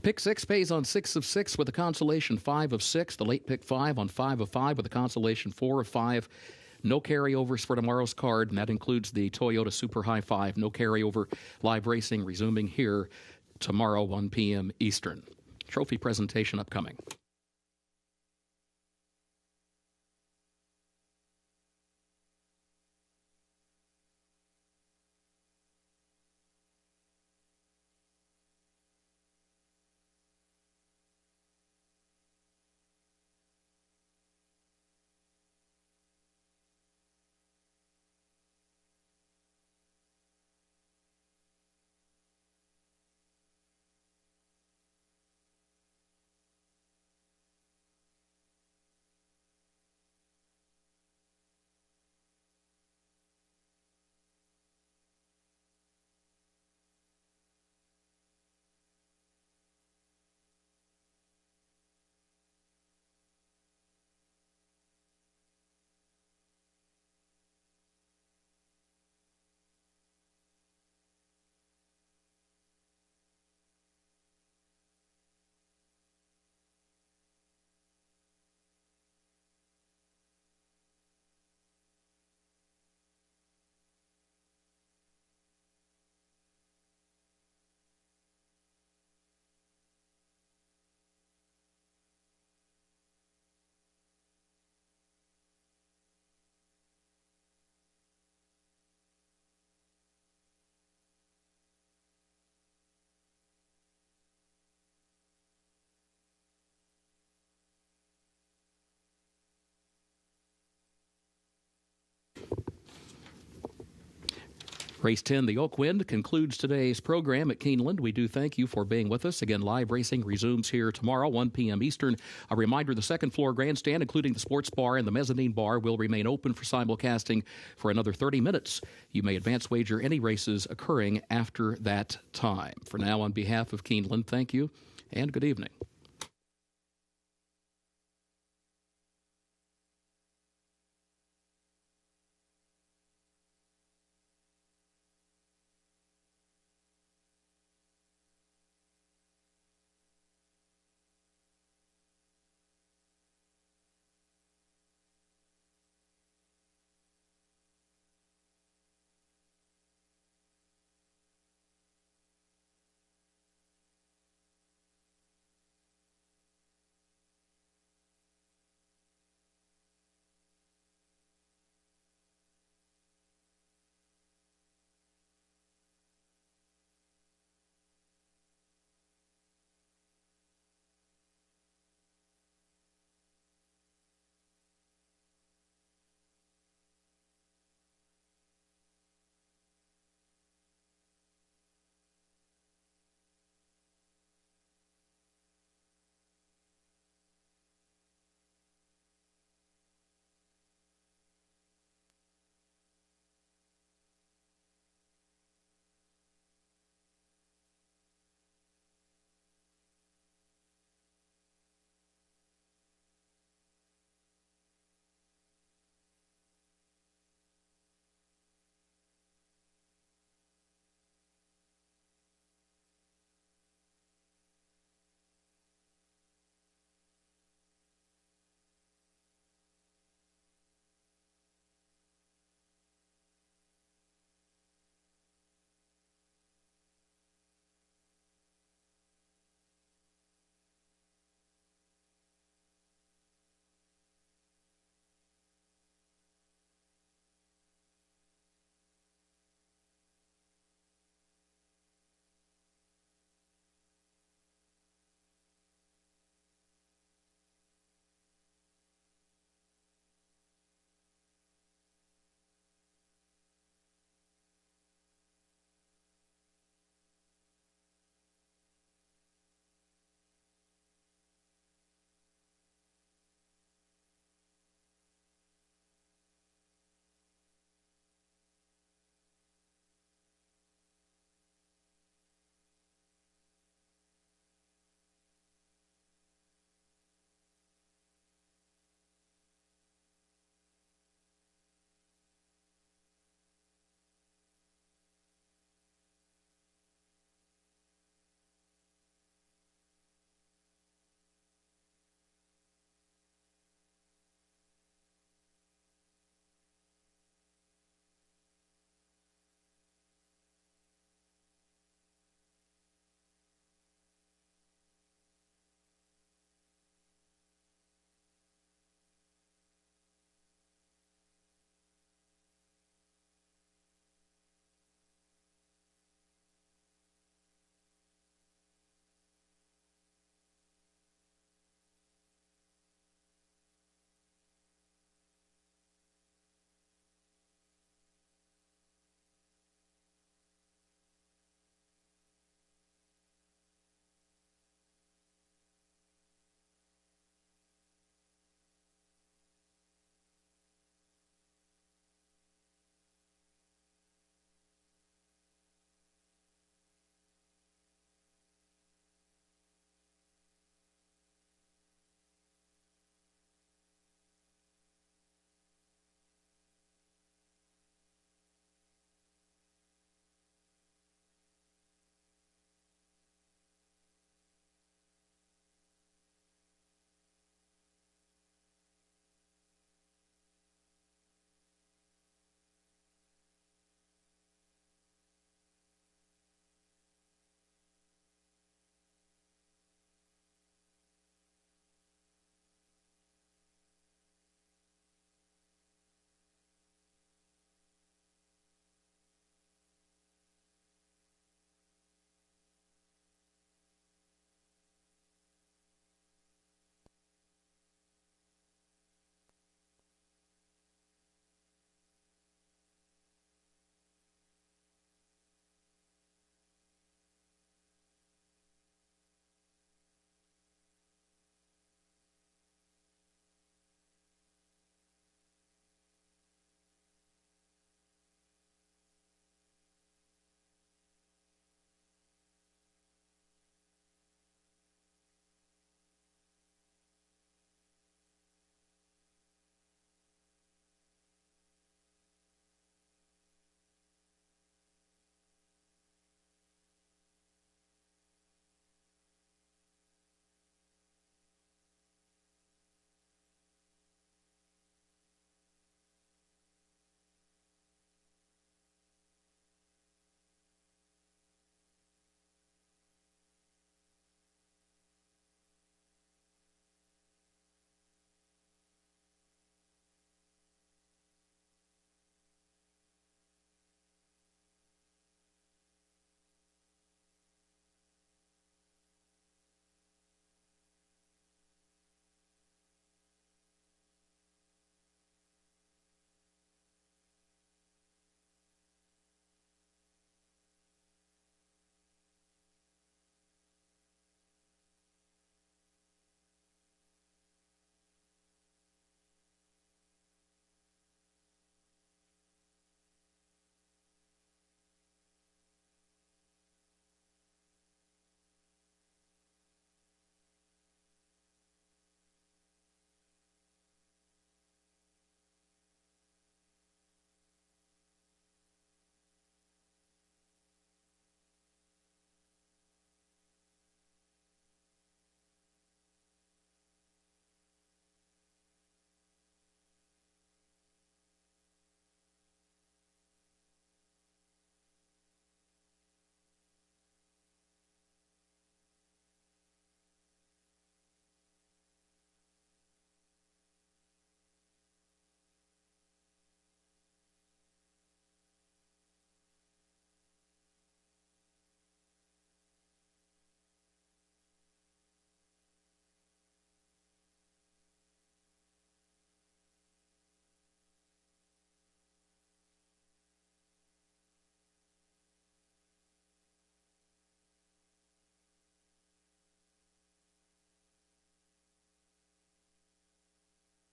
Pick 6 pays on 6 of 6 with a consolation 5 of 6. The late pick 5 on 5 of 5 with a consolation 4 of 5. No carryovers for tomorrow's card, and that includes the Toyota Super High 5. No carryover. Live racing resuming here tomorrow, 1 p.m. Eastern. Trophy presentation upcoming. Race 10, the Oak Wind, concludes today's program at Keeneland. We do thank you for being with us. Again, live racing resumes here tomorrow, 1 p.m. Eastern. A reminder, the second floor grandstand, including the sports bar and the mezzanine bar, will remain open for simulcasting for another 30 minutes. You may advance wager any races occurring after that time. For now, on behalf of Keeneland, thank you and good evening.